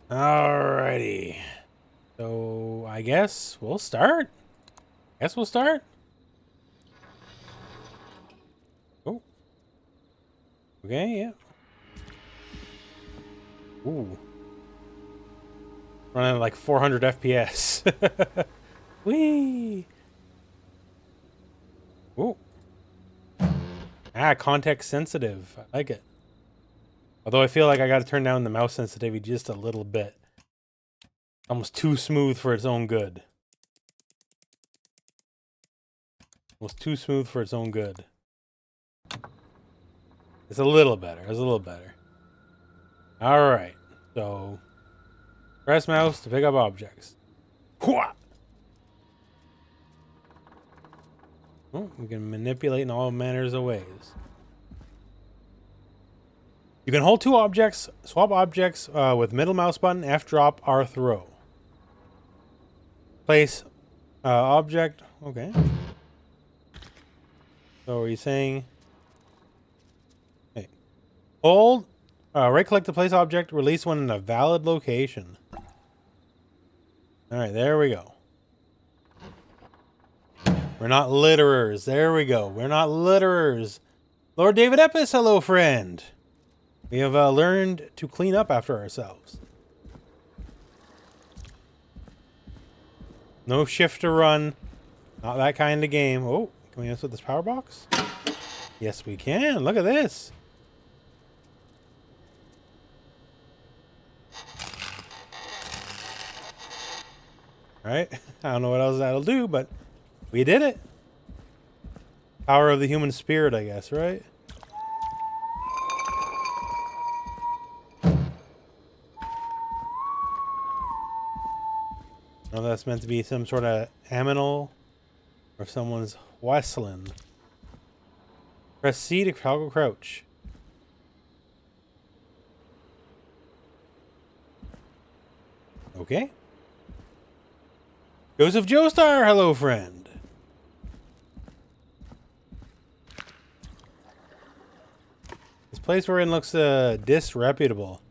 Alrighty. So I guess we'll start. Oh. Okay, yeah. Ooh. Running at like 400 FPS. Whee! Ooh. Context sensitive. I like it. Although I feel like I gotta turn down the mouse sensitivity just a little bit. Almost too smooth for its own good. Almost too smooth for its own good. It's a little better. Alright. So press mouse to pick up objects. Hwah! Oh, we can manipulate in all manners of ways. You can hold two objects, swap objects with middle mouse button, F drop, R throw. Place object. Okay. So are you saying? Hey, hold. Right click to place object. Release one in a valid location. All right, there we go. We're not litterers. There we go. We're not litterers. Lord David Epis, hello, friend. We have learned to clean up after ourselves. No shift to run. Not that kind of game. Oh, can we answer this power box? Yes, we can. Look at this. All right. I don't know what else that'll do, but we did it. Power of the human spirit, I guess, right? Oh, that's meant to be some sort of aminal or someone's whistling. Press C to toggle crouch. Okay. Joseph Joestar, hello, friend. This place we're in looks disreputable.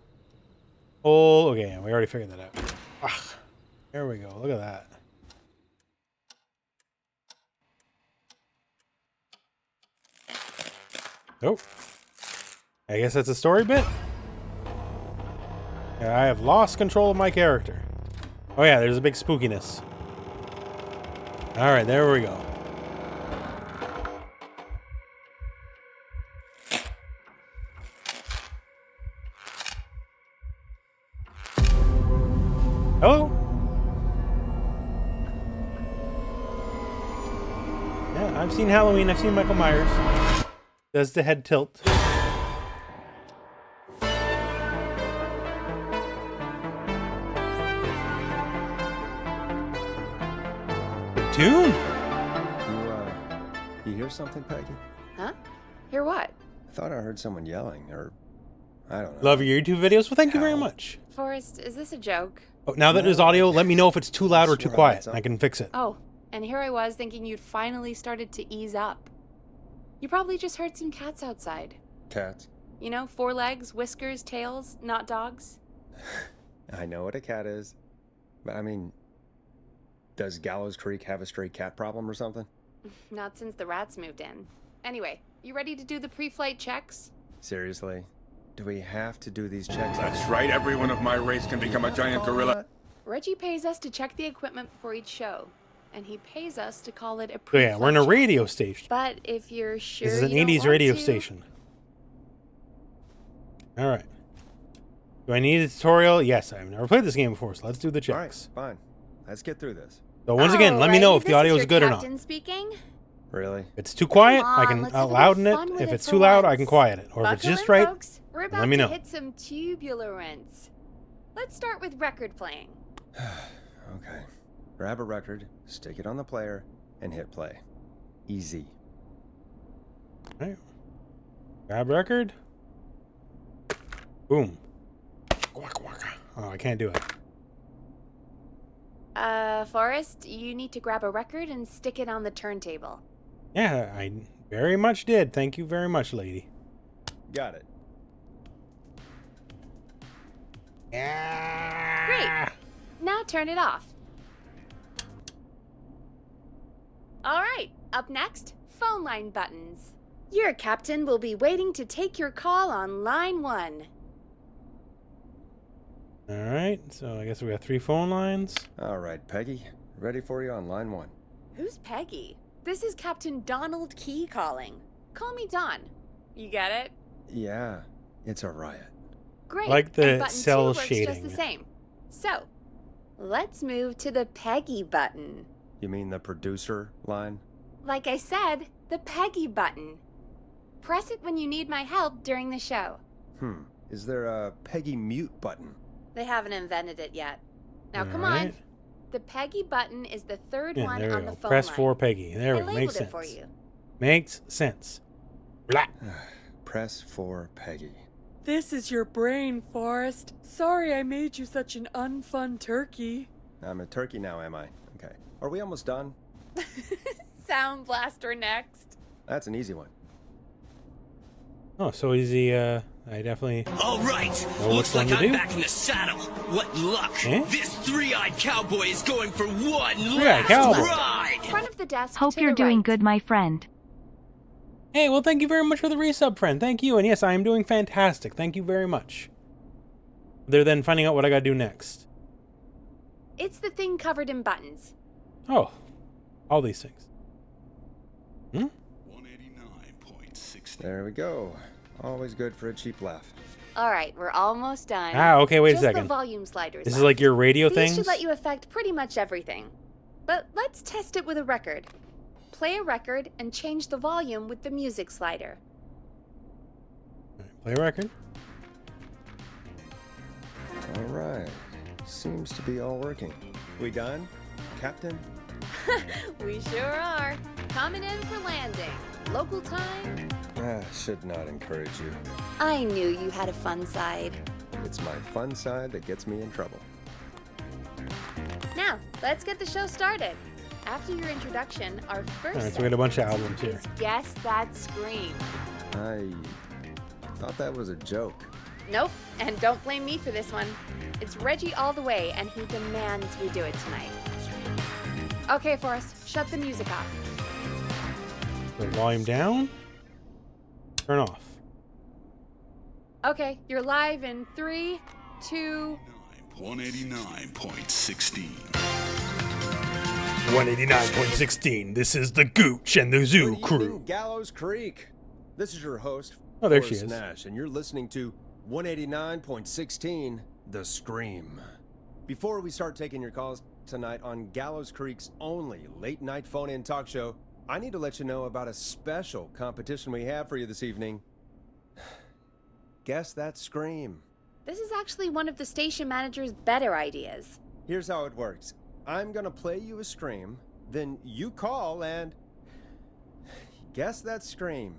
Oh, okay, we already figured that out. Ugh. There we go. Look at that. Nope. I guess that's a story bit. Yeah, I have lost control of my character. Oh yeah, there's a big spookiness. All right, there we go. Hello? Yeah, I've seen Halloween. I've seen Michael Myers. Does the head tilt? Tune? You hear something, Peggy? Huh? Hear what? I thought I heard someone yelling, or I don't know. Love your YouTube videos. Well, thank you very much. Forrest, is this a joke? Oh, now that there's audio, let me know if it's too loud or too quiet. I can fix it. Oh, and here I was thinking you'd finally started to ease up. You probably just heard some cats outside. Cats? You know, 4 legs, whiskers, tails, not dogs. I know what a cat is. But I mean, does Gallows Creek have a stray cat problem or something? Not since the rats moved in. Anyway, you ready to do the pre-flight checks? Seriously? Do we have to do these checks? That's right, everyone of my race can become a giant gorilla. Reggie pays us to check the equipment before each show. And he pays us to call it a So pre-flight yeah, we're in a check. radio station. But if you're sure This is an you don't 80s want radio to- station. All right. Do I need a tutorial? Yes, I've never played this game before, so let's do the All right, checks. fine. Let's get through this. So once again, let me know if the audio is good or not. Captain speaking. Really? If it's too quiet, Come I on, can let's have a louden little it. fun with If it it's for too loud, I once. can quiet it. Or if it's Buckle just in, right, folks. We're about let me know. to hit some tubular rents. Let's start with record playing. Okay. Grab a record, stick it on the player, and hit play. Easy. All right. Grab record. Boom. Oh, I can't do it. Forrest, you need to grab a record and stick it on the turntable. Yeah, I very much did. Thank you very much, lady. Got it. Yeah. Ah. Now turn it off. All right, up next, phone line buttons. Your captain will be waiting to take your call on line 1. All right, so I guess we got 3 phone lines. All right, Peggy. Ready for you on line 1. Who's Peggy? This is Captain Donald Key calling. Call me Don. You get it? Yeah, it's a riot. Great. Like the and button cell 2 works shading. just the same. So, let's move to the Peggy button. You mean the producer line? Like I said, the Peggy button. Press it when you need my help during the show. Is there a Peggy mute button? They haven't invented it yet. Now come Alright. on. The Peggy button is the third Yeah, one there we on go. the phone Press line. 4 Peggy. There I we go. labeled Makes it sense. for you. Makes sense. Blah. Press for Peggy. This is your brain, Forrest. Sorry I made you such an unfun turkey. I'm a turkey now, am I? Okay. Are we almost done? Sound blaster next. That's an easy one. Oh, so easy. I definitely. All right, Know looks which one like to I'm do. back in the saddle. What luck! Eh? This three-eyed cowboy is going for one Three-eyed last cowboy. ride. Front of the desk. Hope to you're the doing right. good, my friend. Hey, well, thank you very much for the resub, friend. Thank you. And yes, I am doing fantastic. Thank you very much. Other than finding out what I gotta do next. It's the thing covered in buttons. Oh, all these things. 189.60. There we go. Always good for a cheap laugh. All right, we're almost done. Ah, okay, wait a Just second. the volume sliders. This is left. like your radio These things? should let you affect pretty much everything. But let's test it with a record. Play a record and change the volume with the music slider. Play a record. All right. Seems to be all working. We done, Captain? We sure are. Coming in for landing. Local time. Should not encourage you. I knew you had a fun side. It's my fun side that gets me in trouble. Now, let's get the show started. After your introduction, our first Alright, so we got a bunch of segment albums here. is Guess That Scream. I thought that was a joke. Nope, and don't blame me for this one. It's Reggie all the way, and he demands we do it tonight. Okay, Forrest, shut the music off. The volume down. Turn off. Okay, you're live in 3, 2... 189.16. 189.16. This is the Gooch and the Zoo Good crew. evening, Gallows Creek. This is your host, Oh, there she Forrest is. Nash, and you're listening to 189.16, The Scream. Before we start taking your calls tonight on Gallows Creek's only late-night phone-in talk show, I need to let you know about a special competition we have for you this evening. Guess That Scream. This is actually one of the station manager's better ideas. Here's how it works. I'm gonna play you a scream, then you call and guess that scream.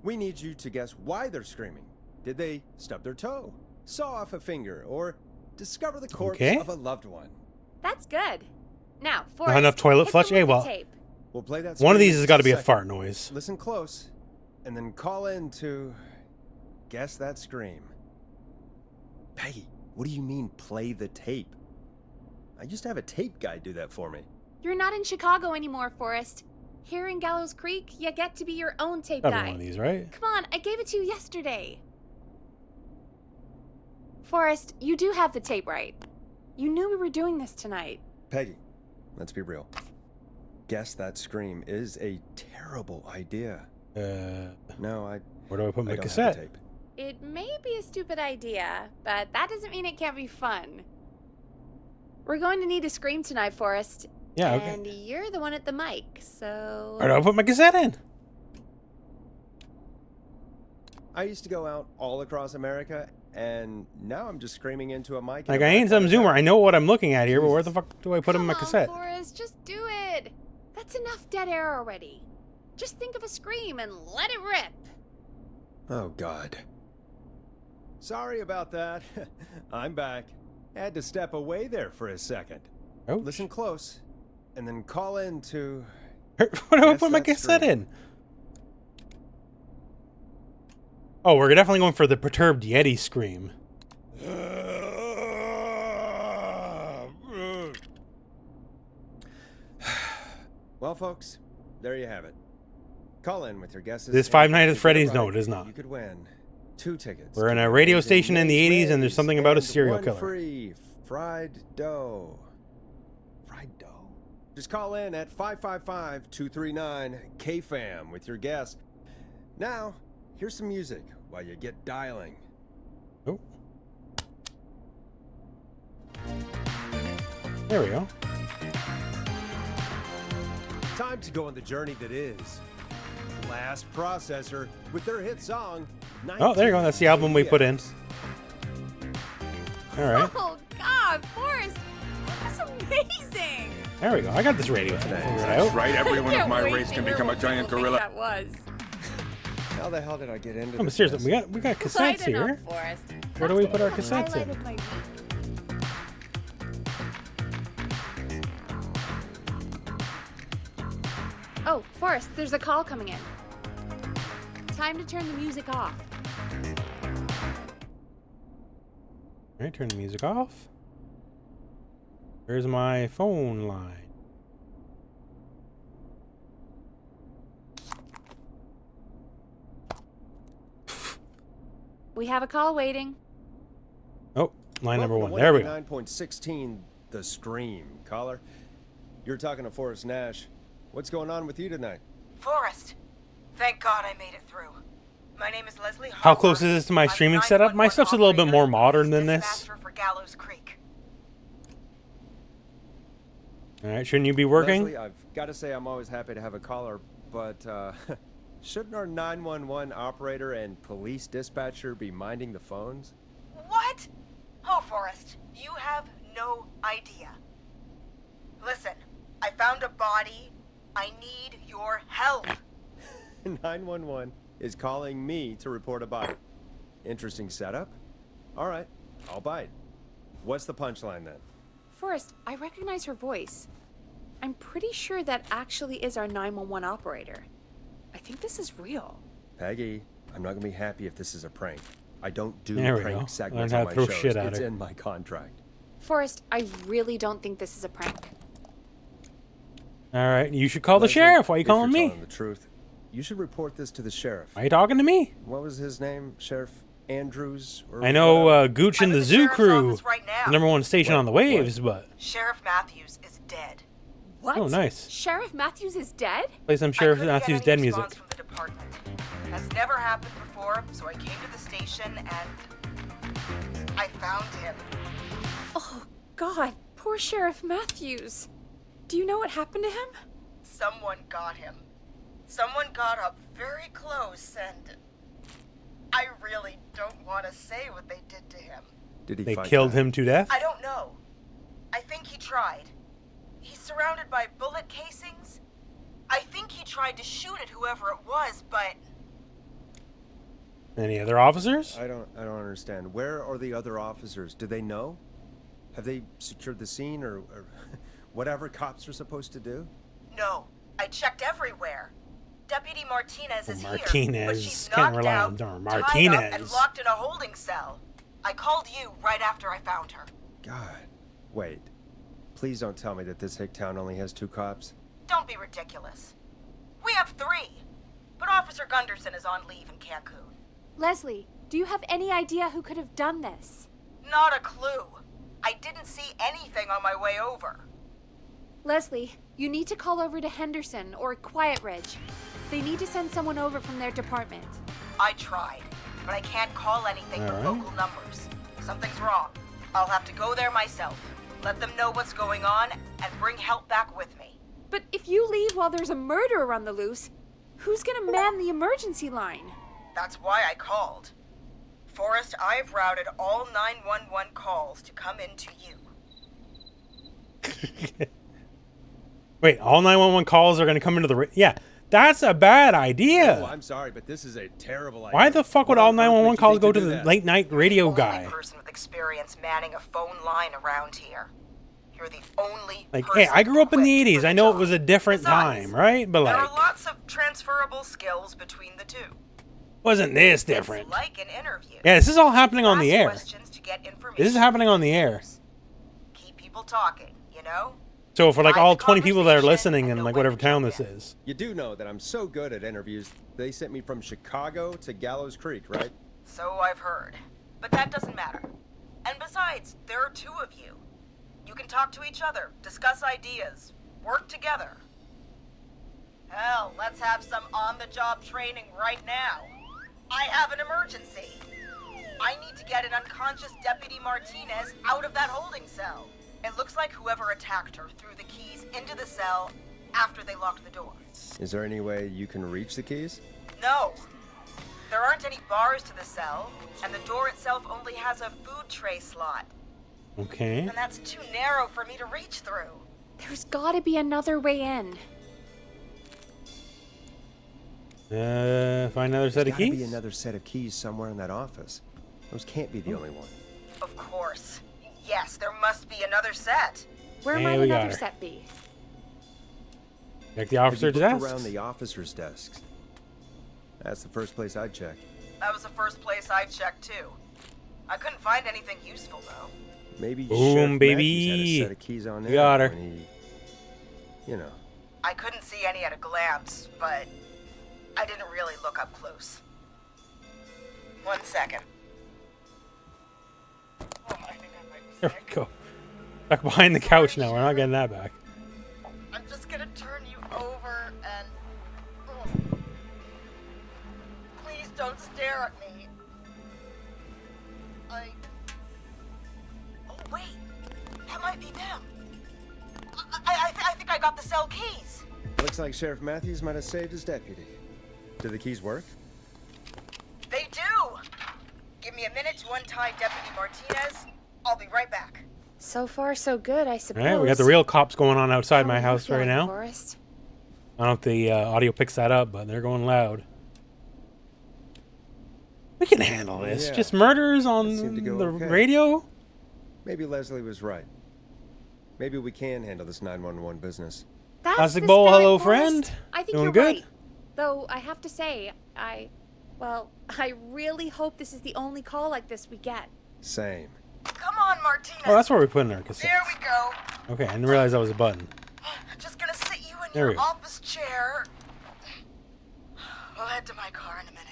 We need you to guess why they're screaming. Did they stub their toe, saw off a finger, or discover the corpse Okay. of a loved one? That's good. Now, Forrest, enough toilet hit the flush? Hey, little well, tape. We'll play that one of scream these in has got to just be a second. fart noise. Listen close, and then call in to guess that scream. Peggy, what do you mean play the tape? I used to have a tape guy do that for me. You're not in Chicago anymore, Forrest. Here in Gallows Creek, you get to be your own tape Gotta be guy. one of these, right? Come on, I gave it to you yesterday. Forrest, you do have the tape right. You knew we were doing this tonight. Peggy, let's be real. Guess that scream is a terrible idea. No, Where do I put my I don't have cassette? the tape. It may be a stupid idea, but that doesn't mean it can't be fun. We're going to need a scream tonight, Forrest. Yeah, okay. And you're the one at the mic, so... Where do I put my cassette in? I used to go out all across America, and now I'm just screaming into a mic. in Like, a I ain't some microphone. zoomer. I know what I'm looking at here, but where the Jesus. fuck do I put in my Come on, cassette? Forrest, just do it. That's enough dead air already. Just think of a scream and let it rip. Oh, God. Sorry about that. I'm back. Had to step away there for a second. Oh, Listen close, and then call in to... where do I Guess put my that cassette scream. in? Oh, we're definitely going for the perturbed Yeti scream. Well, folks, there you have it. Call in with your guesses. This and Five Nights if at you get Freddy's? right, No, it is not. You could win 2 tickets. We're in to a the radio amazing station in the Maze 80s, and there's Maze something about a and serial 1 killer. free fried dough. Fried dough. Just call in at 555-239-KFAM with your guess. Now, here's some music while you get dialing. Oh. There we go. Time to go on the journey that is Blast Processor with their hit song. Oh, there you go. That's the album we put in. All right. Oh, God, Forrest. That's amazing. There we go. I got this radio thing figured That's out. right, everyone of my Can't wait race to can hear become a what giant people think gorilla. That was. How the hell did I get into Oh, but this? seriously, mess? we got cassettes Lighten here. up, Forrest. Where do we put our cassettes in? Oh, Forrest, there's a call coming in. Time to turn the music off. All right, turn the music off. Here's my phone line. We have a call waiting. Oh, line number Welcome one. to There we go. 189.16, The Scream. Caller, you're talking to Forrest Nash. What's going on with you tonight? Forrest. Thank God I made it through. My name is Leslie How Harper. close is this to my I'm streaming the setup? My 911 stuff's a little bit operator more and modern police than this. dispatcher for Gallows Creek. All right, shouldn't you be working? Leslie, I've got to say I'm always happy to have a caller, but shouldn't our 911 operator and police dispatcher be minding the phones? What? Oh, Forrest, you have no idea. Listen, I found a body. I need your help. 911 is calling me to report a body. Interesting setup. All right, I'll bite. What's the punchline then? Forrest, I recognize her voice. I'm pretty sure that actually is our 911 operator. I think this is real. Peggy, I'm not gonna be happy if this is a prank. I don't do There we prank go. segments Learn on how my to throw shows. shit at It's her. in my contract. Forrest, I really don't think this is a prank. All right, you should call the Leslie, sheriff. Why are you if you're calling me? telling the truth, you should report this to the sheriff. Why are you talking to me? What was his name? Sheriff Andrews? Or I know whatever? Gooch and I'm the in Zoo sheriff's Crew, office right now. the #1 station on the waves, but Sheriff Matthews is dead. What? Oh, nice. Sheriff Matthews is dead? play some I Sheriff couldn't get Matthews any dead response music. from the department. That's never happened before, so I came to the station and I found him. Oh, God. Poor Sheriff Matthews. Do you know what happened to him? Someone got him. Someone got up very close and I really don't want to say what they did to him. Did he They fight killed back? him to death? I don't know. I think he tried. He's surrounded by bullet casings. I think he tried to shoot at whoever it was, but Any other officers? I don't understand. Where are the other officers? Do they know? Have they secured the scene or whatever cops are supposed to do? no. I checked everywhere. Deputy Martinez is here, but Martinez. she's Can't knocked rely out, on tied up, and Martinez. locked in a holding cell. I called you right after I found her. God. Wait. Please don't tell me that this hick town only has 2 cops. Don't be ridiculous. We have 3, but Officer Gunderson is on leave in Cancun. Leslie, do you have any idea who could have done this? Not a clue. I didn't see anything on my way over. Leslie, you need to call over to Henderson or Quiet Ridge. They need to send someone over from their department. I tried, but I can't call anything but Alright. local numbers. Something's wrong. I'll have to go there myself, let them know what's going on, and bring help back with me. But if you leave while there's a murderer on the loose, who's gonna man the emergency line? That's why I called. Forrest, I've routed all 911 calls to come in to you. Wait, all 911 calls are going to come into the... Yeah, that's a bad Oh, idea. I'm sorry, but this is a terrible idea. Why the fuck would What all on earth 911 made you calls think go to to do the that? late night radio Only guy? person with experience manning a phone line around here. You're the only Like, person hey, I grew up in the equipped 80s. for I know it job. was a different Besides, time, right? But there like, are lots of transferable skills between the two. wasn't this It's different? like an interview. Yeah, this is all happening on the Ask air. questions to get information. This is happening on the air. Keep people talking, you know? So for like Guide all the 20 people that are conversation listening and in know like when whatever to town jump this in. is. You do know that I'm so good at interviews, they sent me from Chicago to Gallows Creek, right? So I've heard. But that doesn't matter. And besides, there are two of you. You can talk to each other, discuss ideas, work together. Hell, let's have some on-the-job training right now. I have an emergency. I need to get an unconscious Deputy Martinez out of that holding cell. It looks like whoever attacked her threw the keys into the cell after they locked the door. Is there any way you can reach the keys? No. There aren't any bars to the cell, and the door itself only has a food tray slot. Okay. And that's too narrow for me to reach through. There's gotta be another way in. Find another set of Gotta be keys. another set of keys somewhere in that office. Those can't be the only one. Of course. Yes, there must be another set. Where Hey, might we got another her. set be? Check the Have officer's you looked desk. around the officers' desks? That's the first place I'd check. That was the first place I checked too. I couldn't find anything useful though. Maybe Boom, Sheriff baby. Matthews had a set of keys on there Got her. when he, you know. I couldn't see any at a glance, but I didn't really look up close. 1 second. Oh, I think I might be There sick. we go. Back behind the couch now. We're not getting that back. I'm just gonna turn you over and... oh. Please don't stare at me. Oh, wait. That might be them. I think I got the cell keys. Looks like Sheriff Matthews might have saved his deputy. Do the keys work? They do. Give me a minute to untie Deputy Martinez. I'll be right back. So far, so good, I suppose. All right, we got the real cops going on outside How my are you house right feeling, now. Forrest? I don't know if the audio picks that up, but they're going loud. We can handle this. Yeah. Just murders That on seemed to go the okay. radio? Maybe Leslie was right. Maybe we can handle this 911 business. That's Plastic the bowl, spirit, hello, Forrest. friend. I think Doing you're good? right. Though I have to say, I really hope this is the only call like this we get. Same. Come on, Martinez. Oh, that's where we put in our cassettes. There we go. Okay, I didn't realize that was a button. Just gonna sit you in There we your go. office chair. We'll head to my car in a minute.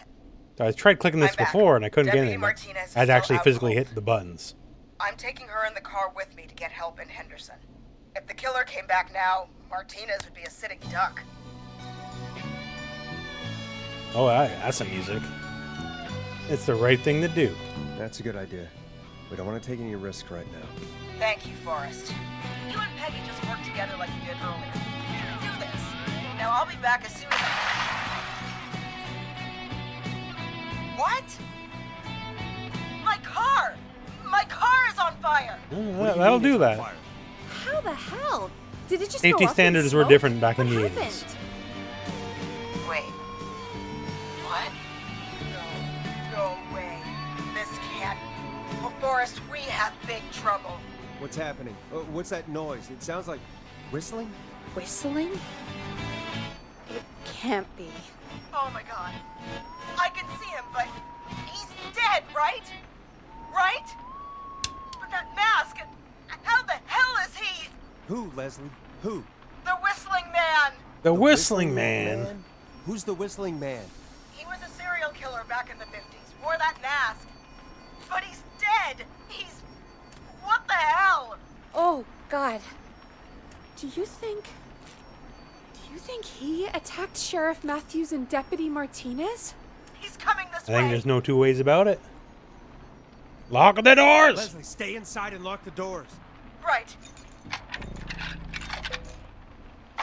So I tried clicking this I'm back. before and I couldn't get Deputy anything. Martinez is I had to still actually out physically cold. hit the buttons. I'm taking her in the car with me to get help in Henderson. If the killer came back now, Martinez would be a sitting duck. Oh, that's some music. It's the right thing to do. That's a good idea. We don't want to take any risk right now. Thank you, Forrest. You and Peggy just worked together like you did earlier. You can do this. Now I'll be back as soon as What? My car! My car is on fire! That'll do that. How the hell? Did it just Safety go up in standards were smoke? different back in What the happened? 80s. Wait. What? No way. This can't. Well, Forrest, we have big trouble. What's happening? What's that noise? It sounds like whistling? Whistling? It can't be. Oh my god. I can see him, but he's dead, right? Right? But that mask, how the hell is he? Who, Leslie? Who? The whistling man! The Whistling Man. Who's the Whistling Man? He was a serial killer back in the 50s, wore that mask. But he's dead! He's... What the hell? Oh, God. Do you think he attacked Sheriff Matthews and Deputy Martinez? He's coming this I think way. there's no two ways about it. Lock the doors! Leslie, stay inside and lock the doors. Right.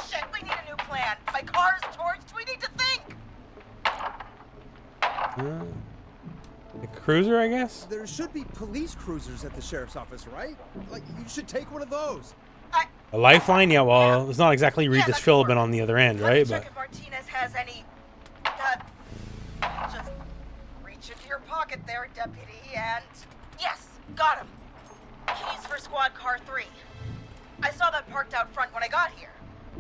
Shit, we need a new plan. My car's torched. We need to think. A cruiser, I guess? There should be police cruisers at the sheriff's office, right? Like, you should take one of those. A lifeline? Yeah, well, it's not exactly Regis that could Philbin work. on the other end, Let me right? check But if Martinez has any. Just reach into your pocket there, deputy, and yes, got him. Keys for squad car 3. I saw that parked out front when I got here.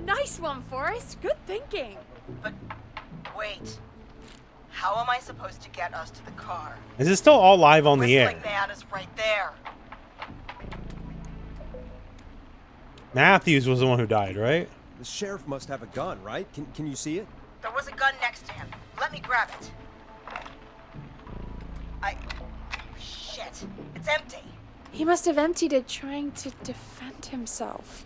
Nice one, Forrest. Good thinking. But wait, how am I supposed to get us to the car? is it still all live on the air? Whistling man is right there. Matthews was the one who died, right? The sheriff must have a gun, right? Can you see it? There was a gun next to him. Let me grab it. Shit. It's empty. He must have emptied it trying to defend himself.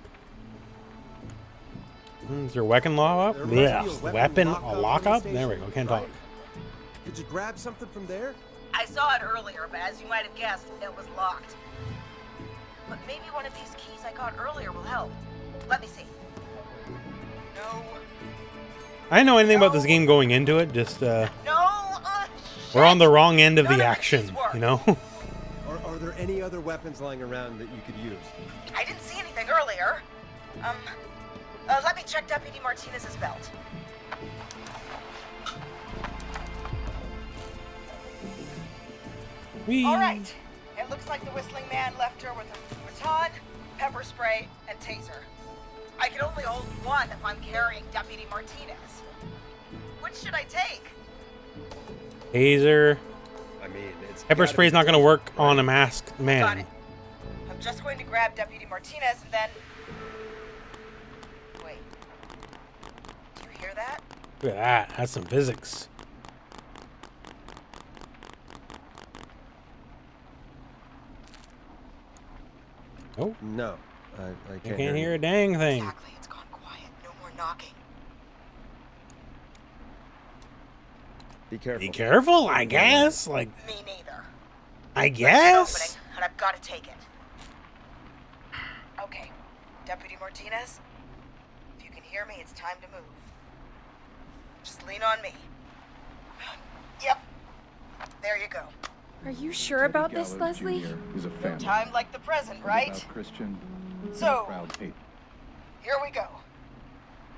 Is there a weapon lock up? There must be Yeah, a weapon lockup in lockup? the There we station, go. Can't right? talk. Could you grab something from there? I saw it earlier, but as you might have guessed, it was locked. But maybe one of these keys I got earlier will help. Let me see. No. I didn't know anything about this game going into it. Just No. we're on the wrong end of None the of action, these work. you know. Are there any other weapons lying around that you could use? I didn't see anything earlier. Let me check Deputy Martinez's belt. Whee. All right. It looks like the Whistling Man left her with a baton, pepper spray, and taser. I can only hold one if I'm carrying Deputy Martinez. Which should I take? Taser. I mean, it's Pepper gotta spray's be not going to taser, work on right? a masked Got man. it. I'm just going to grab Deputy Martinez and then... Wait. Do you hear that? Look at that. That's some physics. Oh, No, I I can't, can't hear you. a dang thing. Exactly. It's gone quiet. No more knocking. Be careful. Be careful, I guess. Like, Me neither. I There's an guess. opening, and I've got to take it. Okay, Deputy Martinez, if you can hear me, it's time to move. Just lean on me. Yep. There you go. Are you sure about this, Leslie? Is a family. Time like the present, right? About Christian. So- Proud hate. Here we go.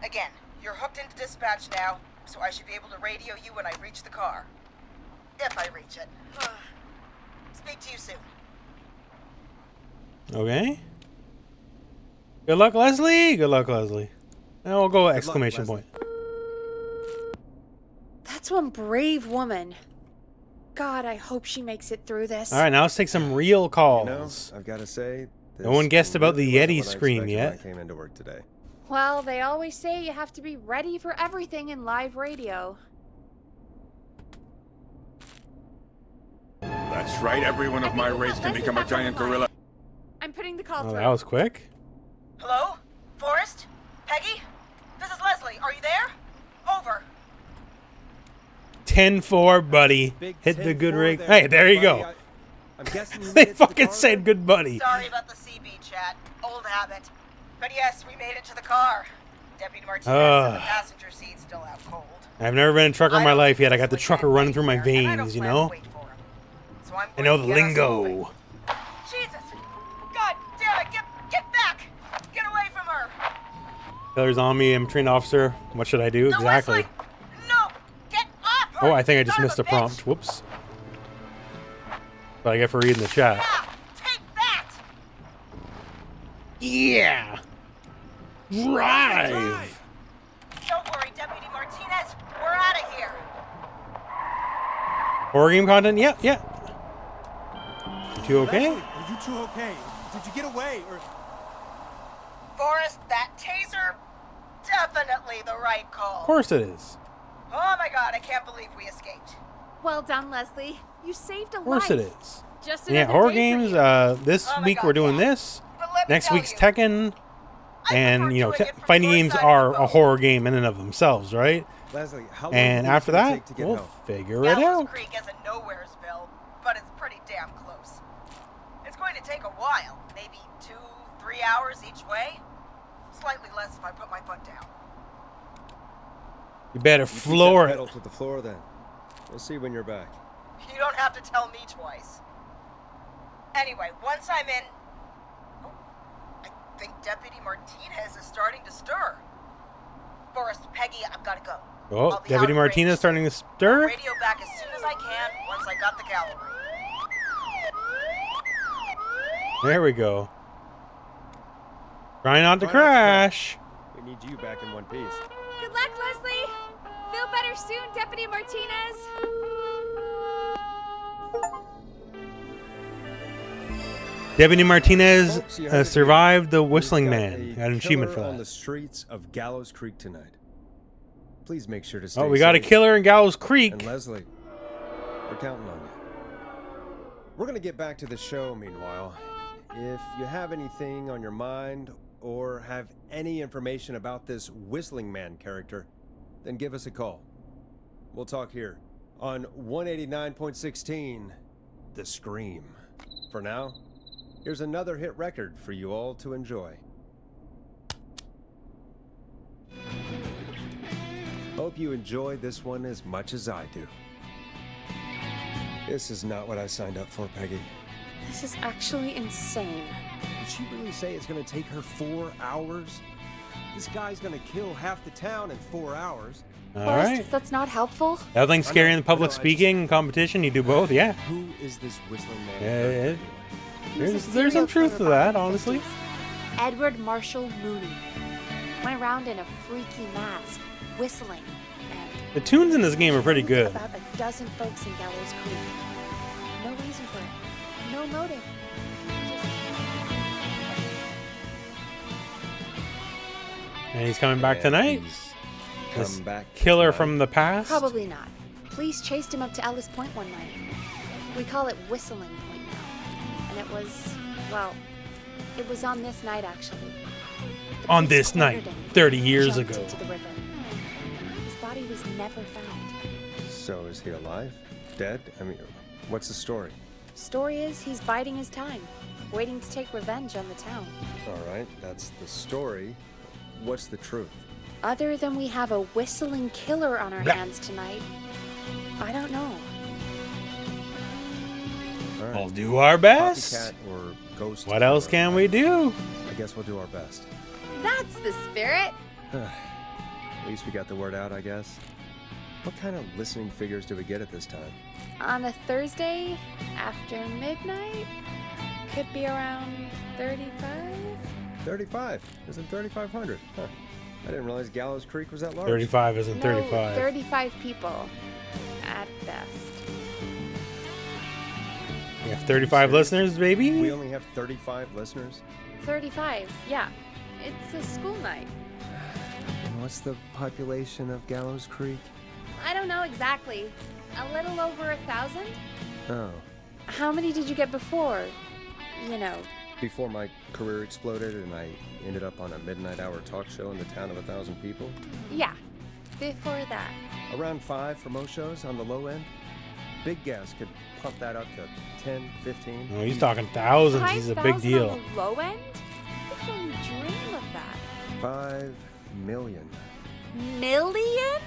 Again, you're hooked into dispatch now, so I should be able to radio you when I reach the car. If I reach it. Speak to you soon. Okay. Good luck, Leslie. Good luck, Leslie. Now we'll go exclamation Leslie. point. That's one brave woman. God, I hope she makes it through this. All right, now let's take some real You calls. know, I've got to say, No one guessed about the really wasn't Yeti what I scream expected yet. when I came into work today. Well, they always say you have to be ready for everything in live radio. That's right, everyone of my race can become a giant gorilla. I'm putting the call Oh, through. that was quick. Hello? Forrest? Peggy? This is Leslie. Are you there? Over. 10-4, buddy. Big Hit the 10-4 good rig. there, Hey, there you buddy. go. I'm guessing you They made it to the fucking car said then? good buddy. Sorry about the CB chat. Old habit. But yes, we made it to the car. Deputy Martinez in the passenger seat still out cold. I've never been a trucker in my don't life think yet. I this got the would trucker end running right through my here, and I don't veins, you plan to know? wait for him. So I'm I know going the to get us moving. lingo. Jesus! God damn it! Get back! Get away from her! Killer's on me. I'm a trained officer. What should I do? No, Exactly. Leslie! No! Get off her! Oh, I think I just Son of missed a bitch! prompt. Whoops. But I get for reading the chat. Yeah! Take that! Yeah. Drive. Don't worry, Deputy Martinez. We're out of here. Horror game content? Yeah, yeah. You two okay? Leslie, are you two okay? Did you get away or? Forrest, that taser, definitely the right call. Of course it is. Oh my god, I can't believe we escaped. Well done, Leslie. You saved a Of course life. it is. Just And yeah, another horror day for games. you. This Oh my week God, we're doing yeah. this. But let me Next tell week's you, Tekken. I And, prefer you know, doing it from fighting your games side of are the a boat. horror game in and of themselves, right? Leslie, how long And do you after think it'll that, take to get we'll home? figure it Gallows out. Creek isn't nowheresville, but it's pretty damn close. It's going to take a while, maybe 2-3 hours each way. Slightly less if I put my foot down. You better You keep that floor it. pedal to the floor then. We'll see when you're back. You don't have to tell me twice. Anyway, once I'm in... Oh, I think Deputy Martinez is starting to stir. Forrest, Peggy, I've got to go. Oh, I'll be Deputy out of Martinez range. starting to I'll stir. radio back as soon as I can once I got the cavalry. There we go. Try not to Try not to crash. We need you back in one piece. Good luck, Leslie. Feel better soon, Deputy Martinez. Deputy Martinez Folks, you heard it survived the here. Whistling We've got Man. a Got an achievement for killer on the that. streets of Gallows Creek tonight. Please make sure to stay Oh, we got a safe. killer in Gallows Creek. And Leslie, we're counting on you. We're going to get back to the show meanwhile. If you have anything on your mind or have any information about this Whistling Man character, then give us a call. We'll talk here on 189.16, The Scream. For now, here's another hit record for you all to enjoy. Hope you enjoy this one as much as I do. This is not what I signed up for, Peggy. This is actually insane. Did she really say it's gonna take her 4 hours? This guy's gonna kill half the town in 4 hours. All Forrest, right. that's not helpful. Nothing scary in the I public know, I speaking competition. You do both, yeah. Who is this Whistling Man? Yeah, character yeah. anyway? He was a There's some serial truth to killer that, back in the honestly. 50s. Edward Marshall Mooney went around in a freaky mask, whistling, and The tunes in this game are pretty good. about a dozen folks in Gallows Creek. No reason for it. No motive. And he's coming back tonight. He's This come back Killer tonight. from the past. Probably not. Police chased him up to Ellis Point one night. We call it Whistling Point now. And it was, well, it was on this night actually. The On police this night, cornered him, 30 years jumped ago. into the river. His body was never found. So is he alive? Dead? I mean, what's the story? Story is he's biding his time, waiting to take revenge on the town. All right, that's the story. What's the truth? Other than we have a whistling killer on our Blah. hands tonight, I don't know. All right. We'll do our best. Copycat or ghost What else killer? can we do? I guess we'll do our best. That's the spirit. At least we got the word out, I guess. What kind of listening figures do we get at this time? On a Thursday after midnight, could be around 35. 35. Isn't 3,500? Huh. I didn't realize Gallows Creek was that large. 35 isn't No, 35. 35 people at best. We have 35 listeners, baby. We only have 35 listeners? 35, yeah. It's a school night. And what's the population of Gallows Creek? I don't know exactly. A little over 1,000? Oh. How many did you get before? You know, Before my career exploded and I ended up on a midnight hour talk show in the town of 1,000 people? yeah. Before that. Around 5 for most shows on the low end. Big gas could pump that up to 10, 15. Oh, he's talking thousands. He's a big 5,000 deal. on the low end? I can only dream of that. 5 million. Million?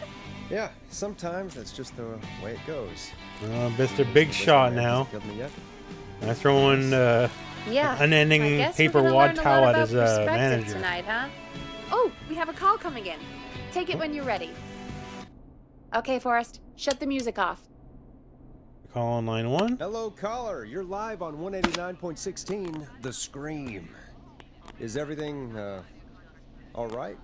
Yeah, sometimes that's just the way it goes. Mr. Big Shot now. Killed me yet. I'm throwing Yeah. unending I guess paper we're gonna wad learn a towel lot at about his perspective manager. tonight, huh? Oh, we have a call coming in. Take it when you're ready. Okay, Forrest, shut the music off. Call on line 1. Hello, caller. You're live on 189.16, The Scream. Is everything, all right?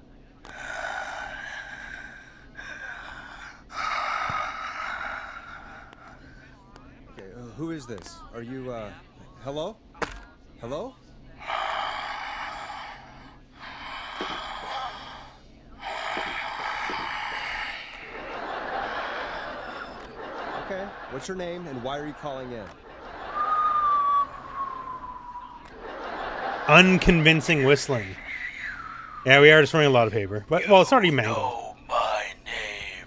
Okay, who is this? Are you, hello? Hello? Okay, what's your name and why are you calling in? Unconvincing whistling. Yeah, we are destroying a lot of paper. But, well, it's already mangled. Know my name.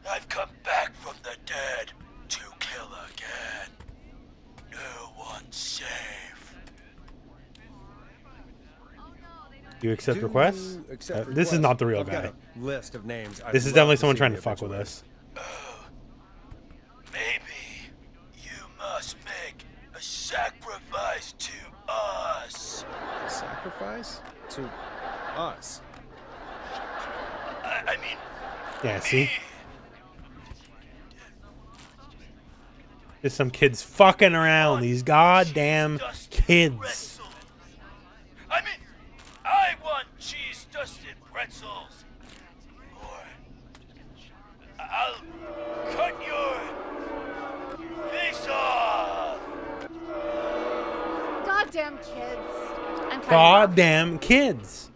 I've come back from the dead to kill again. No one's safe. You accept Do requests? you accept This is requests? not the real I've got guy. a list of names. I'd This is love definitely to someone see trying the to fuck with obituaries. us. Maybe you must make a sacrifice to us. A sacrifice? To us? I mean, Yeah, see? Just some kids fucking around. These goddamn cheese-dusted kids. pretzels. I mean, I want cheese-dusted pretzels. Or I'll cut your face Goddamn kids. I'm cutting off. Goddamn kids.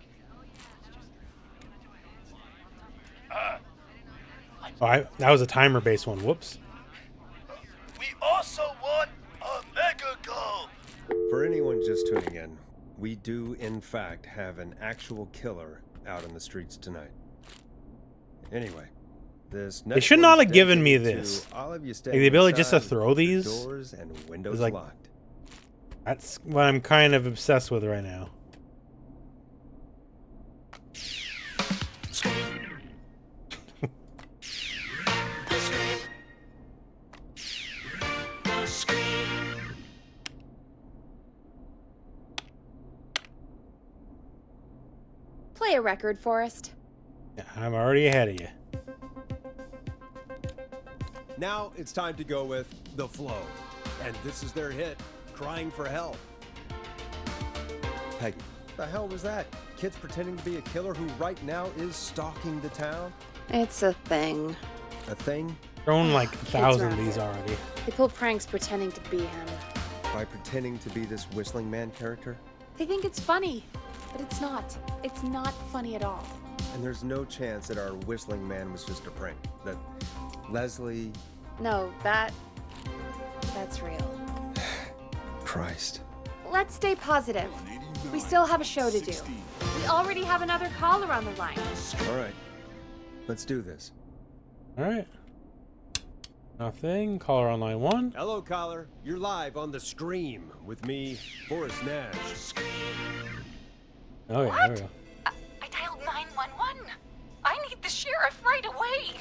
That was a timer-based one. Whoops. We also want a mega goal. For anyone just tuning in, we do in fact have an actual killer out in the streets tonight. Anyway, this next They should one's not have given me dedicated this. to all of you Like, staying the ability just to inside throw with your these doors and windows is like- locked. That's what I'm kind of obsessed with right now. Play a record, Forrest. Yeah, I'm already ahead of you. Now it's time to go with The Flow. And this is their hit, Crying for Help. Peggy, the hell was that? Kids pretending to be a killer who right now is stalking the town? It's a thing. A thing? Thrown like Kids 1,000 of around these here. already. They pull pranks pretending to be him. By pretending to be this whistling man character? They think it's funny, but it's not. It's not funny at all. And there's no chance that our whistling man was just a prank. That Leslie... No, that's real. Christ. Let's stay positive. We still have a show to do. We already have another caller on the line. All right. Let's do this. All right. Nothing. Caller on line 1. Hello, caller. You're live on The Scream with me, Forrest Nash. Oh, yeah, there we go. I dialed 911. I need the sheriff right away.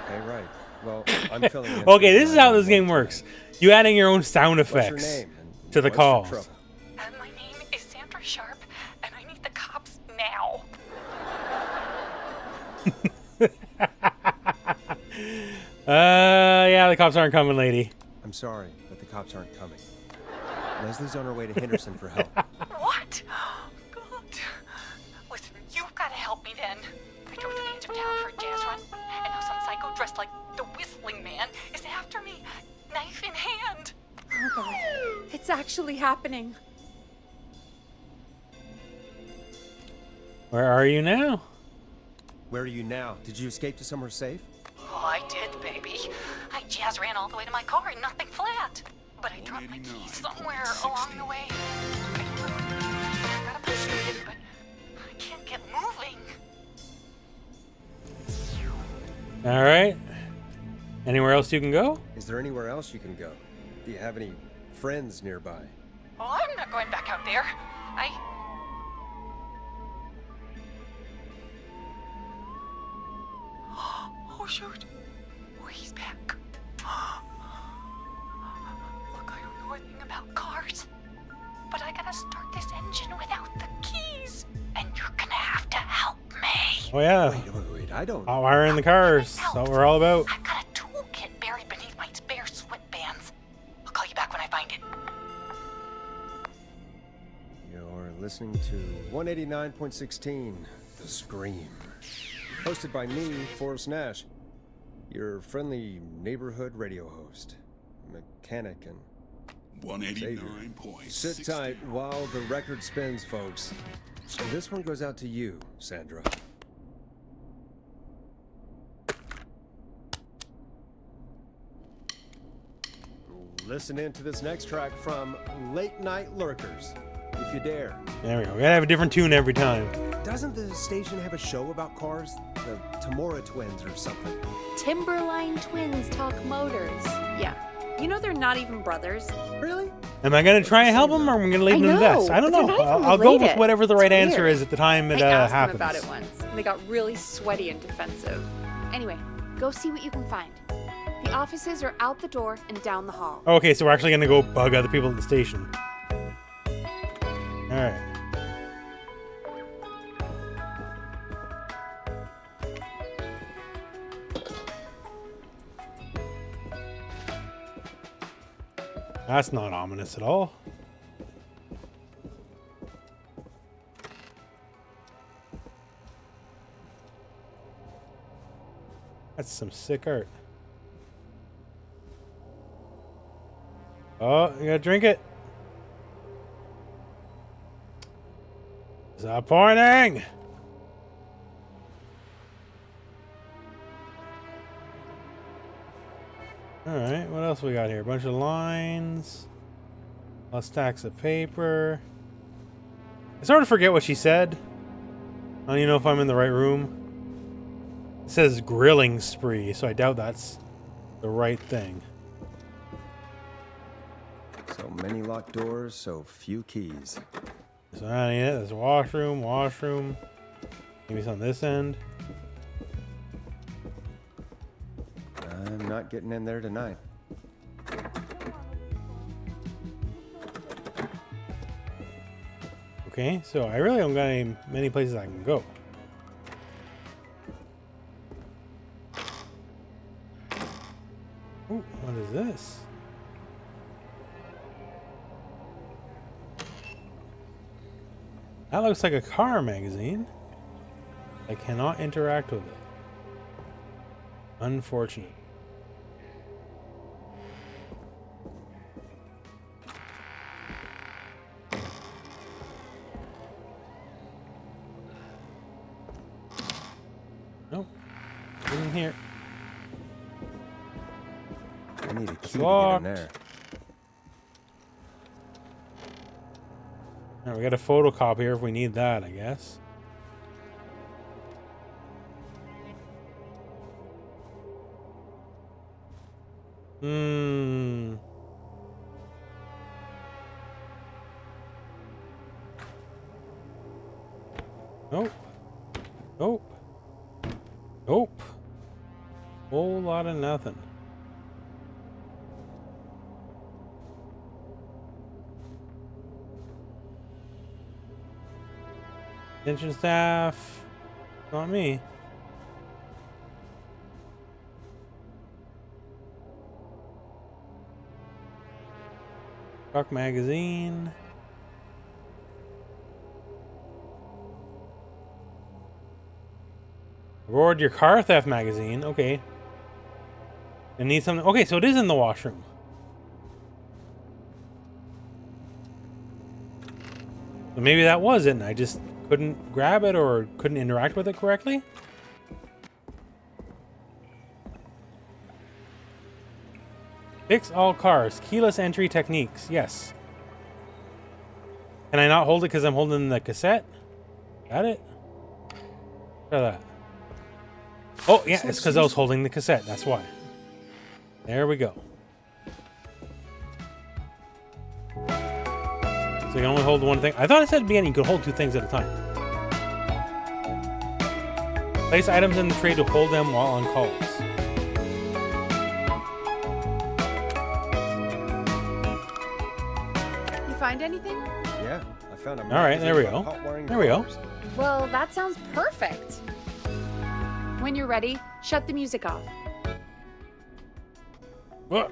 Okay, right. Well, I'm filling in. Okay, this is how this game works. You adding your own sound What's your effects name? And to the what's your calls. trouble? My name is Sandra Sharp, and I need the cops now. Yeah, the cops aren't coming, lady. I'm sorry, but the cops aren't coming. Leslie's on her way to Henderson for help. What? God. Listen, you've got to help me then. I drove to the edge of town for a jazz run, and now some psycho dressed like the Whistling Man is after me, knife in hand. Oh god. It's actually happening. Where are you now? Where are you now? Did you escape to somewhere safe? Oh, I did, baby. I jazz ran all the way to my car and nothing flat. But I dropped my keys somewhere along the way. I got a place in, but I can't get moving. All right. Anywhere else you can go? Is there anywhere else you can go? Do you have any friends nearby? Oh, I'm not going back out there. Oh, shoot. Oh, he's back. Look, I don't know anything about cars, but I gotta start this engine without the keys. And you're gonna have to help me. Oh, yeah. Wait, I don't... Hot wiring the cars. That's what we're all about. I've got a toolkit buried beneath my spare sweatbands. I'll call you back when I find it. You're listening to 189.16, The Scream. Hosted by me, Forrest Nash, your friendly neighborhood radio host, mechanic, and 189.6. sit tight while the record spins, folks. This one goes out to you, Sandra. Listen in to this next track from Late Night Lurkers, if you dare. There we go. We gotta have a different tune every time. Doesn't the station have a show about cars? The Tamora twins or something? Timberline twins talk motors. Yeah. You know they're not even brothers. Really? Am I gonna try and help them, or am I gonna leave them to this? I don't but know. they're not even I'll go with related. whatever the right It's answer weird. is at the time it I asked happens. them about it once, and they got really sweaty and defensive. Anyway, go see what you can find. The offices are out the door and down the hall. Okay, so we're actually gonna go bug other people at the station. All right. That's not ominous at all. That's some sick art. Oh, you gotta drink it. Disappointing! Alright, what else we got here? A bunch of lines. Plus stacks of paper. I sort of forget what she said. I don't even know if I'm in the right room. It says grilling spree, so I doubt that's the right thing. So many locked doors, so few keys. So that ain't it. There's washroom, washroom. Maybe it's on this end. I'm not getting in there tonight. Okay, so I really don't got many places I can go. Ooh, what is this? That looks like a car magazine. I cannot interact with it. Unfortunate. Nope. In here. I need a key to get in Locked. there. Alright, we got a photocopier if we need that, I guess. Nope. Nope. Nope. Whole lot of nothing. Attention staff. Not me. Truck magazine. Reward your car theft magazine. Okay. I need something. Okay, so it is in the washroom. So maybe that was it and I just couldn't grab it or couldn't interact with it correctly. Fix all cars. Keyless entry techniques. Yes. Can I not hold it because I'm holding the cassette? Got it? Try that. Oh, yeah, it's because I was holding the cassette. That's why. There we go. So you can only hold one thing. I thought it said at the beginning you could hold two things at a time. Place items in the tray to hold them while on calls. You find anything? Yeah, I found a All right, there we go. hot wiring There we go. cars. Well, that sounds perfect. When you're ready, shut the music off. What?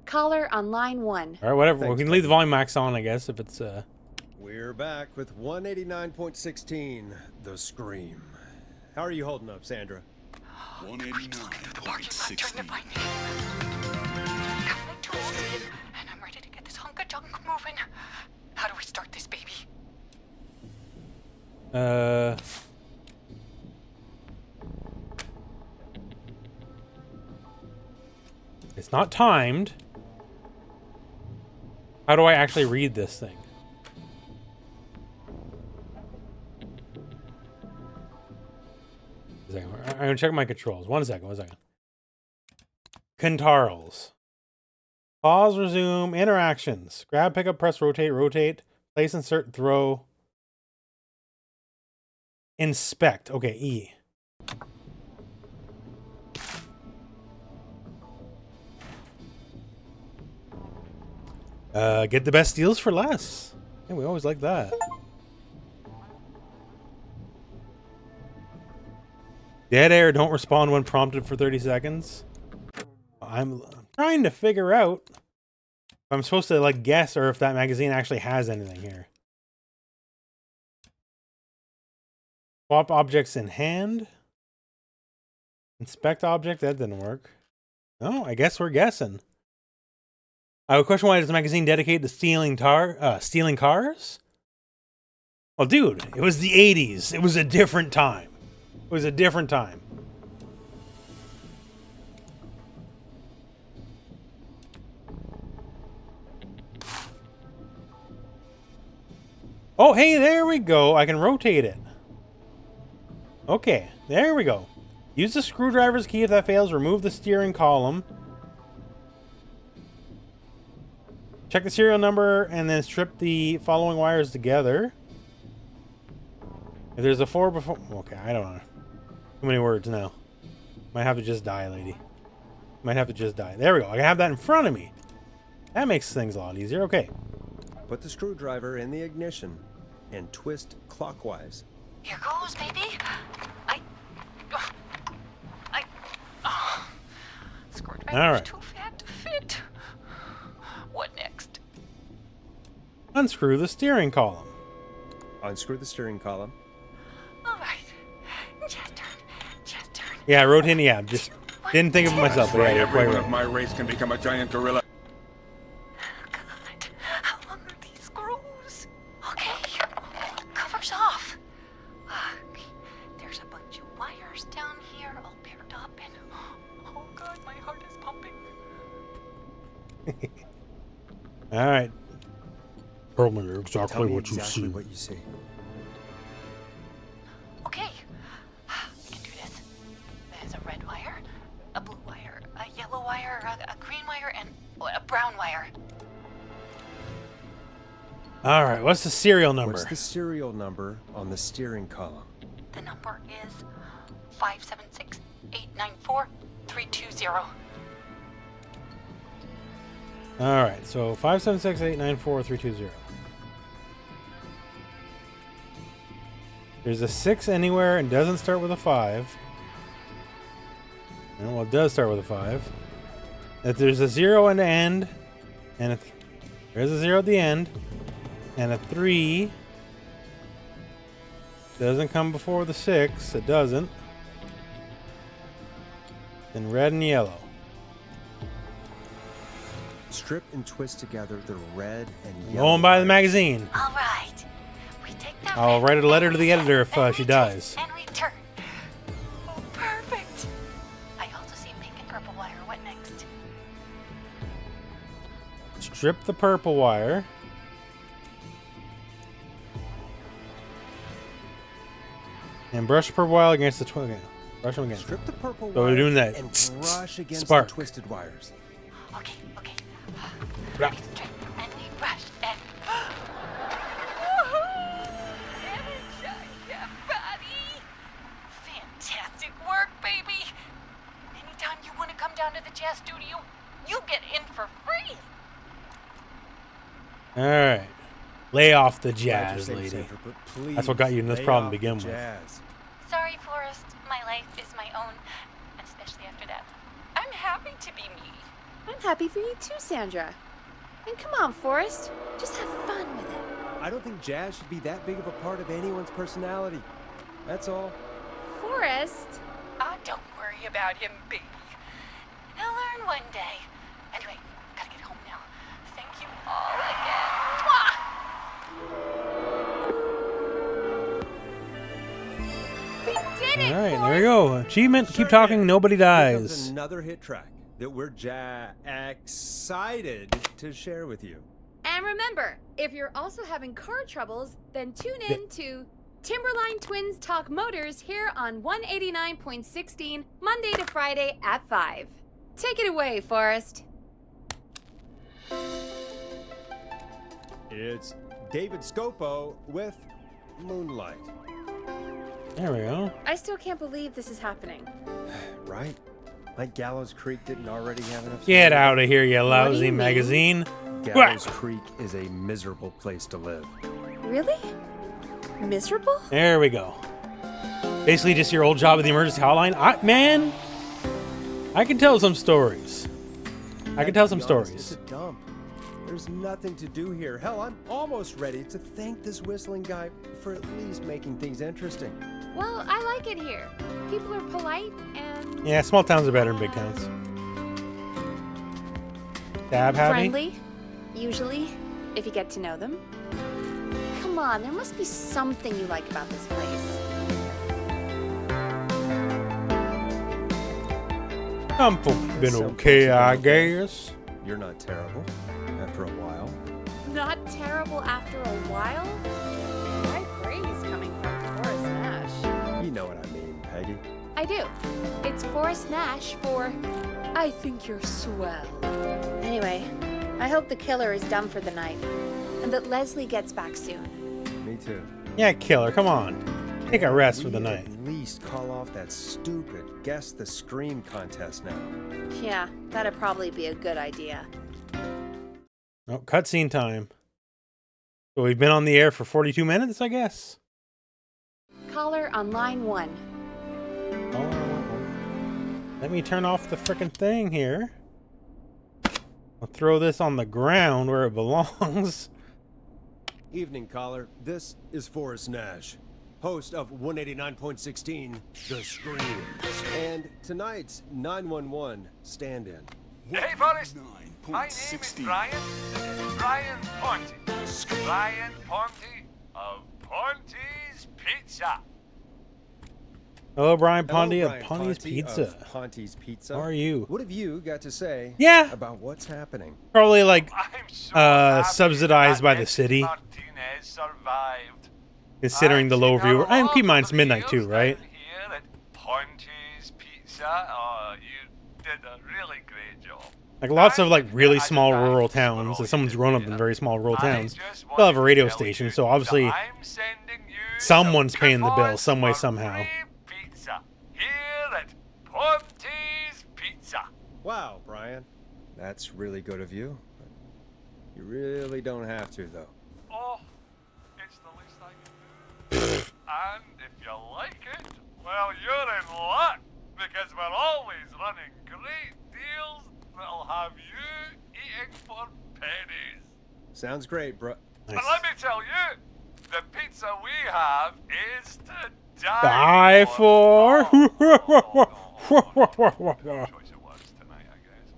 Caller on line 1. All right, whatever. Thanks, We can leave the volume max on, I guess, if it's We're back with 189.16, The Scream. How are you holding up, Sandra? Trying to find me. Got my tools, and I'm ready to get this hunk of junk moving. How do we start this baby? It's not timed. How do I actually read this thing? A second. I'm gonna check my controls. One second. Controls. Pause, resume, interactions. Grab, pick up, press, rotate, rotate. Place, insert, throw. Inspect. Okay, E. Get the best deals for less. Yeah, we always like that. Dead air, don't respond when prompted for 30 seconds. I'm trying to figure out if I'm supposed to like guess or if that magazine actually has anything here. Swap objects in hand. Inspect object, that didn't work. No, I guess we're guessing. I would question why does the magazine dedicate to stealing cars? Well, dude, it was the 80s. It was a different time. It was a different time. Oh, hey, there we go. I can rotate it. Okay, there we go. Use the screwdriver's key. If that fails, remove the steering column. Check the serial number and then strip the following wires together. If there's a 4 before... Okay, I don't know. Too many words now. Might have to just die, lady. Might have to just die. There we go. I have that in front of me. That makes things a lot easier. Okay. Put the screwdriver in the ignition and twist clockwise. Here goes, baby. Screwdriver's All right. too fat to fit. What next? Unscrew the steering column. Unscrew the steering column. All right. Just turn. Yeah, rotating. Yeah, just didn't think of it myself. But yeah, Right, you're quite everyone of right. my race can become a giant gorilla. God, how long are these screws? Okay, cover's off. There's a bunch of wires down here all paired up and... Oh God, my heart is pumping. All right. Tell me Tell exactly me what you exactly see. what you see. Okay, we can do this. There's a red wire, a blue wire, a yellow wire, a green wire, and a brown wire. All right. What's the serial number? What's the serial number on the steering column? The number is 576-894-320. All right. So 576-894-320. There's a 6 anywhere and doesn't start with a 5. No, well, it does start with a 5. If there's a 0 in the end, and there's a 0 at the end, and a 3 doesn't come before the 6. It doesn't. Then red and yellow. Strip and twist together the red and yellow. Going by the wires. magazine. All right. We take that I'll red write a letter to the and editor if and she we dies. twist And return. Oh, perfect. I also see pink and purple wire. What next? Strip the purple wire. And brush the purple wire against the twin. Okay. Brush them against. Strip the purple So we're wire doing that. and brush against Spark. the twisted wires. Okay. Yeah. We strip and we brush and... Energize your body. Fantastic work, baby. Anytime you want to come down to the jazz studio, you get in for free. All right. Lay off the Glad you're jazz, safe, lady. Sandra, but please That's what got you in this lay problem to off begin the with. jazz. Sorry, Forrest. My life is my own, and especially after that. I'm happy to be me. I'm happy for you too, Sandra. And come on, Forrest. Just have fun with it. I don't think jazz should be that big of a part of anyone's personality. That's all. Forrest? Don't worry about him, baby. He'll learn one day. Anyway, gotta get home now. Thank you all again. Mwah! We did it, All right, there Forrest! we go. Achievement. Keep Sure talking. did. Nobody Here comes dies. another hit track that we're excited to share with you. And remember, if you're also having car troubles, then tune in to Timberline Twins Talk Motors here on 189.16, Monday to Friday at 5. Take it away, Forrest. It's David Scopo with Moonlight. There we go. I still can't believe this is happening. Right? Like Gallows Creek didn't already have enough. Get out of here, you do lousy you mean? magazine. Gallows Creek is a miserable place to live. Really? Miserable? There we go. Basically, just your old job at the emergency hotline. Man, I can tell some stories. I can tell some To be honest, stories. It's a dump. There's nothing to do here. Hell, I'm almost ready to thank this whistling guy for at least making things interesting. Well, I like it here. People are polite and... Yeah, small towns are better than big towns. Dab happy? Friendly, usually, if you get to know them. Come on, there must be something you like about this place. I'm been okay, I guess. You're not terrible after a while. Not terrible after a while? High praise coming from Forrest Nash. You know what I mean, Peggy. I do. It's Forrest Nash for I think you're swell. Anyway, I hope the killer is done for the night and that Leslie gets back soon. Me too. Yeah, killer, come on. Take a rest for the night. At least call off that stupid Guess the Scream contest now. Yeah, that'd probably be a good idea. Oh, cutscene time. So we've been on the air for 42 minutes, I guess. Caller on line 1. Oh, let me turn off the frickin' thing here. I'll throw this on the ground where it belongs. Evening, caller. This is Forrest Nash, host of 189.16, The Scream. And tonight's 911 stand-in. Hey, Forrest. My name is Brian. Brian Ponte. Brian Ponte of Ponte's Pizza. Hello, Brian Ponte Hello, of Brian Ponte's Ponte Pizza. of Ponte's Pizza. How are you? What have you got to say Yeah. about what's happening? Probably like I'm so happy subsidized that by the Eddie city, Martinez survived. considering the low viewer. I keep in mind it's midnight too, right? Here at Ponte's Pizza. Oh, you did a really great job. Like lots of like really I small thanks rural for towns. all As someone's you grown up did. in very small rural I towns, just they'll have a wanted radio to tell station. you So obviously that I'm sending you someone's some paying the bill coupons some way, for somehow. free pizza here at Ponte's Pizza. Wow, Brian. That's really good of you. You really don't have to, though. Oh, it's the least I can do. And if you like it, well, you're in luck, because we're always running great deals that'll have you eating for pennies. Sounds great, bro. And Nice. let me tell you, the pizza we have is to die Die for. Oh, no choice of words tonight, I guess.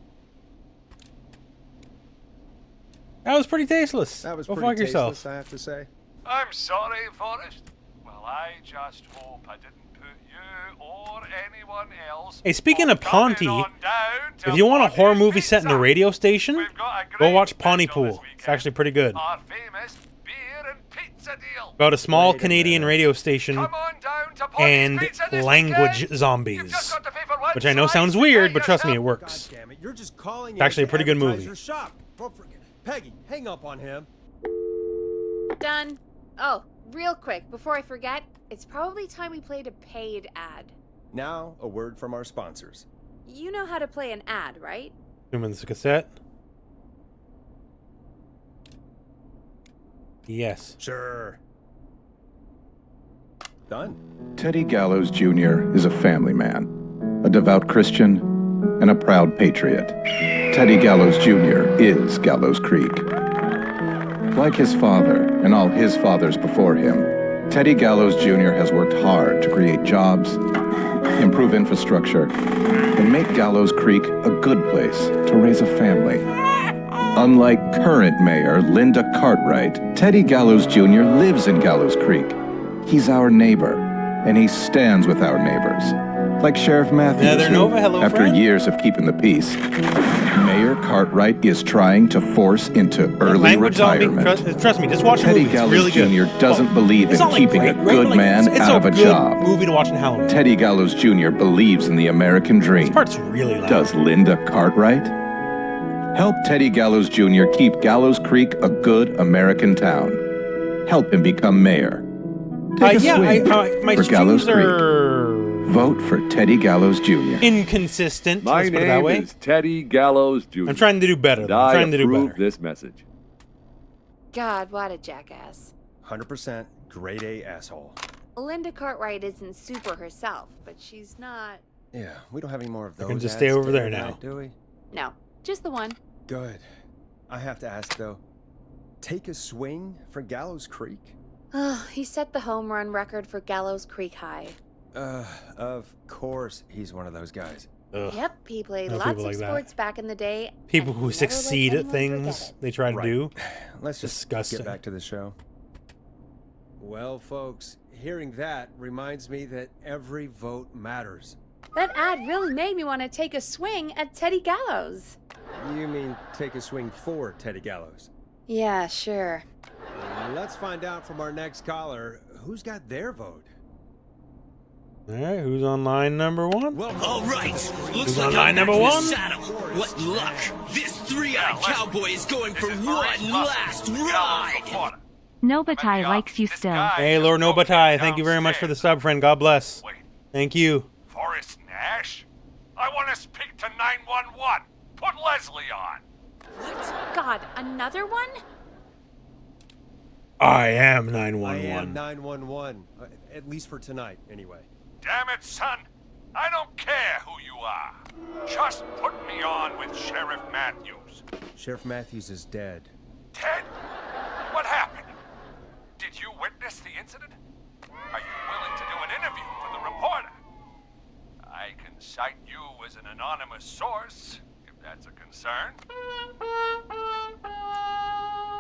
That was pretty tasteless. That was Go pretty fuck yourself. tasteless, I have to say. I'm sorry, Forrest. Well, I just hope I didn't put you or anyone else. Hey, speaking of coming Ponte, on down to if you want a horror Ponte's movie set in a Pizza. radio station, We've got a go great watch special Pontypool. this It's weekend. actually pretty good. Our famous beer and pizza deal. About a small Wait a Canadian minute. radio station Come on down to Ponte's and Pizza this language weekend. You've zombies. just got to pay for one Which I know slice sounds to weird, get but trust me, it yourself- works. God damn it, you're just calling It's actually a pretty good movie. Your shop. Peggy, hang up on him. Done. Oh, real quick, before I forget, it's probably time we played a paid ad. Now, a word from our sponsors. You know how to play an ad, right? Humans cassette. Yes. Sure. Done. Teddy Gallows Jr. is a family man, a devout Christian, and a proud patriot. Teddy Gallows Jr. is Gallows Creek. Like his father and all his fathers before him, Teddy Gallows Jr. has worked hard to create jobs, improve infrastructure, and make Gallows Creek a good place to raise a family. Unlike current mayor Linda Cartwright, Teddy Gallows Jr. lives in Gallows Creek. He's our neighbor, and he stands with our neighbors. Like Sheriff Matthews, Another who, Nova, hello, after friend. years of keeping the peace, Mayor Cartwright is trying to force into early Language zombie. retirement. Trust me, just watch the Teddy movie. It's Gallows really good. Jr. doesn't believe it's in not, like, keeping great, a right? good But, like, man it's out of a good job. Movie to watch in Halloween. Teddy Gallows Jr. believes in the American dream. This part's really loud. Does Linda Cartwright? Help Teddy Gallows Jr. keep Gallows Creek a good American town. Help him become mayor. Take a yeah, swing my for Gallows streams Creek. are Vote for Teddy Gallows Jr. inconsistent. My let's put it that name way. is Teddy Gallows Jr. I'm trying to do better. and Though. I'm I trying to do approve better. this message. God, what a jackass. 100% grade A asshole. Linda Cartwright isn't super herself, but she's not. Yeah, we don't have any more of I those. can just ads stay over to there air now. tonight, do we? No, just the one. Good. I have to ask, though. Take a swing for Gallows Creek? Oh, he set the home run record for Gallows Creek High. Of course he's one of those guys. Ugh. Yep, he played No lots people of like that. sports back in the day. People and who he never lets succeed at anyone forget things it. they try to Right. do. Let's just Disgusting. get back to the show. Well, folks, hearing that reminds me that every vote matters. That ad really made me want to take a swing at Teddy Gallows. You mean take a swing for Teddy Gallows? Yeah, sure. Let's find out from our next caller who's got their vote. All right, who's on line number 1? Welcome. All right, looks Who's like on I'm line back number in the 1? saddle. What luck! This three-eyed listen, cowboy is going This for is one Maurice last Russell, the Gallows ride. reporter. Nobatai But, likes you this still. guy Hey, just Lord broke Nobatai, in thank you very much for the downstairs. sub, friend. God bless. Wait, Thank you. Forrest Nash? I want to speak to 911. Put Leslie on. What? God, another one? I am I 911. am 911, at least for tonight, anyway. Damn it, son. I don't care who you are. Just put me on with Sheriff Matthews. Sheriff Matthews is dead. Ted, what happened? Did you witness the incident? Are you willing to do an interview for the reporter? I can cite you as an anonymous source, if that's a concern.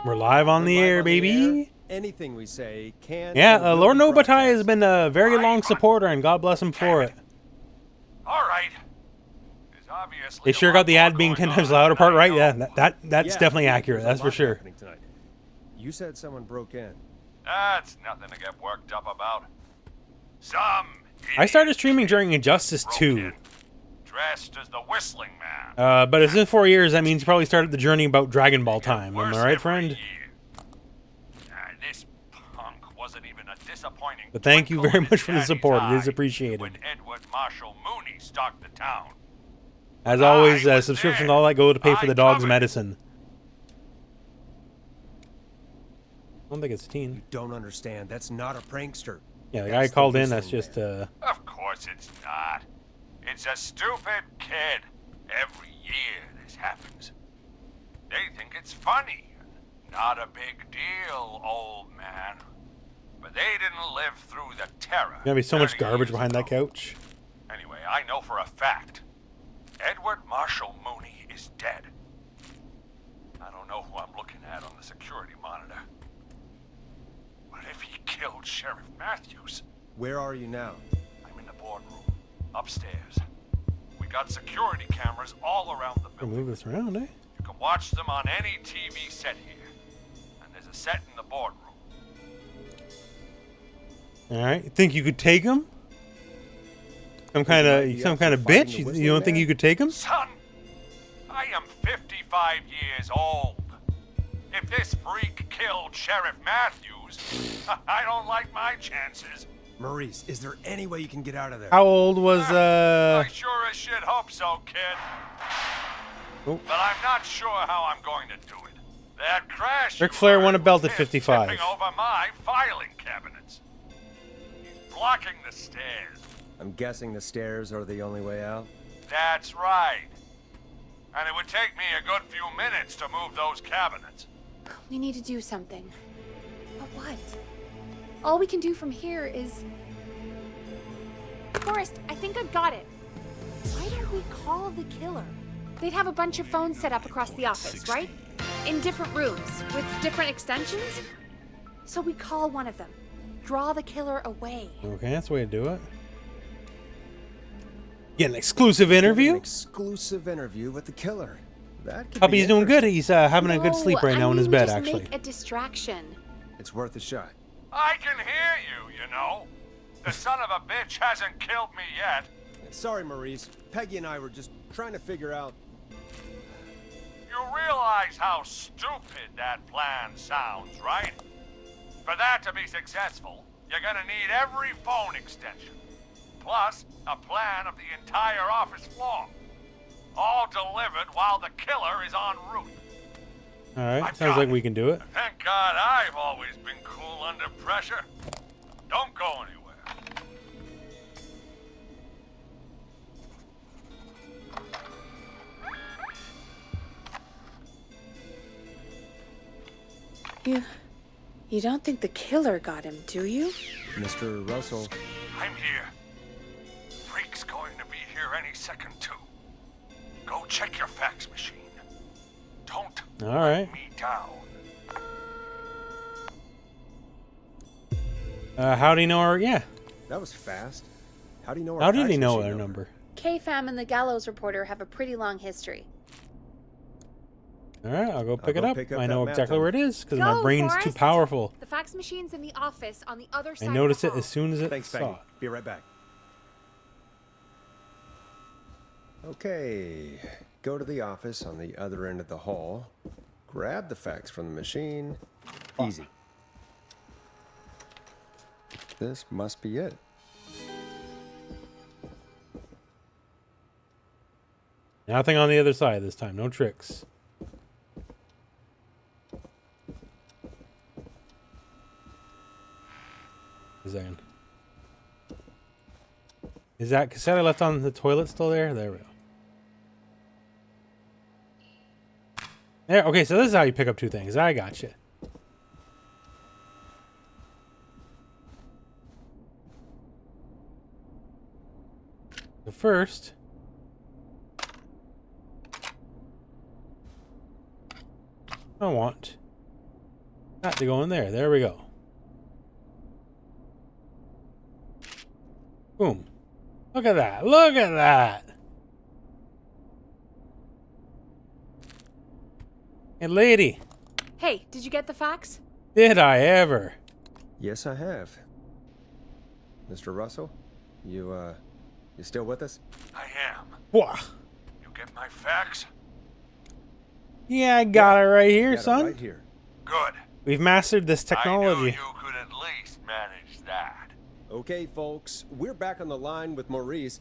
We're live on the We're live air, on the baby. air. Anything we say can. Yeah, and will Lord be Nobatai broadcast. has been a very long supporter, and God bless him for it. All right. There's obviously They a sure lot got the more ad being going 10 times on louder than part I right. know. Yeah, that's Yeah, definitely there's accurate. a That's for lot sure. happening tonight. You said someone broke in. That's nothing to get worked up about. Some I started idiot streaming kid during Injustice broke 2. in, dressed as the Whistling Man. But it's been 4 years. That means you probably started the journey about Dragon Ball time. Am Worse I right, every friend? year. This punk wasn't even a disappointing But thank you twinkle very in much for the Daddy's support. It is eye appreciated. When Edward Marshall Mooney stalked the town. As always, I was subscriptions there. all that go to pay for I the dog's covered it. medicine. I don't think it's a teen. You don't understand. That's not a prankster. Yeah, the guy That's called the in. That's Whistling just Man. Of course it's not. It's a stupid kid. Every year this happens. They think it's funny. Not a big deal, old man. But they didn't live through the terror. There's gonna be so much 30 garbage years behind that ago. couch. Anyway, I know for a fact Edward Marshall Mooney is dead. I don't know who I'm looking at on the security monitor. But if he killed Sheriff Matthews, Where are you now? I'm in the boardroom, upstairs. We got security cameras all around the I'll building. move this around, eh? You can watch them on any TV set here. And there's a set in the boardroom. All right. You think you could take him? Some kind might be of up for bitch? fighting the You Whistling don't think Man? you could take him? Son, I am 55 years old. If this freak killed Sheriff Matthews, I don't like my chances. Maurice, is there any way you can get out of there? How old was I sure as shit hope so, kid. Oh. But I'm not sure how I'm going to do it. That crash. Ric you Flair heard won a belt was at him 55. tipping over my filing cabinets. He's blocking the stairs. I'm guessing the stairs are the only way out. That's right. And it would take me a good few minutes to move those cabinets. We need to do something. But what? All we can do from here is... Forrest, I think I've got it. Why don't we call the killer? They'd have a bunch of phones set up across the office, right? In different rooms, with different extensions. So we call one of them. Draw the killer away. Okay, that's the way to do it. Get an exclusive Get an interview? exclusive interview with the killer. That could Puppy's be doing good. interesting. He's having a good No, sleep right I now in his mean bed, just actually. Make a distraction. It's worth a shot. I can hear you, you know. The son of a bitch hasn't killed me yet. Sorry, Maurice. Peggy and I were just trying to figure out. You realize how stupid that plan sounds, right? For that to be successful, you're gonna need every phone extension. Plus, a plan of the entire office floor. All delivered while the killer is en route. All right, I've sounds got like it. we can do it. Thank God I've always been cool under pressure. Don't go anywhere. You don't think the killer got him, do you? Mr. Russell, I'm here. Freak's going to be here any second, too. check your fax machine. Don't All right. let me down. How do you know our? Yeah. That was fast. How do you know our How did fax he know machine our number? K-Fam and the Gallows Reporter have a pretty long history. All right, I'll go pick it up. pick up I that know map exactly then. where it is because my Go, brain's too Forrest. powerful. The fax machine's in the office on the other side I of noticed the it hall. as soon as it Thanks, saw Peggy. it. Be right back. Okay. Go to the office on the other end of the hall. Grab the fax from the machine. Easy. This must be it. Nothing on the other side this time. No tricks. A second. Is that cassette I left on the toilet still there? There we go. There. Okay, so this is how you pick up two things. I got you. So first, I want that to go in there. There we go. Boom. Look at that. Look at that. Hey, lady. Hey, did you get the fax? Did I ever? Yes, I have. Mr. Russell, you still with us? I am. Wah. You get my fax? Yeah, I got it right here, Got it son. right here. Good. We've mastered this I knew technology. you could at least manage that. Okay, folks, we're back on the line with Maurice.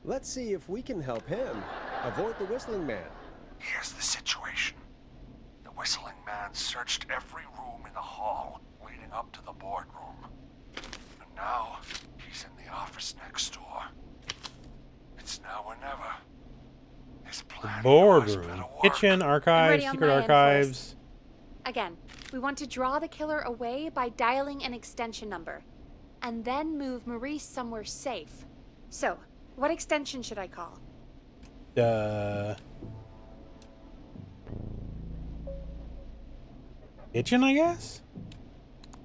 Let's see if we can help him avoid the Whistling Man. Here's the situation. The Whistling Man searched every room in the hall leading up to the boardroom. And now, he's in the office next door. It's now or never. His plan Boardroom. Kitchen, I'm archives, ready on secret my end, archives. Again, we want to draw the killer away by dialing an extension number, and then move Maurice somewhere safe. So, what extension should I call? Kitchen, I guess?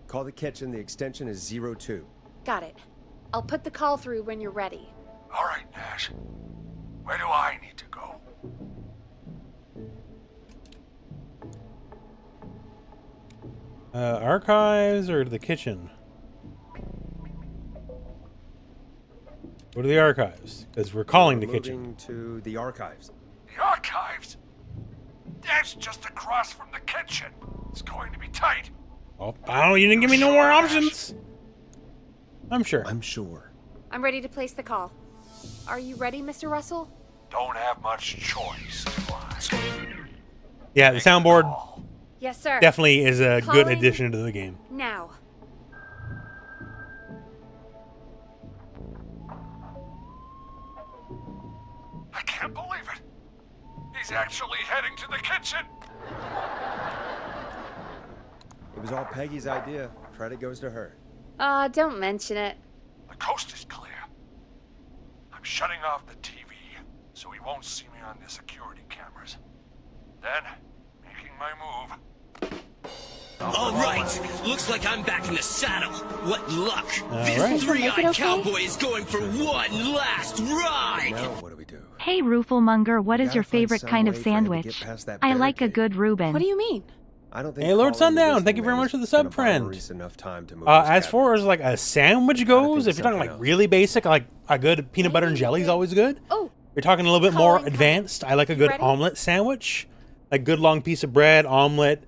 Call the kitchen. The extension is 02. Got it. I'll put the call through when you're ready. All right, Nash. Where do I need to go? Archives or the kitchen? Go to the archives, because we're calling the We're kitchen. moving to the archives. The archives? That's just across from the kitchen. It's going to be tight. Oh, you didn't give me no more options. I'm sure. I'm sure. I'm ready to place the call. Are you ready, Mr. Russell? Don't have much choice, do I? Yeah, the soundboard Yes, sir. definitely is a good Calling addition to the game. Now. I can't believe it. He's actually heading to the kitchen. It was all Peggy's idea. Credit goes to her. Don't mention it. The coast is clear. I'm shutting off the TV so he won't see me on the security cameras. Then, making my move. All right, looks like I'm back in the saddle. What luck! This right. Make three-eyed it okay? cowboy is going for one last ride. Now what do we do? Hey Rooflemonger, what is Gotta your find favorite some kind of way for him to get sandwich? past that I like a barricade. good Reuben. What do you mean? I don't think Hey, Lord calling the Sundown, Whistling thank you very Man much for the is gonna sub, buy friend. Maurice enough time to move his As cabinet. far as like a sandwich goes, think if you're talking something like else. really basic, like a good peanut butter and jelly is always good. Oh, You're talking a little bit more Calling advanced. I like a You good ready? omelet sandwich, like good long piece of bread, omelet,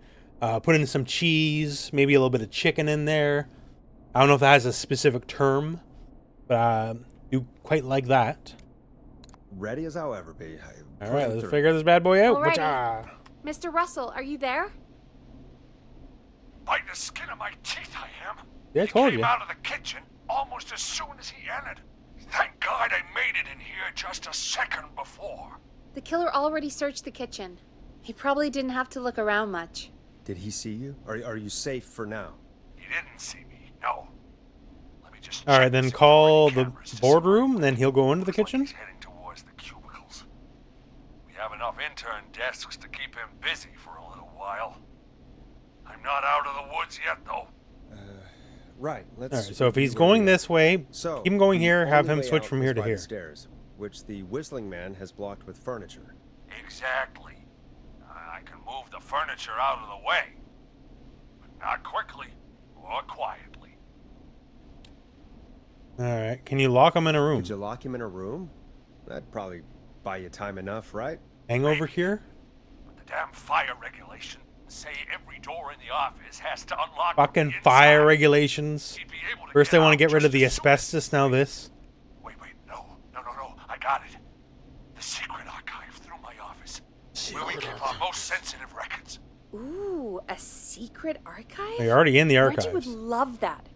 put in some cheese, maybe a little bit of chicken in there. I don't know if that has a specific term, but I do quite like that. Ready as I'll ever be. All right, let's figure this bad boy out. Alrighty. Whatcha? Mr. Russell, are you there? By the skin of my teeth, I am. Yeah, I He told came you. out of the kitchen almost as soon as he entered. Thank God I made it in here just a second before. The killer already searched the kitchen. He probably didn't have to look around much. Did he see you? Are you safe for now? He didn't see me, no. Let me just All right, check then the call security the cameras to see boardroom, where then he'll go into the Looks like kitchen. he's heading towards the cubicles. We have enough intern desks to keep him busy for a little while. I'm not out of the woods yet, though. Right. Let's. All right, so if he's review where going we are. this way, So, keep him going the here, have only him way switch out from is here to by the here. stairs, which the Whistling Man has blocked with furniture. Exactly. I can move the furniture out of the way. But not quickly or quietly. Alright, can you lock him in a room? Could you lock him in a room? That'd probably buy you time enough, right? Hang over here? But the damn fire regulations say every door in the office has to unlock. Fucking fire regulations. He'd be able to First they want to out get rid of just the as soon as- asbestos, now this. Wait, no. I got it. The secret archive through my office. Where we keep our most sensitive records. Ooh, a secret archive? They're already in the Reggie archives. would love that.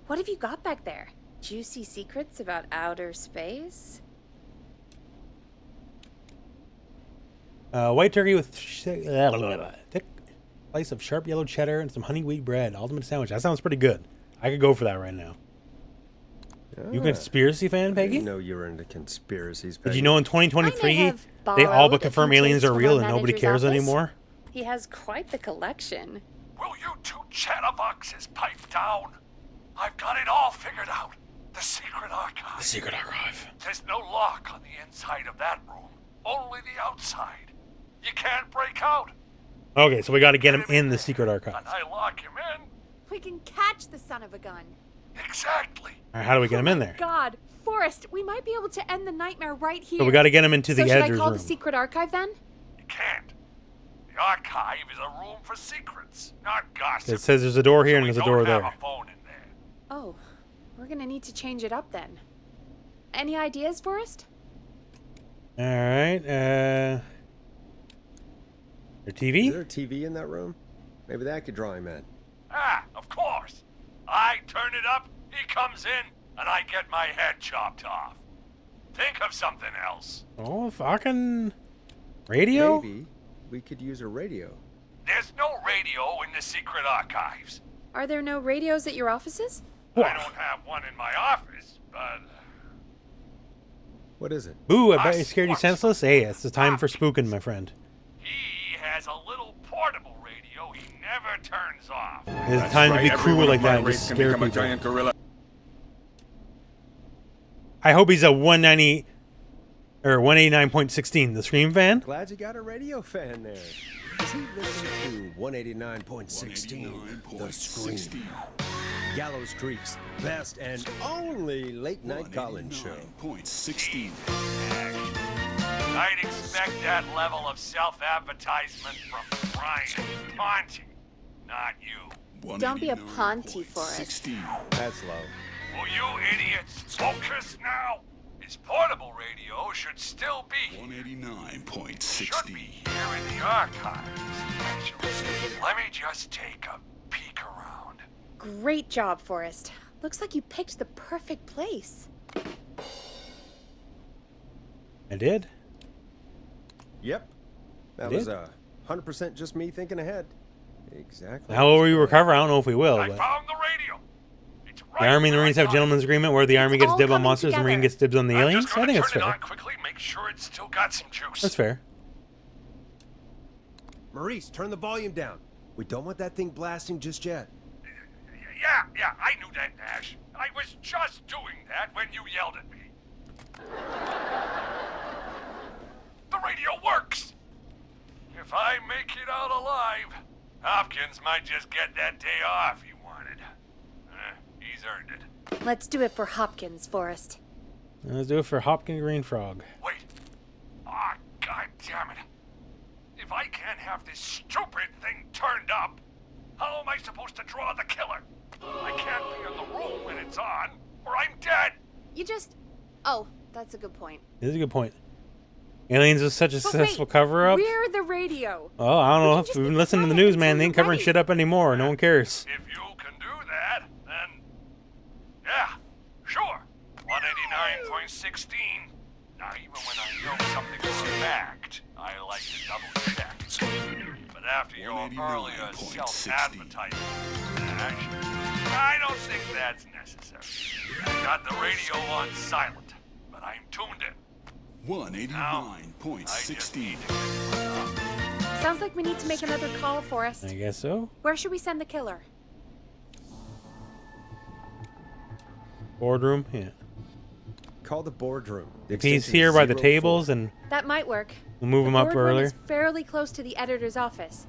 What have you got back there? Juicy secrets about outer space? White turkey with thick slice of sharp yellow cheddar and some honey wheat bread. Ultimate sandwich. That sounds pretty good. I could go for that right now. You a conspiracy fan, I Peggy? didn't know you were into conspiracies, Peggy. Did you know in 2023 they all but confirm aliens are real and nobody cares anymore? He has quite the collection. Will you two chatterboxes pipe down? I've got it all figured out. The secret archive. The secret archive. There's no lock on the inside of that room. Only the outside. You can't break out. Okay, so we got to get him in the secret archive. And I lock him in. We can catch the son of a gun. Exactly. All right, how do we get him in there? God, Forrest, we might be able to end the nightmare right here. So we got to get him into the So should I editor's call room. the secret archive then? You can't. The archive is a room for secrets, not gossip. It says there's a door here and there's a door We don't there. have a phone in there. Oh, we're gonna need to change it up then. Any ideas, Forrest? All right. Your Is TV? there a TV in that room? Maybe that could draw him in. Ah, of course. I turn it up, he comes in, and I get my head chopped off. Think of something else. Oh, fucking radio? Maybe we could use a radio. There's no radio in the secret archives. Are there no radios at your offices? I don't have one in my office, but... What is it? Boo! I bet you scared you senseless. Hey, it's the time for spooking, my friend. He has a little portable radio he never turns off. It's time to be cool like that and just scare people. I hope he's a 190 or 189.16. The Scream fan. Glad you got a radio fan there. Does he listen to 189.16? The Scream. Gallows Creek's best and only late night call-in show. 189.16. I'd expect that level of self-advertisement from Brian Ponty, not you. Don't be a Ponty, Forrest. 16. That's low. Will you idiots focus now? His portable radio should still be should be 189.16. here in the archives, actually. Let me just take a peek around. Great job, Forrest. Looks like you picked the perfect place. I did. Yep. That Did? was 100% just me thinking ahead. Exactly. How will we recover? I don't know if we will, I but found the radio. It's right the Army and the where I Marines have thought gentlemen's agreement where the Army gets all dibs on coming monsters and the Marine together. gets dibs on the I'm aliens. just I gonna think it's turn it fair. on quickly, make sure it's still got some juice. That's fair. Maurice, turn the volume down. We don't want that thing blasting just yet. Yeah, I knew that, Nash. I was just doing that when you yelled at me. The radio works! If I make it out alive, Hopkins might just get that day off he wanted. He's earned it. Let's do it for Hopkins, Forrest. Let's do it for Hopkins Green Frog. Wait. Ah, god damn it. If I can't have this stupid thing turned up, how am I supposed to draw the killer? I can't be in the room when it's on, or I'm dead. You just... Oh, that's a good point. This is a good point. Aliens is such a But successful wait, cover-up. we're the radio. Oh, I don't know. can If just we've be been listening to the quiet news, man. until They ain't you're covering ready. shit up anymore. No one cares. If you can do that, then... Yeah, sure. 189.16. Now, even when I know something for a fact, I like to double-check. But after your earlier 189.16. self-advertisement, Nash, I don't think that's necessary. I got the radio on silent, but I'm tuned in. 189.16. Sounds like we need to make another call, Forrest. I guess so. Where should we send the killer? Boardroom. Yeah. Call the boardroom. The If he's extension here is by the 04. tables, and That might work. we'll move him The up boardroom earlier. is fairly close to the editor's office,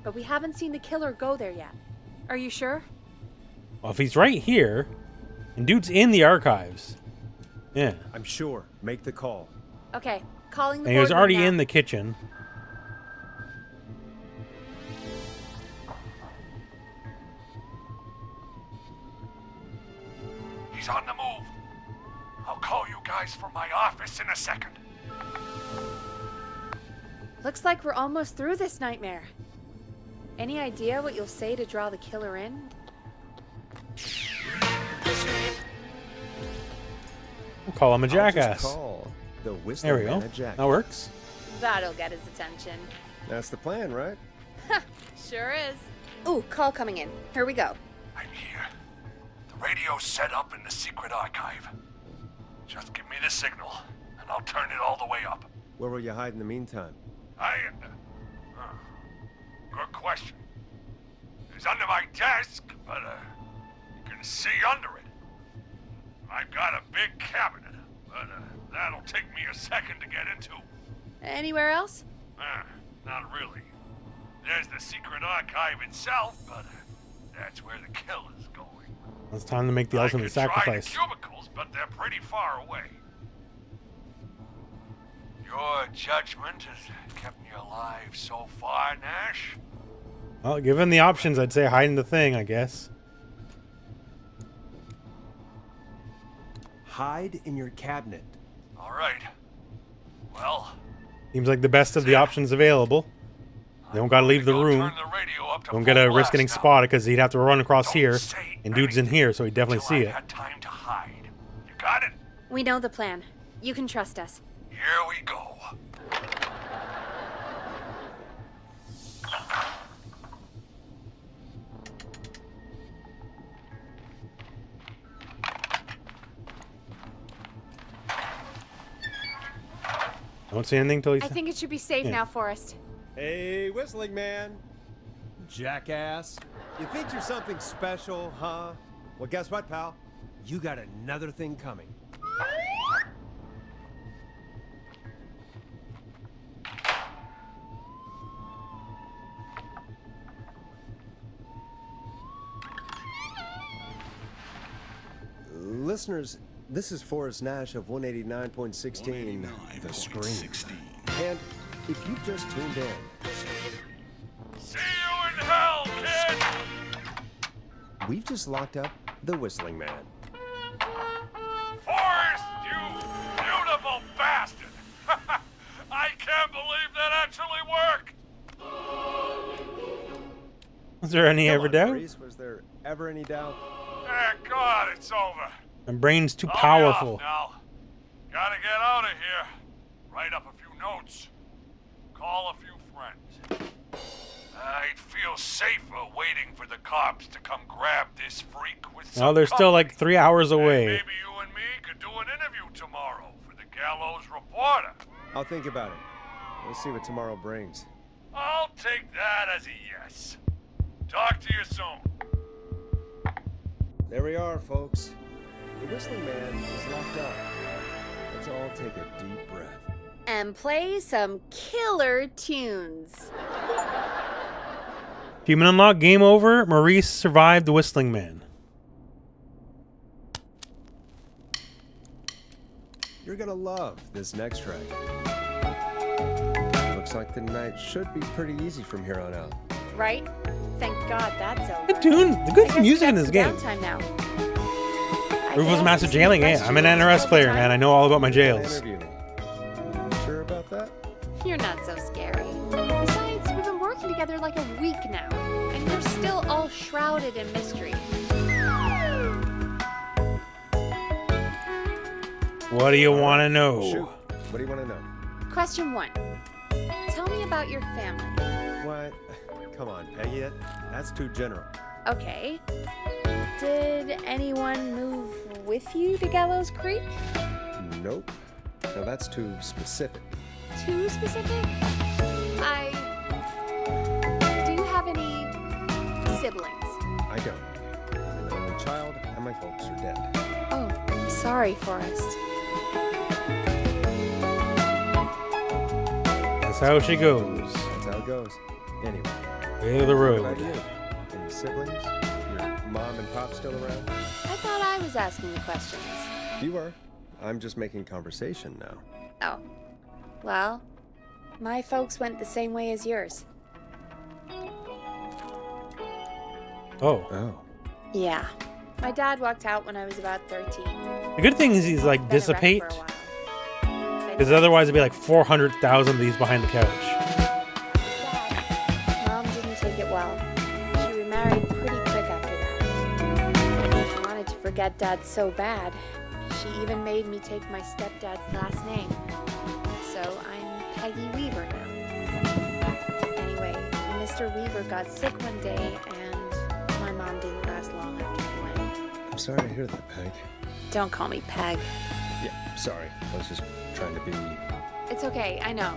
but we haven't seen the killer go there yet. Are you sure? Well, if he's right here, and dude's in the archives. Yeah. I'm sure. Make the call. Okay, calling the And he was boardroom already now. in the kitchen. He's on the move. I'll call you guys from my office in a second. Looks like we're almost through this nightmare. Any idea what you'll say to draw the killer in? We'll call him a I'll jackass. just call the There Whistler we go. Man a jackass. That works. That'll get his attention. That's the plan, right? Sure is. Ooh, call coming in. Here we go. I'm here. The radio's set up in the secret archive. Just give me the signal, and I'll turn it all the way up. Where will you hide in the meantime? Good question. It's under my desk, but you can see under it. I've got a big cabinet, but that'll take me a second to get into. Anywhere else? Not really. There's the secret archive itself, but that's where the killer's going. It's time to make the ultimate I could try sacrifice. the cubicles, but they're pretty far away. Your judgment has kept me alive so far, Nash. Well, given the options, I'd say hide in the thing, I guess. Hide in your cabinet. All right. Well, Seems like the best of the options available. They don't gotta leave the go room. turn the radio up to Don't full get a risk blast getting now. spotted because he'd have to run across Don't here, say and dude's in here, so he'd definitely till see I've it. had time to hide. You got it? We know the plan. You can trust us. Here we go. Don't say anything till he's. I think it should be safe Yeah. now, Forrest. Hey, Whistling Man. Jackass. You think you're something special, huh? Well, guess what, pal? You got another thing coming. Listeners, this is Forrest Nash of 189.16, The Scream. And if you've just tuned in, See you in hell, kid! we've just locked up the Whistling Man. Forrest, you beautiful bastard! I can't believe that actually worked! Was there any Come ever on, doubt? Maurice, was there ever any doubt? Thank God it's over. My brain's too I'll be powerful. off now. Gotta get out of here. Write up a few notes. Call a few friends. I'd feel safer waiting for the cops to come grab this freak with some Well, they're still like 3 hours And away. maybe you and me could do an interview tomorrow for the Gallows Reporter. I'll think about it. We'll see what tomorrow brings. I'll take that as a yes. Talk to you soon. There we are, folks. The Whistling Man is locked up. Let's all take a deep breath. And play some killer tunes. Achievement unlocked. Game over. Maurice survived the Whistling Man. You're gonna love this next track. Looks like the night should be pretty easy from here on out. Right? Thank God that's over. Good tune. The good I guess music in that's this some game. downtime now. I Rufus guess Master some Jailing. Yeah, I'm an questions NRS all the player, time. man. I know all about my Wanna jails. interview me. You sure about that? You're not so scary. Besides, we've been working together like a week now, and you're still all shrouded in mystery. What do you want to know? Shoot. What do you want to know? Question 1. Tell me about your family. What? Come on, Peggy. That's too general. Okay. Did anyone move with you to Gallows Creek? Nope. Now that's too specific. Too specific? Do you have any siblings? I don't. I'm an only child, and my folks are dead. Oh, sorry, Forrest. That's how she goes. That's how it goes. Anyway, Way of the what road. about you? Any siblings? Your mom and pop still around? I thought I was asking the questions. You are. I'm just making conversation now. Oh. Well, my folks went the same way as yours. Oh. Oh. Yeah. My dad walked out when I was about 13. The good thing is he's like Been a wreck dissipate. for a while. Because otherwise it'd be like 400,000 of these behind the couch. Mom didn't take it well. She remarried pretty quick after that. She wanted to forget Dad so bad. She even made me take my stepdad's last name. So I'm Peggy Weaver now. Anyway, Mr. Weaver got sick one day and my mom didn't last long after he went. I'm sorry to hear that, Peg. Don't call me Peg. Yeah, sorry. I was just trying to be... It's okay, I know.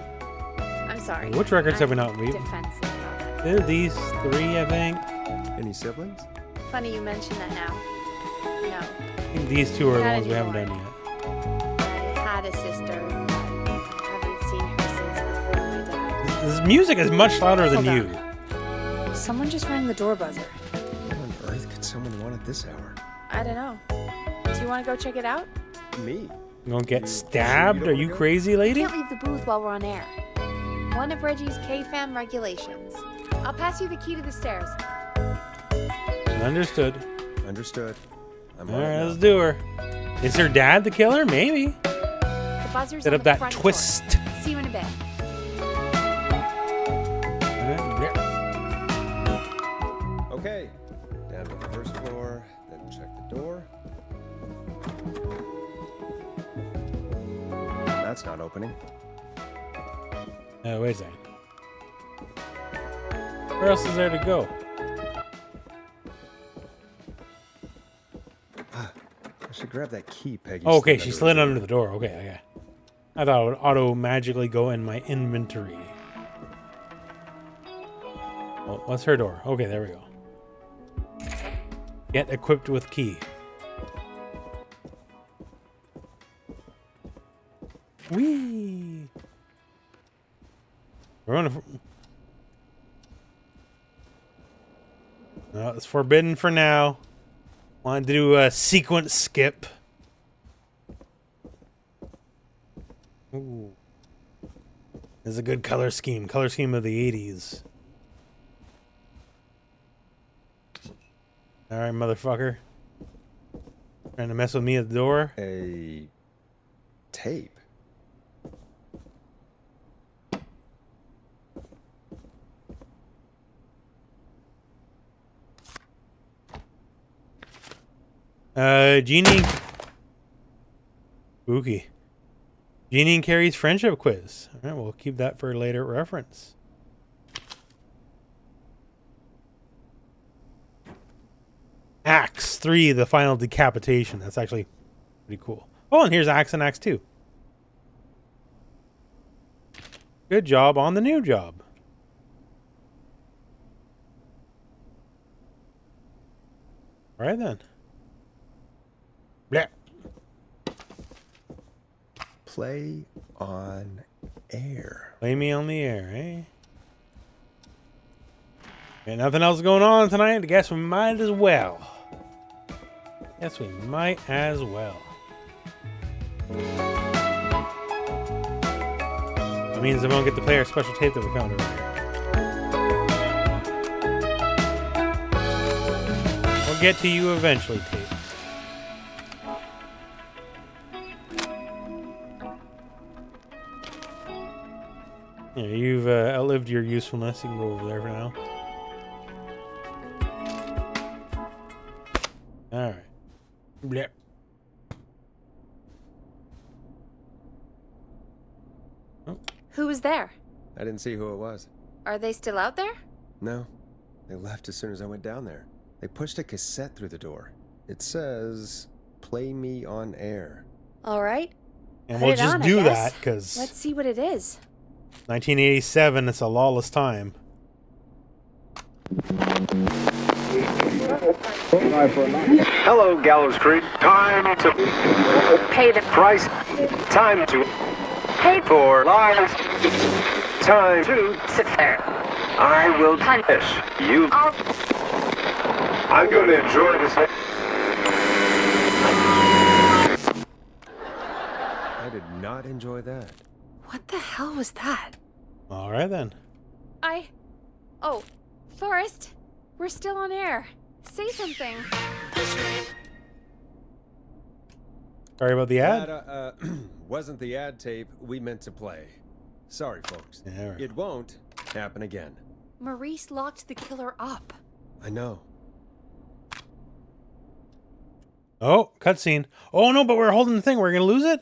I'm sorry. Which records have we not I'm read? defensive about that. These three, I think. Any siblings? Funny you mention that now. No. I think these two are the Not ones we haven't done anymore. yet. I had a sister. I haven't seen her since before my dad. This music is much louder than Hold you. on. Someone just rang the door buzzer. What on earth could someone want at this hour? I don't know. Do you want to go check it out? Me? You gonna get stabbed? don't Are wanna you go? crazy, lady? Can't leave the booth while we're on air. One of Reggie's K-Fam regulations. I'll pass you the key to the stairs. Understood. Understood. I'm All on it right, now. let's do her. Is her dad the killer? Maybe. The buzzer's Set on up the that front door. twist. See you in a bit. Yeah. Okay. Down to the first floor, then check the door. That's not opening. Wait a second. Where else is there to go? I should grab that key, Peggy. Oh, okay, slid she under slid her under the door. Okay, okay. I thought it would auto magically go in my inventory. Oh, what's her door? Okay, there we go. Get equipped with key. Whee! We're on a... No, it's forbidden for now. Wanted to do a sequence skip. Ooh. This is a good color scheme. Color scheme of the 80s. Alright, motherfucker. Trying to mess with me at the door. A tape. Jeannie. Spooky. Jeannie and Carrie's friendship quiz. Alright, we'll keep that for later reference. Axe 3, the final decapitation. That's actually pretty cool. Oh, and here's Axe and Axe 2. Good job on the new job. All right then. Blech. Play on air. Play me on the air, eh? Got nothing else going on tonight? I guess we might as well. Guess we might as well. That means I won't get to play our special tape that we found earlier. We'll get to you eventually, tape. Yeah, you've outlived your usefulness. You can go over there for now. Alright. Blech. Oh. Who was there? I didn't see who it was. Are they still out there? No. They left as soon as I went down there. They pushed a cassette through the door. It says, "Play me on air." All right. And Put we'll it just on, I do guess. that because Let's see what it is. 1987, it's a lawless time. Hello, Gallows Creek. Time to Pay the price. Time to pay for lies. Time to sit there. I will Punch. finish. You. I'm going to enjoy this. I did not enjoy that. What the hell was that? All right, then. Oh, Forrest, we're still on air. Say something. Sorry about the ad. That wasn't the ad tape we meant to play. Sorry, folks. Yeah, right. It won't happen again. Maurice locked the killer up. I know. Oh, cutscene. Oh, no, but we're holding the thing. We're going to lose it?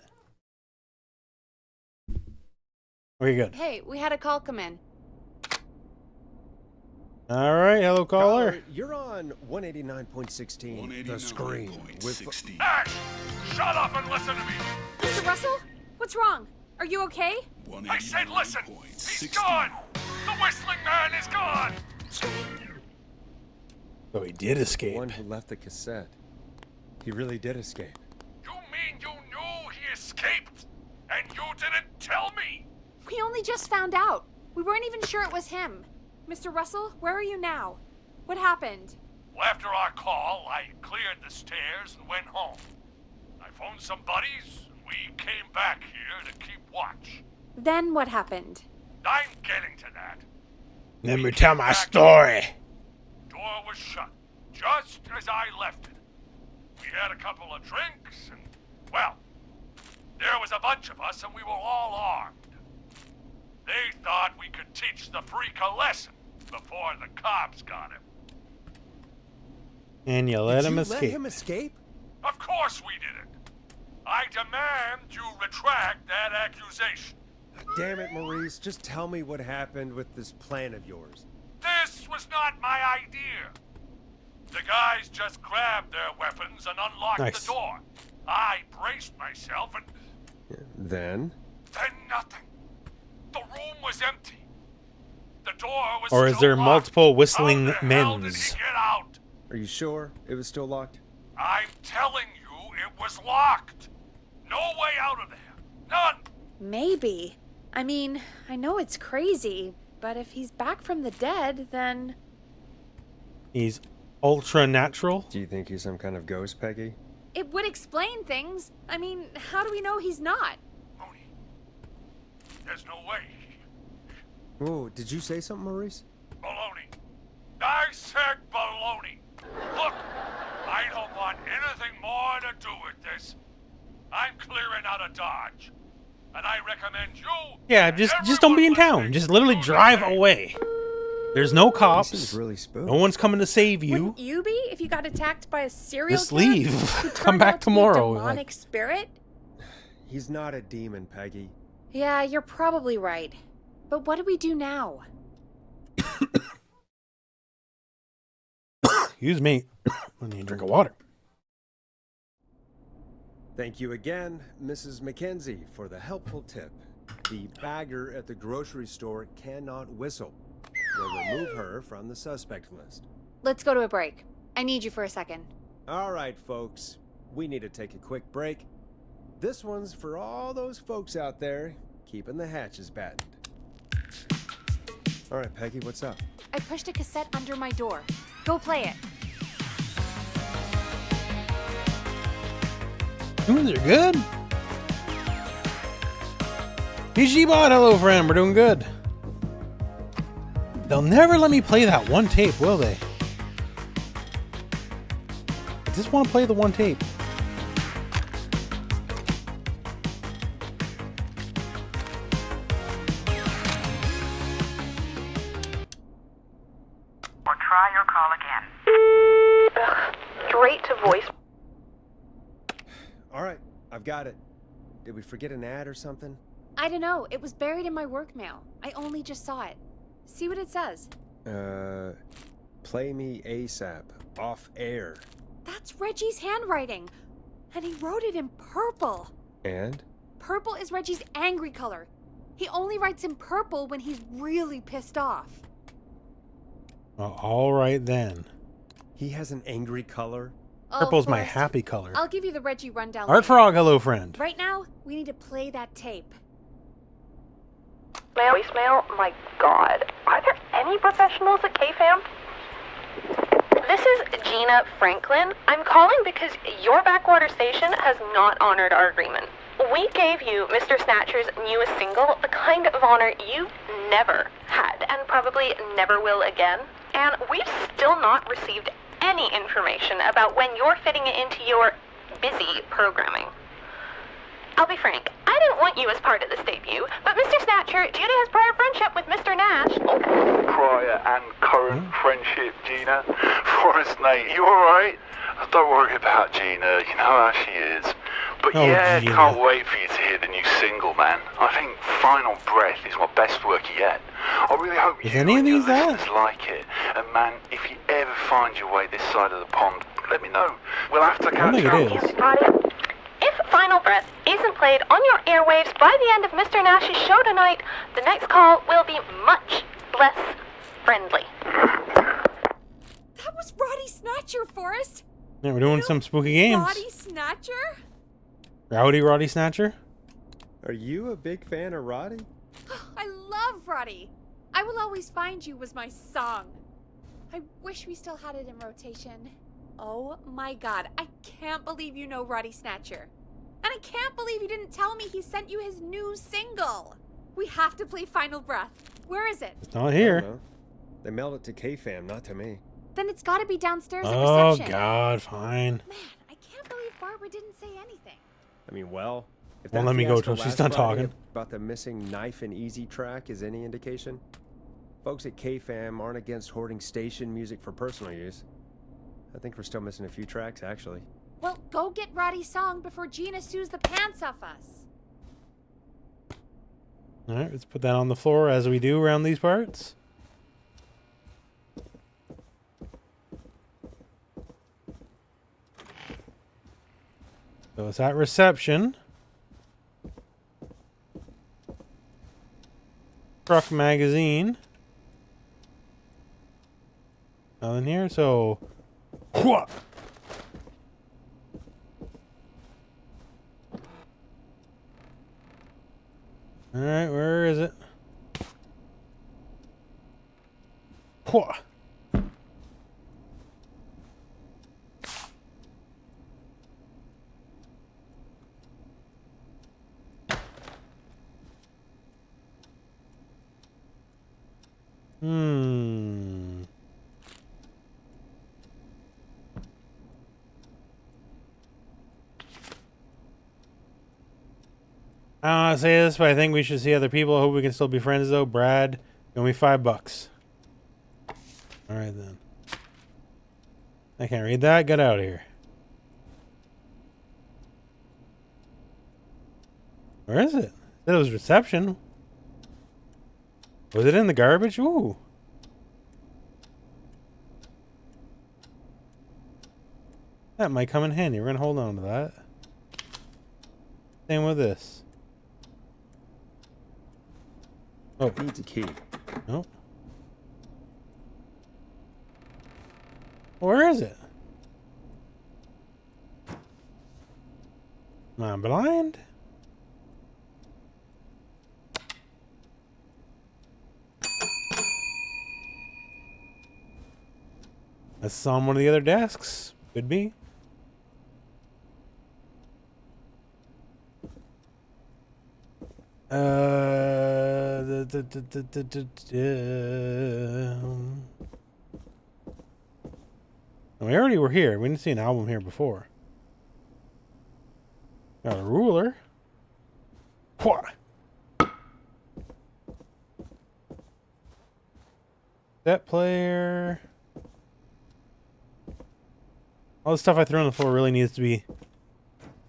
Okay, good. Hey, we had a call come in. All right, hello, caller. You're on 189.16, The Screen. Hey! Shut up and listen to me! Mr. Russell? What's wrong? Are you okay? I said listen! He's gone! The Whistling Man is gone! So he did The escape. one who left the cassette. He really did escape. You mean you knew he escaped? And you didn't tell me? We only just found out. We weren't even sure it was him. Mr. Russell, where are you now? What happened? Well, after our call, I cleared the stairs and went home. I phoned some buddies, and we came back here to keep watch. Then what happened? I'm getting to that. Let me tell my story. Door was shut, just as I left it. We had a couple of drinks, and, well, there was a bunch of us, and we were all armed. They thought we could teach the freak a lesson before the cops got him. And you let him Did you escape. let him escape? Of course we didn't. I demand you retract that accusation. Damn it, Maurice. Just tell me what happened with this plan of yours. This was not my idea. The guys just grabbed their weapons and unlocked Nice. the door. I braced myself and Then? then nothing. The room was empty. The door was Or is still there locked. multiple whistling How the hell did men's? he get out? Are you sure it was still locked? I'm telling you, it was locked. No way out of there. None. Maybe. I mean, I know it's crazy, but if he's back from the dead, then... He's ultra natural. Do you think he's some kind of ghost, Peggy? It would explain things. I mean, how do we know he's not? Mooney, there's no way. Oh, did you say something, Maurice? Baloney. I said baloney. Look, I don't want anything more to do with this. I'm clearing out of Dodge. And I recommend you... Yeah, and just don't be in everyone town. listening Just literally do the drive same. away. There's no He cops. seems really spooked. No one's coming to save you. Wouldn't you be if you got attacked by a serial Just killer leave. who Come turned back out to be a tomorrow. demonic spirit? He's not a demon, Peggy. Yeah, you're probably right. But what do we do now? Excuse me. I need a drink of water. Thank you again, Mrs. Mackenzie, for the helpful tip. The bagger at the grocery store cannot whistle. We'll remove her from the suspect list. Let's go to a break. I need you for a second. All right, folks. We need to take a quick break. This one's for all those folks out there keeping the hatches battened. All right, Peggy, what's up? I pushed a cassette under my door. Go play it. Tunes are good. PG Bot, hello friend, we're doing good. They'll never let me play that one tape, will they? I just want to play the one tape. Or try your call again. Straight to voice. All right, I've got it. Did we forget an ad or something? I don't know. It was buried in my work mail. I only just saw it. See what it says. Play me ASAP, off air. That's Reggie's handwriting. And he wrote it in purple. And? Purple is Reggie's angry color. He only writes in purple when he's really pissed off. Well, all right then. He has an angry color? Purple's my Forrest, happy color. I'll give you the Reggie rundown Art later. Frog, hello friend. Right now, we need to play that tape. Voicemail? My God. Are there any professionals at KFAM? This is Gina Franklin. I'm calling because your backwater station has not honored our agreement. We gave you Mr. Snatcher's newest single, the kind of honor you've never had and probably never will again. And we've still not received any information about when you're fitting it into your busy programming. I'll be frank, I didn't want you as part of this debut, but Mr. Snatcher, due to his prior friendship with Mr. Nash... Prior and current friendship, Gina. Forrest, mate, you alright? Don't worry about Gina, you know how she is. But Oh, yeah, Gina. can't wait for you to hear the new single, man. I think Final Breath is my best work yet. I really hope Is you any of and your these that? listeners like it. And man, if you ever find your way this side of the pond, let me know. We'll have to I don't catch think it up. is. If Final Breath isn't played on your airwaves by the end of Mr. Nash's show tonight, the next call will be much less friendly. That was Roddy Snatcher, Forrest. Yeah, we're doing some spooky games. Roddy Snatcher? Rowdy Roddy Snatcher? Are you a big fan of Roddy? I love Roddy. I Will Always Find You was my song. I wish we still had it in rotation. Oh my God, I can't believe you know Roddy Snatcher. And I can't believe you didn't tell me he sent you his new single. We have to play Final Breath. Where is it? It's not I here. don't know. They mailed it to KFAM, not to me. Then it's gotta be downstairs at Oh reception. God, fine. Man, I can't believe Barbara didn't say anything. I mean, well, if Well, that let me go fiasco till she's last done Friday talking. about the missing knife and easy track is any indication, folks at KFAM aren't against hoarding station music for personal use. I think we're still missing a few tracks, actually. Well, go get Roddy's song before Gina sues the pants off us. Alright, let's put that on the floor as we do around these parts. So it's at reception. Truck magazine. Nothing here, so... Wha- Alright, where is it? Wha- Hmm. I don't want to say this, but I think we should see other people. I hope we can still be friends, though. Brad, give me $5. All right, then. I can't read that. Get out of here. Where is it? It was reception. Was it in the garbage? Ooh. That might come in handy. We're going to hold on to that. Same with this. Oh. Needs a key. Nope. Where is it? Am I blind? That's on one of the other desks. Could be. We already were here. We didn't see an album here before. Got a ruler. What? Set player. All the stuff I threw on the floor really needs to be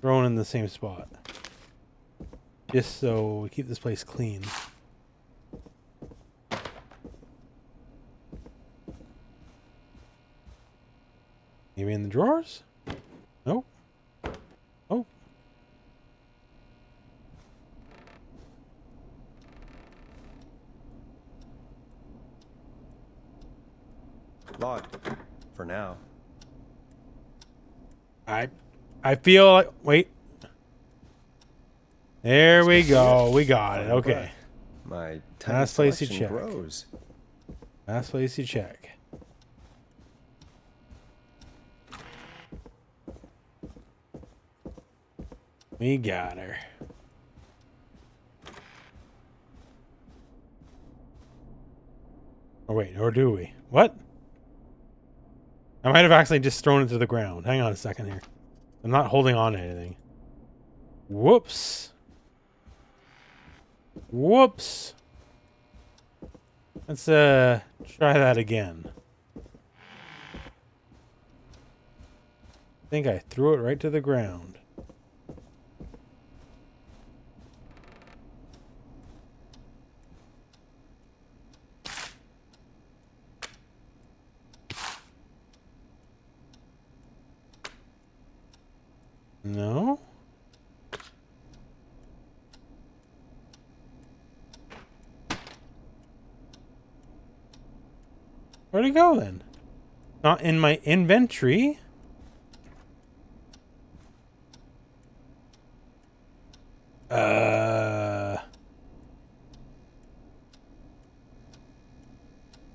thrown in the same spot. Just so we keep this place clean. Maybe in the drawers? Nope. Oh. Locked. For now. I feel like... Wait. There we go. We got it. Okay. My tiny Last place you selection check. grows. Last place you check. We got her. Or wait, or do we? What? I might have actually just thrown it to the ground. Hang on a second here. I'm not holding on to anything. Whoops. Whoops. Let's try that again. I think I threw it right to the ground. No? Where'd it go then? Not in my inventory? I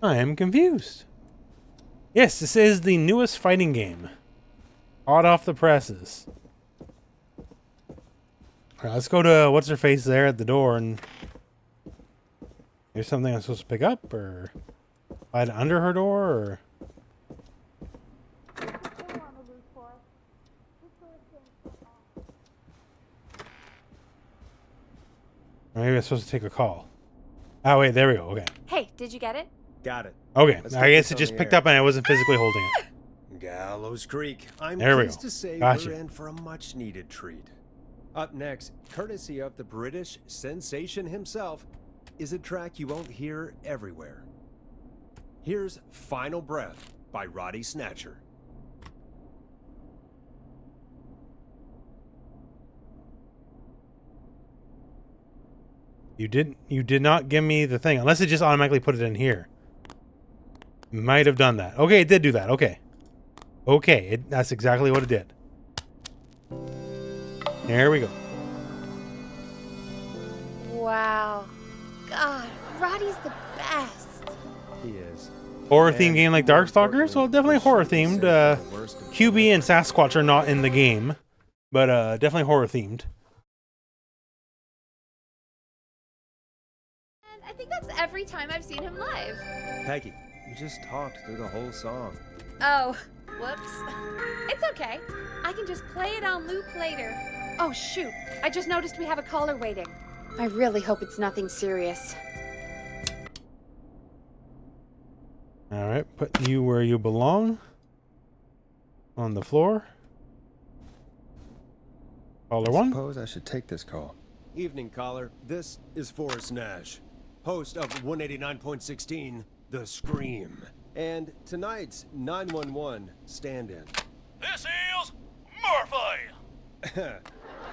am confused. Yes, this is the newest fighting game. Hot off the presses. Alright, let's go to what's her face there at the door, and there's something I'm supposed to pick up, or hide under her door, or maybe I'm supposed to take a call. Oh wait, there we go. Okay. Hey, did you get it? Got it. Okay. Let's I get guess this it on just the picked air. up and I wasn't physically holding it. Gallows Creek. I'm There we pleased go. to say Gotcha. we're in for a much-needed treat. Up next, courtesy of the British sensation himself, is a track you won't hear everywhere. Here's Final Breath by Roddy Snatcher. You did not give me the thing, unless it just automatically put it in here. Might have done that. Okay, it did do that. Okay. Okay, that's exactly what it did. There we go. Wow. God, Roddy's the best. He is. Horror And themed game like more Darkstalkers? Well, definitely importantly, horror we shouldn't themed. say for the worst of QB and Sasquatch are not in the game, but definitely horror themed. And I think that's every time I've seen him live. Peggy, you just talked through the whole song. Oh, whoops. It's okay. I can just play it on loop later. Oh, shoot. I just noticed we have a caller waiting. I really hope it's nothing serious. Alright, put you where you belong. On the floor. Caller one. Suppose I should take this call. Evening, caller. This is Forrest Nash, host of 189.16, The Scream. And tonight's 911 stand-in. This is Murphy.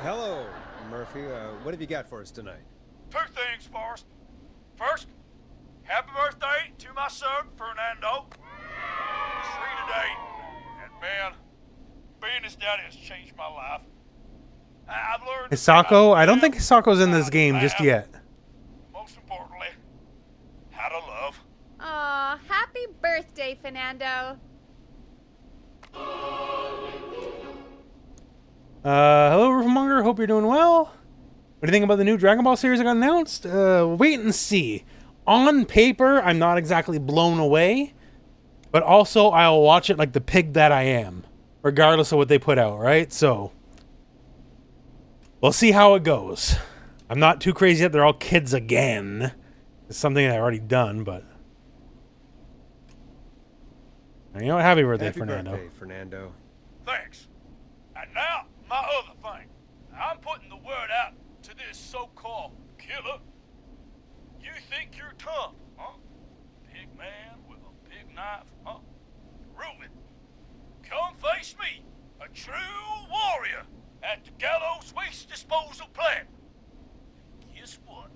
Hello, Murphy. What have you got for us tonight? Two things, Forrest. First, happy birthday to my son, Fernando. Sweet today. And man, being his daddy has changed my life. I've learned... Hisako? I don't think Hisako's in this game just yet. Most importantly, how to love. Aw, happy birthday, Fernando. Hello, Rooflemonger. Hope you're doing well. What do you think about the new Dragon Ball series that got announced? Wait and see. On paper, I'm not exactly blown away, but also I'll watch it like the pig that I am, regardless of what they put out, right? So, we'll see how it goes. I'm not too crazy yet. They're all kids again. It's something I've already done, but... You know what? Happy birthday, Fernando. Happy birthday, Fernando. Thanks. And now, my other thing. I'm putting the word out to this so-called killer. You think you're tough, huh? Big man with a big knife, huh? Prove it. Come face me, a true warrior, at the Gallows Waste Disposal Plant. Guess what?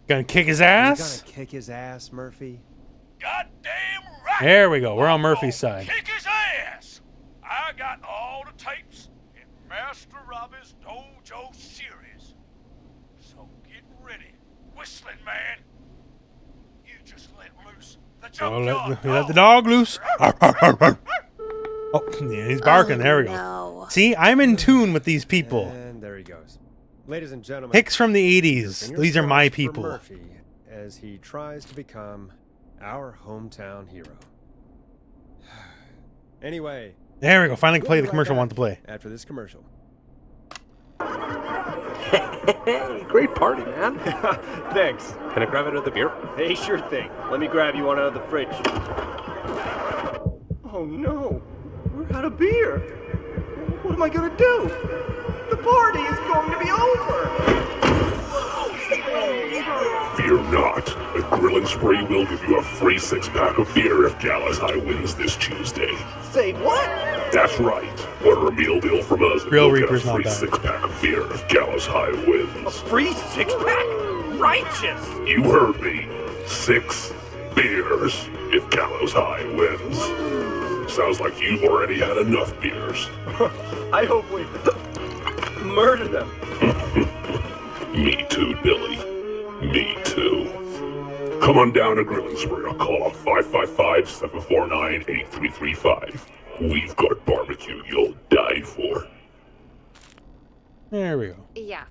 Gonna kick his You ass? gonna kick his ass, Murphy? Goddamn right. There we go. We're on I'm Murphy's gonna side. Kick his ass. I got all the tapes in Master Robbie's Dojo series. So get ready, whistling man. You just let loose the Oh, junkyard let the dog loose. Oh, yeah, he's barking. There we go. No. See, I'm in tune with these people. And there he goes. Ladies and gentlemen, Hicks from the your 80s. fingers These are my crossed for people. Murphy as he tries to become our hometown hero. Anyway, There we go. Finally we'll play be the right commercial I back want to play. after this commercial. Great party, man. Thanks. Can I grab another beer? Hey, sure thing. Let me grab you one out of the fridge. Oh no, we're out of beer. What am I gonna do? The party is going to be over. Fear not. The Grilling Spree will give you a free 6-pack of beer if Gallows High wins this Tuesday. Say what? That's right. Order a meal deal from us and Real you'll get a Reaper's not free bad. 6-pack of beer if Gallows High wins. Free 6-pack? Righteous. You heard me. 6 beers if Gallows High wins. Sounds like you've already had enough beers. I hope we murder them. Me too, Billy. Me too. Come on down to Grilling Spree or call 555-749-8335. We've got barbecue you'll die for. There we go. Yeah.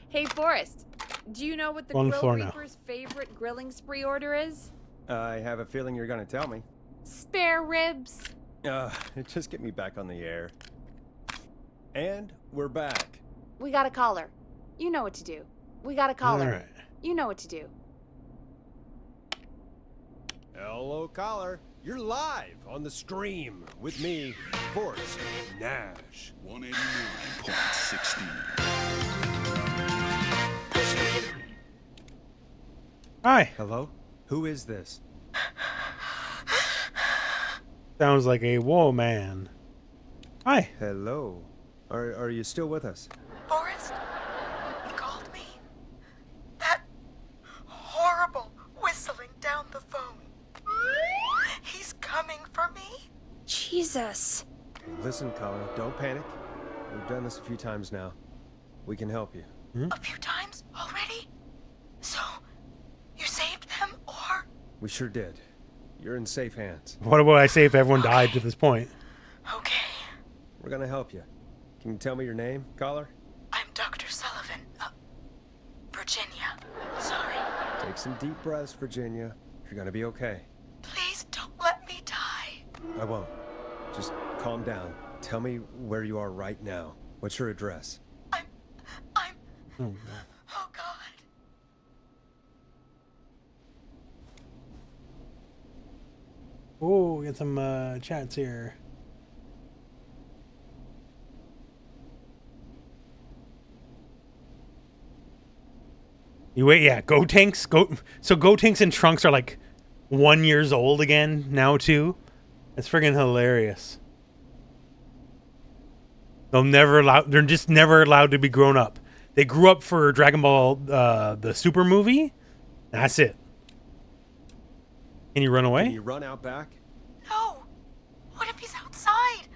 Hey, Forrest, do you know what the On the Grill floor now. Reaper's favorite grilling spree order is? I have a feeling you're gonna tell me. Spare ribs. Just get me back on the air. And we're back. We got a caller. You know what to do. We got a caller. All right. You know what to do. Hello, caller. You're live on the stream with me, Forrest Nash. 189.16. Hi. Hello? Who is this? Sounds like a woman. Hi. Hello. Are you still with us? Forrest, you called me? That horrible whistling down the phone. He's coming for me? Jesus. Hey, listen, caller, don't panic. We've done this a few times now. We can help you. A few times already? So, you saved them, or? We sure did. You're in safe hands. What would I say if everyone died to this point? Okay. We're gonna help you. Can you tell me your name, caller? I'm Dr. Sullivan. Virginia. Sorry. Take some deep breaths, Virginia. You're gonna be okay. Please don't let me die. I won't. Just calm down. Tell me where you are right now. What's your address? Oh, Oh, God. oh, we got some chats here. You wait, yeah. Go Tanks. So Go Tanks and Trunks are like 1 year old again now too. That's friggin' hilarious. They're just never allowed to be grown up. They grew up for Dragon Ball, the Super movie. That's it. Can you run away? Can you run out back? No. What if he's outside,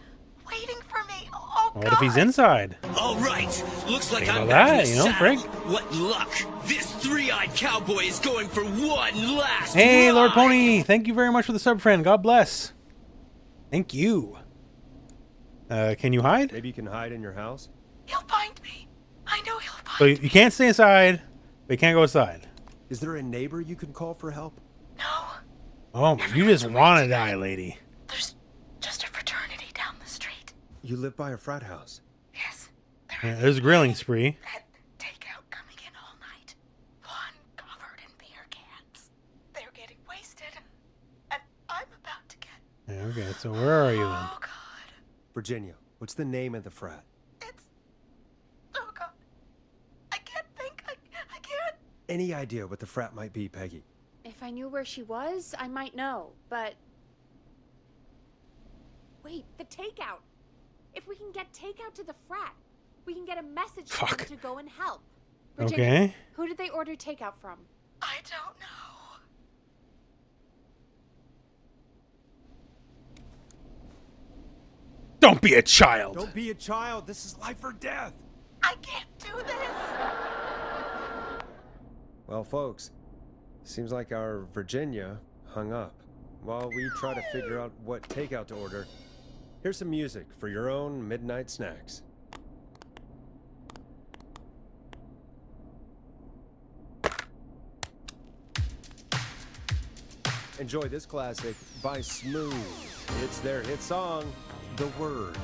waiting for me? Oh, God. What if he's inside? All right, looks like Think I'm about back that, in the you know, saddle. Frank. What luck! This three-eyed cowboy is going for one last Hey, Lord ride. Pony, thank you very much for the sub, friend. God bless. Thank you. Can you hide? Maybe you can hide in your house? He'll find me. I know he'll find So you can't stay inside, but you can't go outside. Is there a neighbor you can call for help? No. Oh, you just want to die, lady. There's just a fraternity down the street. You live by a frat house. Yes. Yeah, there's a grilling spree. That takeout coming in all night. One covered in beer cans. They're getting wasted, and I'm about to get... Yeah, okay, so where are you then? Oh, God. Virginia, what's the name of the frat? Oh, God. I can't think. I can't. Any idea what the frat might be, Peggy? If I knew where she was, I might know, but... Wait, the takeout! If we can get takeout to the frat, we can get a message to them to go and help. Virginia, Okay. who did they order takeout from? I don't know. Don't be a child. Don't be a child. This is life or death. I can't do this. Well, folks, seems like our Virginia hung up. While we try to figure out what takeout to order, here's some music for your own midnight snacks. Enjoy this classic by Smooth. It's their hit song, The Word.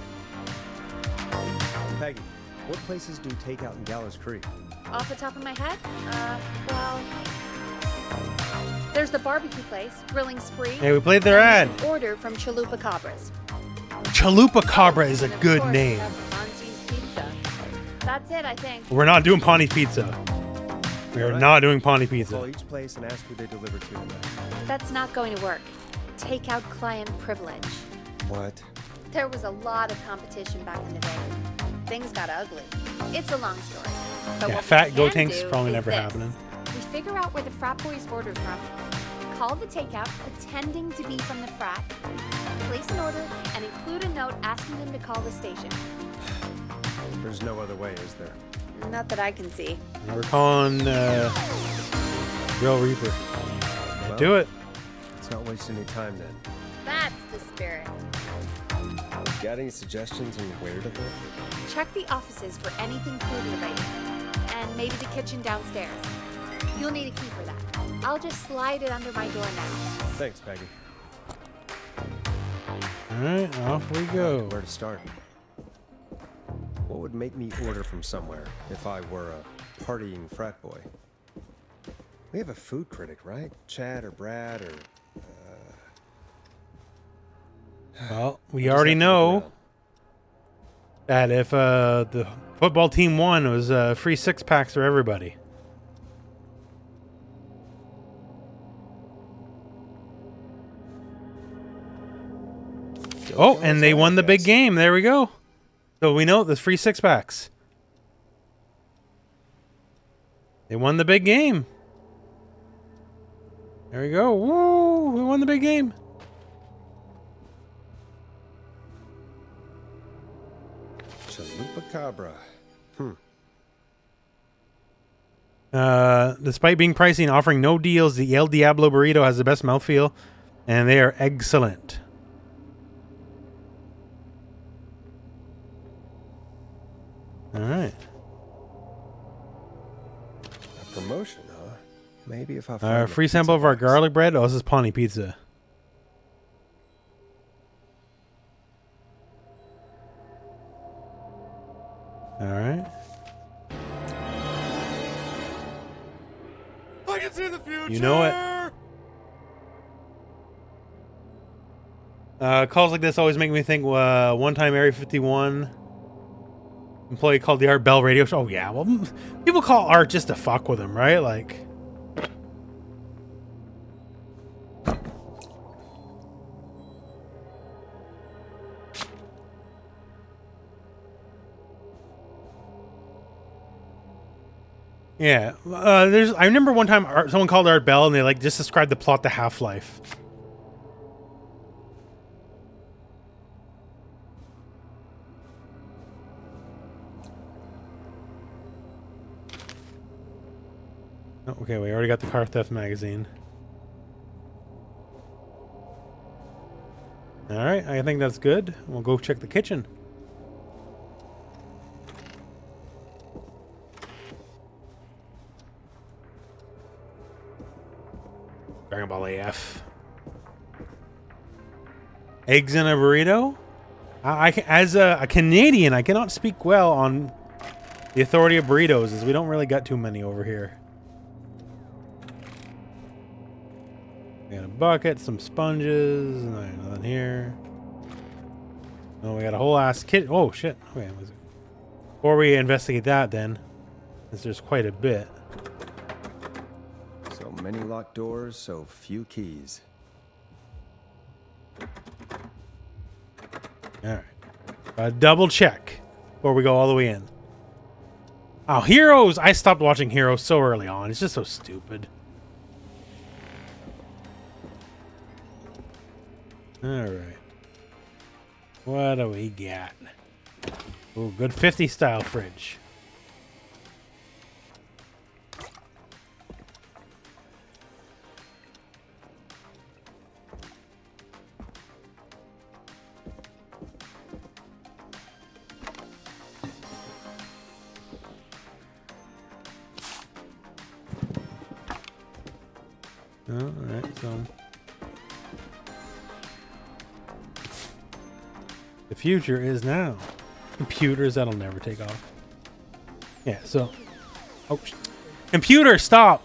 Peggy, what places do takeout in Gallows Creek? Off the top of my head? Well... There's the barbecue place, Grilling Spree. Hey, we played their ad. And order from Chalupa Cabras. Chalupa Cabra is a And of good course, name. have Monty's Pizza. That's it, I think. We're not doing Pawnee Pizza. We are Alright. not doing Pawnee Call Pizza. each place and ask who they deliver to tonight. That's not going to work. Takeout client privilege. What? There was a lot of competition back in the day. Things got ugly. It's a long story. But Yeah, what fat we goat can tank's do probably is never this. happening. We figure out where the frat boys ordered from, call the takeout pretending to be from the frat, place an order, and include a note asking them to call the station. There's no other way, is there? Not that I can see. We're calling Real Reaper. Well, Do it. Let's not waste any time then. That's the spirit. Got any suggestions on where to look? Check the offices for anything food related, and maybe the kitchen downstairs. You'll need a key for that. I'll just slide it under my door now. Thanks, Peggy. Alright, off we go. Where to start? What would make me order from somewhere if I were a partying frat boy? We have a food critic, right? Chad or Brad or... Well, we just already have to look know around. that if the football team won, it was free 6-packs for everybody. Oh, and they won the big game. There we go. So we know there's free 6-packs. They won the big game. There we go. Woo! We won the big game. Chalupa Cabra. Despite being pricey and offering no deals, the El Diablo burrito has the best mouthfeel, and they are excellent. All right. A promotion, huh? Maybe if I find a Free pizza sample of our box. garlic bread. Oh, this is Pawnee Pizza. All right. I can see the future. You know it. Calls like this always make me think. One time, Area 51 employee called the Art Bell radio show. Oh yeah, well, people call Art just to fuck with him, right? Like. Yeah, I remember one time someone called Art Bell and they like just described the plot to Half-Life. Oh, okay, we already got the car theft magazine. All right, I think that's good. We'll go check the kitchen. Dragon Ball AF. Eggs in a burrito? As a Canadian, I cannot speak well on the authority of burritos, as we don't really got too many over here. We got a bucket, some sponges, nothing here. Oh, we got a whole ass kit. Oh shit! Okay, before we investigate that, then, since there's quite a bit. So many locked doors, so few keys. All right, double check before we go all the way in. Oh, Heroes! I stopped watching Heroes so early on. It's just so stupid. Alright. What do we got? Ooh, good 50 style fridge. Alright, so the future is now. Computers, that'll never take off. Yeah, so oh, computer, stop!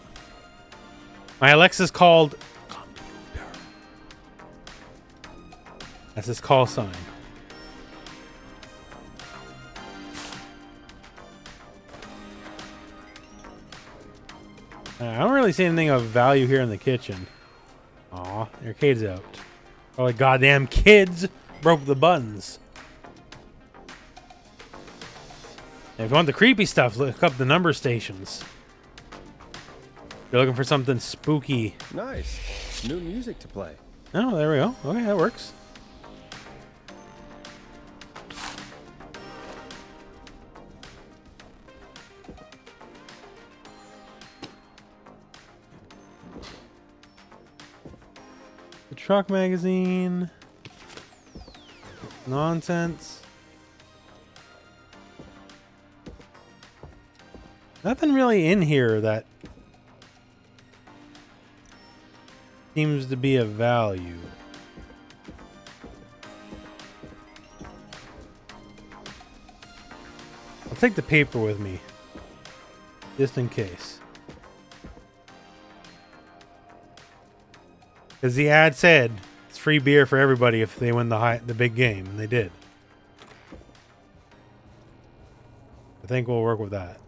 My Alexa's called computer. That's his call sign. I don't really see anything of value here in the kitchen. Aw, the arcade's out. Probably goddamn kids broke the buttons. If you want the creepy stuff, look up the number stations. If you're looking for something spooky. Nice. New music to play. Oh, there we go. Okay, that works. The truck magazine. Nonsense. Nothing really in here that seems to be of value. I'll take the paper with me, just in case. Because the ad said it's free beer for everybody if they win the big game, and they did. I think we'll work with that.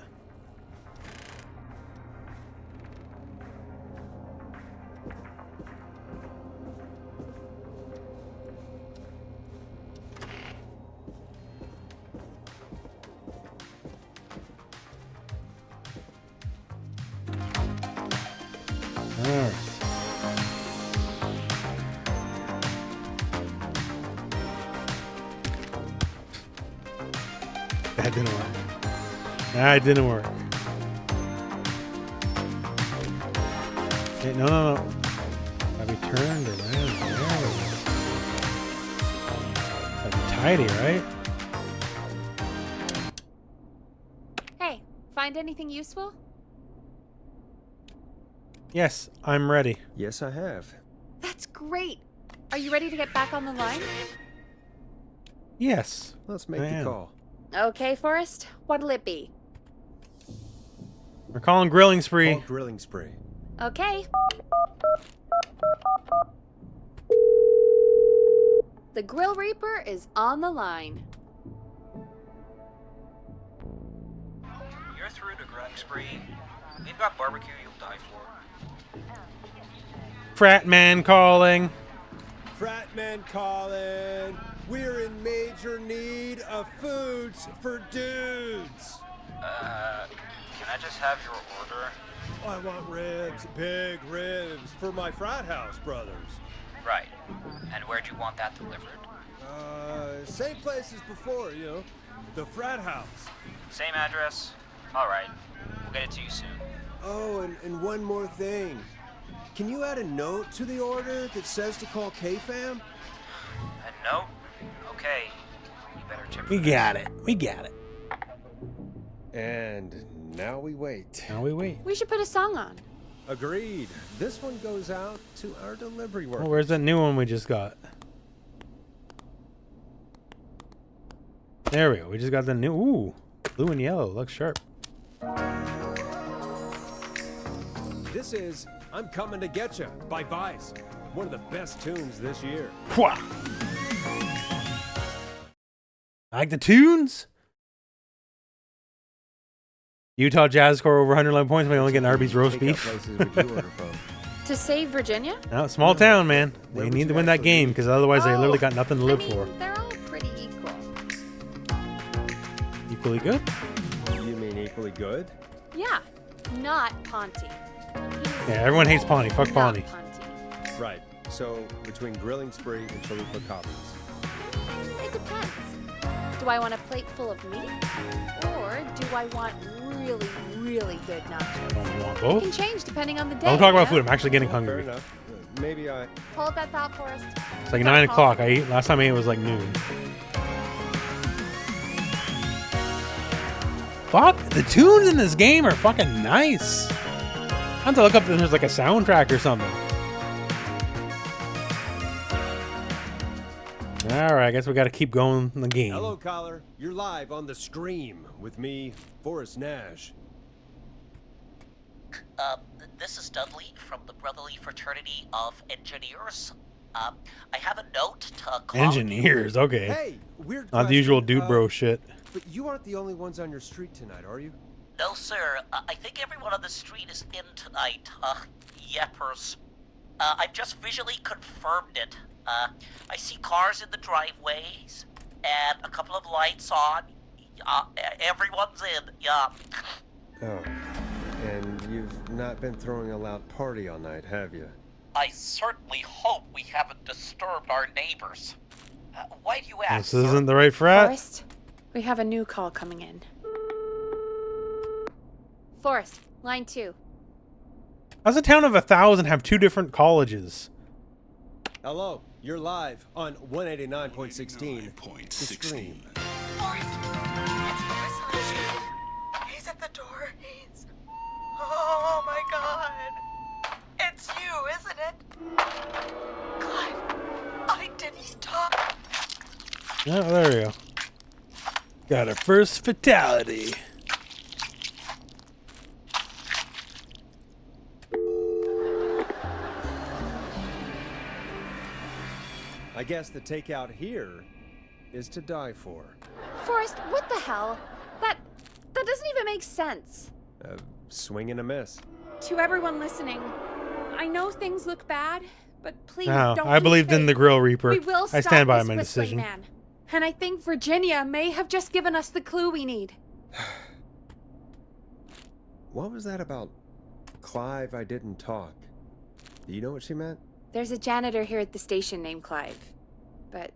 Alright. That didn't work. That didn't work. Okay, no. Gotta be turned around. There we go. Gotta be tidy, right? Hey, find anything useful? Yes, I'm ready. Yes, I have. That's great. Are you ready to get back on the line? Yes. Let's make I the am. call. Okay, Forrest. What'll it be? We're calling Grilling Spree. Call Grilling Spree. Okay. The Grill Reaper is on the line. You're through to Grilling Spree. We've got barbecue you'll die for. Frat man calling. Frat man calling. We're in major need of foods for dudes. Can I just have your order? I want ribs, big ribs, for my frat house brothers. Right. And where'd you want that delivered? Same place as before, you know, the frat house. Same address? Alright. We'll get it to you soon. Oh, and one more thing. Can you add a note to the order that says to call K-Fam? A note? Okay. You better tip. We got it. We got it. And now we wait. Now we wait. We should put a song on. Agreed. This one goes out to our delivery workers. Oh, where's that new one we just got? There we go. We just got the new. Ooh, blue and yellow. Looks sharp. This is I'm Coming to Get Ya by Vice. One of the best tunes this year. Pwah! Like the tunes? Utah Jazz score over 111 points. We only get an Arby's roast beef. To save Virginia? No, small town, man. They need to win that game because otherwise they literally got nothing to live for. They're all pretty equal. Equally good? You mean equally really good? Yeah, not Ponty. Yeah, everyone hates Pawnee. Fuck Pawnee. Right. So, between Grilling Spree and chalupa copies. It depends. Do I want a plate full of meat? Or do I want really, really good nachos? Don't want both? It can change depending on the day. Don't talk about you know? food. I'm actually getting hungry. Fair enough. Maybe I... Hold that thought, Forrest. It's like 9 o'clock. I ate. Last time I ate was like noon. Fuck, the tunes in this game are fucking nice. I have to look up if there's like a soundtrack or something. Alright, I guess we gotta keep going in the game. Hello, caller. You're live on the Scream with me, Forrest Nash. This is Dudley from the Brotherly Fraternity of Engineers. I have a note to call Engineers, okay. Hey, weird Not the usual dude bro shit. But you aren't the only ones on your street tonight, are you? No, sir. I think everyone on the street is in tonight. Yeppers. I've just visually confirmed it. I see cars in the driveways, and a couple of lights on. Everyone's in, yeah. Oh, and you've not been throwing a loud party all night, have you? I certainly hope we haven't disturbed our neighbors. Why do you ask, This isn't the right frat. Forrest, we have a new call coming in. Forrest, line 2. How's a town of 1,000 have 2 different colleges? Hello, you're live on 189.16. The Scream. He's at the door. He's... Oh my god. It's you, isn't it? Clive, I didn't talk. Oh, there we go. Got a first fatality. I guess the takeout here is to die for. Forrest, what the hell? That doesn't even make sense. Swing and a miss. To everyone listening, I know things look bad, but please No, don't. I believed in the Grill Reaper. We will I stop stand by this my whistling decision. man. And I think Virginia may have just given us the clue we need. What was that about Clive I didn't talk? Do you know what she meant? There's a janitor here at the station named Clive. But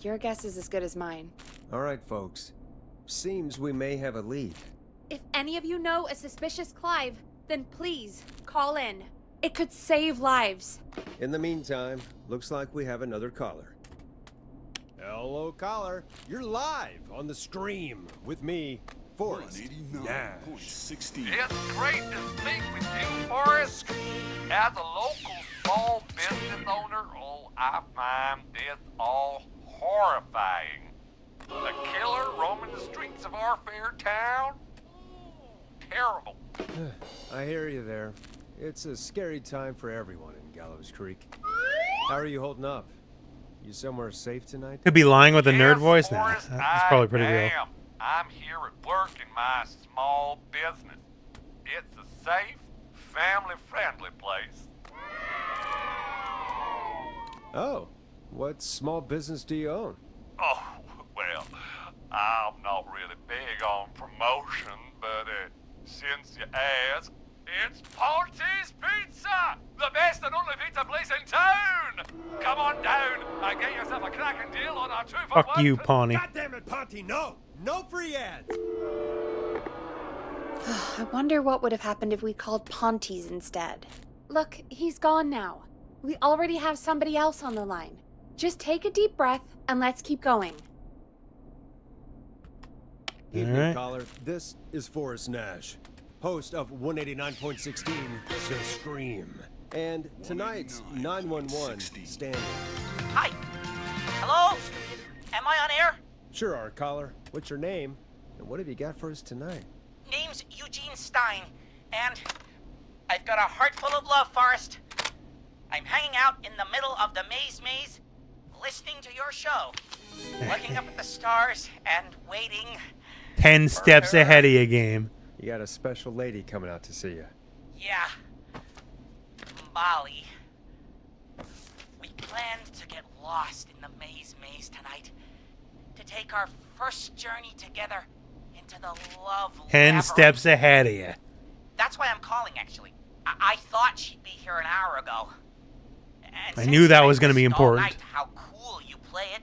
your guess is as good as mine. All right, folks. Seems we may have a lead. If any of you know a suspicious Clive, then please call in. It could save lives. In the meantime, looks like we have another caller. Hello, caller. You're live on the Scream with me, Forrest Nash. It's great to speak with you, Forrest. As a local small business owner, I find this all horrifying. The killer roaming the streets of our fair town? Ooh, terrible. I hear you there. It's a scary time for everyone in Gallows Creek. How are you holding up? You somewhere safe tonight? Could be lying with a nerd voice now. Forrest, That's probably pretty real. I'm here at work in my small business. It's a safe, family-friendly place. Oh, what small business do you own? Oh, well, I'm not really big on promotion, but since you ask, it's Ponty's Pizza! The best and only pizza place in town! Come on down and get yourself a cracking deal on our 2-for-1. Fuck you, Pawnee. God damn it, Ponty, no! No free ads! I wonder what would have happened if we called Ponty's instead. Look, he's gone now. We already have somebody else on the line. Just take a deep breath and let's keep going. Evening, caller. This is Forrest Nash, host of 189.16, The Scream. And tonight's 911 standing. Hi. Hello? Am I on air? Sure are, caller. What's your name? And what have you got for us tonight? Name's Eugene Stein, and I've got a heart full of love, Forrest. I'm hanging out in the middle of the maze, listening to your show, looking up at the stars and waiting. 10 steps ahead of you, game. You got a special lady coming out to see you. Yeah. Molly. We planned to get lost in the maze tonight. To take our first journey together into the love 10 lever. steps ahead of you. That's why I'm calling, actually. I thought she'd be here an hour ago. And I since knew that I was going to be listened all important. night how cool you play it,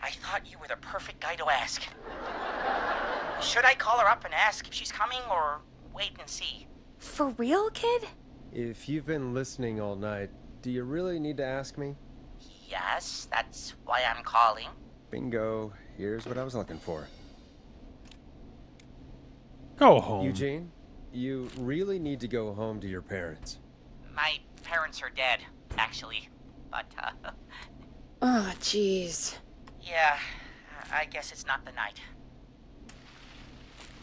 I thought you were the perfect guy to ask. Should I call her up and ask if she's coming, or wait and see? For real, kid? If you've been listening all night, do you really need to ask me? Yes, that's why I'm calling. Bingo. Here's what I was looking for. Go home. Eugene, you really need to go home to your parents. My parents are dead, actually. But, Oh, jeez. yeah, I guess it's not the night.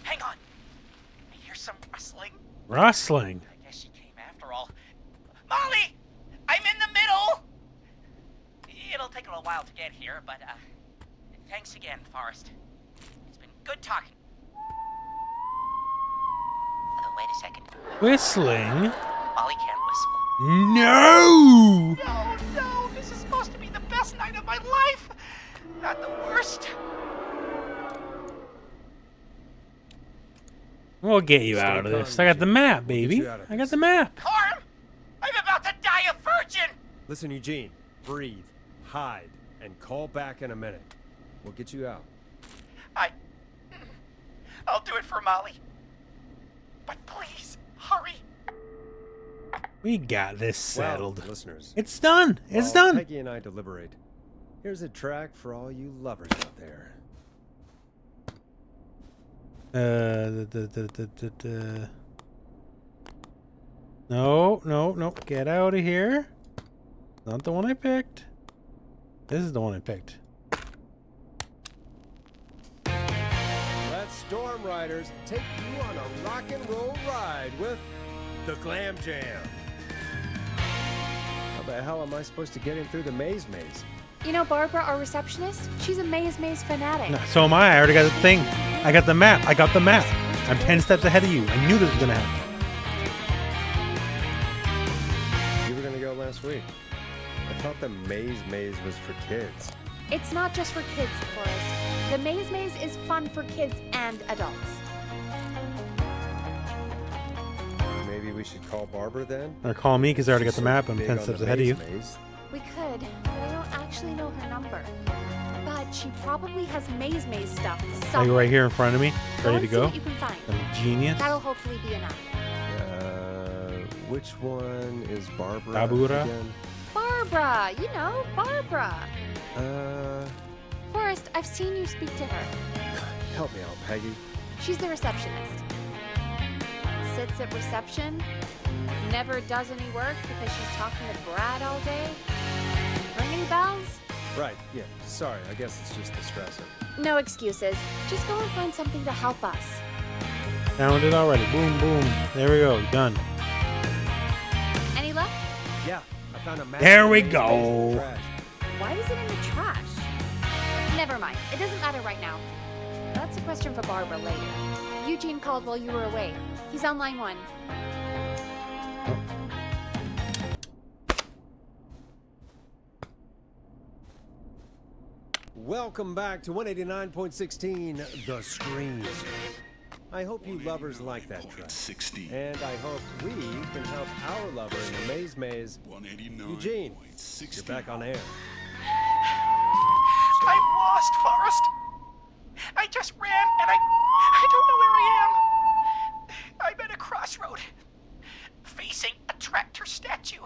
Hang on. I hear some rustling. Rustling. I guess she came after all. Molly! I'm in the middle! It'll take a little while to get here, but, thanks again, Forrest. It's been good talking. Oh, wait a second. Whistling? Molly can't whistle. No! No, this is supposed to be the best night of my life! Not the worst. We'll get you out of this. I got the map, baby. I got the map. Carm! I'm about to die a virgin! Listen, Eugene, breathe, hide, and call back in a minute. We'll get you out. I'll do it for Molly. But please, hurry. We got this settled. Well, listeners, it's done. It's while done. Peggy and I deliberate. Here's a track for all you lovers out there. No. Get out of here. Not the one I picked. This is the one I picked. Let Storm Riders take you on a rock and roll ride with the Glam Jam. How the hell am I supposed to get in through the maze? You know Barbara, our receptionist? She's a maze fanatic. No, so am I. I already got the thing. I got the map. I got the map. I'm 10 steps ahead of you. I knew this was going to happen. You were going to go last week. I thought the maze was for kids. It's not just for kids, Forrest. The maze is fun for kids and adults. Maybe we should call Barbara then? Or call me because I already got the map. I'm Big 10 on steps the ahead of you. maze. We could, but I don't actually know her number. But she probably has maze stuff Are somewhere. you right here in front of me? Ready to and see go? what you can find. I'm a genius. That'll hopefully be enough. Which one is Barbara Tabura? again? Barbara! You know, Barbara. Forrest, I've seen you speak to her. Help me out, Peggy. She's the receptionist. Sits at reception, never does any work because she's talking to Brad all day. Ring any bells? Right, yeah. Sorry, I guess it's just the stressor. No excuses. Just go and find something to help us. Found it already. Boom, boom. There we go. Done. Any luck? Yeah, I found a map. There we maze go. in the trash. Why is it in the trash? Never mind. It doesn't matter right now. That's a question for Barbara later. Eugene called while you were away. He's on line 1. Welcome back to 189.16 The Scream. I hope you lovers like that track. And I hope we can help our lover in the maze. Eugene, you're back on air. I'm lost, Forrest. I just ran and I don't know where I am. I'm at a crossroad, facing a tractor statue.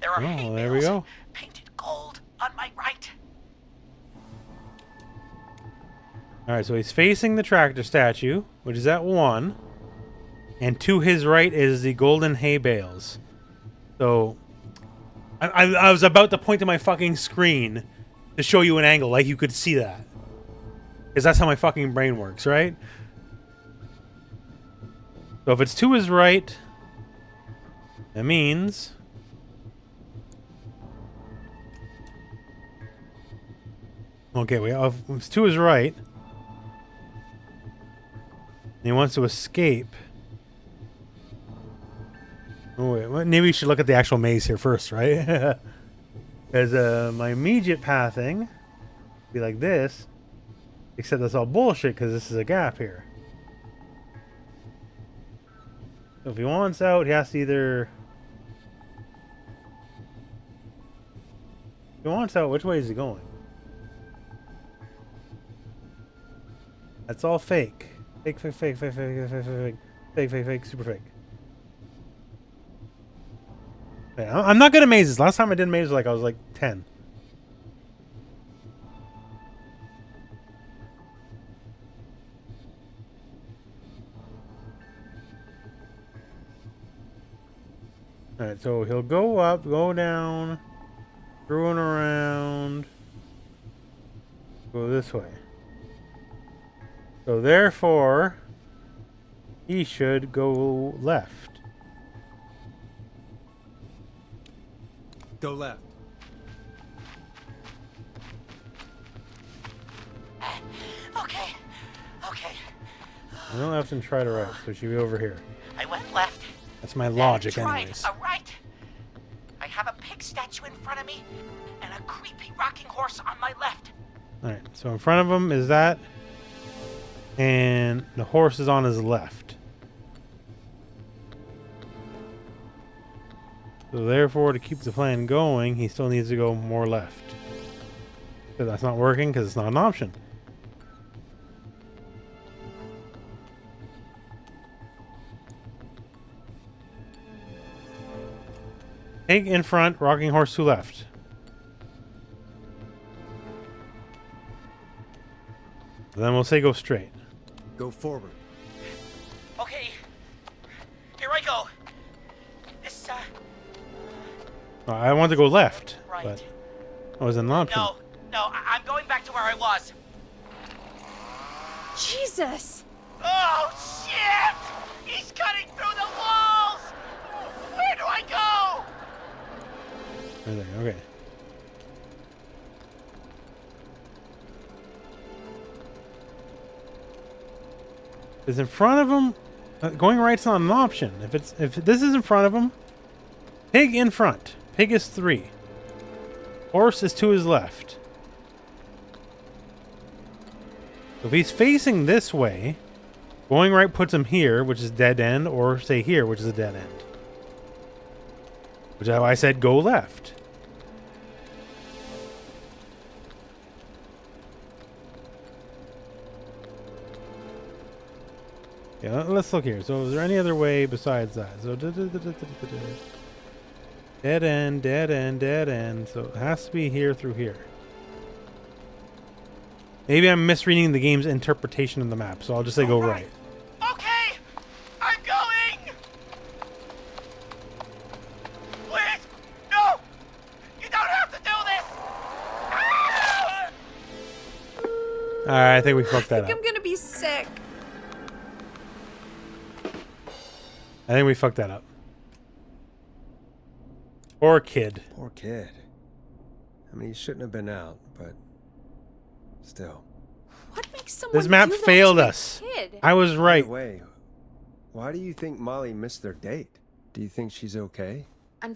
There are hay there we bales go. painted gold on my right. Alright, so he's facing the tractor statue, which is at 1. And to his right is the golden hay bales. So, I was about to point to my fucking screen to show you an angle, like you could see that. Because that's how my fucking brain works, right? So if it's to his right, that means... Okay, if it's to his right... And he wants to escape. Oh, wait. Well, maybe we should look at the actual maze here first, right? Because my immediate pathing be like this. Except that's all bullshit because this is a gap here. So if he wants out, he has to either... If he wants out, which way is he going? That's all fake. Fake, fake, fake, fake, fake, fake, fake, fake, fake, fake, fake, super fake. Yeah, I'm not good at mazes. Last time I did mazes, like I was like 10. Alright, so he'll go up, go down, through and around, go this way. So therefore, he should go left. Go left. Okay. I went left and try to right, so she be over here. I went left. That's my logic, Tried anyways. a right. I have a pig statue in front of me and a creepy rocking horse on my left. Alright, so in front of him is that, and the horse is on his left. So therefore, to keep the plan going, he still needs to go more left. So that's not working because it's not an option. Pig in front, rocking horse to left. Then we'll say go straight. Go forward. Okay. Here I go. This, I want to go left, right. but that wasn't an option. No, I'm going back to where I was. Jesus! Oh, shit! He's cutting through the walls! Where do I go? Right there, okay. Is in front of him? Going right's not an option. If this is in front of him, pig in front. Pig is 3. Horse is to his left. If he's facing this way, going right puts him here, which is dead end, or say here, which is a dead end. Which is how I said go left. Yeah, let's look here. So is there any other way besides that? So dead end, dead end, dead end. So it has to be here through here. Maybe I'm misreading the game's interpretation of the map, so I'll just say go right. Okay! I'm going! Please! No! You don't have to do this! Ah! Alright, I think we fucked that I think up. I'm gonna be sick. I think we fucked that up. Poor kid. Poor kid. I mean, he shouldn't have been out, but still. What makes someone This map do that failed to a us. kid? I was right. By the way, why do you think Molly missed their date? Do you think she's okay?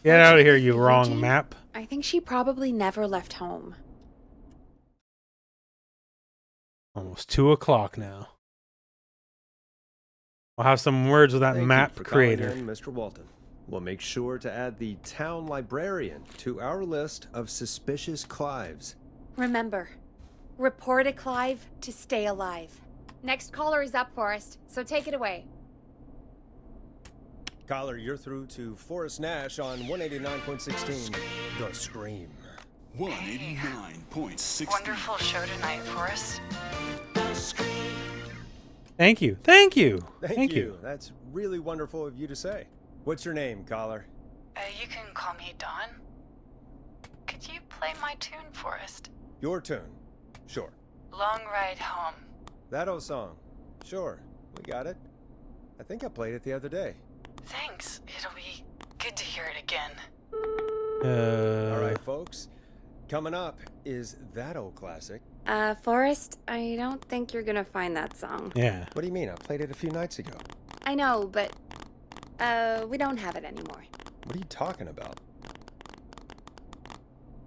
Get out of here, you Unfortunately, wrong Eugene, map. I think she probably never left home. Almost 2 o'clock now. I'll have some words with that Thank map you for calling creator. in, Mr. Walton. We'll make sure to add the town librarian to our list of suspicious Clives. Remember, report a Clive to stay alive. Next caller is up, Forrest, so take it away. Caller, you're through to Forrest Nash on 189.16. The Scream. 189.16. Wonderful show tonight, Forrest. Thank you. Thank you. Thank you. That's really wonderful of you to say. What's your name, caller? You can call me Dawn. Could you play my tune, Forrest? Your tune. Sure. Long Ride Home. That old song. Sure. We got it. I think I played it the other day. Thanks. It'll be good to hear it again. All right, folks. Coming up is that old classic. Forrest, I don't think you're gonna find that song. Yeah. What do you mean? I played it a few nights ago. I know, but, we don't have it anymore. What are you talking about?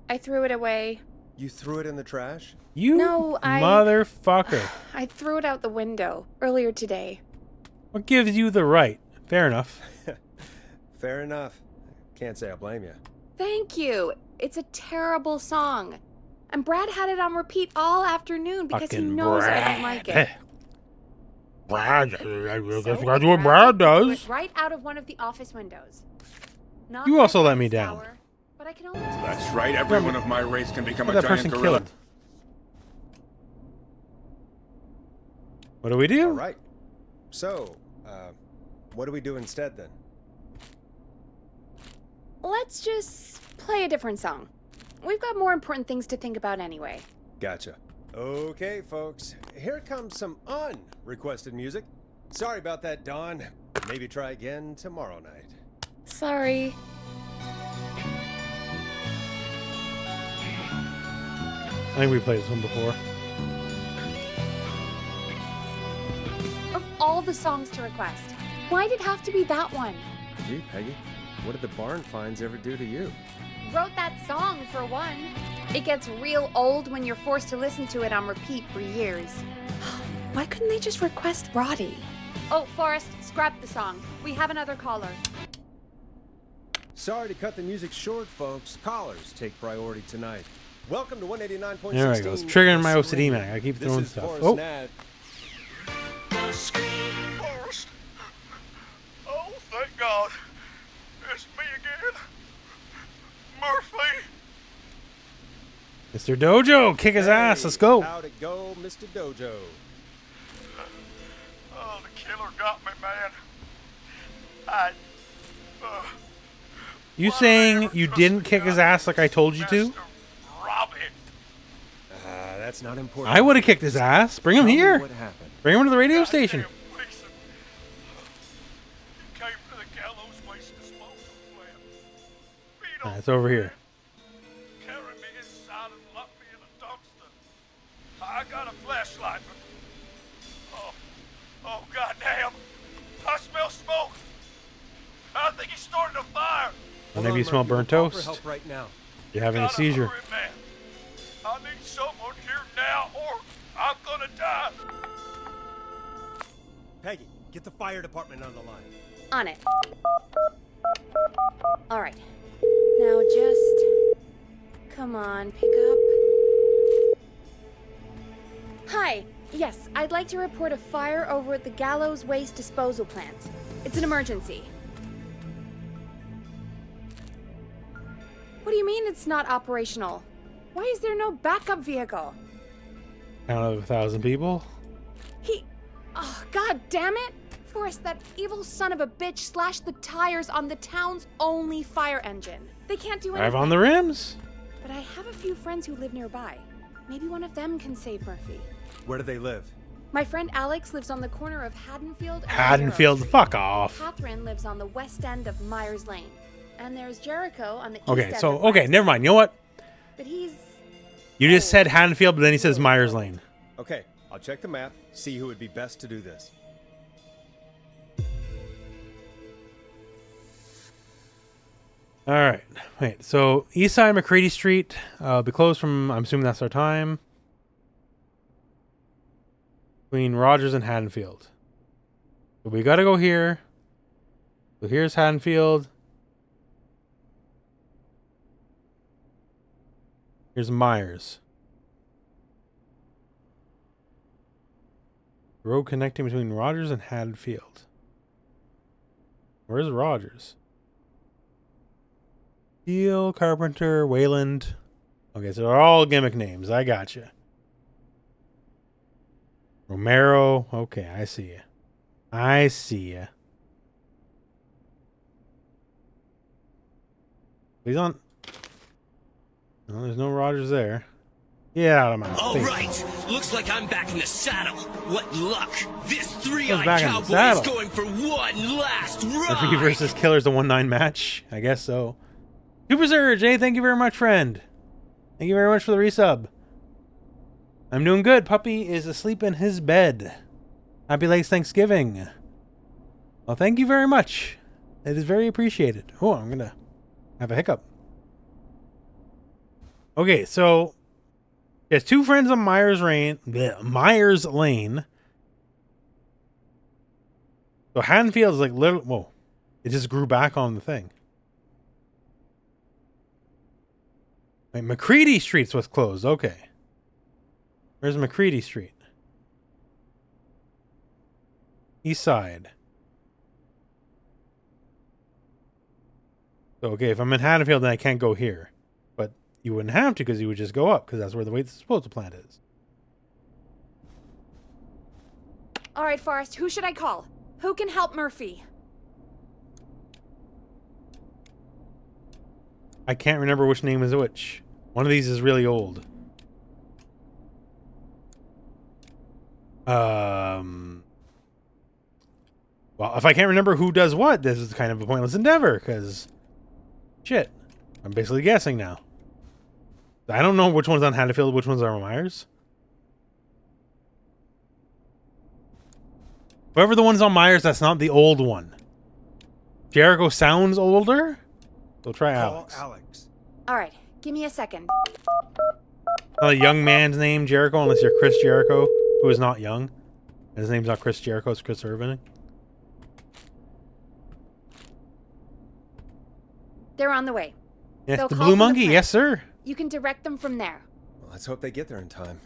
I threw it away. You threw it in the trash? You No, motherfucker. I threw it out the window earlier today. What gives you the right? Fair enough. Fair enough. Can't say I blame you. Thank you. It's a terrible song. And Brad had it on repeat all afternoon because he Fucking knows I Brad. don't like it. Brad, that's So what Brad threw does. it right out of one of the office windows. Not You my also let me friend's down. tower, but I can only take That's right, everyone of my race can become What a that giant person gorilla. killed. What do we do? All right. So, what do we do instead then? Let's just play a different song. We've got more important things to think about anyway. Gotcha. Okay, folks. Here comes some unrequested music. Sorry about that, Dawn. Maybe try again tomorrow night. Sorry. I think we played this one before. Of all the songs to request, why'd it have to be that one? Gee, Peggy, what did the barn finds ever do to you? Wrote that song for one. It gets real old when you're forced to listen to it on repeat for years. Why couldn't they just request Roddy? Oh, Forrest, scrap the song. We have another caller. Sorry to cut the music short, folks. Callers take priority tonight. Welcome to 189.16. There we go. It's triggering my OCD, man. I keep throwing stuff. Oh. Forrest. Oh, thank God. It's me again. Murphy. Mr. Dojo, kick his ass. Let's go. How'd it go, Mr. Dojo? Oh, the killer got me, man. You saying you didn't kick his ass like I told you to? That's not important. I would have kicked his ass. Bring him Tell me here. what happened. Bring him to the radio station. It's over here. Carry me inside and lock me in a dumpster. I got a flashlight, but... Oh, goddamn. I smell smoke. I think he's starting a fire. Whenever you smell burnt toast, Help right now. you're having a seizure. Hurry, man. I need someone here now or I'm gonna die. Peggy, get the fire department on the line. On it. All right. Now just... Come on, pick up. Hi. Yes, I'd like to report a fire over at the Gallows Waste Disposal Plant. It's an emergency. What do you mean it's not operational? Why is there no backup vehicle? Count of 1,000 people. Oh, god damn it! Forrest, that evil son of a bitch slashed the tires on the town's only fire engine. They can't do anything. Drive on the rims. But I have a few friends who live nearby. Maybe one of them can save Murphy. Where do they live? My friend Alex lives on the corner of Haddonfield and Haddonfield, Zero Street. fuck off. Catherine lives on the west end of Myers Lane. And there's Jericho on the east Okay, end so, of okay, Myers never mind. You know what? But he's... You just said Haddonfield, but then he says Myers Lane. Okay, I'll check the map, see who would be best to do this. All right. Wait, so east side McCready Street will be closed from, I'm assuming that's our time, between Rogers and Haddonfield. So we got to go here. So here's Haddonfield. Here's Myers. Road connecting between Rogers and Haddonfield. Where's Rogers? Steele, Carpenter, Wayland. Okay, so they're all gimmick names. I got you. Romero. Okay, I see you. I see you. He's on. No, there's no Rogers there. Get out of my All face. right, looks like I'm back in the saddle. What luck! This Goes three-eyed back in the cowboy is saddle. going for one last Murphy ride. versus Killer's the 1-9 match. I guess so. Super Surge, hey, thank you very much, friend. Thank you very much for the resub. I'm doing good. Puppy is asleep in his bed. Happy late Thanksgiving. Well, thank you very much. It is very appreciated. Oh, I'm going to have a hiccup. Okay, so He has 2 friends on Myers Lane. So Haddonfield is like little. Whoa. It just grew back on the thing. Wait, McCready Street's what's closed. Okay. Where's McCready Street? East side. So, okay, if I'm in Haddonfield, then I can't go here. But you wouldn't have to because you would just go up because that's where the waste disposal plant is. All right, Forrest, who should I call? Who can help Murphy? I can't remember which name is which. One of these is really old. Well, if I can't remember who does what, this is kind of a pointless endeavor, because... Shit. I'm basically guessing now. I don't know which one's on Haddonfield, which one's on Myers. Whoever the one's on Myers, that's not the old one. Jericho sounds older? So try Alex. Alex. All right, give me a second. Not a young man's name, Jericho, unless you're Chris Jericho, who is not young. And his name's not Chris Jericho, it's Chris Irving. They're on the way. Yes, They'll the call Blue from Monkey, plant. yes, sir. You can direct them from there. Well, let's hope they get there in time.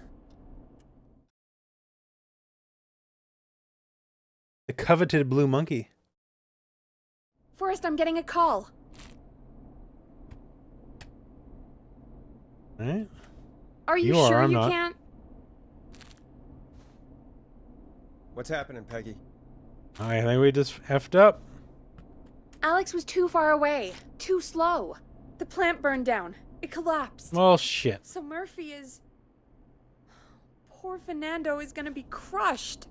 The coveted Blue Monkey. Forrest, I'm getting a call. Right? Are you You sure are, I'm you not. can't? What's happening, Peggy? I think we just effed up. Alex was too far away. Too slow. The plant burned down. It collapsed. Well, shit. So Murphy is... Poor Fernando is gonna be crushed.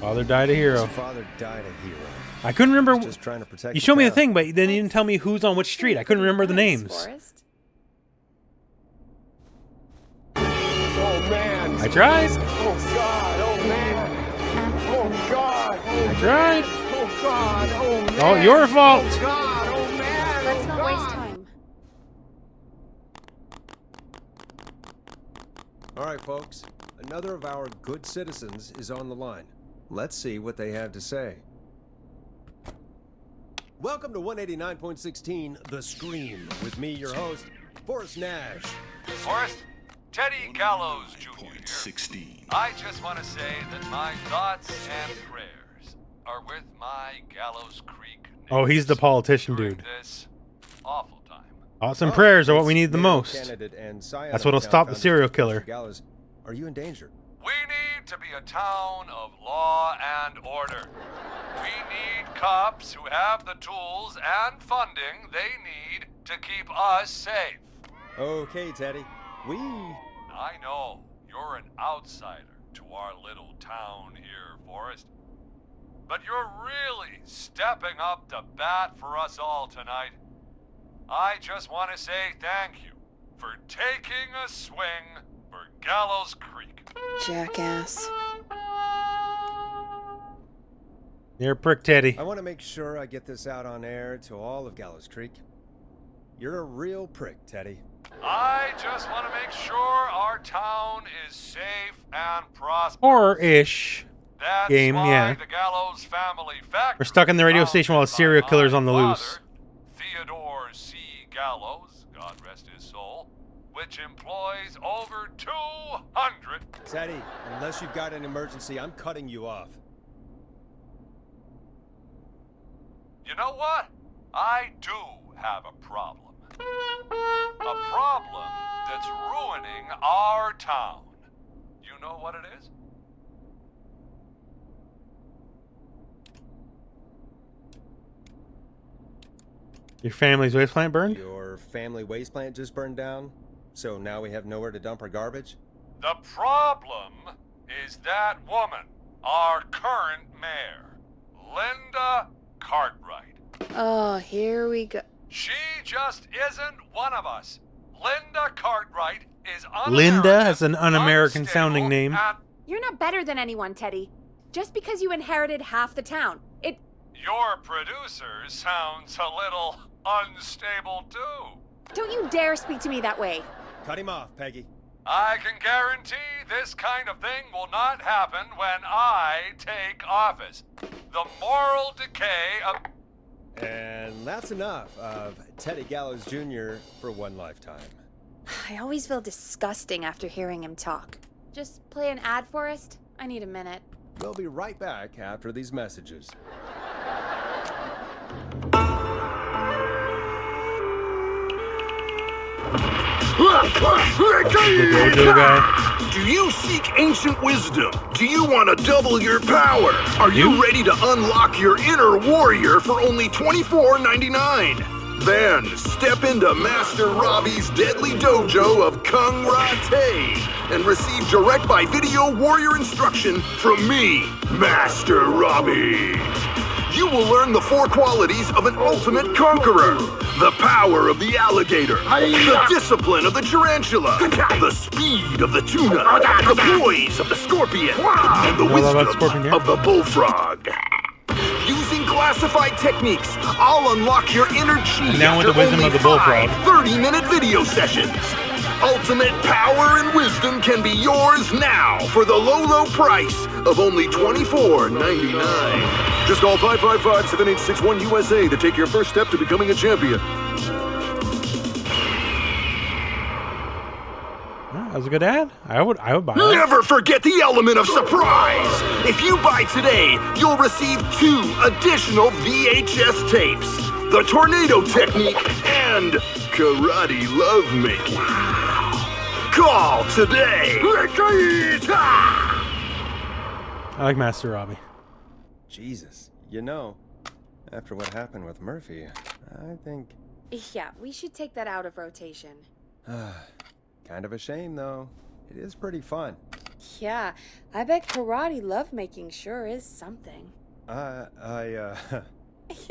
Father died a hero. His father died a hero. I couldn't remember. He's just trying to protect You the showed me the town. thing, but then you didn't tell me who's on which street. I couldn't remember the names. Forrest. Oh, man. I tried. Oh, God. Oh, man. Oh, God. I tried. Oh, God. Oh, man. Oh, your fault. Oh, God. Oh, man. Let's Oh, not God. waste time. All right, folks. Another of our good citizens is on the line. Let's see what they have to say. Welcome to 189.16 The Scream. With me, your host, Forrest Nash. Forrest, Teddy Gallows Jr. here. 16. I just want to say that my thoughts and prayers are with my Gallows Creek Oh, he's the politician during dude. this awful time. Thoughts and prayers are what we need the most. Candidate and Scion That's what'll Town stop the founder serial Mr. killer. Gallows, are you in danger? We need to be a town of law and order. We need cops who have the tools and funding they need to keep us safe. Okay, Teddy. I know you're an outsider to our little town here, Forrest. But you're really stepping up to bat for us all tonight. I just want to say thank you for taking a swing for Gallows Creek. Jackass. You're a prick, Teddy. I want to make sure I get this out on air to all of Gallows Creek. You're a real prick, Teddy. I just want to make sure our town is safe and prosperous. Horror-ish That's game, why yeah. the Gallows family factory, We're stuck in the radio station while a serial killer's on the loose. Theodore C. Gallows, God rest his soul, which employs over 200. Teddy, unless you've got an emergency, I'm cutting you off. You know what? I do have a problem. A problem that's ruining our town. You know what it is? Your family's waste plant burned? Your family waste plant just burned down, so now we have nowhere to dump our garbage? The problem is that woman, our current mayor, Linda Cartwright. Oh, here we go. She just isn't one of us. Linda Cartwright is un-American, Linda has an un-American sounding unstable, name. and You're not better than anyone, Teddy. Just because you inherited half the town. your producer sounds a little unstable too. Don't you dare speak to me that way. Cut him off, Peggy. I can guarantee this kind of thing will not happen when I take office. The moral decay of... And that's enough of Teddy Gallows Jr. for one lifetime. I always feel disgusting after hearing him talk. Just play an ad, Forrest. I need a minute. We'll be right back after these messages. Do you seek ancient wisdom? Do you want to double your power? Are you ready to unlock your inner warrior for only $24.99? Then step into Master Robbie's deadly dojo of Kung Rate and receive direct by video warrior instruction from me, Master Robbie. You will learn the 4 qualities of an ultimate conqueror. The power of the alligator, the discipline of the tarantula, the speed of the tuna, the poise of the scorpion, and the wisdom of the bullfrog. Using classified techniques, I'll unlock your inner chi Now with the wisdom of the bullfrog. 30-minute video sessions. Ultimate power and wisdom can be yours now for the low, low price of only $24.99. Just call 555-7861 USA to take your first step to becoming a champion. That was a good ad. I would buy it. Never forget the element of surprise! If you buy today, you'll receive 2 additional VHS tapes. The Tornado Technique and Karate Lovemaking. Call today! I like Master Robbie. Jesus, you know, after what happened with Murphy, I think... Yeah, we should take that out of rotation. Kind of a shame, though. It is pretty fun. Yeah, I bet karate lovemaking sure is something.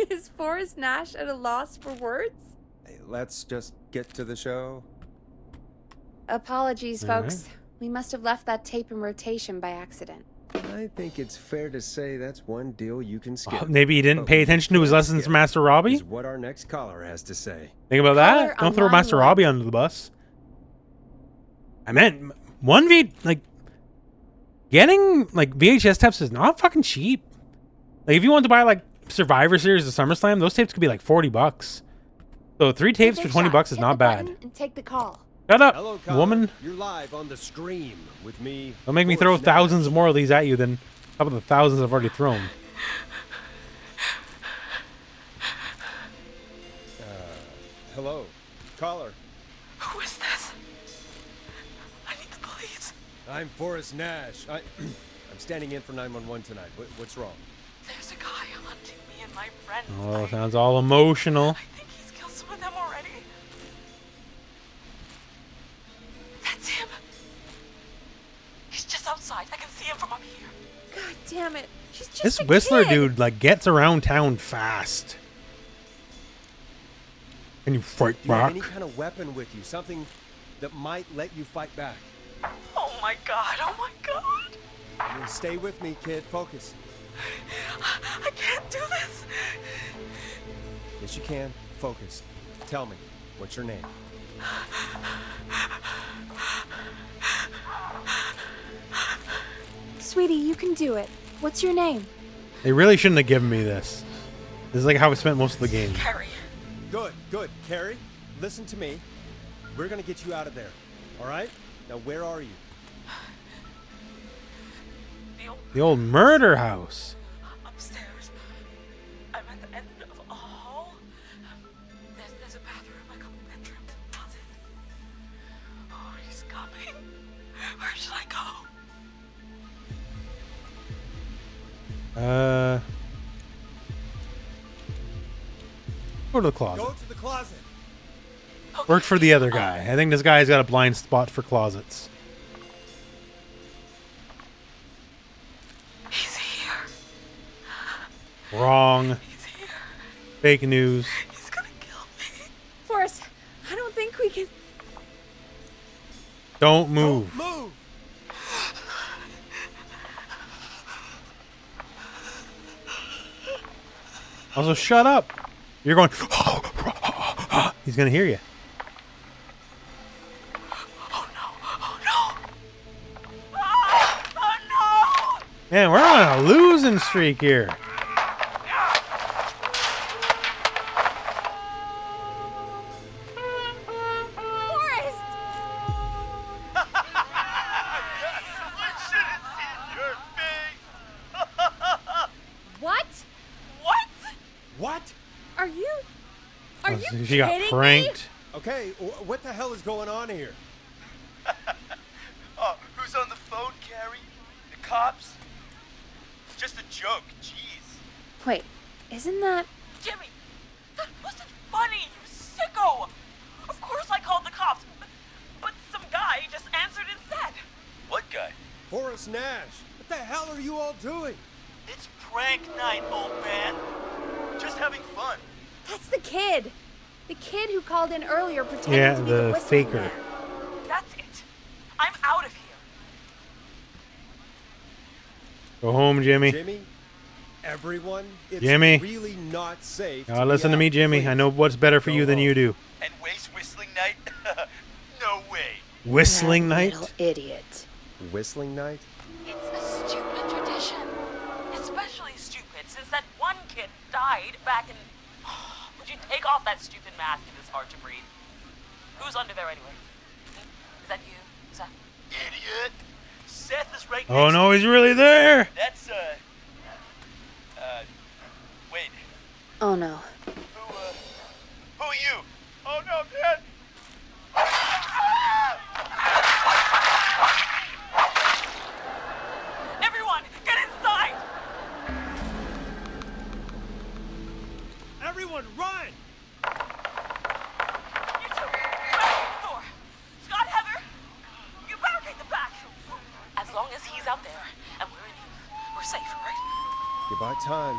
Is Forrest Nash at a loss for words? Let's just get to the show. Apologies, folks. We must have left that tape in rotation by accident. I think it's fair to say that's one deal you can skip. Maybe he didn't pay attention to his lessons from Master Robbie? Is what our next caller has to say. Think about that. Don't throw Master Robbie under the bus. I meant 1V, like, getting, like, VHS tapes is not fucking cheap. Like, if you want to buy, like, Survivor Series of SummerSlam, those tapes could be like $40. So 3 tapes for $20 is not bad. And take the call. Shut up, Hello, caller. woman. You're live on the stream with me. Don't make me throw thousands more of these at you than a couple of the thousands I've already thrown. Hello, caller. Who is this? I need the police. I'm Forrest Nash. I'm standing in for 911 tonight. What's wrong? There's a guy hunting me and my friends. Oh, sounds all emotional. I think he's killed some of them already. That's him. He's just outside. I can see him from up here. God damn it. She's just This a Whistler kid. dude, like, gets around town fast. Can you fight Do you have back? any kind of weapon with you? Something that might let you fight back? Oh my god. Oh my god. Stay with me, kid. Focus. I can't do this. Yes, you can. Focus. Tell me, what's your name? Sweetie, you can do it. What's your name? They really shouldn't have given me this. This is like how I spent most of the game. Carrie. Good, good. Carrie, listen to me. We're gonna get you out of there. All right? Now, where are you? The old murder house. Upstairs. I'm at the end of a hall. There's a bathroom, like a bedroom closet. Oh, he's coming. Where should I go? Go to the closet. Go to the closet. Worked for the other guy. I think this guy's got a blind spot for closets. He's here. Wrong. He's here. Fake news. He's gonna kill me. Forrest, I don't think we can... Don't move. Move! Also, shut up. You're going... He's going to hear you. Man, we're on a losing streak here. Forrest! What? What? What? Are you She got kidding pranked. Okay, what the hell is going on here? Oh, who's on the phone, Carrie? The cops? It's just a joke, jeez. Wait, isn't that... Jimmy, that wasn't funny, you sicko! Of course I called the cops, but some guy just answered instead. What guy? Forrest Nash. What the hell are you all doing? It's prank night, old man. Just having fun. That's the kid. The kid who called in earlier pretending Yeah, to be the the whistling faker. man. That's it. I'm out of here. Go home, Jimmy. Jimmy, everyone, it's Jimmy. really not safe. Now listen to me, Jimmy. I know what's better for you than you do. And waste whistling night? No way. Whistling night? Little idiot. Whistling night? It's a stupid tradition. Especially stupid since that one kid died back in... Would you take off that stupid mask? It is hard to breathe. Who's under there anyway? Is that you, Seth? Idiot. Seth is right Oh next no, to he's really there. That's, wait. Oh no. Who are you? Oh no, Dad! Everyone, get inside! Everyone, run! You two, barricade the door. Scott, Heather, you barricade the back. As long as he's out there and we're in here, we're safe, right? You bought time,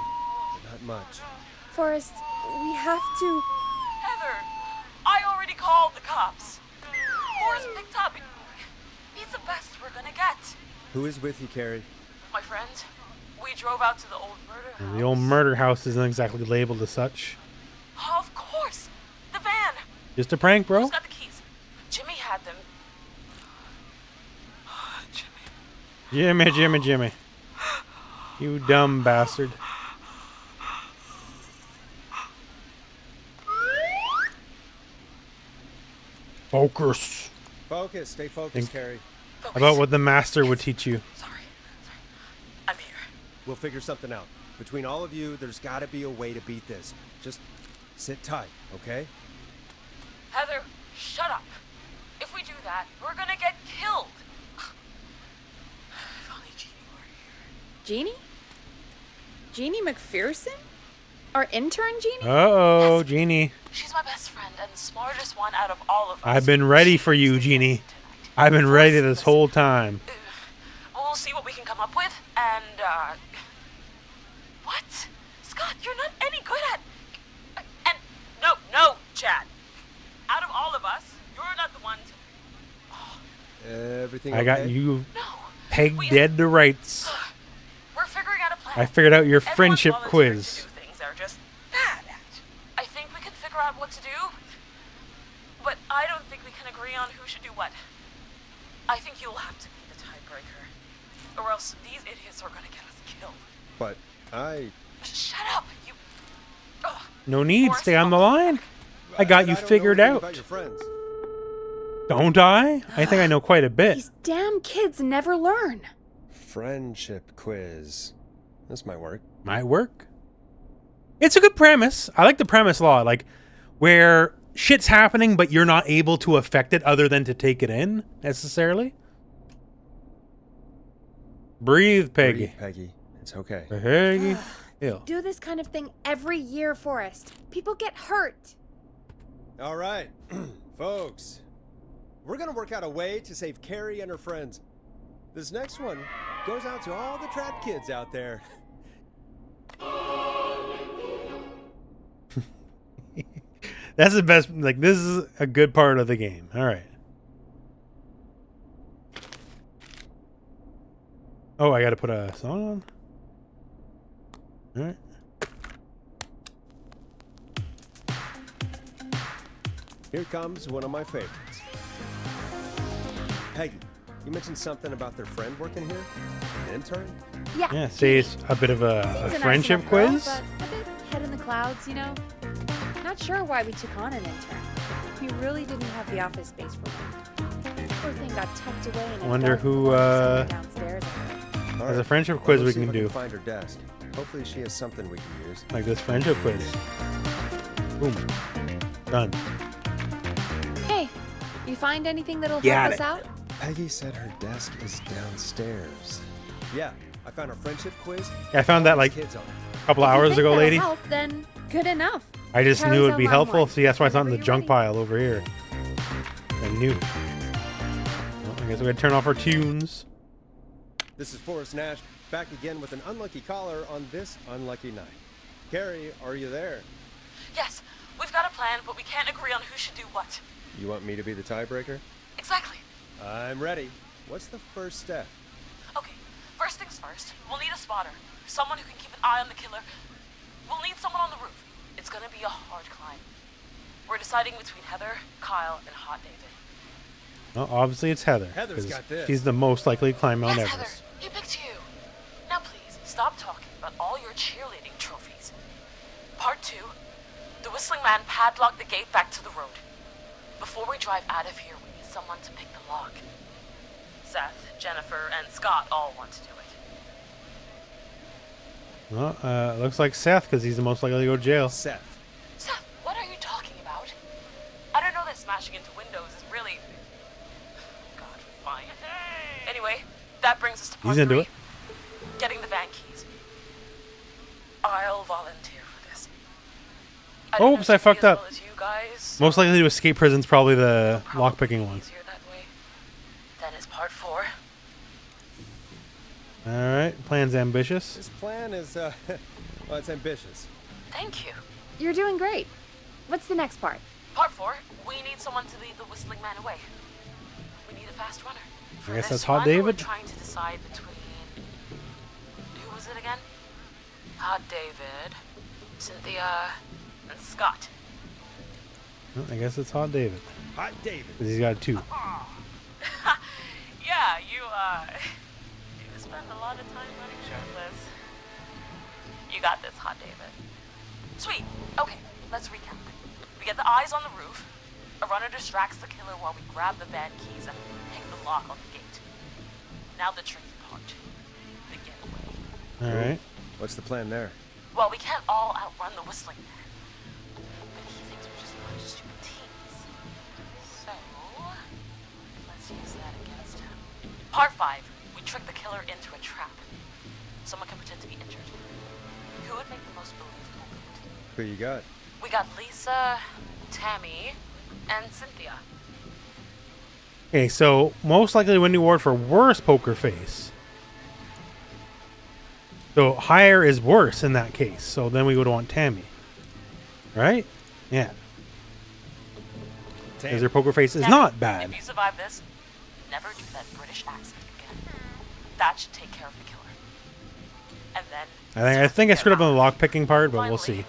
but not much. Forrest, we have to... Heather, I already called the cops. Forrest picked up. He's the best we're gonna get. Who is with you, Carrie? My friend, we drove out to the old murder house. The old murder house isn't exactly labeled as such. Of course, the van. Just a prank, bro. Who's got the keys? Jimmy had them. Jimmy. You dumb bastard. Focus. Focus, stay focused, Think Carrie. about what the master would teach you. I'm here. We'll figure something out. Between all of you, there's gotta be a way to beat this. Just sit tight, okay? Heather, shut up. If we do that, we're gonna get killed. If only Jeannie were here. Jeannie? Jeannie McPherson? Our intern, Jeannie? Uh-oh, Jeannie. She's my best friend and the smartest one out of all of us. I've been ready for you, Jeannie. I've been ready this whole time. We'll see what we can come up with, and, What? Scott, you're not any good at... And, no, Chad. Out of all of us, you're not the one to... Everything I got okay? you pegged dead to rights. We're figuring out a plan. I figured out your Everyone friendship volunteered quiz. to do things they're just bad at. I think we can figure out what to do, but I don't think we can agree on who should do what. I think you'll have to be the tiebreaker, or else these idiots are gonna get us killed. But Shut up, you... Ugh. No need, stay on the line. I got you figured out. About your friends. Don't I? I think I know quite a bit. These damn kids never learn. Friendship quiz. This might work. Might work. It's a good premise. I like the premise a lot. Like, where shit's happening, but you're not able to affect it other than to take it in, necessarily. Breathe, Peggy. Breathe, Peggy. It's okay. Peggy. Ew. Do this kind of thing every year, Forrest. People get hurt. All right, folks. We're gonna work out a way to save Carrie and her friends. This next one goes out to all the trapped kids out there. That's the best. Like, this is a good part of the game. All right. Oh, I got to put a song on. All right. Here comes one of my favorites. Peggy, You mentioned something about their friend working here? An intern? Yeah. Yeah, say it's a bit of a Seems nice friendship enough girl, quiz. but a bit head in the clouds, you know? Not sure why we took on an intern. We really didn't have the office space for one. Poor thing got tucked away in a Wonder dark who corner somewhere downstairs. has a friendship quiz we can do. Find her desk. Hopefully she has something we can use. Like this friendship quiz. Boom. Done. Hey, you find anything that'll Got help us it. out? Peggy said her desk is downstairs. Yeah, I found our friendship quiz. Yeah, I found that like Kids on it. a couple If you hours think ago, that'll lady. help, then good enough. I just Carries knew it'd be online helpful. one. See, that's why it's not in the Whenever junk you're pile over here. I knew. Well, I guess we gotta turn off our tunes. This is Forrest Nash, back again with an unlucky caller on this unlucky night. Carrie, are you there? Yes, we've got a plan, but we can't agree on who should do what. You want me to be the tiebreaker? Exactly. I'm ready. What's the first step? Okay, first things first, we'll need a spotter. Someone who can keep an eye on the killer. We'll need someone on the roof. It's gonna be a hard climb. We're deciding between Heather, Kyle, and Hot David. Well, obviously it's Heather. Heather's 'cause got this. she's the most likely to climb Mount Yes, Everest. Heather, he picked you. Now please, stop talking about all your cheerleading trophies. Part 2, the Whistling Man padlocked the gate back to the road. Before we drive out of here, we need someone to pick the lock. Seth, Jennifer, and Scott all want to do it. Well, looks like Seth, because he's the most likely to go to jail. Seth. Seth, what are you talking about? I don't know that smashing into windows is really... God, fine. Anyway, that brings us to part He's into 3. it. Getting the van keys. I'll volunteer for this. Oops, I fucked up. Well as you guys, Most likely to escape prison's probably the lockpicking one. easier that way. Then is part 4. Alright, plan's ambitious. This plan is, well, it's ambitious. Thank you. You're doing great. What's the next part? Part 4, we need someone to lead the Whistling Man away. We need a fast runner. I guess For that's this Hot one, David. We're trying to decide between... Who was it again? Hot David, Cynthia, and Scott. Well, I guess it's Hot David. Hot David. 'Cause he's got 2. Yeah, you spend a lot of time running shirtless. You got this, Hot David. Sweet. Okay, let's recap. We get the eyes on the roof. A runner distracts the killer while we grab the van keys and pick the lock on the gate. Now the tricky part. The getaway. Alright. What's the plan there? Well, we can't all outrun the Whistling Man. But he thinks we're just a bunch of stupid teens. So, let's use that against him. Part 5. We trick the killer into a trap. Someone can pretend to be injured. Who would make the most believable lead? Who you got? We got Lisa, Tammy, and Cynthia. Okay, so most likely win the award for worst poker face. So higher is worse in that case. So then we would want Tammy. Right? Yeah. Because her poker face is Tammy, not bad. If you survive this, never do that British accent again. That should take care of the killer. And then... I think I screwed up on the lockpicking part, but we'll see.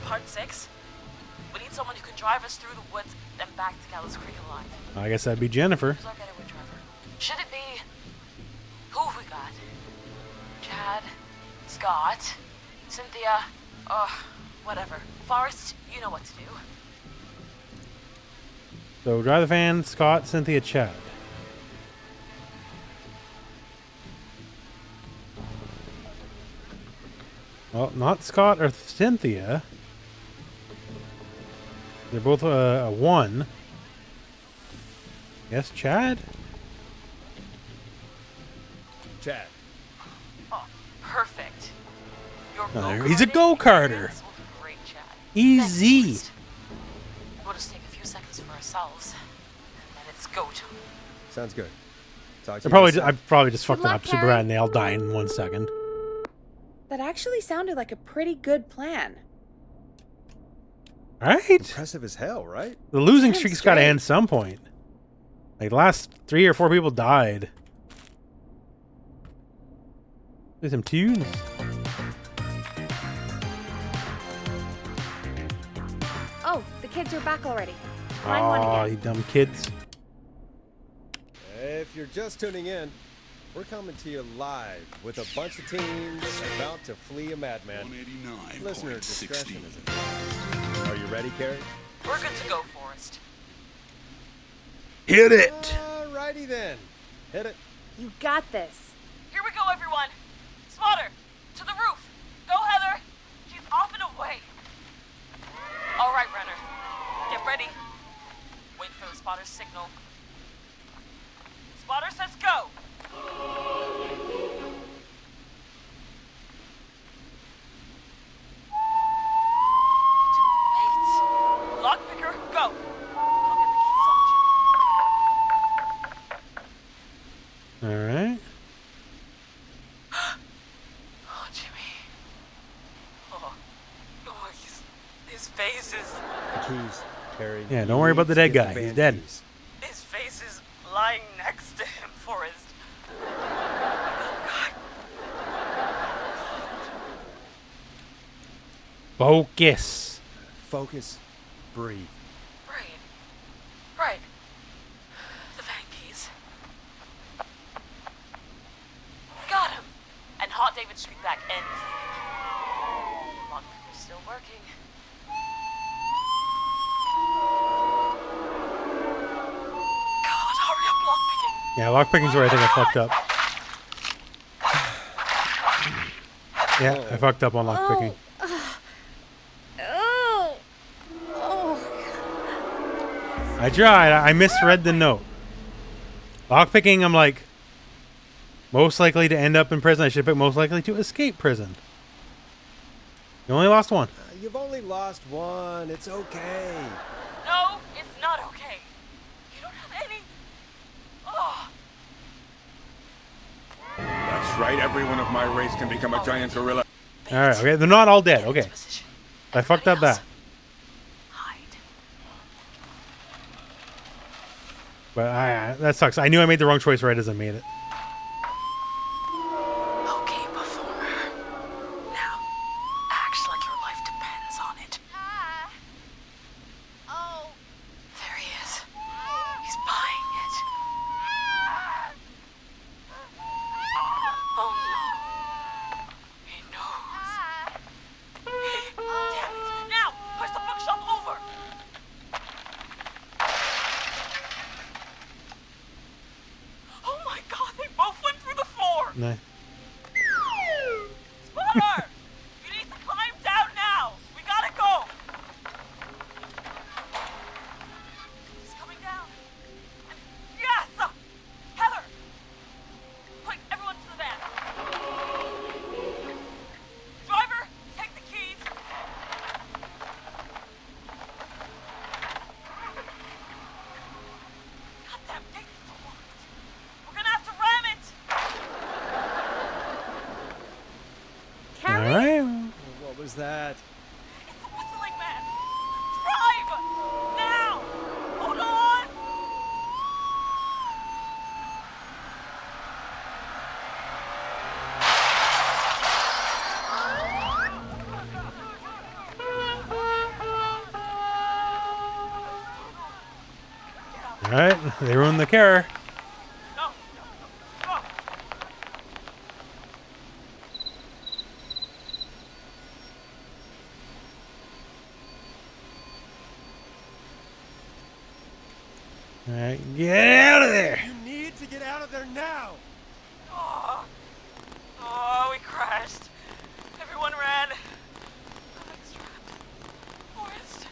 Part 6. We need someone who can drive us through the woods and back to Gallows Creek alive. I guess that'd be Jennifer. Who's our getaway driver? Should it be... Who have we got? Chad? Scott? Cynthia? Whatever. Forrest, you know what to do. So drive the van, Scott, Cynthia, Chad. Well, not Scott or Cynthia. They're both a 1. Yes, Chad? Chad. Oh, perfect. Your Oh, he's a go-karter. great, Chad. Easy. We'll just take a few seconds for ourselves, and then it's go time. Sounds good. Talk I to you probably, in a sec. I probably just fucked it luck, up super Harry. bad and they all die in 1 second. That actually sounded like a pretty good plan. Right? Impressive as hell, right? The losing Damn streak's got to straight. end some point. Like, the last 3 or 4 people died. There's some tunes. Oh, the kids are back already. Line 1 Aw, again. you dumb kids. If you're just tuning in, we're coming to you live with a bunch of teens about to flee a madman. Listener discretion is advised. Are you ready, Carrie? We're good to go, Forrest. Hit it! Alrighty then. Hit it. You got this. Here we go, everyone. Spotter, to the roof. Go, Heather. She's off and away. All right, Renner. Get ready. Wait for the spotter's signal. Spotter says go. Wait. Lockpicker, go. I'll get the keys off Jimmy. All right. Oh, Jimmy. Oh, his face is... The keys, Carrie. Yeah, don't worry about the dead guy. He's dead. His face is lying next to him, Forrest. Focus. Focus. Breathe. Right. The van keys. Got him. And Hot David Street back ends. Lockpicker's still working. God, hurry up, lockpicking. Yeah, lockpicking's where I think I fucked up. Yeah, I fucked up on lockpicking. I tried. I misread the note. Lockpicking, I'm like, most likely to end up in prison. I should pick most likely to escape prison. You only lost one. You've only lost one. It's okay. No, it's not okay. You don't have any... Oh. That's right. Everyone of my race can become a giant gorilla. All right, okay. They're not all dead. Okay. I fucked up that. But that sucks. I knew I made the wrong choice right as I made it. Okay, performer. Now, act like your life depends on it. Oh. There he is. He's buying it. Oh no. He knows. Damn it. Now, push the bookshelf over. Oh my god, they both went through the floor. No. Spotter! You need to climb down now. We gotta go. He's coming down. Yes! Heather! Quick, everyone to the van. Driver, take the keys. Goddamn gate's still locked. We're gonna have to ram it. All right. What was that? It's the whistling man. Drive! Now! Hold on! All right. They ruined the car. All right. Get out of there. You need to get out of there now. Oh, we crashed. Everyone ran. Alex trapped. Forrest.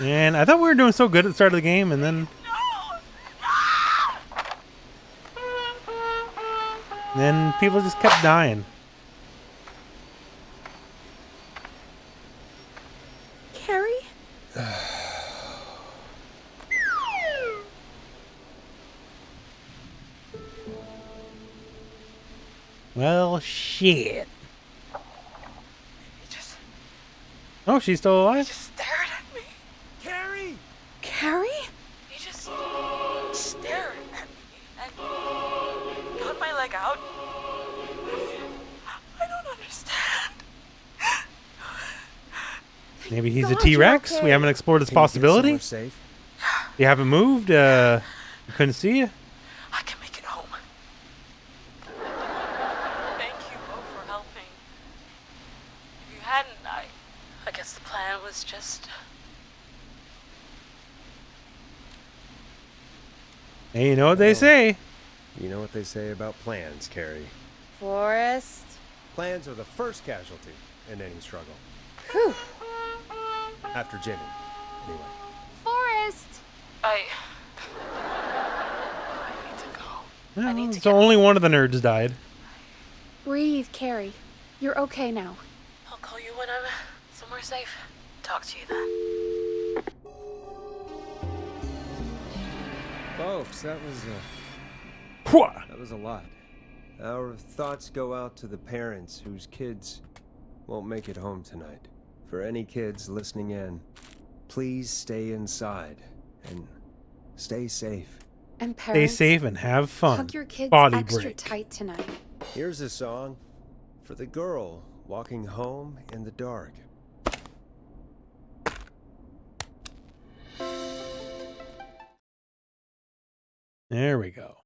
And I thought we were doing so good at the start of the game, and then people just kept dying. Carrie? Well, shit. Oh, she's still alive? Stared at me. Carrie! Carrie? He just stared at me and got my leg out Maybe he's a God, you're T-Rex. okay. We haven't explored this Can you get possibility. somewhere safe? You haven't moved. You couldn't see you. I can make it home. Thank you both for helping. If you hadn't, I guess the plan was just... Hey, you know what they say. You know what they say about plans, Carrie. Forrest. Plans are the first casualty in any struggle. Whew. After Jimmy, anyway. Forrest. I need to go. Well, so only one of the nerds died. Breathe, Carrie. You're okay now. I'll call you when I'm somewhere safe. Talk to you then. Folks, that was a lot. Our thoughts go out to the parents whose kids won't make it home tonight. For any kids listening in, please stay inside and stay safe. And parents, Stay safe and have fun. hug your kids Body extra break. tight tonight. Here's a song for the girl walking home in the dark. There we go.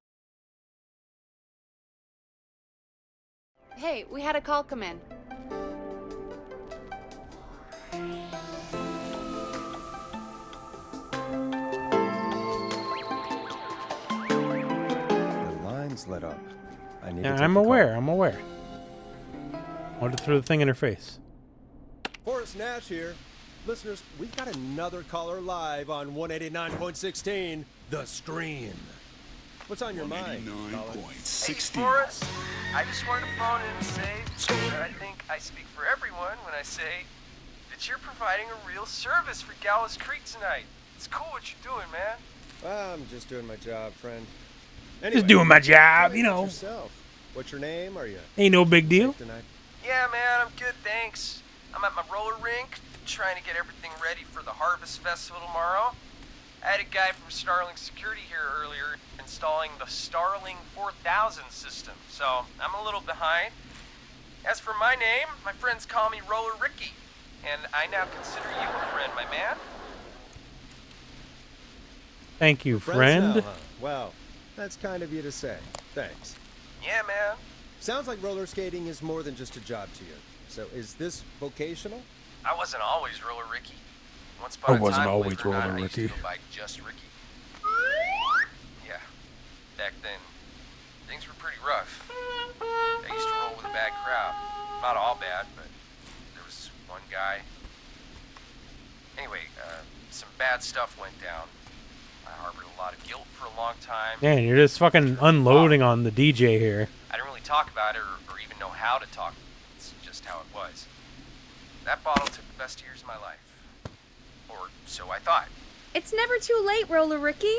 Hey, we had a call come in. The line's lit up. I need to Yeah, take I'm the call. aware. I'm aware. Wanted to throw the thing in her face. Forrest Nash here. Listeners, we've got another caller live on 189.16, The Scream. What's on your mind, caller? Hey, Forrest. I just wanted to phone in and say that I think I speak for everyone when I say that you're providing a real service for Gallows Creek tonight. It's cool what you're doing, man. Well, I'm just doing my job, friend. Just doing my job, tell me you about know. Yourself. What's your name? Are you Ain't no big deal. safe tonight? Yeah, man, I'm good, thanks. I'm at my roller rink, trying to get everything ready for the Harvest Festival tomorrow. I had a guy from Starling Security here earlier installing the Starling 4000 system, so I'm a little behind. As for my name, my friends call me Roller Ricky, and I now consider you a friend, my man. Thank you, Friends friend. now, huh? Well, that's kind of you to say. Thanks. Yeah, man. Sounds like roller skating is more than just a job to you. So is this vocational? I wasn't always Roller Ricky. Once I upon a wasn't time, always believe it or not, Roller I used to Ricky. go by just Ricky. Yeah, back then, things were pretty rough. I used to roll with a bad crowd. Not all bad, but there was one guy. Anyway, some bad stuff went down. I harbored a lot of guilt for a long time. Man, you're just fucking unloading on the DJ here. I didn't really talk about it or even know how to talk. It's just how it was. That bottle took the best years of my life. Or so I thought. It's never too late, Roller Ricky.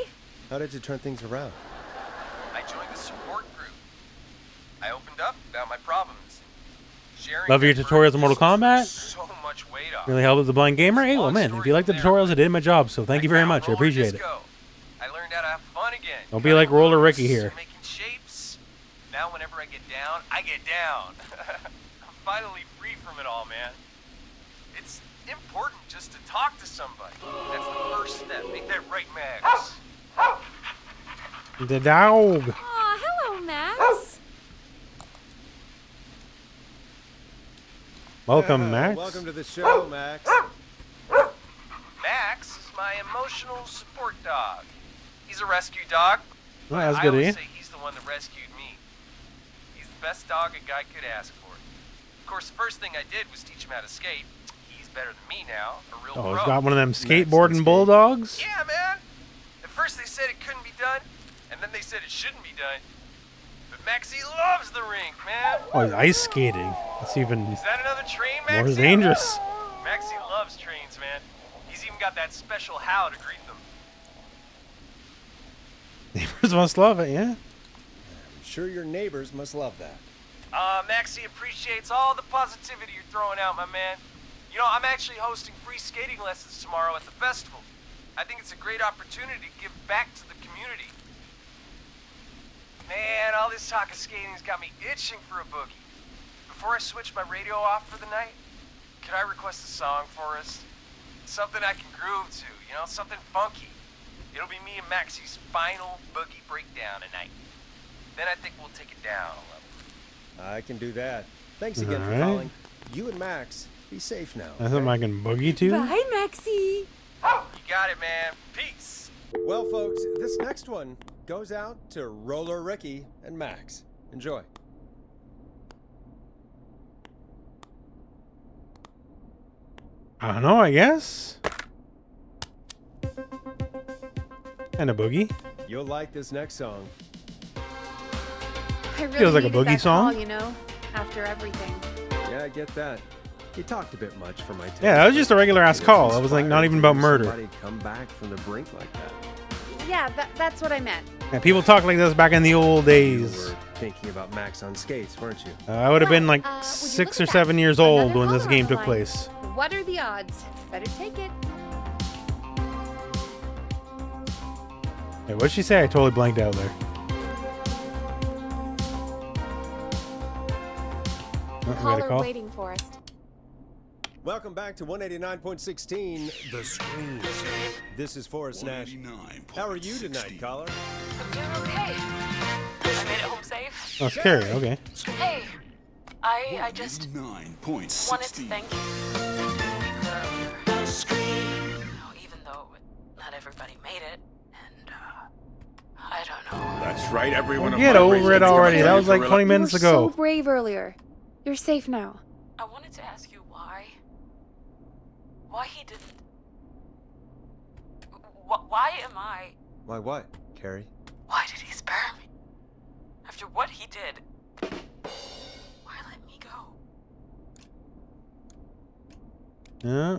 How did you turn things around? I joined the support group. I opened up about my problems. Sharing Love your that tutorials in burden Mortal Kombat. so much weight off. Really helped with the blind gamer. Hey, well, man, if you like the tutorials, I did my job, so thank you very much. I appreciate it. I learned how to have fun again. Don't be like Roller Ricky here. Making shapes. Now whenever I get down, I get down. I'm finally free from it all, man. It's important just to talk to somebody. That's the first step. Ain't that right, Max? The dog. Aw, hello, Max. Welcome, Max. Welcome to the show, Max. Max is my emotional support dog. He's a rescue dog. Well, that's I good of always you. say he's the one that rescued me. He's the best dog a guy could ask for. Of course, the first thing I did was teach him how to skate. He's better than me now, a real Oh, pro. he's got one of them skateboarding bulldogs. Yeah, man. At first they said it couldn't be done, and then they said it shouldn't be done. But Maxie loves the rink, man. Oh, he's ice skating. That's even Is that another train, more Maxie? dangerous. Maxie loves trains, man. He's even got that special how to greet them. Neighbors must love it, yeah. I'm sure your neighbors must love that. Maxie appreciates all the positivity you're throwing out, my man. You know, I'm actually hosting free skating lessons tomorrow at the festival. I think it's a great opportunity to give back to the community. Man, all this talk of skating's got me itching for a boogie. Before I switch my radio off for the night, could I request a song for us? Something I can groove to, you know, something funky. It'll be me and Maxie's final boogie breakdown tonight. Then I think we'll take it down a level. I can do that. Thanks again for calling. You and Max, be safe now. That's something I can boogie to? Bye, Maxie. You got it, man. Peace. Well, folks, this next one goes out to Roller Ricky and Max. Enjoy. I don't know, I guess. And a boogie. You'll like this next song. I really Feels like a needed boogie that song. Call, you know, after everything. Yeah, I get that. You talked a bit much for my taste. Yeah, that was just a regular ass call. It was like not even about murder. Somebody come back from the brink like that. Yeah, that's what I meant. Yeah, people talk like this back in the old days. You were thinking about Max on skates, weren't you? I would have been like 6 or 7 years old when this game took line. place. What are the odds? Better take it. Hey, what'd she say? I totally blanked out there. Oh, we got a Caller call. waiting for us. Welcome back to 189.16, The Screen. This is Forrest Nash. How are you tonight, caller? I'm doing okay. I made it home safe. Oh, it's Carrie. Okay. Hey, I just wanted to thank you for even though not everybody made it, and I don't know. That's right, everyone. Well, get over it already. That was like 20 minutes You were ago. so brave earlier. You're safe now. I wanted to ask you why he didn't. Why am I? Why what, Carrie? Why did he spare me? After what he did, why let me go? Yeah.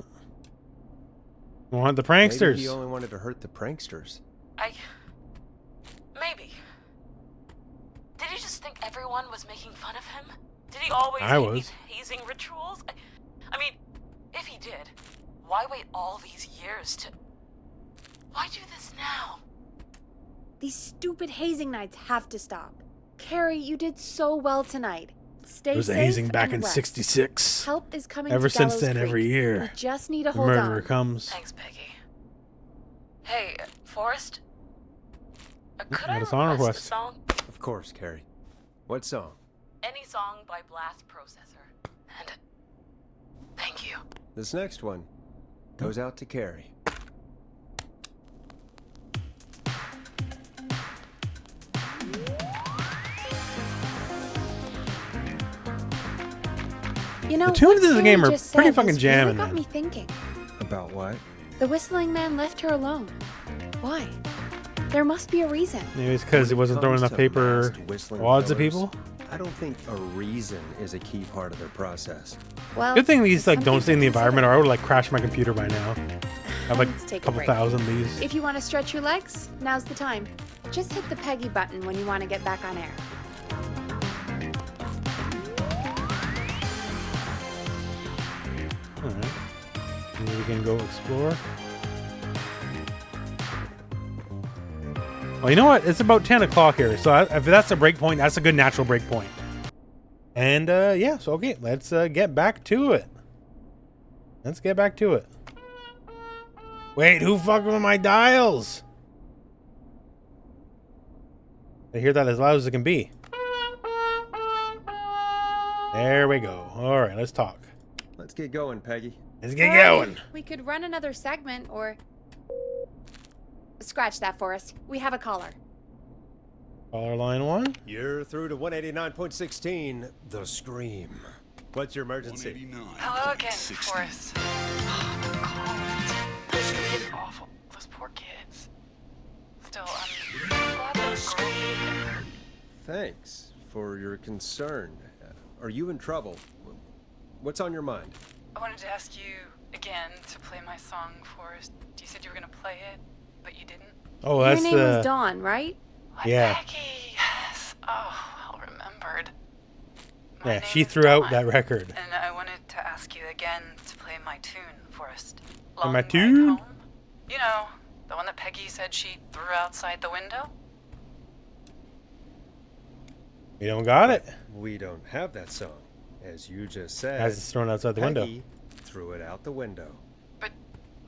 Want the Maybe pranksters. he only wanted to hurt the pranksters. Maybe. Did he just think everyone was making fun of him? Did he always I make was. these hazing rituals? I mean, if he did, why wait all these years to... Why do this now? These stupid hazing nights have to stop. Carrie, you did so well tonight. Stay There was a safe hazing back and in rest. '66. Help is coming Ever to since Gallows then, Creek. every year, You just need to the hold murderer on. comes. Thanks, Peggy. Hey, Forrest? Could Got I a song request a request. song? Of course, Carrie. What song? Any song by Blast Processor. And thank you. This next one goes out to Carrie. You know, The tunes what in the Carrie game are just pretty said fucking has jamming, really got man. me thinking. About what? The whistling man left her alone. Why? There must be a reason. Maybe it's because he wasn't throwing enough paper wads at people. I don't think a reason is a key part of their process. Well, Good thing these like it's don't stay in the something to environment, or I would like crash my computer by now. I have like Let's take a a couple break. thousand of these. If you want to stretch your legs, now's the time. Just hit the Peggy button when you want to get back on air. All right. Maybe we can go explore. Well, you know what? It's about 10 o'clock here, so if that's a break point, that's a good natural break point. And yeah, so okay, let's get back to it. Let's get back to it. Wait, who fucked with my dials? I hear that as loud as it can be. There we go. All right, let's talk. Let's get going, Peggy. Let's get Alright, going. We could run another segment or... Scratch that, Forrest. We have a caller. Caller line 1. You're through to 189.16, The Scream. What's your emergency? Hello again, Forrest. Oh, the calls. This is getting awful. Those poor kids. Still, I'm glad they're great. Thanks for your concern. Are you in trouble? What's on your mind? I wanted to ask you again to play my song, Forrest. You said you were going to play it, but you didn't. Oh, that's Your name was Dawn, right? Yeah. Becky, yes. Oh, well remembered. Yeah, she threw out that record. And I wanted to ask you again to play my tune, Forrest. And my tune? You know, the one that Peggy said she threw outside the window? We don't got it. We don't have that song. As you just said, As it's thrown outside the window. Peggy threw it out the window.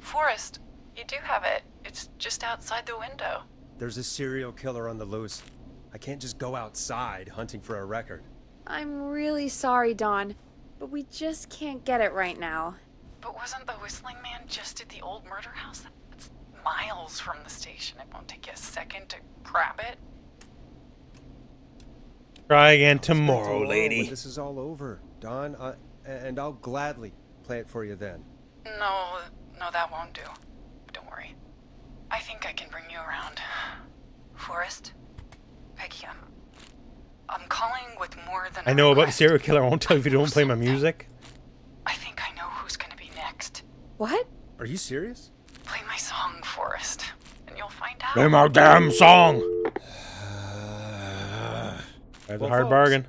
Forrest, you do have it. It's just outside the window. There's a serial killer on the loose. I can't just go outside hunting for a record. I'm really sorry, Dawn, but we just can't get it right now. But wasn't the Whistling Man just at the old murder house? That's miles from the station. It won't take you a second to grab it. Try again tomorrow, When lady. this is all over, Dawn, and I'll gladly play it for you then. No, that won't do. Don't worry. I think I can bring you around. Forrest? Peggy, I'm calling with more than I know about the serial killer. I won't tell you if you don't play my music. I think I know who's gonna be next. What? Are you serious? Play my song, Forrest, and you'll find out. Play my damn song. That's a hard folks, bargain.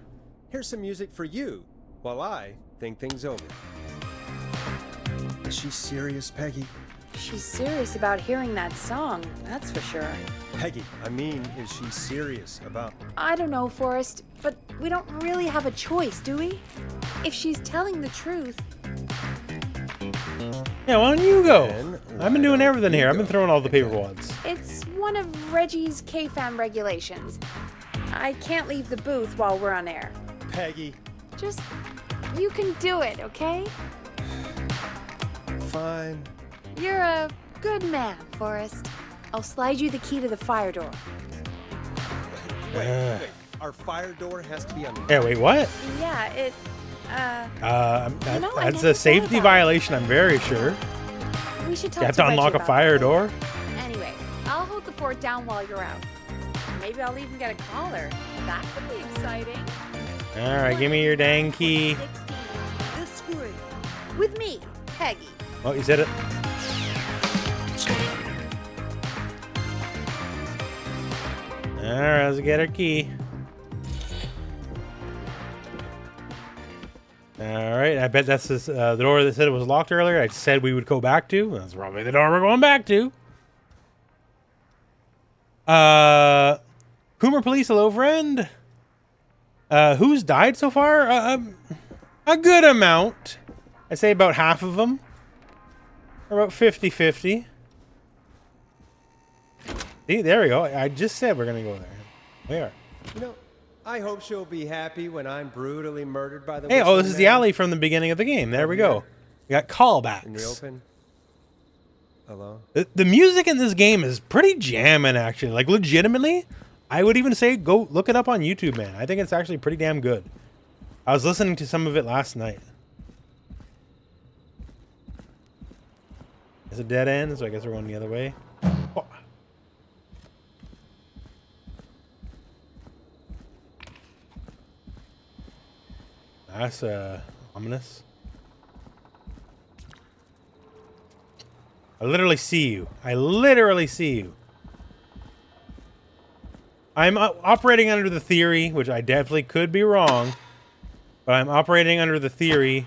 Here's some music for you while I think things over. Is she serious, Peggy? She's serious about hearing that song, that's for sure. Peggy, I mean, is she serious about... I don't know, Forrest, but we don't really have a choice, do we? If she's telling the truth... Yeah, why don't you go? I've been doing everything here. I've been throwing all the paper wads. It's one of Reggie's KFAM regulations. I can't leave the booth while we're on air. Peggy. Just... you can do it, okay? Fine. You're a good man, Forrest. I'll slide you the key to the fire door. Wait. Our fire door has to be on... Yeah, wait, what? Yeah, it... That's a safety violation, I'm very sure. We should talk You have to Reggie unlock a about fire that. door? Anyway, I'll hold the fort down while you're out. Maybe I'll even get a caller. That could be exciting. Alright, give me your dang key. This way. With me, Peggy. Oh, you said it. Alright, let's get our key. Alright, I bet that's this, the door that said it was locked earlier. I said we would go back to. That's probably the door we're going back to. Coomer Police, hello, friend. Who's died so far? A good amount. I'd say about half of them. Or about 50-50. See, there we go. I just said we're going to go there. We are. You know, I hope she'll be happy when I'm brutally murdered by the... Hey, oh, this is Whistling the Man. alley from the beginning of the game. There we go. We got callbacks. In the open. Alone. The music in this game is pretty jamming, actually. Like, legitimately, I would even say go look it up on YouTube, man. I think it's actually pretty damn good. I was listening to some of it last night. It's a dead end, so I guess we're going the other way. Oh. That's ominous. I literally see you. I literally see you. I'm operating under the theory, which I definitely could be wrong, but I'm operating under the theory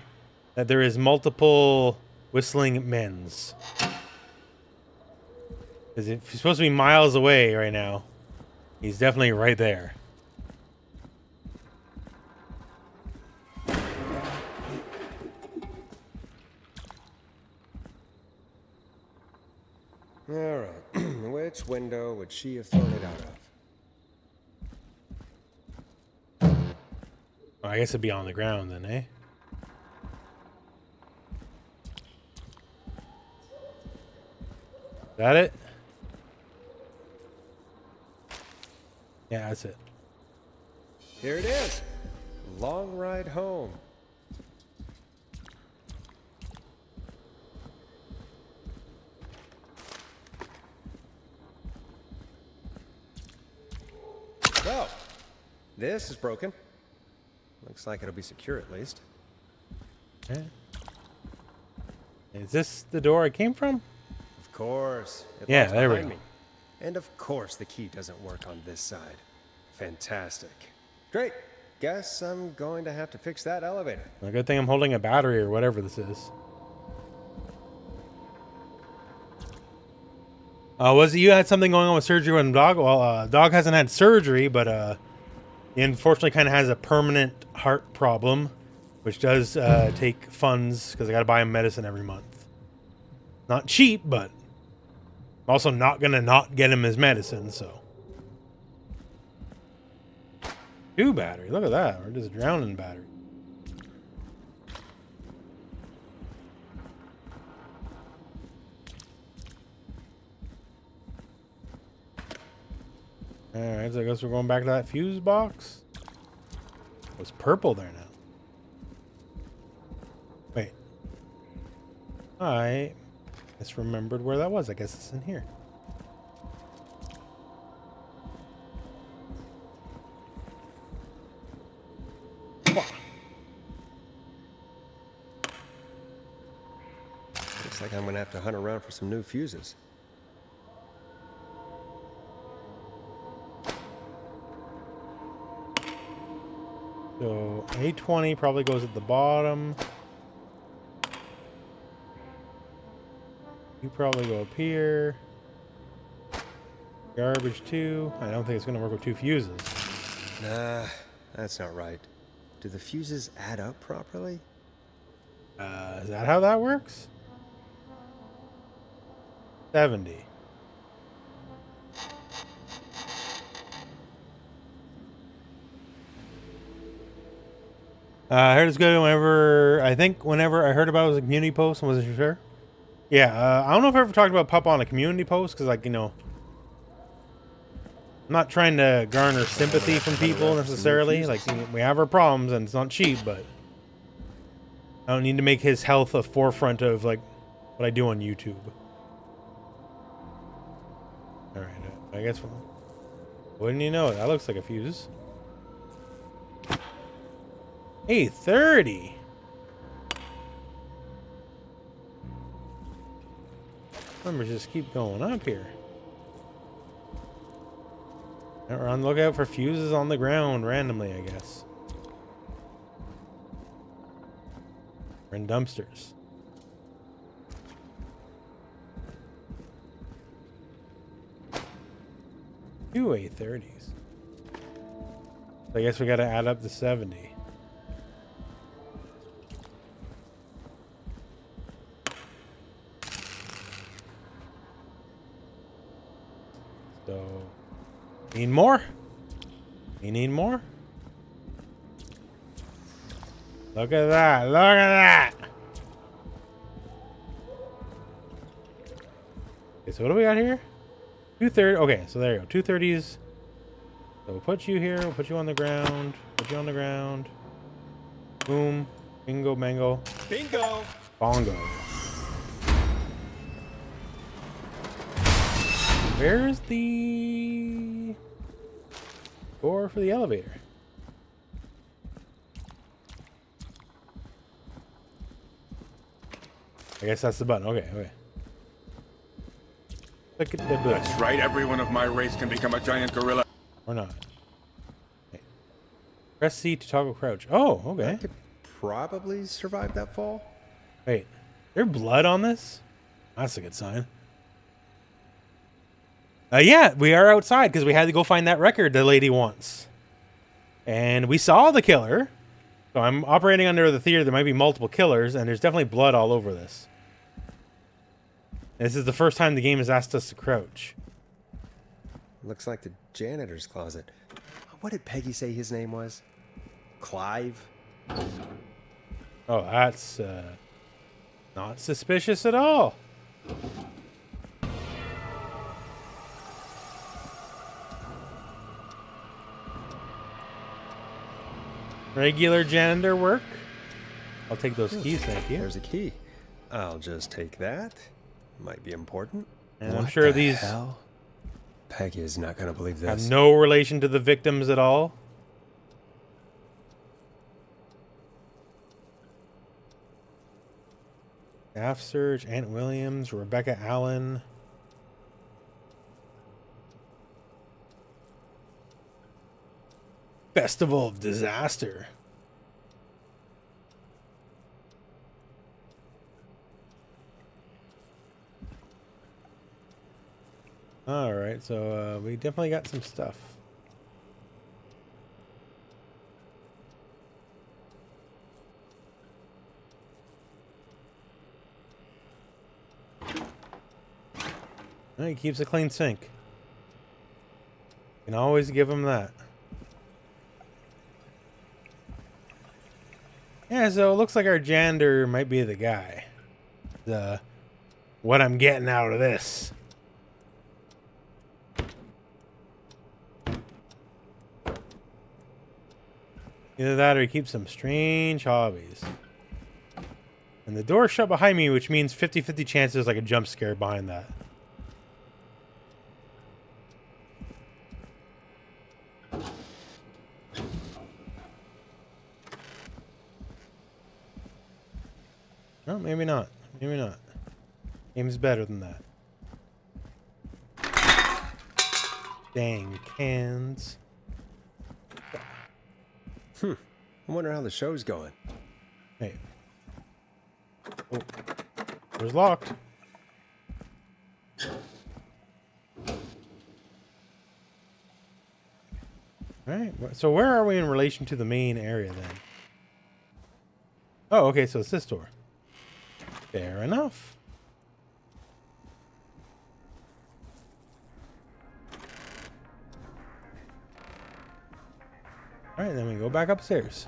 that there is multiple whistling men's. Because if he's supposed to be miles away right now, he's definitely right there. All right. Which window would she have thrown it out of? Oh, I guess it'd be on the ground then, eh? Is that it? Yeah, that's it. Here it is. Long ride home. Well, this is broken. Looks like it'll be secure at least. Yeah. Is this the door I came from? Of course. It Yeah, locks there we behind go. me. And of course the key doesn't work on this side. Fantastic. Great. Guess I'm going to have to fix that elevator. A good thing I'm holding a battery or whatever this is. Was it you had something going on with surgery when Dog? Well, Dog hasn't had surgery, but he unfortunately kind of has a permanent heart problem, which does take funds because I got to buy him medicine every month. Not cheap, but I'm also not gonna not get him his medicine, so. 2 batteries. Look at that. We're just drowning batteries. Alright, so I guess we're going back to that fuse box. It was purple there now. Wait. I just remembered where that was. I guess it's in here. Looks like I'm gonna have to hunt around for some new fuses. So A20 probably goes at the bottom. You probably go up here. Garbage 2. I don't think it's going to work with 2 fuses. Nah, that's not right. Do the fuses add up properly? Is that how that works? 70. I heard it's good whenever I heard about it was a community post and wasn't sure. Yeah, I don't know if I ever talked about Pup on a community post because, like, you know, I'm not trying to garner sympathy from people necessarily. Like, we have our problems and it's not cheap, but I don't need to make his health a forefront of, like, what I do on YouTube. Alright, I guess, wouldn't you know it? That looks like a fuse. Hey, 30! Numbers just keep going up here. We're on the lookout for fuses on the ground randomly, I guess. We're in dumpsters. Two A30s. So I guess we gotta add up to 70. So, need more? You need more? Look at that! Look at that! Okay, so what do we got here? 230. Okay, so there you go. 230s. So we'll put you here. We'll put you on the ground. Put you on the ground. Boom. Bingo, bango. Bingo! Bongo. Where's the door for the elevator? I guess that's the button. Okay, okay. Look at the button. That's right, everyone of my race can become a giant gorilla. Or not. Okay. Press C to toggle crouch. Oh, okay. I could probably survive that fall. Wait, there's blood on this? That's a good sign. Yeah, we are outside because we had to go find that record the lady wants. And we saw the killer. So I'm operating under the theory there might be multiple killers, and there's definitely blood all over this. This is the first time the game has asked us to crouch. Looks like the janitor's closet. What did Peggy say his name was? Clive? Oh, that's not suspicious at all. Regular janitor work. I'll take those keys, thank you. There's a key. I'll just take that. Might be important. And I'm sure these hell? Peggy is not going to believe this. have no relation to the victims at all. Staff Surge, Aunt Williams, Rebecca Allen. Festival of Disaster. Alright, so we definitely got some stuff. Well, he keeps a clean sink. You can always give him that. Yeah, so it looks like our janitor might be the guy. What I'm getting out of this. Either that or he keeps some strange hobbies. And the door's shut behind me, which means 50-50 chances like a jump scare behind that. No, maybe not. Maybe not. Game's better than that. Dang cans. I wonder how the show's going. Hey. Oh. Door's locked. Alright, so where are we in relation to the main area then? Oh, okay, so it's this door. Fair enough. Alright, then we go back upstairs.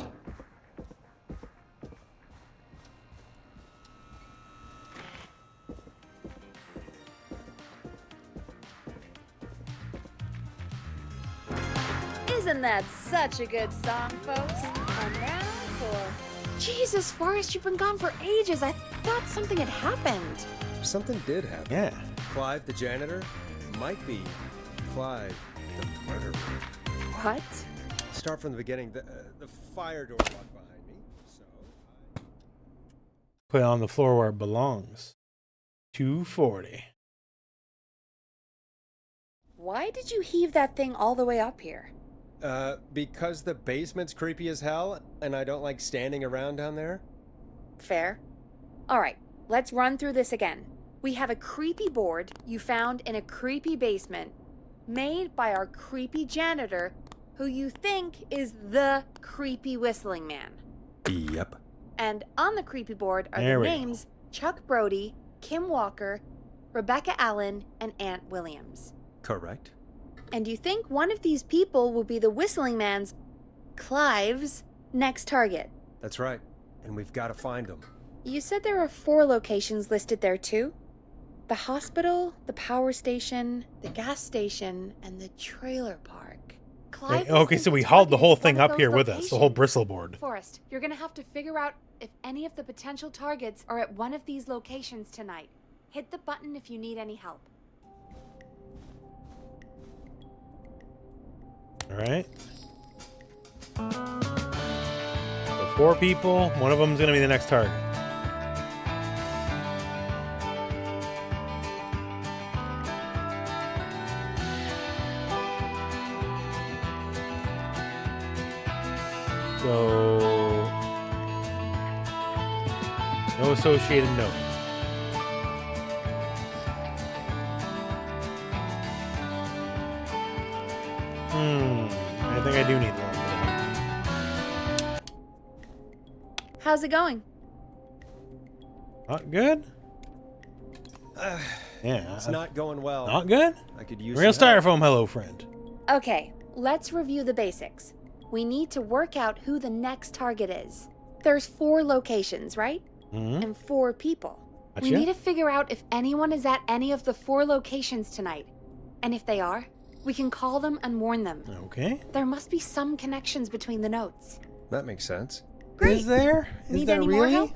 Isn't that such a good song, folks? And now for... Jesus, Forrest, you've been gone for ages. I thought something had happened. Something did happen. Yeah. Clive, the janitor, might be Clive, the murderer. What? Start from the beginning. The fire door locked behind me, so Put it on the floor where it belongs. 240. Why did you heave that thing all the way up here? Because the basement's creepy as hell, and I don't like standing around down there. Fair. All right, let's run through this again. We have a creepy board you found in a creepy basement, made by our creepy janitor, who you think is the creepy whistling man. Yep. And on the creepy board are There the we go. names Chuck Brody, Kim Walker, Rebecca Allen, and Aunt Williams. Correct. And you think one of these people will be the whistling man's, Clive's, next target. That's right. And we've got to find them. You said there are 4 locations listed there too? The hospital, the power station, the gas station, and the trailer park. Clive Okay, so we hauled the whole thing up here with us, the whole bristle board. Forrest, you're gonna have to figure out if any of the potential targets are at one of these locations tonight. Hit the button if you need any help. Alright. So 4 people, one of them's gonna be the next target. So no associated note. I think I do need one. How's it going? Not good? Yeah. It's not going well. Not good? I could use Real some help. styrofoam, hello friend. Okay, let's review the basics. We need to work out who the next target is. There's 4 locations, right? Mm-hmm. And 4 people. We Gotcha. need to figure out if anyone is at any of the 4 locations tonight. And if they are, we can call them and warn them. Okay. There must be some connections between the notes. That makes sense. Great. Is there? Is Need there any really? more help?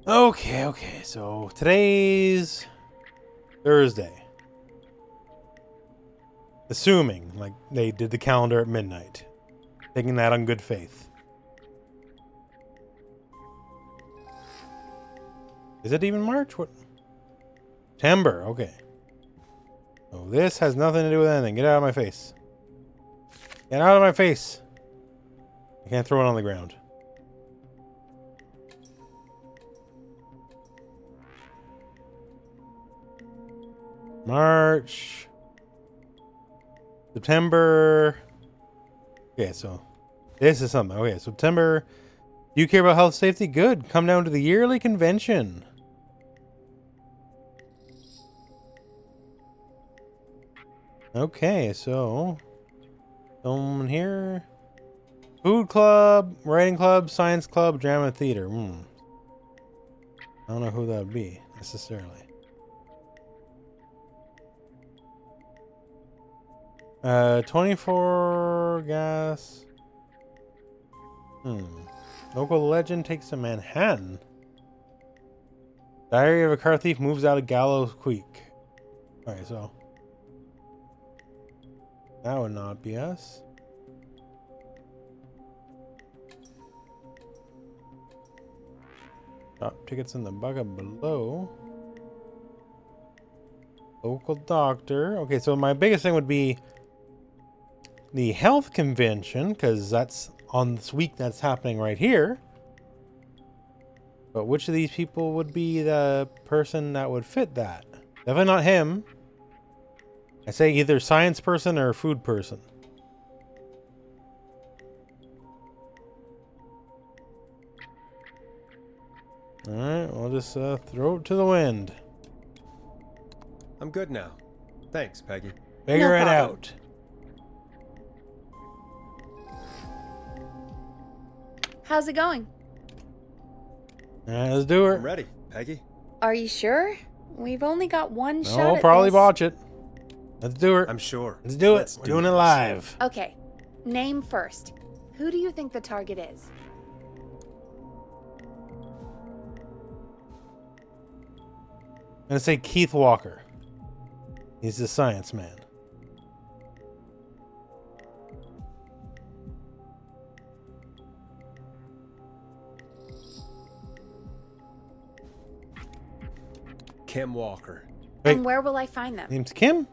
Okay. So today's Thursday. Assuming, like, they did the calendar at midnight. Taking that on good faith. Is it even March? What? September, okay. Oh, this has nothing to do with anything. Get out of my face. Get out of my face. I can't throw it on the ground. March. September. Okay, so this is something. Okay, September. Do you care about health safety? Good. Come down to the yearly convention. Okay, so someone here. Food club, writing club, science club, drama theater. I don't know who that would be necessarily. 24 gas. Local legend takes to Manhattan. Diary of a car thief moves out of Gallows Creek. Alright, so that would not be us. Shop tickets in the bucket below. Local doctor. Okay, so my biggest thing would be the health convention, because that's on this week that's happening right here. But which of these people would be the person that would fit that? Definitely not him. I say either science person or food person. Alright, we'll just throw it to the wind. I'm good now. Thanks, Peggy. Figure it out. How's it going? Alright, let's do it. I'm ready, Peggy. Are you sure? We've only got one shot I'll at probably this. botch it. Let's do it. I'm sure. Let's do Let's it. We're do doing it this. live. Okay, name first. Who do you think the target is? I'm gonna say Keith Walker. He's the science man. Kim Walker. Wait. And where will I find them? Name's Kim?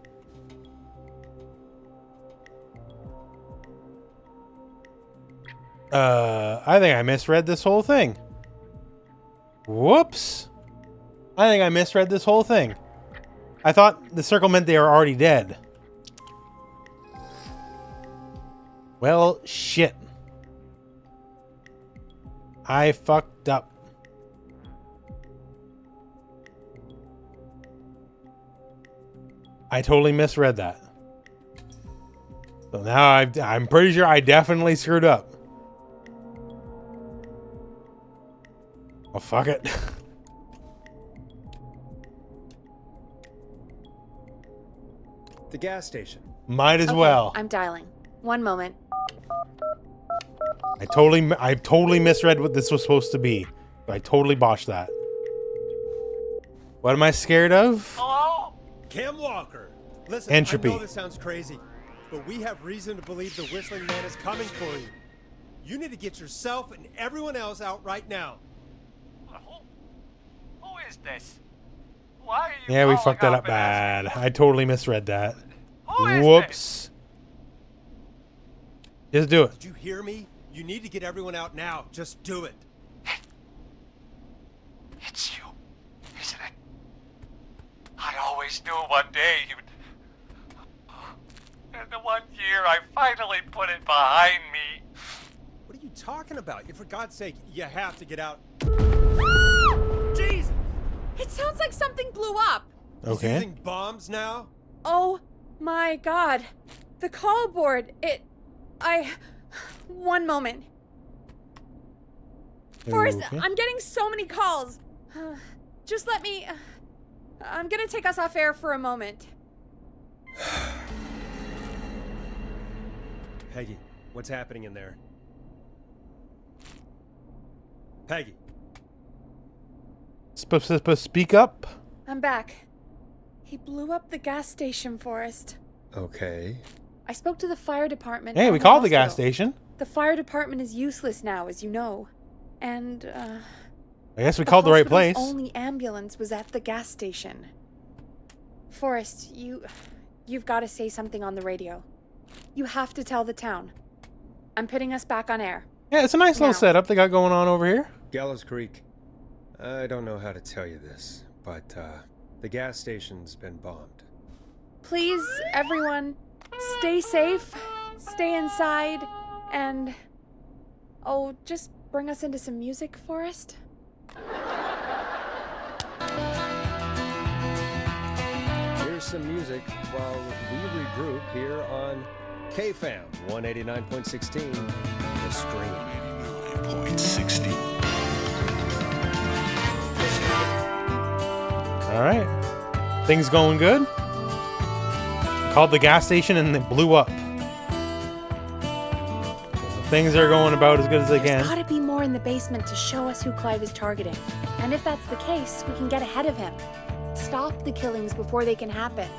I think I misread this whole thing. Whoops. I think I misread this whole thing. I thought the circle meant they were already dead. Well, shit. I fucked up. I totally misread that. So now I'm pretty sure I definitely screwed up. Oh, fuck it. The gas station. Might as Okay, well. I'm dialing. One moment. I totally misread what this was supposed to be. I totally botched that. What am I scared of? Hello? Kim Walker. Listen, Entropy. I know this sounds crazy, but we have reason to believe the Whistling Man is coming for you. You need to get yourself and everyone else out right now. Who is this? Why are you Yeah, we calling fucked that up up and asking bad. I totally misread that. Who is Whoops. Just do it. Did you hear me? You need to get everyone out now. Just do it. It's you, isn't it? I always knew one day you'd... And the one year I finally put it behind me. What are you talking about? For God's sake, you have to get out. Jesus! It sounds like something blew up. He's using bombs now? Oh my god. The call board. One moment. Forrest, Okay. I'm getting so many calls. Just let me... I'm gonna take us off air for a moment. Peggy, what's happening in there? Peggy. Speak up. I'm back. He blew up the gas station, Forrest. Okay. I spoke to the fire department. Hey, and we called the hospital. gas station. The fire department is useless now, as you know. And, I guess we called the right hospital's place. Only ambulance was at the gas station. Forrest, you've got to say something on the radio. You have to tell the town. I'm putting us back on air. Yeah, it's a nice little Now. setup they got going on over here. Gallows Creek. I don't know how to tell you this, but the gas station's been bombed. Please, everyone, stay safe, stay inside, and... Oh, just bring us into some music, Forrest. Here's some music while we regroup here on KFAM 189.16, The Scream. 189.16. All right. Things going good? Called the gas station and it blew up. Things are going about as good as they There's can. gotta be more in the basement to show us who Clive is targeting. And if that's the case, we can get ahead of him. Stop the killings before they can happen.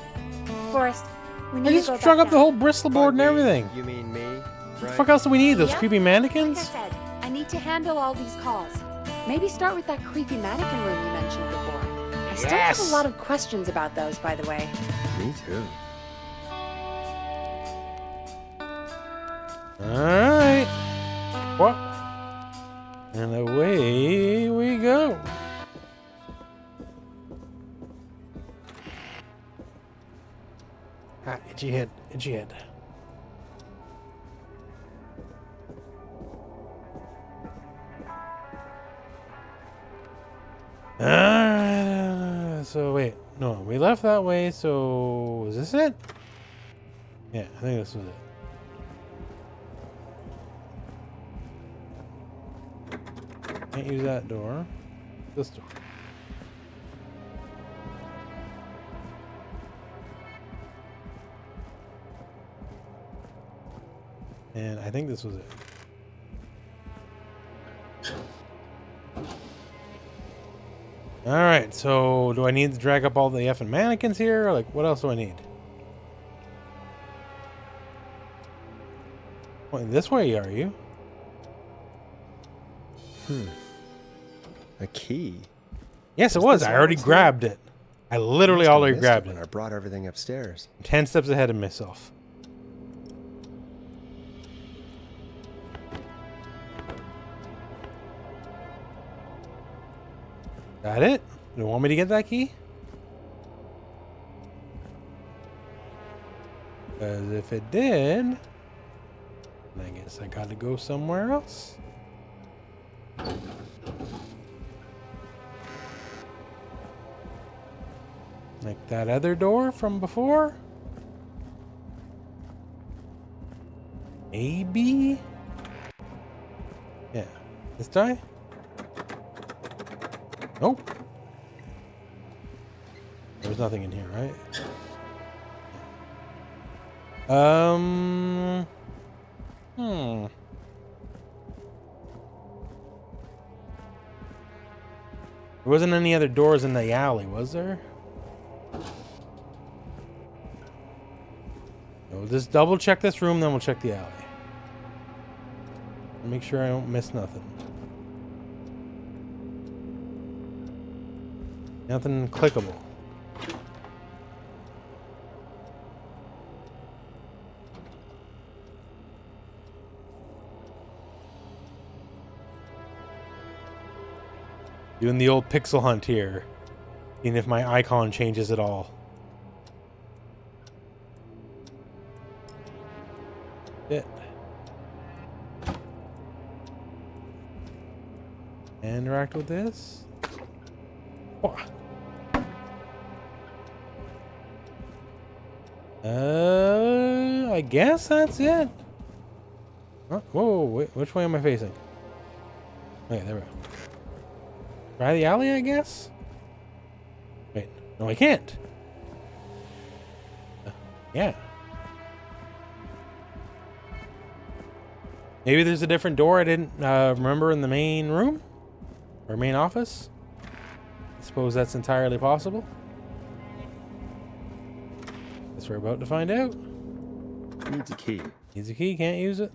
Forrest, we need I to just go strung back up the down. whole Bristol board and everything. You mean me? What the fuck else do we need? Those Yep. creepy mannequins? Like I said, I need to handle all these calls. Maybe start with that creepy mannequin room you mentioned before. I still have a Yes. lot of questions about those, by the way. Me too. Alright. What? And away we go. Ah, itchy head, itchy head. So wait, no, we left that way, so is this it? Yeah, I think this was it. Can't use that door. This door. And I think this was it. Alright, so do I need to drag up all the effing mannequins here? Or like, what else do I need? Well, this way are you? A key? Yes, it Is was. this I already all grabbed it. I literally Must have already missed grabbed when it. I brought everything upstairs. 10 steps ahead of myself. Got it? You want me to get that key? Because if it did, then I guess I got to go somewhere else. Like that other door from before? Maybe? Yeah. This die? Nope. There's nothing in here, right? There wasn't any other doors in the alley, was there? We'll just double check this room, then we'll check the alley. Make sure I don't miss nothing. Nothing clickable. Doing the old pixel hunt here. Seeing if my icon changes at all. It. Interact with this. Oh. I guess that's it. Oh, whoa, wait, which way am I facing? Okay, there we go. Try the alley, I guess? Wait, no, I can't. Yeah. Maybe there's a different door I didn't remember in the main room? Or main office? I suppose that's entirely possible. Guess we're about to find out. Needs a key. Needs a key, can't use it.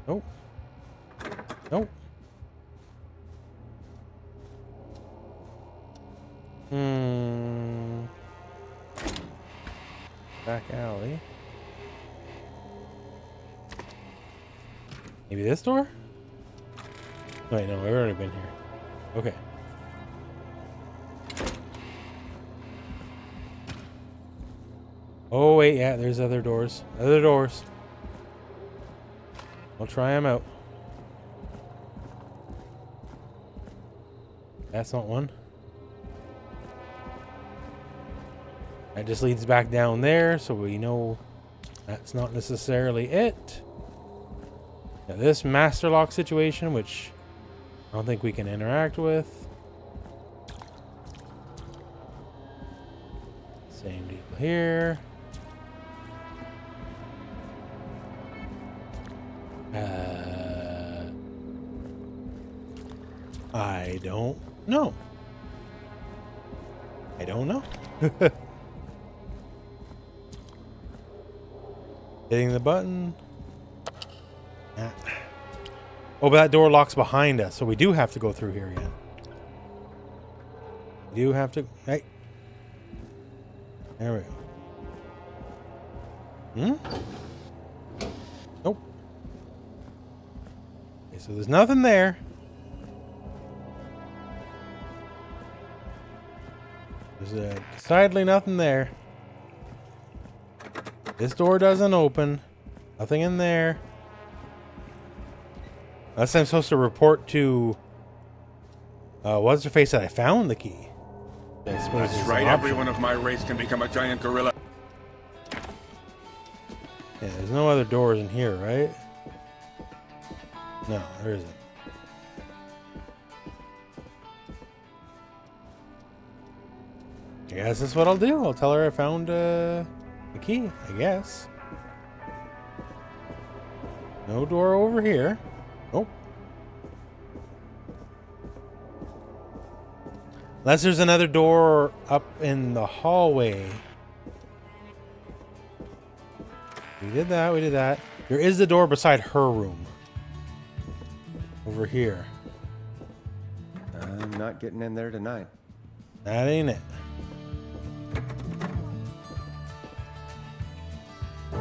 Nope. Nope. Back alley. Maybe this door? Wait, no, we've already been here. Okay. Oh, wait, yeah, there's other doors. Other doors. I'll try them out. That's not one. That just leads back down there, so we know that's not necessarily it. Now this master lock situation, which I don't think we can interact with. Same deal here. I don't know. I don't know. Hitting the button. Ah. Oh, but that door locks behind us, so we do have to go through here again. We do have to... Hey. There we go. Nope. Okay, so there's nothing there. There's decidedly nothing there. This door doesn't open. Nothing in there. Unless I'm supposed to report to... what's her face that I found the key. I suppose That's right, everyone of my race can become a giant gorilla. Yeah, there's no other doors in here, right? No, there isn't. I guess that's what I'll do. I'll tell her I found the key, I guess. No door over here. Nope. Unless there's another door up in the hallway. We did that, we did that. There is the door beside her room. Over here. I'm not getting in there tonight. That ain't it. I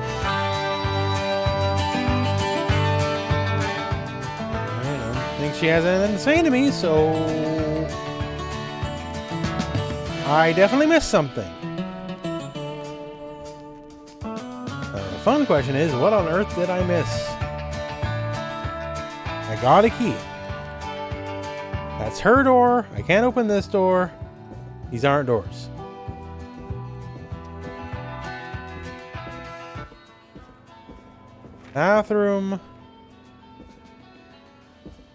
don't think she has anything to say to me, so... I definitely missed something. The fun question is, what on earth did I miss? I got a key. That's her door. I can't open this door. These aren't doors. Bathroom.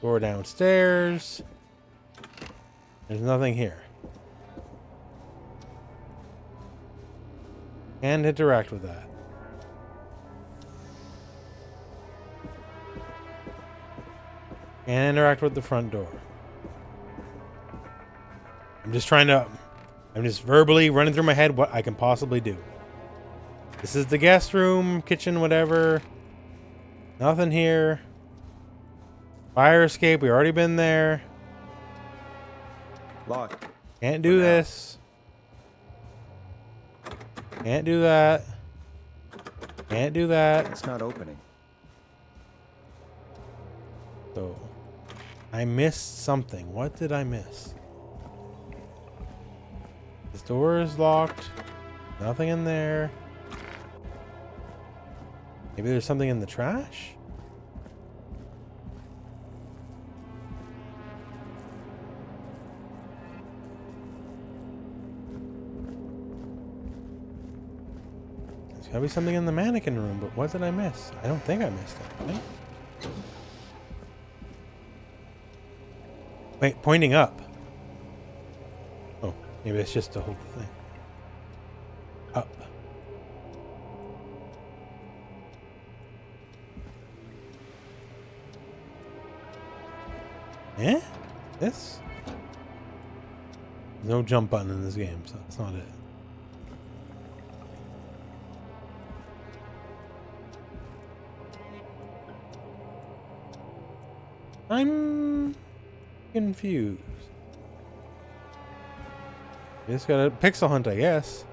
Door downstairs. There's nothing here. And interact with that. And interact with the front door. I'm just verbally running through my head what I can possibly do. This is the guest room, kitchen, whatever. Nothing here. Fire escape, we already been there. Locked. Can't do this. Can't do that. Can't do that. It's not opening. So, I missed something. What did I miss? This door is locked. Nothing in there. Maybe there's something in the trash? There's gotta be something in the mannequin room, but what did I miss? I don't think I missed anything. Wait, pointing up. Oh, maybe it's just to hold the thing. Up. Eh? This? There's no jump button in this game, so that's not it. I'm confused. Just gotta pixel hunt, I guess.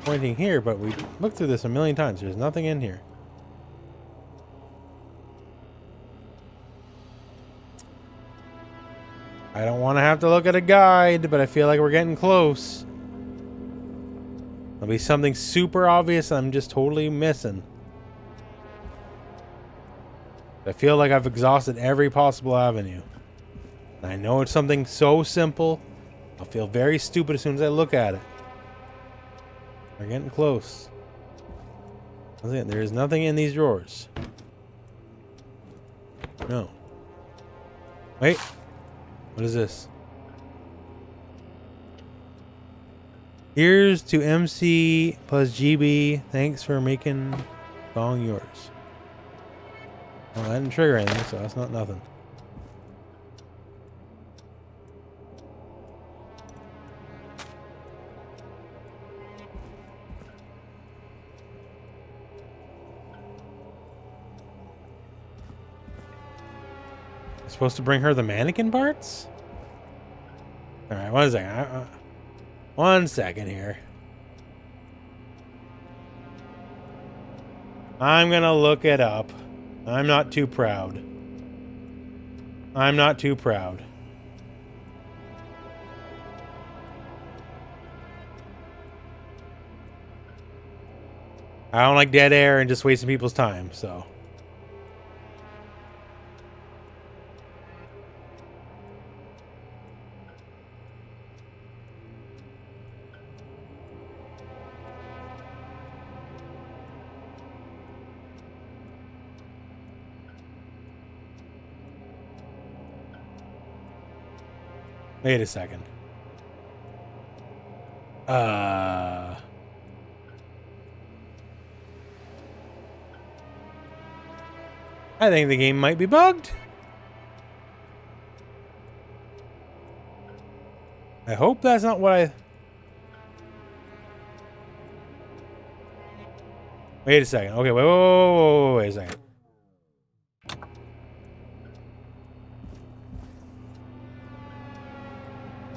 Pointing here, but we looked through this a million times. There's nothing in here. I don't want to have to look at a guide, but I feel like we're getting close. There'll be something super obvious I'm just totally missing. I feel like I've exhausted every possible avenue. And I know it's something so simple. I'll feel very stupid as soon as I look at it. We're getting close. There is nothing in these drawers. No. Wait. What is this? Here's to MC plus GB. Thanks for making song yours. Well, I didn't trigger anything, so that's not nothing. Supposed to bring her the mannequin parts? Alright, 1 second. 1 second here. I'm gonna look it up. I'm not too proud. I'm not too proud. I don't like dead air and just wasting people's time, so. Wait a second. I think the game might be bugged. I hope that's not what I... Wait a second. Okay, wait a second.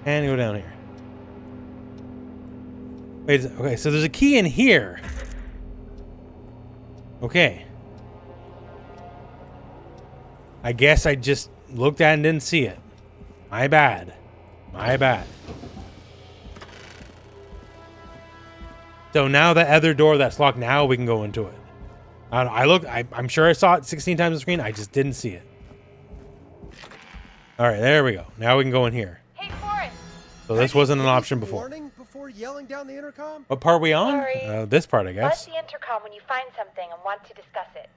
And go down here. Wait, okay, so there's a key in here. Okay. I guess I just looked at it and didn't see it. My bad. My bad. So now the other door that's locked, now we can go into it. I'm sure I saw it 16 times on the screen. I just didn't see it. All right, there we go. Now we can go in here. Hey, Forrest. So this wasn't an option before. Warning before yelling down the intercom? What part are we on? Sorry. This part, I guess. Buzz the intercom when you find something and want to discuss it.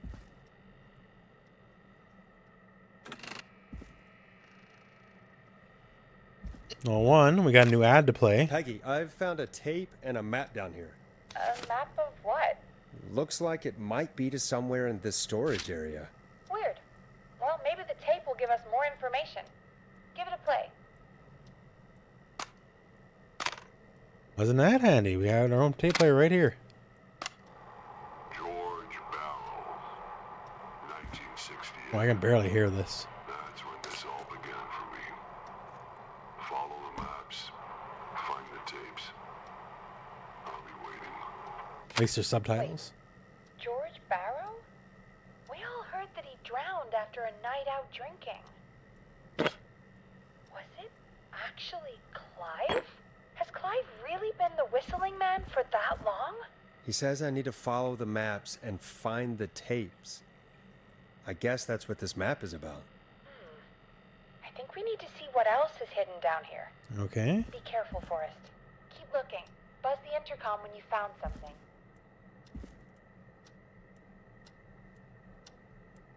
Well, one, we got a new ad to play. Peggy, I've found a tape and a map down here. A map of what? Looks like it might be to somewhere in this storage area. Weird. Well, maybe the tape will give us more information. Give it a play. Wasn't that handy? We have our own tape player right here. George Barrow, 1960. Oh, I can barely hear this. That's when this all began for me. Follow the maps. Find the tapes. I'll be waiting. At least there's subtitles. Wait, George Barrow? We all heard that he drowned after a night out drinking. Was it actually Clive? Has Clive really been the whistling man for that long? He says I need to follow the maps and find the tapes. I guess that's what this map is about. I think we need to see what else is hidden down here. Okay. Be careful, Forrest. Keep looking. Buzz the intercom when you found something.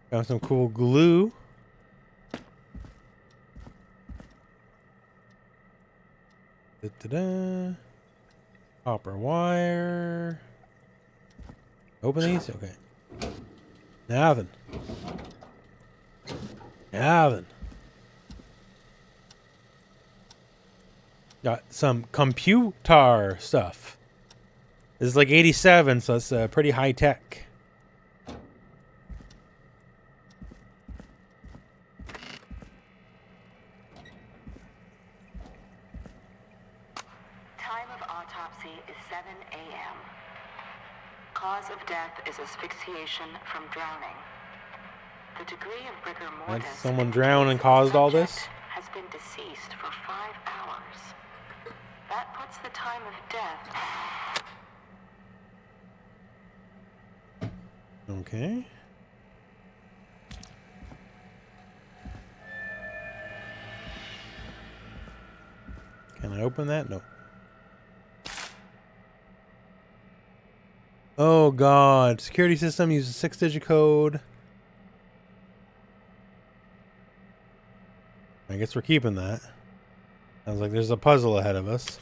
Got some cool glue. Da-da-da. Copper wire. Open these? Okay. Nothing. Nothing. Got some computer stuff. This is like 87, so it's pretty high tech. Time of autopsy is 7 a.m. Cause of death is asphyxiation from drowning. The degree of rigor mortis Did someone drown and caused all this? has been deceased for 5 hours. That puts the time of death. Okay. Can I open that? No. Oh god. Security system uses 6-digit code. I guess we're keeping that. Sounds like there's a puzzle ahead of us.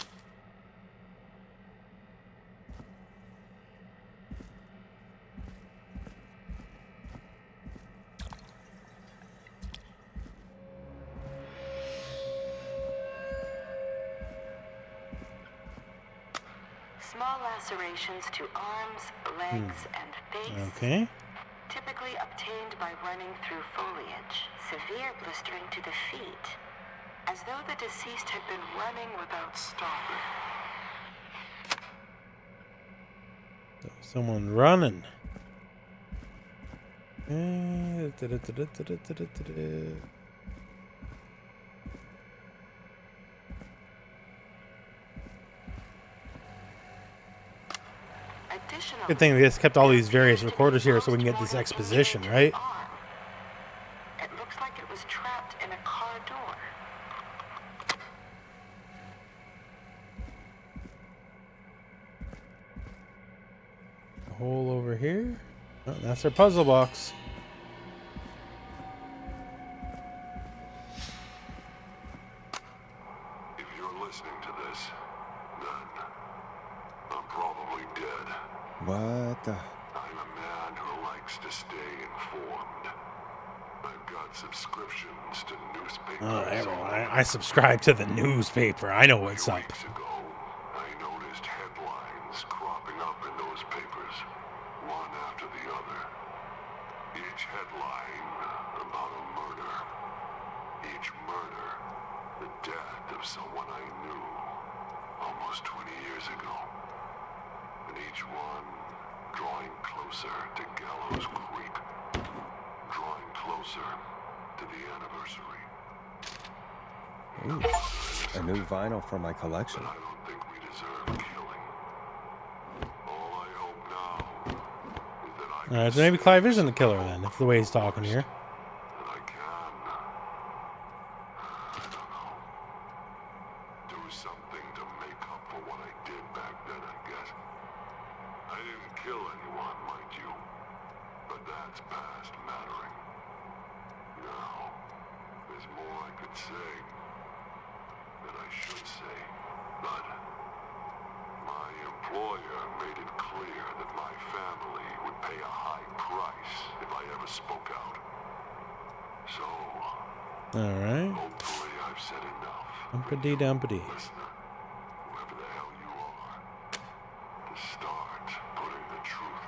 Small lacerations to arms, legs, and face. Okay. Typically obtained by running through foliage. Severe blistering to the feet. As though the deceased had been running without stopping. So someone running. Good thing they just kept all these various recorders here so we can get this exposition, right? It looks like it was trapped in a car door. A hole over here. Oh, that's our puzzle box. If you're listening to this, then I'm probably dead. What the? I'm a man who likes to stay informed. I've got subscriptions to newspapers. Oh, everyone. I subscribe to the newspaper. I know what's up. Weeks ago, I noticed headlines cropping up in those papers, one after the other. Each headline about a murder. Each murder, the death of someone I knew almost 20 years ago. And each one drawing closer to Gallows Creek. Drawing closer to the anniversary. Ooh, a new vinyl for my collection. I don't think we deserve killing. All I hope now is that I Alright, so maybe Clive isn't the killer then, if the way he's talking here. do something to make up for what I did back then, I guess. I didn't kill anyone, mind you, but that's past mattering. Now, there's more I could say, that I should say, but my employer made it clear that my family would pay a high price if I ever spoke out. So, Alright. hopefully I've said enough. Dumpity dumpity. Whoever the hell you are, to start putting the truth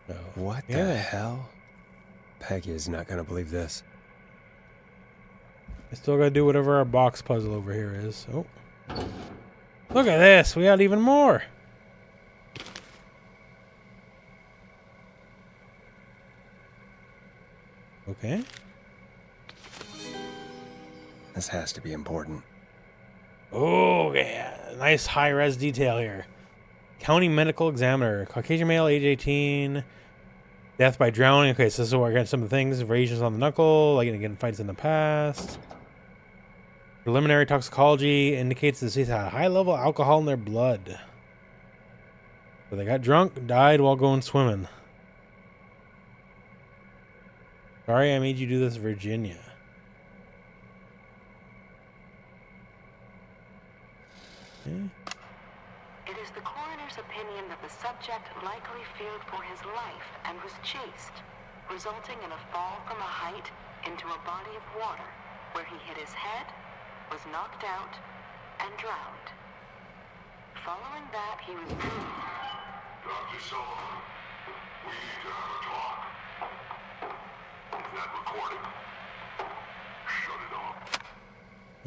together. What the hell? Peggy is not gonna believe this. I still gotta do whatever our box puzzle over here is. Oh. Look at this! We got even more! Okay. This has to be important. Oh, yeah. Nice high-res detail here. County Medical Examiner. Caucasian male, age 18. Death by drowning. Okay, so this is where we're getting some of the things. Abrasions on the knuckle. Like getting fights in the past. Preliminary toxicology indicates the deceased had a high level of alcohol in their blood. So they got drunk, died while going swimming. Sorry I made you do this, Virginia. Okay. It is the coroner's opinion that the subject likely feared for his life and was chased, resulting in a fall from a height into a body of water, where he hit his head, was knocked out, and drowned. Following that, he was moved. Dr. Sullivan, we need to have a talk. Is that recording? Shut it off.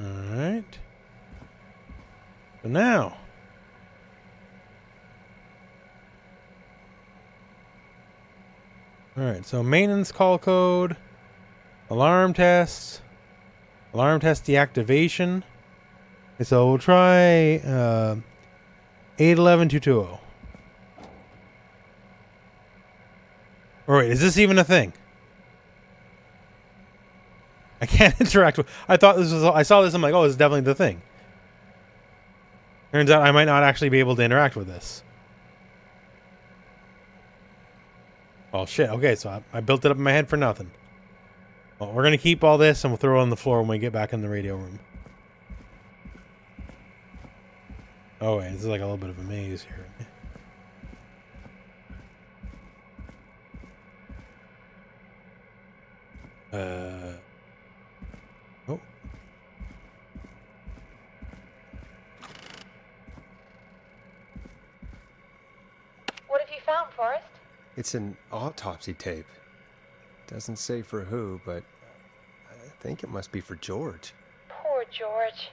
Alright. So now. Alright, so maintenance call code. Alarm tests. Alarm test deactivation. Okay, so we'll try 811220. Or wait, is this even a thing? I can't interact with. I thought this was. I saw this. I'm like, oh, this is definitely the thing. Turns out I might not actually be able to interact with this. Oh shit. Okay, so I built it up in my head for nothing. Well, we're gonna keep all this and we'll throw it on the floor when we get back in the radio room. Oh wait, this is like a little bit of a maze here. Oh. What have you found, Forrest? It's an autopsy tape. Doesn't say for who, but I think it must be for George. Poor George.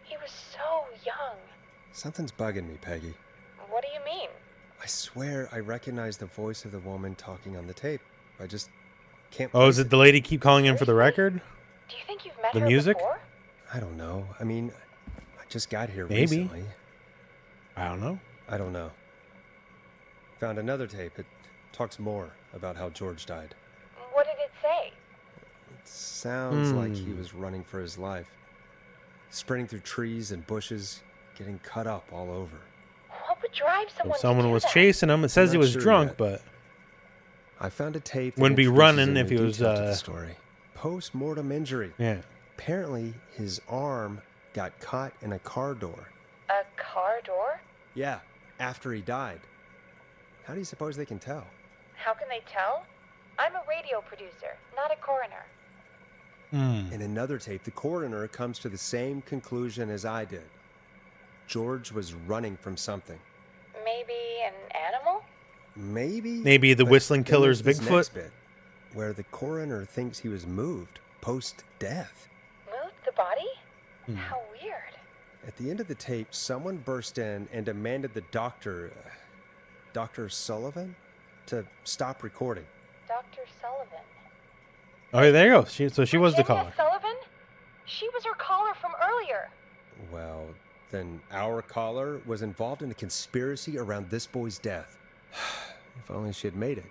He was so young. Something's bugging me, Peggy. What do you mean? I swear I recognize the voice of the woman talking on the tape. I just can't. Oh, is it the lady keep calling in for the record? Do you think you've met The her music? before? I don't know. I mean, I just got here Maybe. recently. I don't know. I don't know. Found another tape. It talks more about how George died. What did it say? It sounds like he was running for his life. Sprinting through trees and bushes, getting cut up all over. What would drive someone If someone to do was that? chasing him, it says he not was sure drunk, yet. but I found a tape. that wouldn't be introduces running a if he new was, detail to the story. Post-mortem injury. yeah. Apparently, his arm got caught in a car door. A car door? Yeah, after he died. How do you suppose they can tell? How can they tell? I'm a radio producer, not a coroner. In another tape, the coroner comes to the same conclusion as I did. George was running from something. Maybe an animal? Maybe the but whistling then killer's there's this Bigfoot? next bit, where the coroner thinks he was moved post-death. Moved the body? How weird. At the end of the tape, someone burst in and demanded the doctor, Dr. Sullivan, to stop recording. Dr. Sullivan. Oh, there you go. She was the Virginia caller. Sullivan? She was her caller from earlier. Well, then our caller was involved in a conspiracy around this boy's death. If only she had made it.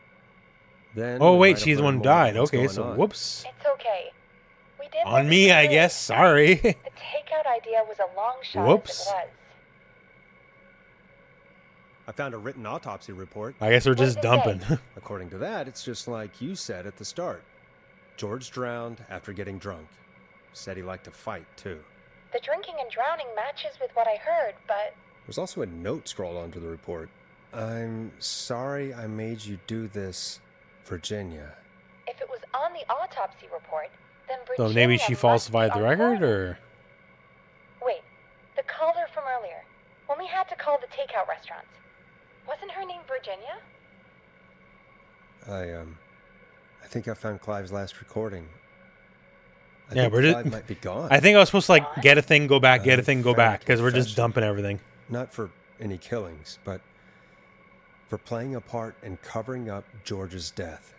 Then Oh we wait, might have she's the one learned who more died. about what's Okay, going so on. whoops. It's okay. We did On what me, we I could. guess. Sorry. The takeout idea was a long shot Whoops. as it was. I found a written autopsy report. I guess we're just What did it dumping. According to that, it's just like you said at the start. George drowned after getting drunk. Said he liked to fight, too. The drinking and drowning matches with what I heard, but There's also a note scrawled onto the report. I'm sorry I made you do this, Virginia. if it was on the autopsy report, then So Virginia maybe she must falsified be the our record, coroner. or Wait, the caller from earlier, when we had to call the takeout restaurants, wasn't her name Virginia? I think I found Clive's last recording. I yeah, think we're Clive just. might be gone. I think I was supposed to like get a thing, go back, get a thing, go back, because we're just confession. dumping everything. Not for any killings, but for playing a part in covering up George's death.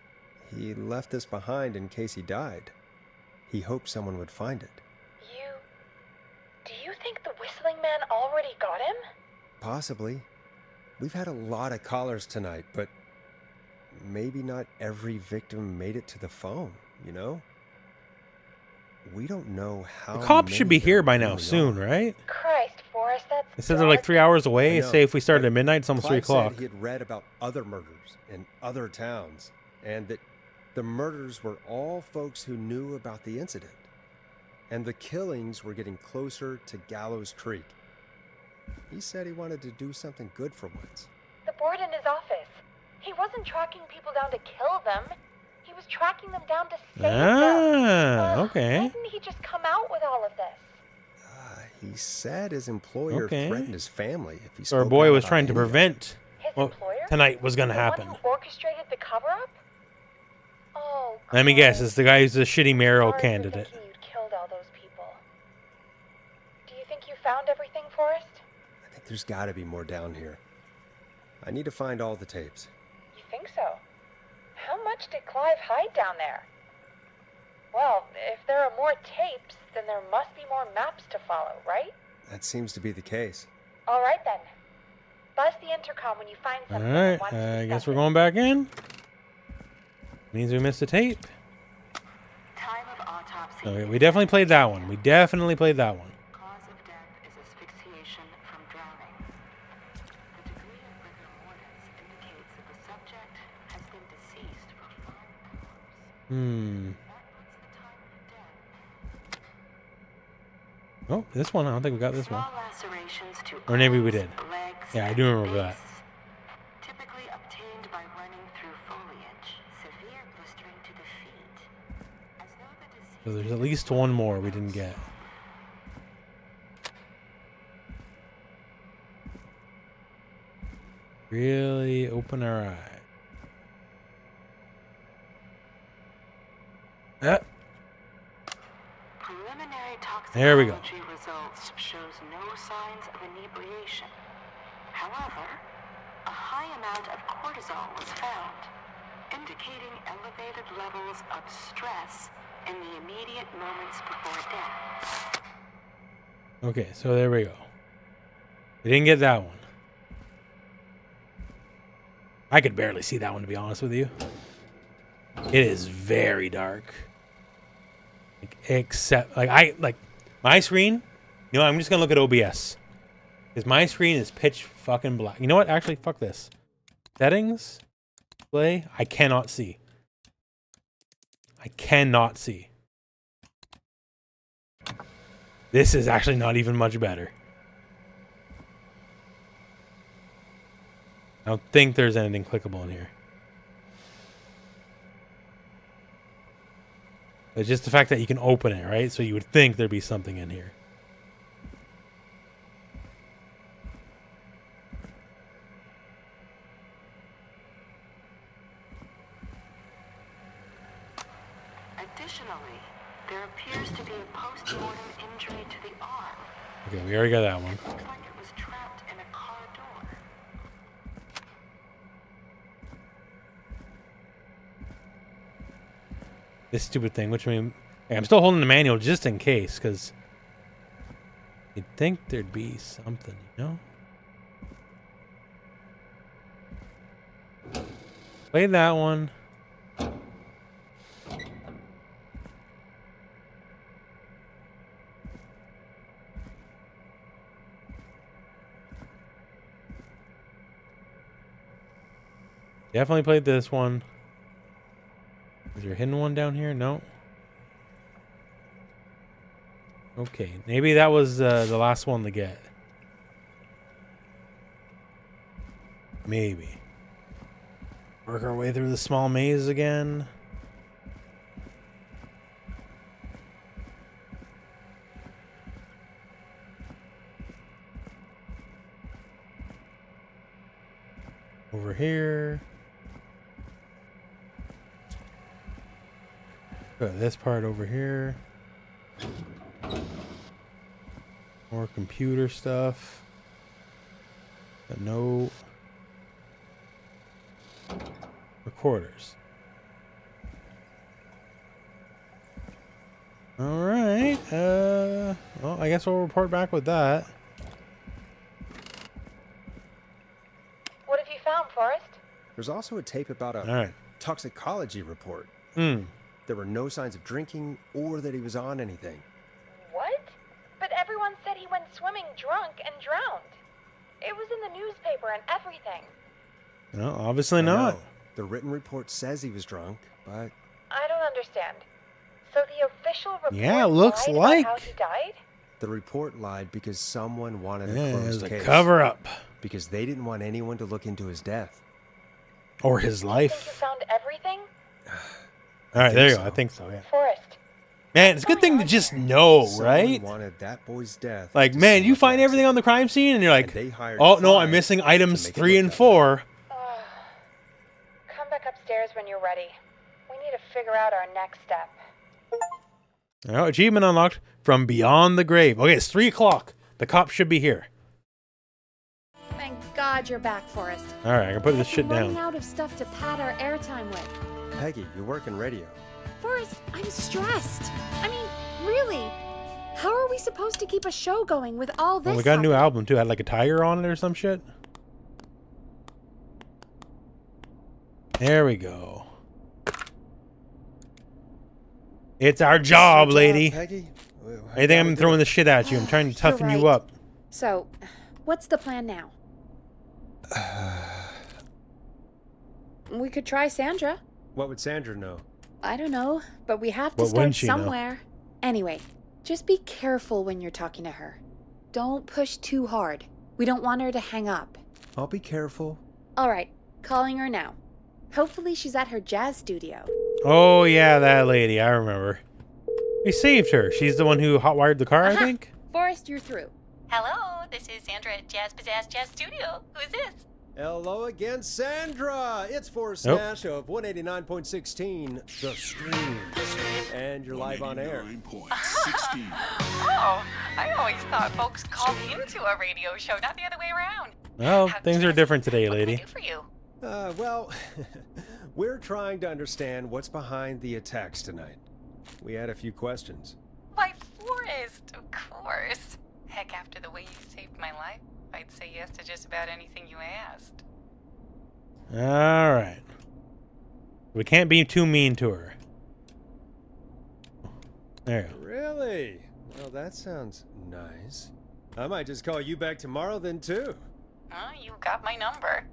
He left this behind in case he died. He hoped someone would find it. Do you think the whistling man already got him? Possibly. We've had a lot of callers tonight, but maybe not every victim made it to the phone, you know? We don't know how The cops should many be here there by now really soon, are. right? Christ, Forrest, that's They said they're like 3 hours I away. know, Say if we started but at midnight, it's almost 3 Clive said o'clock. he had read about other murders in other towns, and that the murders were all folks who knew about the incident. And the killings were getting closer to Gallows Creek. He said he wanted to do something good for once. the board in his office. He wasn't tracking people down to kill them. He was tracking them down to save them. Okay. Why didn't he just come out with all of this? He said his employer Okay. threatened his family if he So our spoke boy out was about trying to any of it. prevent His what employer? tonight was going to The happen. one who orchestrated the cover-up? Oh, Let me guess, it's the guy who's a shitty mayoral sorry for candidate. thinking you'd killed all those people. Do you think you found everything, Forrest? I think there's got to be more down here. I need to find all the tapes. You think so? How much did Clive hide down there? Well, if there are more tapes, then there must be more maps to follow, right? That seems to be the case. All right then. Buzz the intercom when you find something. that Alright, wants to be I guess sent we're in. going back in. Means we missed a tape. Time of autopsy Okay, we definitely played that one. We definitely played that one. Cause of death is asphyxiation from drowning. The degree of rigor mortis indicates that the subject has been deceased for 5 hours. Oh, this one. I don't think we got this one. Small lacerations to Or maybe we arms, did. legs, Yeah, I do and remember that. face, typically obtained by running through foliage. Severe blistering to the feet. As though the deceased So there's at least one more we didn't get. Really open our eye. Preliminary There we go. toxicology results shows no signs of inebriation. However, a high amount of cortisol was found, indicating elevated levels of stress in the immediate moments before death. Okay, so there we go. We didn't get that one. I could barely see that one, to be honest with you. It is very dark. Except, my screen, you know, I'm just going to look at OBS. Because my screen is pitch fucking black. You know what? Actually, fuck this. Settings. Display. I cannot see. I cannot see. This is actually not even much better. I don't think there's anything clickable in here. It's just the fact that you can open it, right? So you would think there'd be something in here. Additionally, there appears to be a post-mortem injury to the arm. Okay, we already got that one. Looks like it was trapped in a car door. This stupid thing, which means I'm still holding the manual just in case, because you'd think there'd be something, you know? Play that one. Definitely played this one. Is there a hidden one down here? No. Okay, maybe that was the last one to get. Maybe. Work our way through the small maze again. Over here. Got this part over here. More computer stuff. A note. Recorders. Alright. Well, I guess we'll report back with that. What have you found, Forrest? There's also a tape about a Alright. toxicology report. Hmm. There were no signs of drinking or that he was on anything. What? But everyone said he went swimming drunk and drowned. It was in the newspaper and everything. No, obviously I not. know. The written report says he was drunk, but I don't understand. So the official report Yeah, looks lied like. about how he died? the report lied because someone wanted Yeah, a it closed was a case. cover-up. Because they didn't want anyone to look into his death. Or his You life. think you found everything? Alright, there you so. go. I think so, yeah. Forrest. Man, it's a good thing to just know, Someone right? wanted that boy's death. Like, to man, seem you like find an everything on the crime scene and you're like, they hired oh, no, I'm five missing to items make it 3 look and that 4. Come back upstairs when you're ready. We need to figure out our next step. Oh, achievement unlocked from beyond the grave. Okay, it's 3 o'clock. The cops should be here. Thank God you're back, Forrest. Alright, I can put this shit Running down. out of stuff to pad our airtime with. Peggy, you work in radio. Forrest, I'm stressed. I mean, really. How are we supposed to keep a show going with all this? Well, we got a new happening? album too. Had like a tiger on it or some shit. There we go. It's our job, Good lady. Peggy. I think I'm throwing the shit at you. I'm trying to toughen you right. up. So, what's the plan now? We could try Sandra. What would Sandra know? I don't know, but we have to What start wouldn't she know? somewhere. Anyway, just be careful when you're talking to her. Don't push too hard. We don't want her to hang up. I'll be careful. All right, calling her now. Hopefully she's at her jazz studio. Oh, yeah, that lady. I remember. We saved her. She's the one who hotwired the car, I think? Forrest, you're through. Hello, this is Sandra at Jazz Pizzazz Jazz Studio. Who is this? Hello again, Sandra. It's Forrest Nope. Nash of 189.16, The Scream. And you're live on air. Oh, I always thought folks called into a radio show, not the other way around. Well, things are different today, lady. For you. Well, we're trying to understand what's behind the attacks tonight. We had a few questions. Why, Forrest, of course. Heck, after the way you saved my life, I'd say yes to just about anything you asked. All right. We can't be too mean to her. There you go. Really? Well, that sounds nice. I might just call you back tomorrow then, too. You got my number.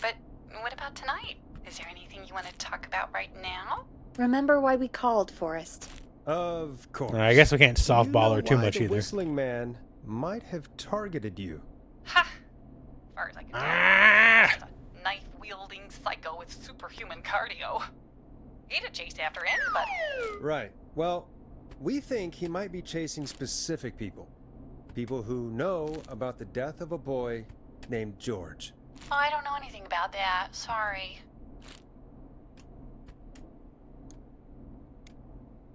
But what about tonight? Is there anything you want to talk about right now? Remember why we called, Forrest. Of course. I guess we can't softball her too much the either. Whistling Man might have targeted you. Ha! As far as I can tell, a knife-wielding psycho with superhuman cardio. He'd have chased after anybody. Right. Well, we think he might be chasing specific people. People who know about the death of a boy named George. Oh, I don't know anything about that. Sorry.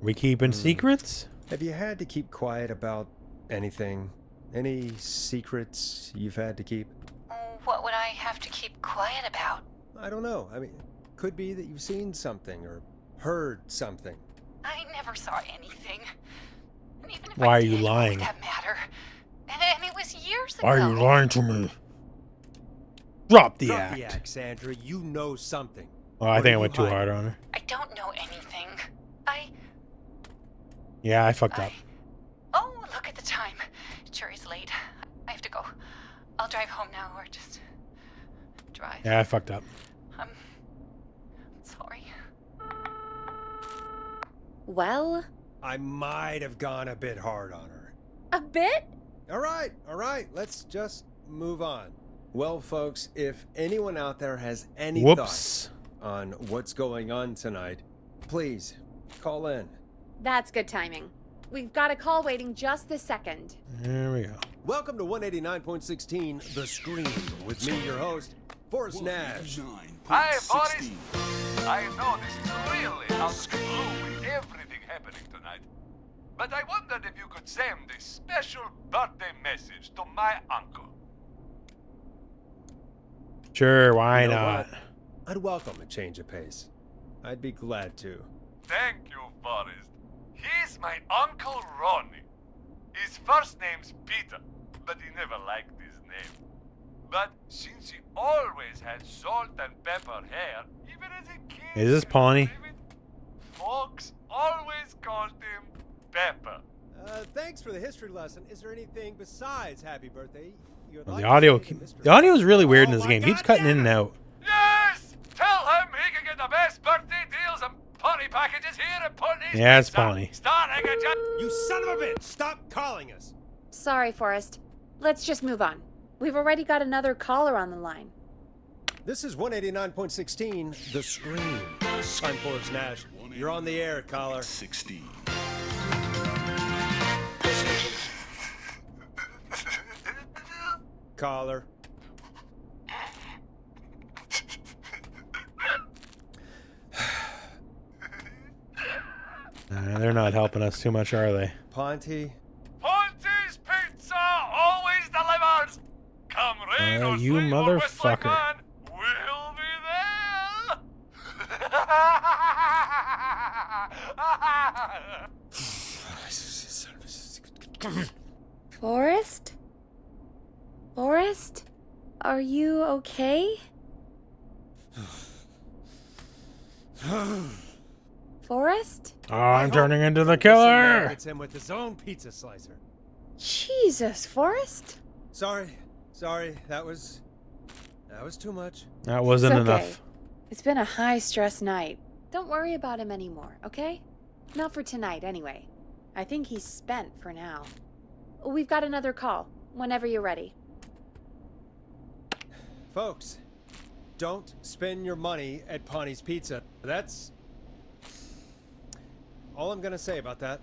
We keeping secrets? Have you had to keep quiet about anything? Any secrets you've had to keep? What would I have to keep quiet about? I don't know. I mean, could be that you've seen something or heard something. I never saw anything. And even if Why I are you did, lying? what would that matter? And it was years ago. Why are you lying to me? Drop the Drop act. the act, Sandra. You know something. Oh, I What think I are went you too hard hiding? on her. I don't know anything. Yeah, I fucked up. Oh, look at the time. It sure is late. I have to go. I'll drive home now, or just drive. Yeah, I fucked up. I'm sorry. Well, I might have gone a bit hard on her. a bit? All right. Let's just move on. Well, folks, if anyone out there has any thoughts on what's going on tonight, please call in. That's good timing. We've got a call waiting just this second. There we go. Welcome to 189.16, The Scream, with me, your host, Forrest Nash. Hi, Boris. I know this is really out of the blue with everything happening tonight. But I wondered if you could send a special birthday message to my uncle. Sure, why You know not? what? I'd welcome a change of pace. I'd be glad to. Thank you, Forrest. He's my Uncle Ronnie. His first name's Peter, but he never liked his name. But since he always had salt and pepper hair, even as a kid, Is this Pawnee? folks always called him Pepper. Thanks for the history lesson. Is there anything besides happy birthday you'd Well, like the audio is really weird in this game. Keeps cutting in and out. Yes! Tell him he can get the best birthday deals and party packages here at Putney's. Yeah, it's Pawnee. Starting at just... You son of a bitch! Stop calling us! Sorry, Forrest. Let's just move on. We've already got another caller on the line. This is 189.16, The Scream. I'm Forrest Nash. You're on the air, caller. 16. Caller. They're not helping us too much, are they? Ponty. Ponty's Pizza always delivers. Come rain or You sleet or whistling motherfucker. man, we'll be there. Forrest? Forrest? Are you okay? Forrest? Oh, I'm turning into the This killer. man hits him with his own pizza slicer. Jesus, Forrest? Sorry. That was too much. That wasn't It's okay. enough. It's been a high-stress night. Don't worry about him anymore, okay? Not for tonight, anyway. I think he's spent for now. We've got another call, whenever you're ready. Folks, don't spend your money at Pawnee's Pizza. That's all I'm gonna say about that.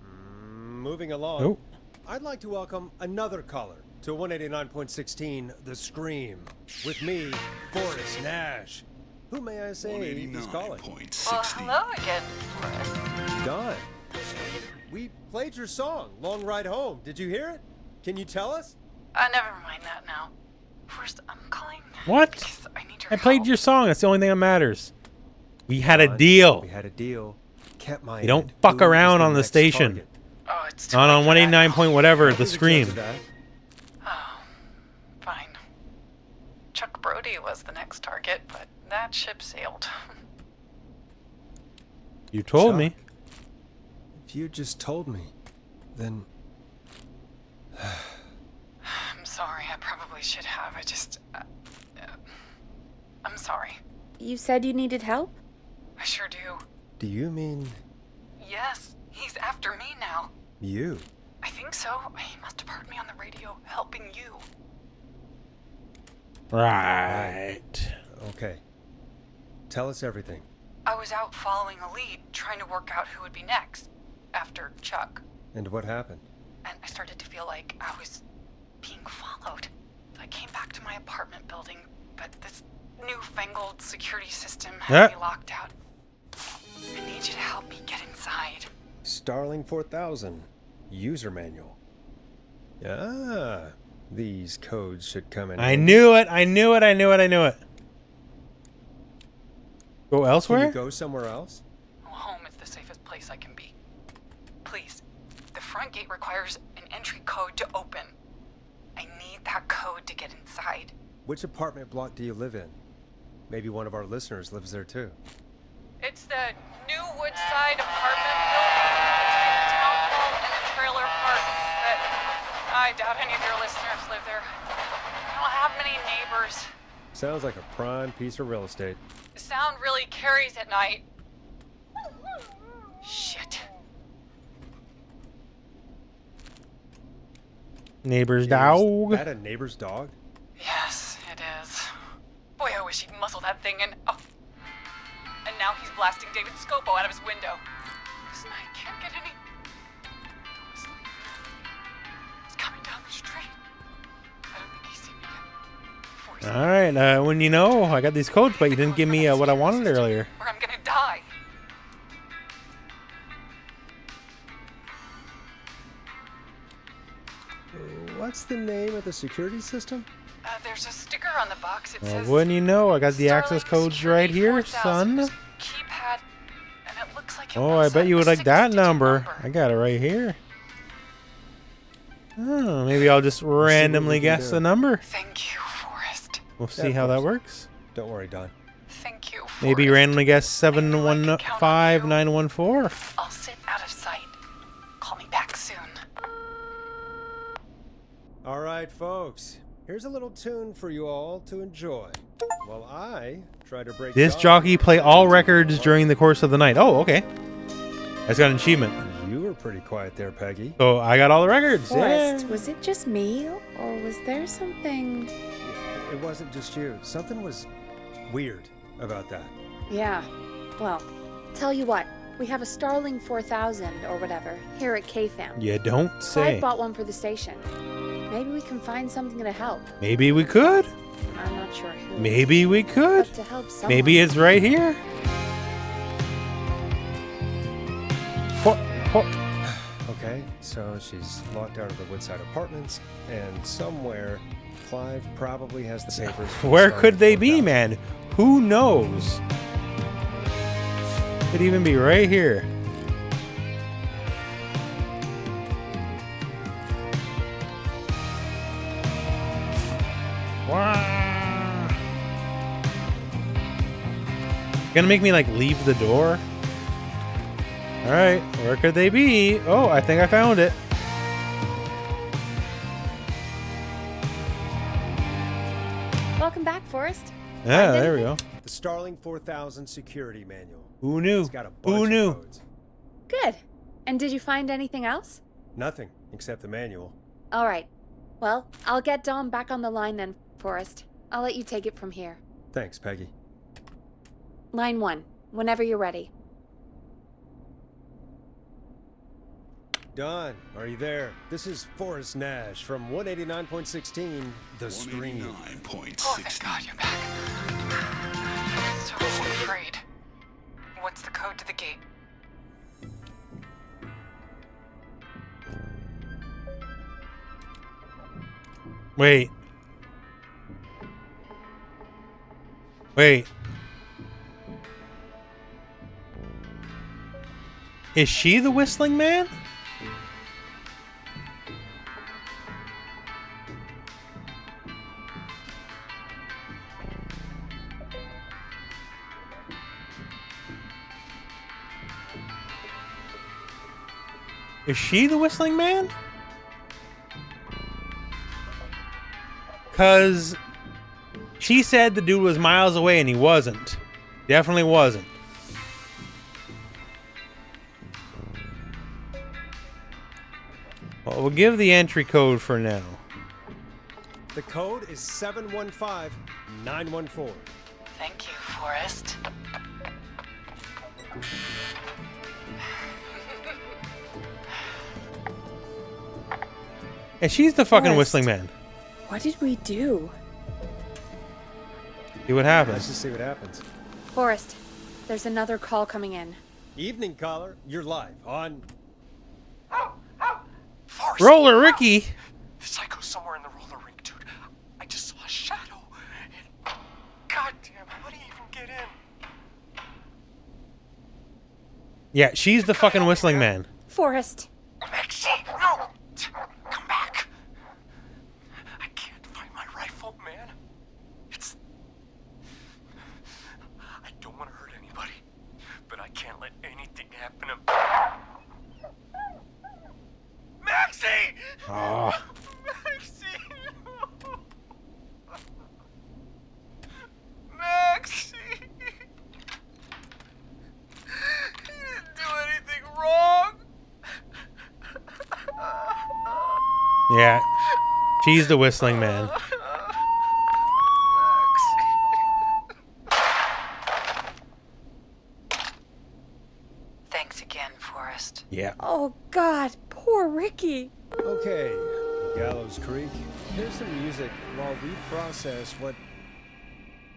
Moving along. Nope. I'd like to welcome another caller to 189.16 The Scream. With me, Forrest Nash. Who may I say is calling? Well, hello again, Forrest. Don. We played your song, Long Ride Home. Did you hear it? Can you tell us? Never mind that now. First, I'm calling. What? I played your song. That's the only thing that matters. We had a deal. We had a deal. Kept my You don't fuck around on the station. Oh, it's Not on 189 point whatever, The Scream. Oh, fine. Chuck Brody was the next target, but that ship sailed. You told me. If you just told me, then... I'm sorry, I probably should have. I'm sorry. You said you needed help? I sure do. Do you mean Yes, he's after me now. you? I think so. He must have heard me on the radio helping you. Right. Okay. Tell us everything. I was out following a lead, trying to work out who would be next, after Chuck. And what happened? And I started to feel like I was being followed. I came back to my apartment building, but this newfangled security system had me locked out. I need you to help me get inside. Starling 4000. User manual. Ah, these codes should come in. I knew it. Go elsewhere? Can you go somewhere else? Well, home is the safest place I can be. Please, the front gate requires an entry code to open. I need that code to get inside. Which apartment block do you live in? Maybe one of our listeners lives there too. It's the new Woodside apartment building between the town hall and the trailer park, but I doubt any of your listeners live there. I don't have many neighbors. Sounds like a prime piece of real estate. The sound really carries at night. Shit. Neighbor's dog. Is that a neighbor's dog? Yes, it is. Boy, I wish he'd muscle that thing in. Oh. And now he's blasting David Scopo out of his window. Listen, I can't get any. Listen. He's coming down the street. I don't think he's seen me yet. All right. When you know, I got these codes, but you didn't give me what I wanted earlier. Or I'm gonna die. What's the name of the security system? There's a sticker on the box. It Well, says wouldn't you know, I got the access codes right here, son. keypad, and it looks like Oh, I bet you would like that number. I got it right here. Oh, maybe I'll just randomly guess the number. Thank you, Forrest. We'll see how that works. Don't worry, Don. Thank you. Maybe randomly guess 715914. I'll sit out of sight. Call me back soon. All right, folks. Here's a little tune for you all to enjoy. While I try to break This Don jockey play all records during the course of the night. Oh, okay. That's got an achievement. You were pretty quiet there, Peggy. So I got all the records. Forrest, Yeah. was it just me, or was there something... It wasn't just you. Something was weird about that. Yeah, well, tell you what, we have a Starling 4000 or whatever here at KFAM. You don't say. Clyde bought one for the station. Maybe we can find something to help. Maybe we could. I'm not sure who. Maybe we could. But to help someone. Maybe it's right here. Okay, so she's locked out of the Woodside Apartments, and somewhere Clive probably has the papers. Where could they be, man? Who knows? Could even be right here. Wow. Gonna make me like leave the door? Alright, where could they be? Oh, I think I found it. Welcome back, Forrest. Yeah, there we go. The Starling 4000 security manual. Who knew? It's got a bunch Who of knew? codes. Good. And did you find anything else? Nothing except the manual. All right. Well, I'll get Dom back on the line then, Forrest. I'll let you take it from here. Thanks, Peggy. Line 1, whenever you're ready. Don, are you there? This is Forrest Nash from 189.16, The Stream. 189.16. Oh, thank God you're back. So afraid. What's the code to the gate? Wait. Wait. Is she the whistling man? Is she the whistling man? Because she said the dude was miles away and he wasn't. Definitely wasn't. Well, we'll give the entry code for now. The code is 715914. Thank you, Forrest. And she's the fucking Forrest. whistling man. What did we do? See what Let's happens. just see what happens. Forrest, there's another call coming in. Evening, caller. You're live on... Forrest. Roller Ricky. The psycho's somewhere in the roller rink, dude. I just saw a shadow. Goddamn, how do you even get in? Yeah, she's the fucking whistling man. Forrest. Maxie, no! Come back. I can't find my rifle, man. It's... I don't want to hurt anybody, but I can't let anything happen to... Maxie! Oh. Maxie! Maxie! You didn't do anything wrong! Yeah, she's the whistling man. Thanks again, Forrest. Yeah. Oh, God, poor Ricky. Okay, Gallows Creek. Here's some music while we process what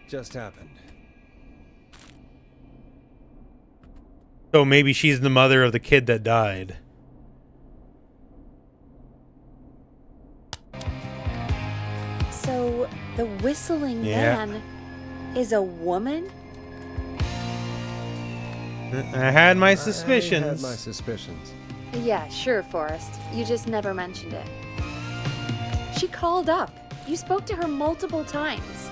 just happened. So maybe she's the mother of the kid that died. So, the whistling Yeah. man is a woman? I had my I suspicions. had my suspicions. Yeah, sure, Forrest. You just never mentioned it. She called up. You spoke to her multiple times.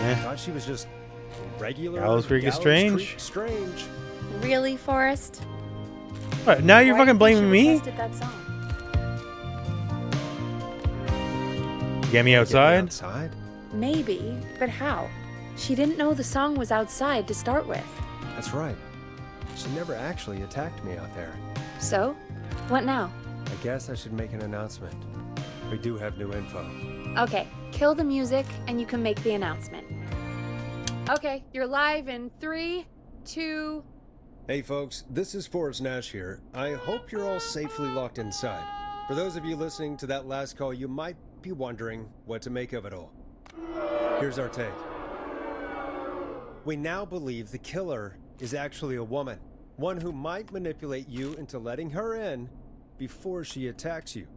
I thought she was just regular. Gallows Creek is strange. Strange. Really, Forrest? What, now you're Why fucking do you think blaming she me? requested that song? Get me outside? Outside? Maybe, but how? She didn't know the song was outside to start with. That's right. She never actually attacked me out there. So, what now? I guess I should make an announcement. We do have new info. Okay, kill the music and you can make the announcement. Okay, you're live in 3, 2... Hey folks, this is Forrest Nash here. I hope you're all safely locked inside. For those of you listening to that last call, you might be wondering what to make of it all. Here's our take. We now believe the killer is actually a woman. One who might manipulate you into letting her in before she attacks you.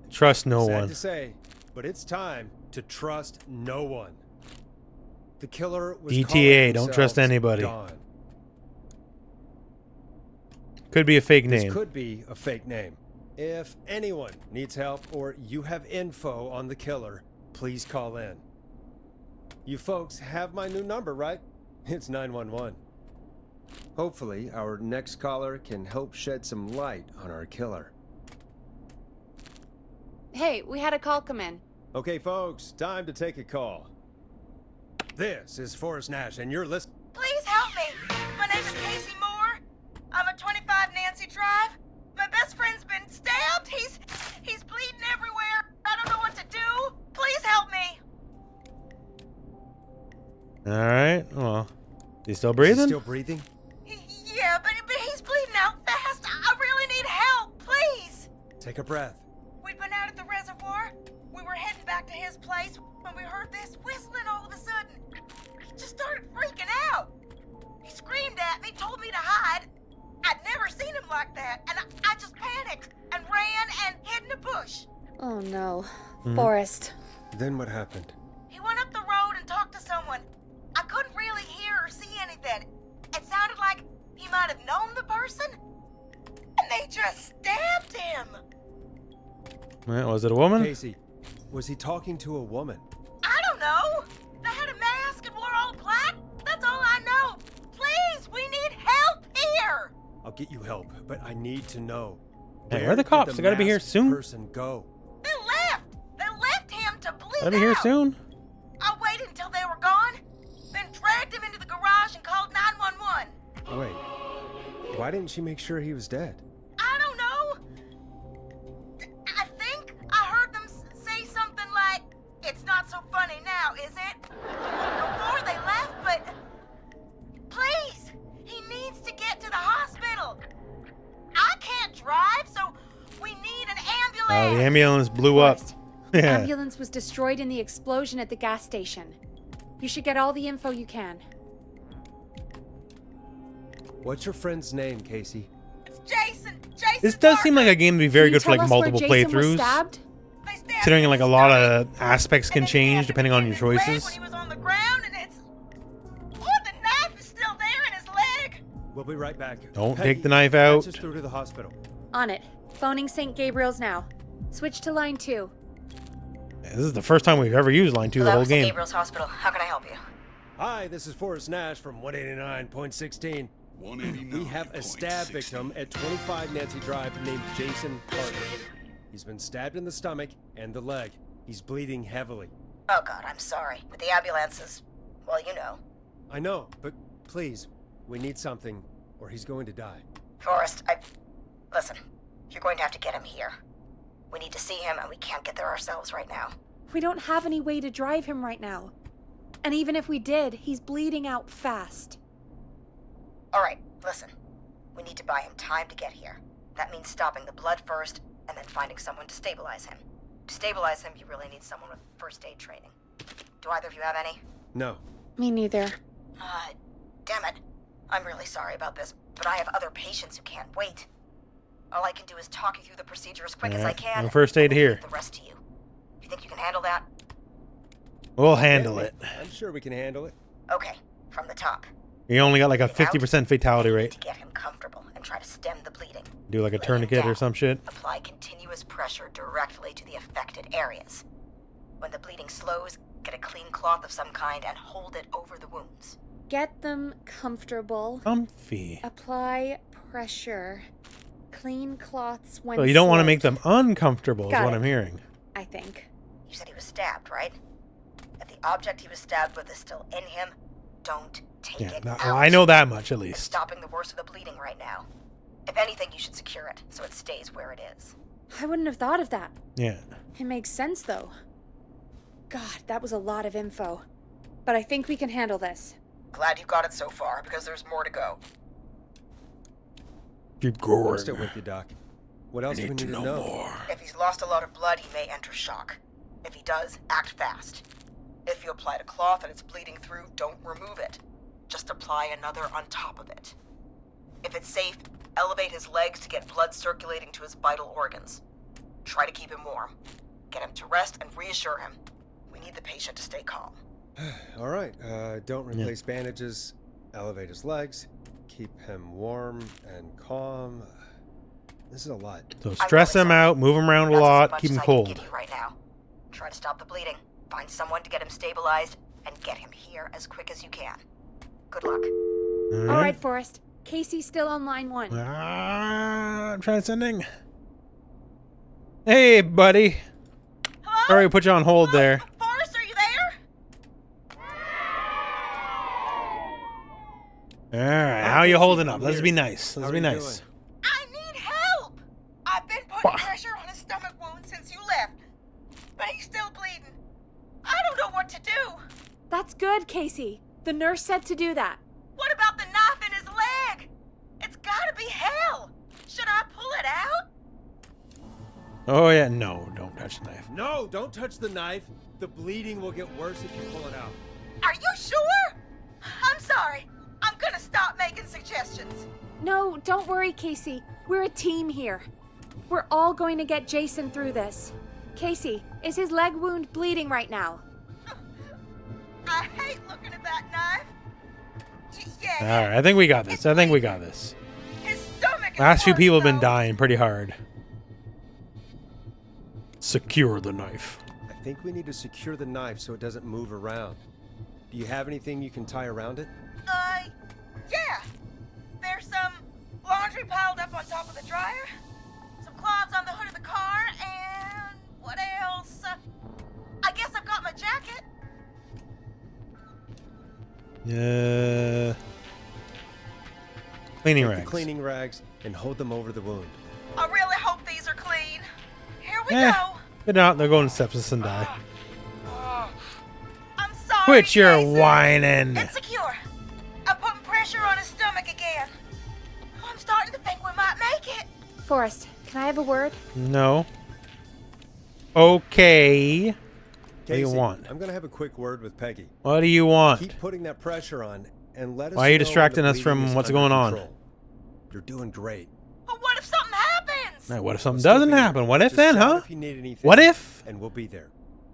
Trust no Sad one. to say, but it's time to trust no one. The killer was DTA, calling don't trust themselves anybody. Dawn. Could be a fake This name. could be a fake name. If anyone needs help or you have info on the killer, please call in. You folks have my new number, right? It's 911. Hopefully, our next caller can help shed some light on our killer. Hey, we had a call come in. Okay, folks, time to take a call. This is Forrest Nash, and you're listening. Please help me. My name is Casey Moore. I'm at 25 Nancy Drive. My best friend's been stabbed. He's bleeding everywhere. I don't know what to do. Please help me. All right. Well, he's still breathing? Is he still breathing? Yeah, but he's bleeding out fast. I really need help. Please. Take a breath. We'd been out at the reservoir. We were heading back to his place when we heard this whistling all of a sudden. He just started freaking out. He screamed at me, told me to hide. I'd never seen him like that, and I just panicked and ran and hid in a bush. Oh no. Forrest. Then what happened? He went up the road and talked to someone. I couldn't really hear or see anything. It sounded like he might have known the person, and they just stabbed him. Was it a woman? Casey, was he talking to a woman? I don't know. They had a mask and wore all black. That's all I know. Please, we need help here. I'll get you help, but I need to know. Hey, where are the cops? They gotta be here soon. Person go. They left. They left him to bleed Gotta be here soon. I waited until they were gone, then dragged him into the garage and called 911. Wait, why didn't she make sure he was dead? I don't know. I think I heard them say something like, "It's not so funny now, is it?" Before they left, but please, he needs to get to the hospital. I can't drive, so we need an ambulance. The ambulance blew up. Yeah. Ambulance was destroyed in the explosion at the gas station. You should get all the info you can. What's your friend's name, Casey? It's Jason. This does seem like a game to be very Can you good for like tell us where multiple Jason was playthroughs. stabbed? Considering like a lot of aspects can change depending on your choices. He was on the ground and it's... Oh, the knife is still there in his leg. We'll be right back. Don't Peggy, take the knife out. Patch us through to the hospital. On it. Phoning St. Gabriel's now. Switch to line 2. This is the first time we've ever used line 2 the whole game. Gabriel's Hospital. How can I help you? Hi, this is Forrest Nash from 189.16. We have a stab victim at 25 Nancy Drive named Jason Parker. He's been stabbed in the stomach and the leg. He's bleeding heavily. Oh, God, I'm sorry. With the ambulances, well, you know. I know, but please, we need something or he's going to die. Forrest, Listen, you're going to have to get him here. We need to see him, and we can't get there ourselves right now. We don't have any way to drive him right now. And even if we did, he's bleeding out fast. All right, listen. We need to buy him time to get here. That means stopping the blood first, and then finding someone to stabilize him. To stabilize him, you really need someone with first aid training. Do either of you have any? No. Me neither. Damn it. I'm really sorry about this, but I have other patients who can't wait. All I can do is talk you through the procedure as quick as I can. No first aid here. The rest to you. You think you can handle that? We'll handle it. I'm sure we can handle it. Okay, from the top. You only got like a 50% fatality rate. To get him comfortable and try to stem the bleeding. Do like a tourniquet or some shit. Apply continuous pressure directly to the affected areas. When the bleeding slows, get a clean cloth of some kind and hold it over the wounds. Get them comfortable. Comfy. Apply pressure. Clean cloths when Well, you don't want to slowed. make them uncomfortable, Got is what it. I'm hearing. I think. You said he was stabbed, right? If the object he was stabbed with is still in him, don't take it out. I know that much at It's least. stopping the worst of the bleeding right now. If anything, you should secure it so it stays where it is. I wouldn't have thought of that. Yeah. It makes sense, though. God, that was a lot of info. But I think we can handle this. Glad you got it so far, because there's more to go. Keep going. I'm still with you, Doc. What else do we need to know? If he's lost a lot of blood, he may enter shock. If he does, act fast. If you applied a cloth and it's bleeding through, don't remove it. Just apply another on top of it. If it's safe, elevate his legs to get blood circulating to his vital organs. Try to keep him warm. Get him to rest and reassure him. We need the patient to stay calm. All right. Don't replace bandages. Elevate his legs. Keep him warm and calm. This is a lot. So stress him out, move him around a lot, keep him cold. Right now. Try to stop the bleeding. Find someone to get him stabilized and get him here as quick as you can. Good luck. All right, Forrest. Casey's still on line 1. I'm transcending. Hey, buddy. Hello? Sorry, we put you on hold there. Forrest, are you there? All right, how you holding up? Let's be nice. Let's be nice. I need help! I've been putting pressure on his stomach wound since you left, but he's still bleeding. I don't know what to do. That's good, Casey. The nurse said to do that. What about the knife in his leg? It's gotta be hell. Should I pull it out? Oh yeah, no, don't touch the knife. No, don't touch the knife. The bleeding will get worse if you pull it out. Are you sure? I'm sorry. I'm gonna stop making suggestions. No, don't worry, Casey. We're a team here. We're all going to get Jason through this. Casey, is his leg wound bleeding right now? I hate looking at that knife. Yeah. All right, I think we got this. I think we got this. His stomach is Last few hurt, people have been though. dying pretty hard. Secure the knife. I think we need to secure the knife so it doesn't move around. Do you have anything you can tie around it? Yeah. There's some laundry piled up on top of the dryer, some cloths on the hood of the car, and what else? I guess I've got my jacket. Cleaning Take rags. the cleaning rags and hold them over the wound. I really hope these are clean. Here we Eh, go. they're not. They're going to sepsis and die. I'm sorry, Quit your Jason. whining. It's secure. I'm putting pressure on his stomach again. I'm starting to think we might make it. Forrest, can I have a word? No. Okay. What do you Casey, want? I'm gonna have a quick word with Peggy. What do you want? Keep putting that pressure on and let us Why are you know when distracting the us from bleeding is what's under going on? control. You're doing great. But what if something happens? Hey, what if something We'll still doesn't be happen? there. What if Just then, shout huh? If you need anything, What if? And we'll be there.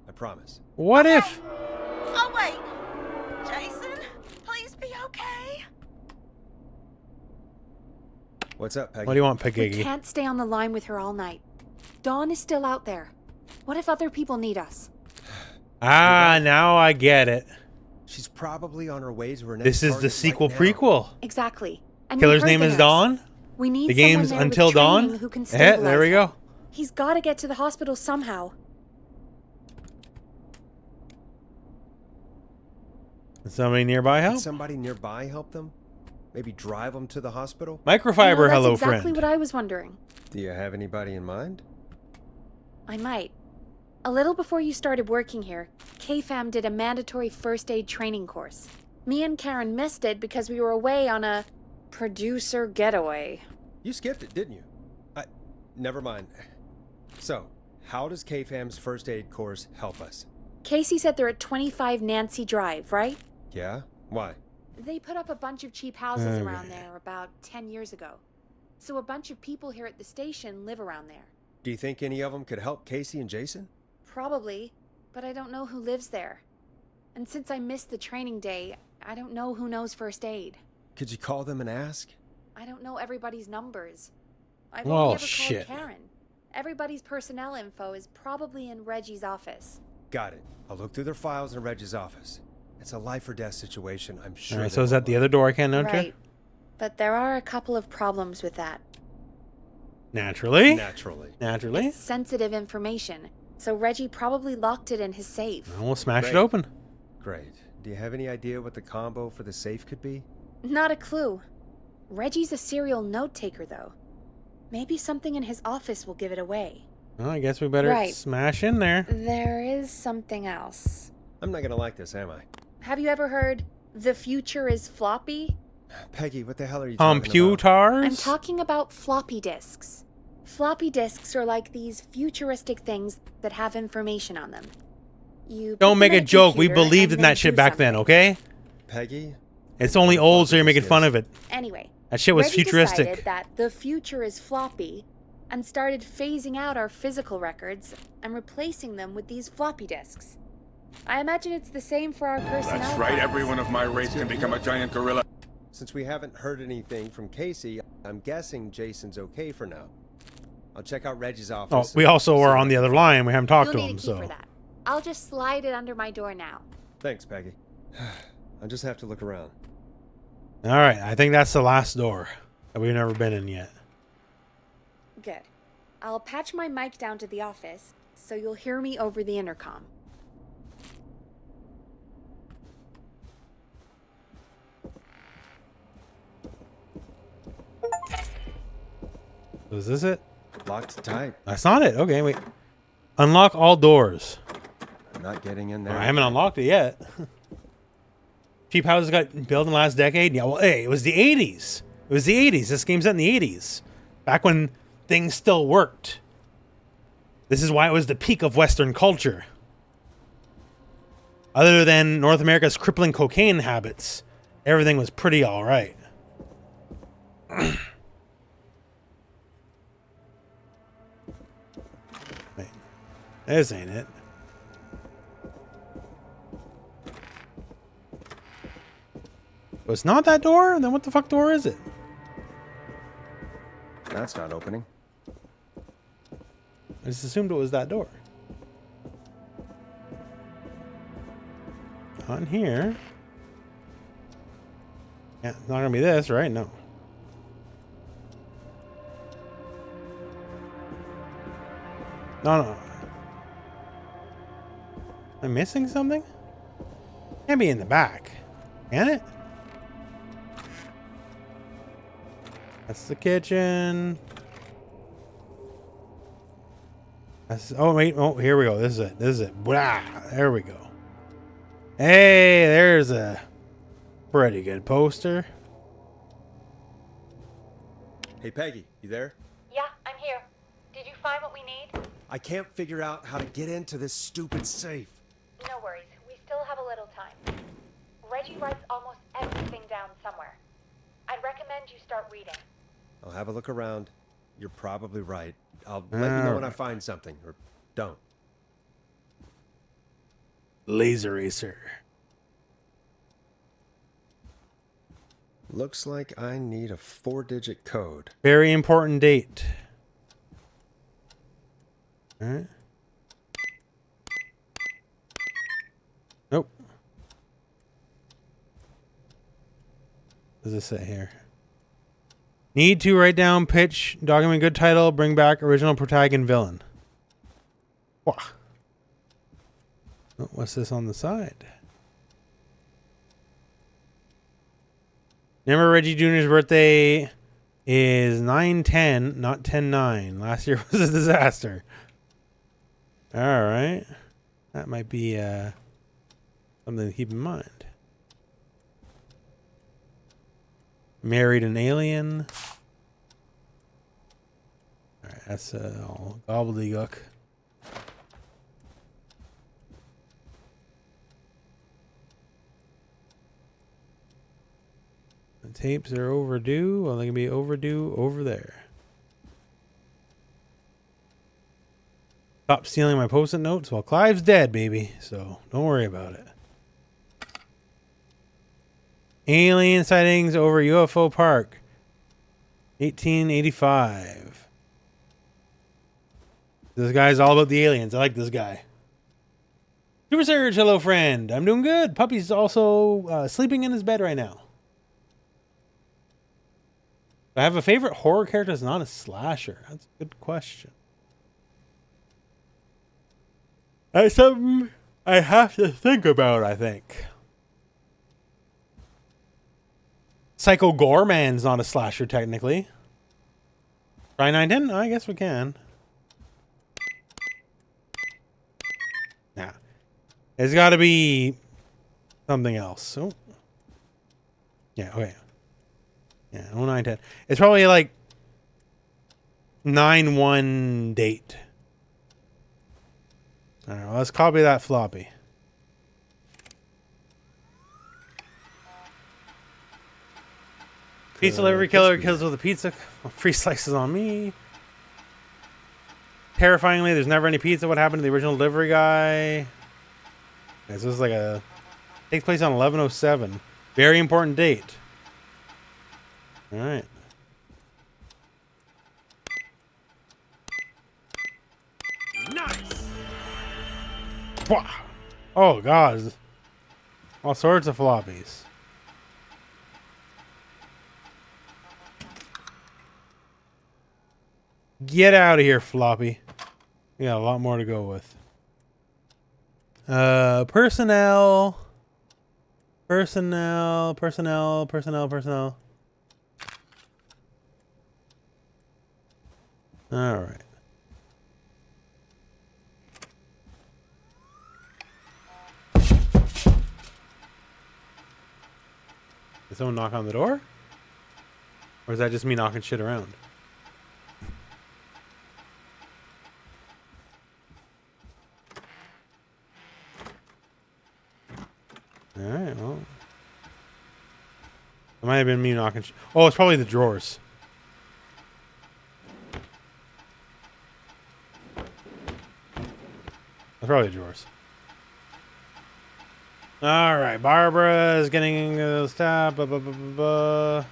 I promise. What if? Oh, wait. Jason, please be okay. What's up, Peggy? What do you want, We Peggy? can't stay on the line with her all night. Dawn is still out there. What if other people need us? Ah, now I get it. She's probably on her way to her next This is the target sequel right now. prequel. Exactly. And we Killer's heard name the is nurse. Dawn. We need The someone game's there with Until training Dawn. who can Yeah, stabilize there we him. go. He's got to get to the hospital somehow. Is somebody nearby Can help? somebody nearby help them? Maybe drive them to the hospital? Microfiber, That's hello exactly friend. what I was wondering. Do you have anybody in mind? I might. A little before you started working here, KFAM did a mandatory first aid training course. Me and Karen missed it because we were away on a producer getaway. You skipped it, didn't you? Never mind. So, how does KFAM's first aid course help us? Casey said they're at 25 Nancy Drive, right? Yeah? Why? They put up a bunch of cheap houses around there about 10 years ago. So a bunch of people here at the station live around there. Do you think any of them could help Casey and Jason? Probably, but I don't know who lives there. And since I missed the training day, I don't know who knows first aid. Could you call them and ask? I don't know everybody's numbers. I've Oh, only ever shit. called Karen. Everybody's personnel info is probably in Reggie's office. Got it. I'll look through their files in Reggie's office. It's a life or death situation, I'm sure. Alright, so is that the other door I can't enter? Right. But there are a couple of problems with that. Naturally. Naturally. Naturally. It's sensitive information, so Reggie probably locked it in his safe. Well, we'll smash it Great. open. Great. Do you have any idea what the combo for the safe could be? Not a clue. Reggie's a serial note taker, though. Maybe something in his office will give it away. Well, I guess we better Right. smash in there. There is something else. I'm not gonna like this, am I? Have you ever heard the future is floppy? Peggy, what the hell are you talking about? Computers? I'm talking about floppy disks. Floppy disks are like these futuristic things that have information on them. You put Don't them make in a joke. We computer believed and in then that shit do back then, something. okay? Peggy? It's only old, so you're making fun of it. Anyway, That shit was Reggie futuristic. decided that the future is floppy and started phasing out our physical records and replacing them with these floppy disks. I imagine it's the same for our personnel. That's right, files. everyone of my race can become a giant gorilla. Since we haven't heard anything from Casey, I'm guessing Jason's okay for now. I'll check out Reggie's Oh, office. we also are on the other line. We haven't talked You'll to need him, a key so. for that. I'll just slide it under my door now. Thanks, Peggy. I just have to look around. All right, I think that's the last door that we've never been in yet. Good. I'll patch my mic down to the office, so you'll hear me over the intercom. Was this it? Locked tight. That's not it. Okay, wait. Unlock all doors. I'm not getting in there. I haven't unlocked it yet. Cheap houses got built in the last decade. Yeah, well, hey, it was the 80s. It was the 80s. This game's set in the 80s. Back when things still worked. This is why it was the peak of Western culture. Other than North America's crippling cocaine habits, everything was pretty all right. Wait, this ain't it. Well, it's not that door? Then what the fuck door is it? That's not opening. I just assumed it was that door. On here. Yeah, it's not gonna be this, right? No. No, no. Am I missing something? Can't be in the back. Can it? That's the kitchen. That's, oh, wait. Oh, here we go. This is it. This is it. Blah. There we go. Hey, there's a pretty good poster. Hey, Peggy, you there? Yeah, I'm here. Did you find what we need? I can't figure out how to get into this stupid safe. No worries. We still have a little time. Reggie writes almost everything down somewhere. I'd recommend you start reading. I'll have a look around. You're probably right. I'll let you know when I find something, or don't. Laser Racer. Looks like I need a 4-digit code. Very important date. All right. Nope. What does it say here? Need to write down, pitch, document good title, bring back original protagonist and villain. Wah. Oh, what's this on the side? Remember Reggie Jr.'s birthday is 9/10, not 10/9. Last year was a disaster. All right. That might be something to keep in mind. Married an alien. All right, that's all gobbledygook. The tapes are overdue. Well, they can be overdue over there. Stop stealing my post-it notes. Well, Clive's dead, baby, so don't worry about it. Alien sightings over UFO Park. 1885. This guy's all about the aliens. I like this guy. Super Surge, hello friend. I'm doing good. Puppy's also sleeping in his bed right now. I have a favorite horror character that's not a slasher. That's a good question. That's something I have to think about, I think. Psycho Goreman's not a slasher, technically. Try 910? I guess we can. Nah. It's got to be something else. Oh. Yeah, okay. Yeah, 0910. It's probably like 9/1 date. All right, well, let's copy that floppy. Pizza delivery killer kills with a pizza. Free slices on me. Terrifyingly, there's never any pizza. What happened to the original delivery guy? This is like a... Takes place on 11/07. Very important date. All right. Nice. Oh, God. All sorts of floppies. Get out of here, floppy. We got a lot more to go with. Personnel. Personnel. All right. Did someone knock on the door? Or is that just me knocking shit around? Alright, well. It might have been me knocking shit. Oh, it's probably the drawers. It's probably the drawers. Alright, Barbara is getting the stuff. Barbara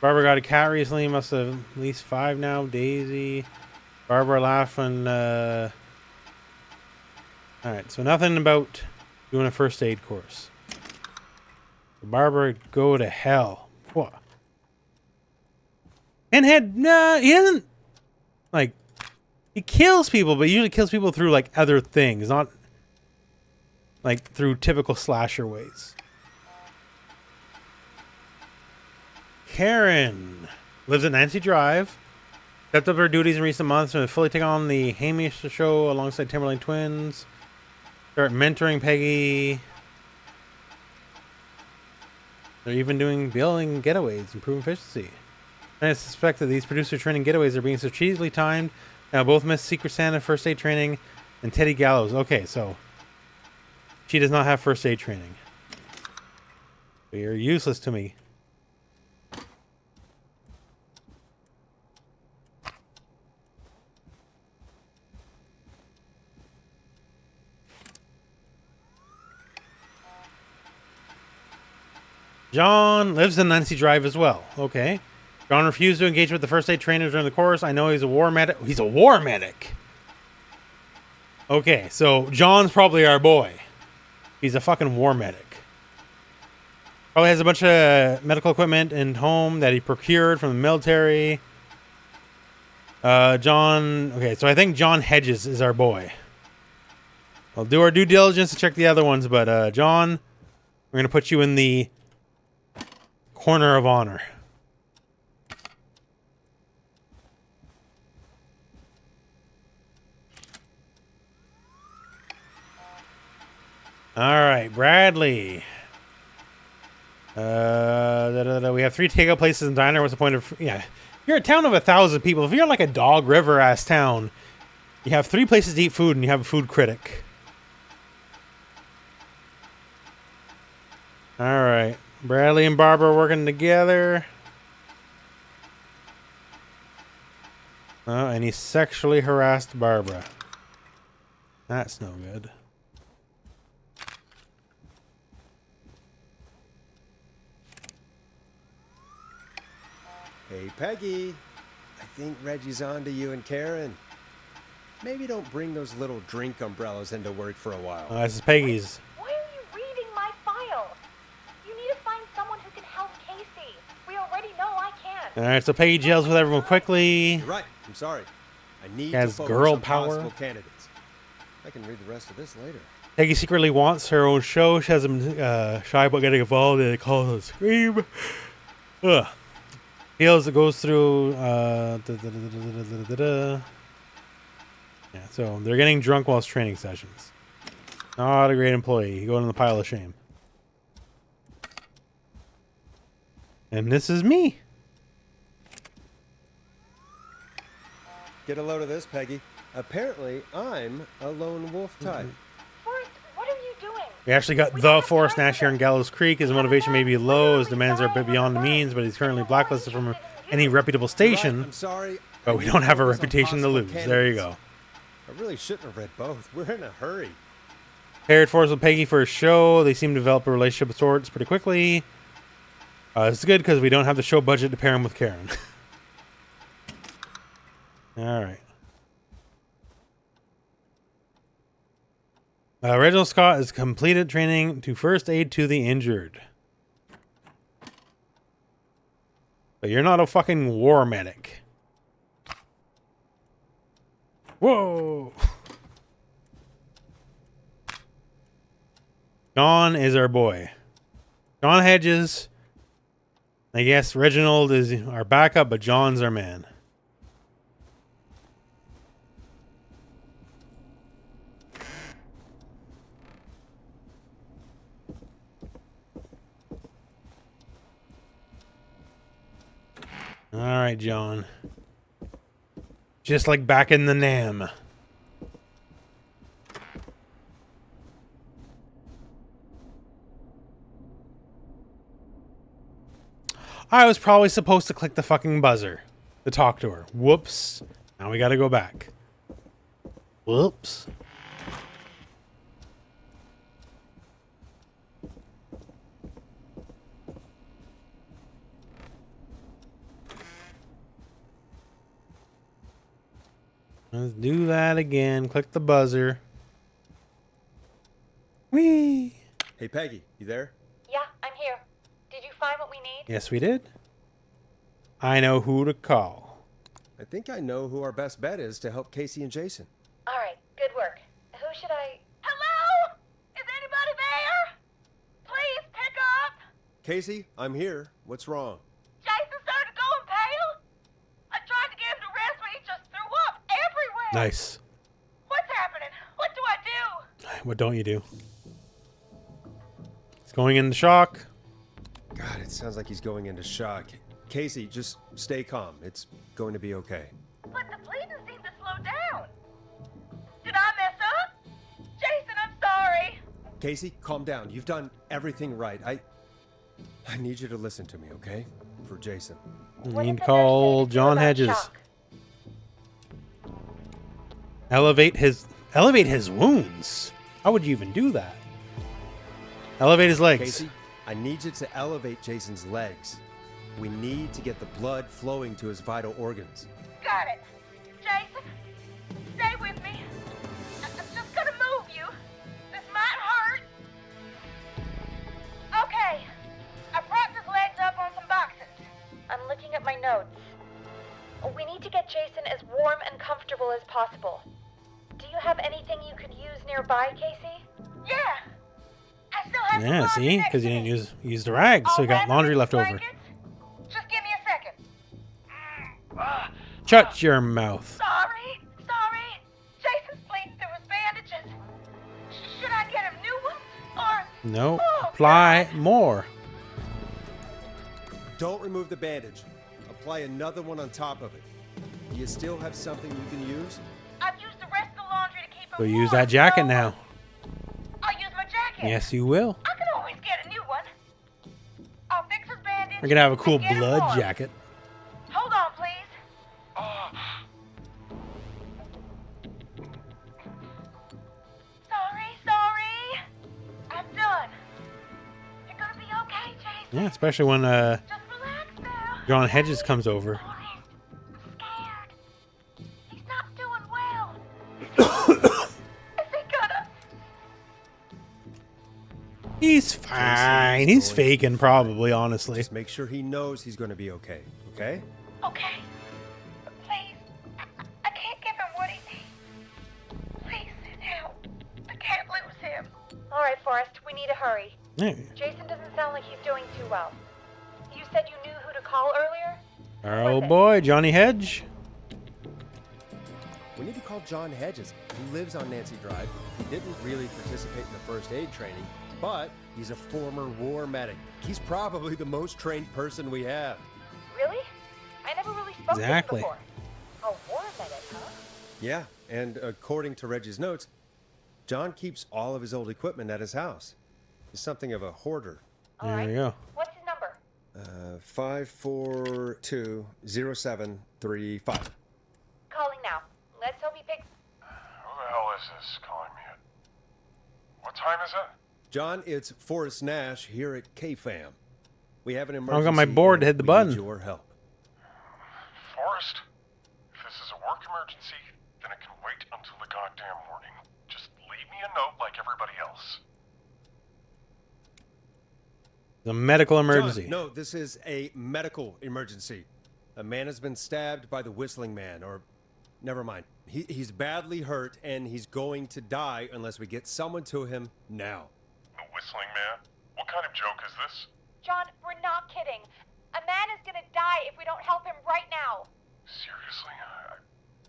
got a cat recently. Must have at least 5 now. Daisy. Barbara laughed when... Alright, so nothing about doing a first aid course. Barbara, go to hell. What? Pinhead, nah, he doesn't... Like, he kills people, but he usually kills people through, like, other things. Not... like, through typical slasher ways. Karen lives at Nancy Drive. Stepped up her duties in recent months and fully taken on the Hamish show alongside Timberline twins. Start mentoring Peggy. They're even doing building getaways, improving efficiency. And I suspect that these producer training getaways are being strategically timed. Now both miss Secret Santa first aid training and Teddy Gallows. Okay, so she does not have first aid training. But you're useless to me. John lives in Nancy Drive as well. Okay. John refused to engage with the first aid trainers during the course. I know he's a war medic. He's a war medic. Okay, so John's probably our boy. He's a fucking war medic. Probably has a bunch of medical equipment in home that he procured from the military. John... Okay, so I think John Hedges is our boy. We'll do our due diligence to check the other ones, but John, we're going to put you in the corner of honor. All right, Bradley. We have 3 takeout places and diner. What's the point of... Yeah, you're a town of 1,000 people. If you're like a Dog River ass town, you have 3 places to eat food and you have a food critic. All right. Bradley and Barbara are working together. Oh, and he sexually harassed Barbara. That's no good. Hey, Peggy. I think Reggie's on to you and Karen. Maybe don't bring those little drink umbrellas into work for a while. This is Peggy's. Why are you reading my file? You need to find someone who can help Casey. We already know I can't. All right, so Peggy gels with everyone quickly. You're right. I'm sorry. I need has to focus girl on power. possible candidates. I can read the rest of this later. Peggy secretly wants her own show. She hasn't been shy about getting involved, and they call it a scream. Ugh. Feels it goes through. Yeah, so they're getting drunk whilst training sessions. Not a great employee. You go in the pile of shame. And this is me. Get a load of this, Peggy. Apparently, I'm a lone wolf type. Forrest, what are you doing? We actually got the Forrest Nash here in Gallows Creek. His motivation may be low, his demands are a bit beyond the means, but he's currently blacklisted from any reputable station. Right, I'm sorry. But we don't have a reputation to lose. There you go. I really shouldn't have read both. We're in a hurry. Paired Forrest with Peggy for a show. They seem to develop a relationship of sorts pretty quickly. It's good because we don't have the show budget to pair him with Karen. All right. Reginald Scott has completed training to first aid to the injured. But you're not a fucking war medic. Whoa! John is our boy. John Hedges. I guess Reginald is our backup, but John's our man. All right, John. Just like back in the NAM. I was probably supposed to click the fucking buzzer to talk to her. Whoops. Now we gotta go back. Whoops. Let's do that again. Click the buzzer. Whee! Hey, Peggy, you there? Yeah, I'm here. Did you find what we need? Yes, we did. I know who to call. I think I know who our best bet is to help Casey and Jason. All right, good work. Who should I... Hello? Is anybody there? Please pick up. Casey, I'm here. What's wrong? Jason started going pale. I tried to get him to rest, but he just threw up everywhere. Nice. What's happening? What do I do? What don't you do? He's going into shock. God, it sounds like he's going into shock. Casey, just stay calm. It's going to be okay. But the bleeding seemed to slow down. Did I mess up? Jason, I'm sorry. Casey, calm down. You've done everything right. I need you to listen to me, okay? For Jason. You need to call John Hedges. Elevate his wounds. How would you even do that? Elevate his legs. Casey, I need you to elevate Jason's legs. We need to get the blood flowing to his vital organs. Got it. Jason, stay with me. I'm just gonna move you. This might hurt. Okay. I propped his legs up on some boxes. I'm looking at my notes. We need to get Jason as warm and comfortable as possible. Do you have anything you could use nearby, Casey? Yeah. I still have Yeah, some see? Because you didn't use the rags, so you got laundry left over. Just give me a second. Shut your mouth. Sorry. Jason's bleeding through his bandages. Should I get him new ones? Or... No. Apply more. Don't remove the bandage. Apply another one on top of it. Do you still have something you can use? I've used the rest of the laundry to keep him So warm. use that jacket now. I'll use my jacket. Yes, you will. I can always get a new one. I'll fix his bandage. We're gonna have a cool and get him blood warm. jacket. Hold on, please. Sorry. I'm done. You're gonna be okay, Jason. Yeah, especially when John Hedges comes over. He's not doing well. Is he gonna... He's fine. He's faking, probably, honestly. Just make sure he knows he's going to be okay, okay? Okay. Please. I can't give him what he needs. Please, help. I can't lose him. All right, Forrest, we need to hurry. Yeah. Jason doesn't sound like he's doing too well. You said you knew who to call earlier? Our old boy, Johnny Hedge. We need to call John Hedges. He lives on Nancy Drive. He didn't really participate in the first aid training, but he's a former war medic. He's probably the most trained person we have. Really? I never really spoke Exactly. to him before. A war medic, huh? Yeah, and according to Reggie's notes, John keeps all of his old equipment at his house. He's something of a hoarder. There you go. What's his number? 5420735. Calling now. Let's hope he picks... Who the hell is this calling me at... What time is it? John, it's Forrest Nash here at KFAM. We have an I emergency. got my board to hit the and we button. need your help. Forrest? If this is a work emergency, then it can wait until the goddamn morning. Just leave me a note like everybody else. The medical emergency. John, no, this is a medical emergency. A man has been stabbed by the Whistling Man, or... Never mind. He's badly hurt, and he's going to die unless we get someone to him now. The Whistling Man? What kind of joke is this? John, we're not kidding. A man is gonna die if we don't help him right now. Seriously?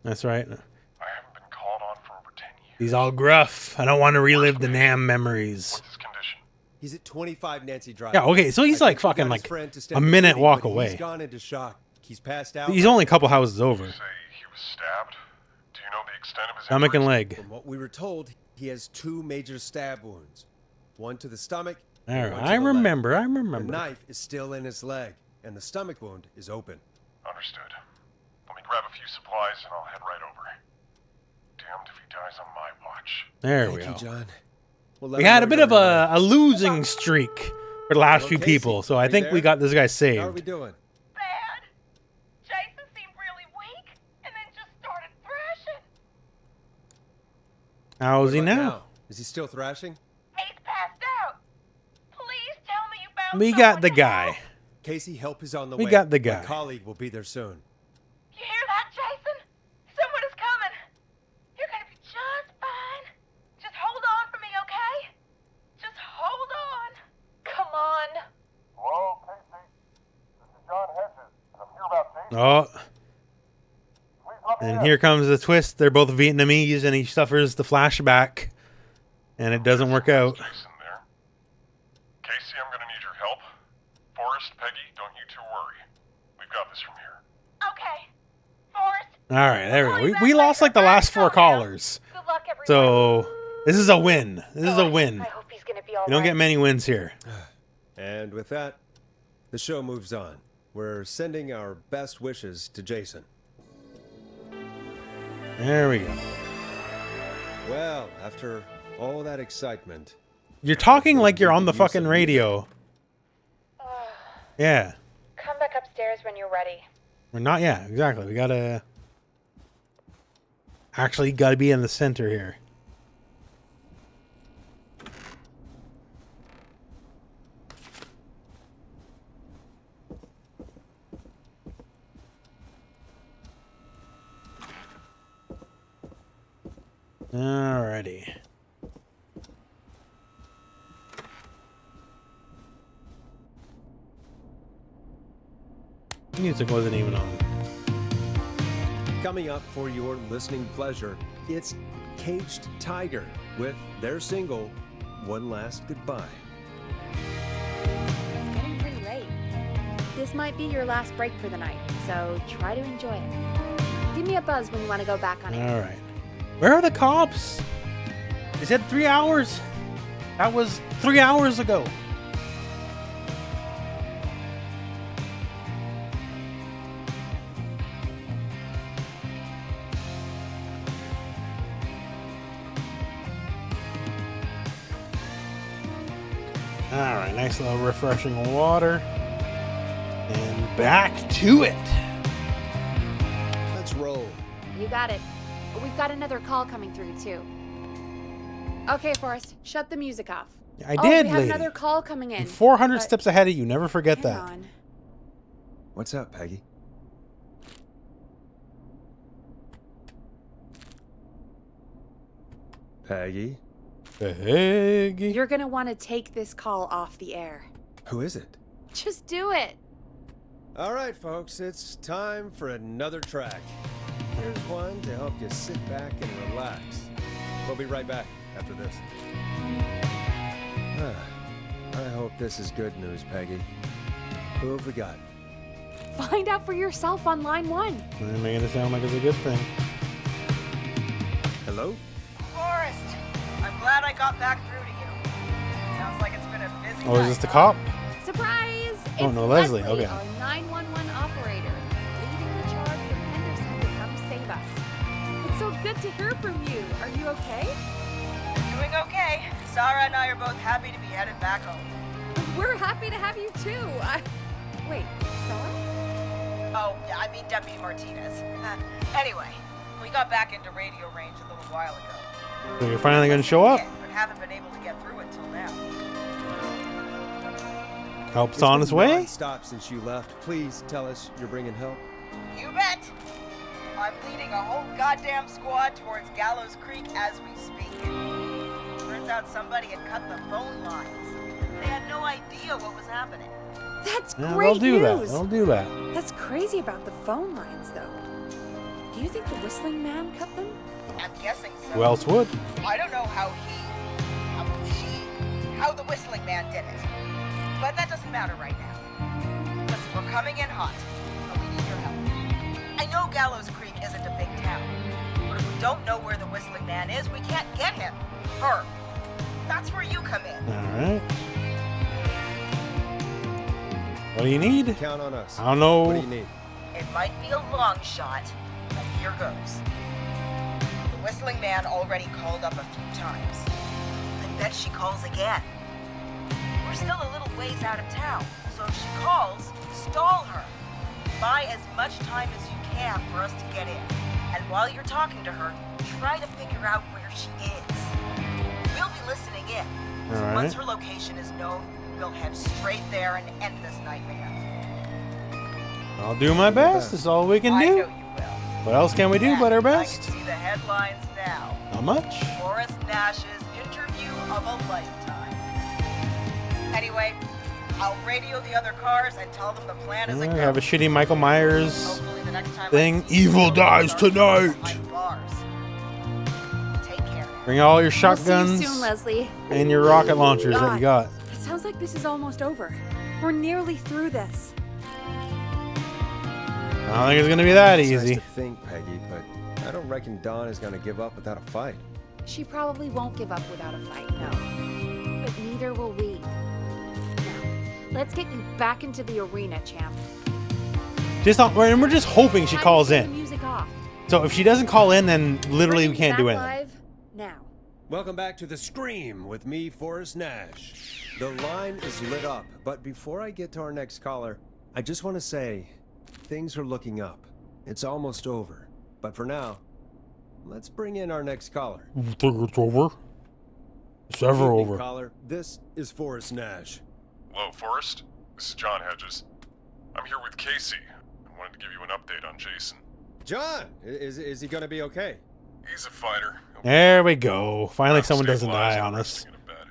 That's right. I haven't been called on for over 10 years. He's all gruff. I don't want to relive the Nam memories. What's his condition? He's at 25 Nancy Drive. Yeah, okay, so he's like fucking like a minute walk away. He's gone into shock. He's passed out. He's only a couple houses over. Say he was stabbed? Do you know the extent of his Stomach and injuries? leg. From what we were told, he has 2 major stab wounds. One to the stomach. All and right, one to I the leg. remember. The knife is still in his leg, and the stomach wound is open. Understood. Let me grab a few supplies and I'll head right over. Damned if he dies on my watch. There we Thank go. you, John. We had a bit of a losing streak for the last few people, so I think we got this guy How are saved. we doing? Bad. Jason seemed really weak, and then just started thrashing. How is he What about now? Is he still thrashing? He's passed out. Please tell me you found We got the guy. Casey, help is on the We way. got the guy. My colleague will be there soon. You hear that, Jason? Someone is coming. You're gonna be just fine. Just hold on for me, okay? Just hold on. Come on. Hello, Casey. This is John Hedges. I'm here about Jason. Oh. And here comes the twist. They're both Vietnamese, and he suffers the flashback, and it doesn't work out. Jason there. Casey, I'm gonna need your help. Forrest, Peggy, don't you two worry. We've got this from here. Okay. Forrest. All right, there we go. We lost like the last 4 callers, Good luck, everyone. so this is a win. This is a win. I hope he's gonna be all You don't right. get many wins here. And with that, the show moves on. We're sending our best wishes to Jason. There we go. Well, after all that excitement... You're talking like you're on the fucking radio. Yeah. Come back upstairs when you're ready. We're not, yeah, exactly. We gotta... Actually, gotta be in the center here. Alrighty. Music wasn't even on. Coming up for your listening pleasure, it's Caged Tiger with their single, One Last Goodbye. It's getting pretty late. This might be your last break for the night, so try to enjoy it. Give me a buzz when you want to go back on air. Alright. Where are the cops? They said 3 hours? That was 3 hours ago. Alright, nice little refreshing water. And back to it. Let's roll. You got it. We've got another call coming through, too. Okay, Forrest, shut the music off. I did, we have lady. another call coming in. I'm 400 but- steps ahead of you. Never forget Hang that. on. What's up, Peggy? Peggy? Peggy? You're gonna want to take this call off the air. Who is it? Just do it. All right, folks, it's time for another track. Here's one to help you sit back and relax. We'll be right back after this. I hope this is good news, Peggy. Who have we got? Find out for yourself on line 1. They're making it sound like it's a good thing. Hello? Forrest, I'm glad I got back through to you. Sounds like it's been a busy Oh, night. is this the cop? Surprise! Oh, It's no, Leslie, okay. Our 911 operator, leading the charge from Henderson to come save us. It's so good to hear from you. Are you okay? Doing okay. Sarah and I are both happy to be headed back home. We're happy to have you too. Wait, Sarah? Oh, yeah, I mean Deputy Martinez. Anyway, we got back into radio range a little while ago. So you're finally going to show up? Yeah, haven't been able to get through until now. Help's on its way? Stop since you left. Please tell us you're bringing help. You bet. I'm leading a whole goddamn squad towards Gallows Creek as we speak. Turns out somebody had cut the phone lines. They had no idea what was happening. That's Yeah, great they'll do news. that. They'll do that. That's crazy about the phone lines, though. Do you think the Whistling Man cut them? I'm guessing so. Who else would? I don't know how the Whistling Man did it. But that doesn't matter right now. Listen, we're coming in hot, and we need your help. I know Gallows Creek isn't a big town, but if we don't know where the Whistling Man is, we can't get him. Her. That's where you come in. Alright. What do you need? Count on us. I don't know. What do you need? It might be a long shot, but here goes. The Whistling Man already called up a few times. I bet she calls again. We're still a little ways out of town, so if she calls, stall her. Buy as much time as you can for us to get in. And while you're talking to her, try to figure out where she is. We'll be listening in. So All once right. her location is known, we'll head straight there and end this nightmare. I'll do my best. That's all we can I do. know you will. What else can we do but our I best? can see the headlines now. Not much. Forrest Nash's interview of a lifetime. Anyway, I'll radio the other cars and tell them the plan is a We go. have a shitty Michael Myers Hopefully the next time thing. I see you, Evil dies start tonight. behind bars. Take care. Bring all your We'll shotguns see you soon, Leslie. and your rocket launchers that you got. It sounds like this is almost over. We're nearly through this. I don't think it's gonna be that It's easy. nice to think, Peggy, but I don't reckon Dawn is gonna give up without a fight. She probably won't give up without a fight, no. But neither will we. Now, let's get you back into the arena, champ. And we're just hoping she Time to calls turn the in. music off. So if she doesn't call in, then literally we Bringing can't do back anything. live now. Welcome back to the Scream with me, Forrest Nash. The line is lit up, but before I get to our next caller, I just want to say things are looking up. It's almost over. But for now, let's bring in our next caller. You think it's over? It's ever Good evening, over. caller. This is Forrest Nash. Hello, Forrest. This is John Hedges. I'm here with Casey. I wanted to give you an update on Jason. John, is he gonna be okay? He's a fighter. There we go. Finally, Not someone doesn't die stabilized on and us. resting in a bed.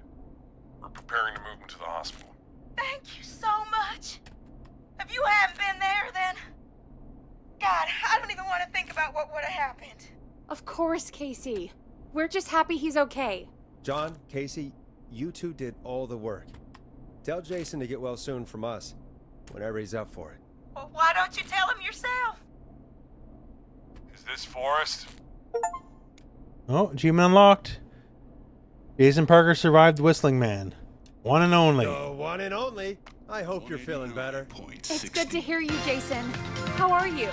We're preparing to move him to the hospital. Thank you so much. If you hadn't been there, then... God, I don't even want to think about what would have happened. Of course, Casey. We're just happy he's okay. John, Casey, you two did all the work. Tell Jason to get well soon from us, whenever he's up for it. Well, why don't you tell him yourself? Is this Forrest? Oh, achievement unlocked. Jason Parker survived the Whistling Man. One and only. The one and only. I hope you're feeling better. It's good to hear you, Jason. How are you?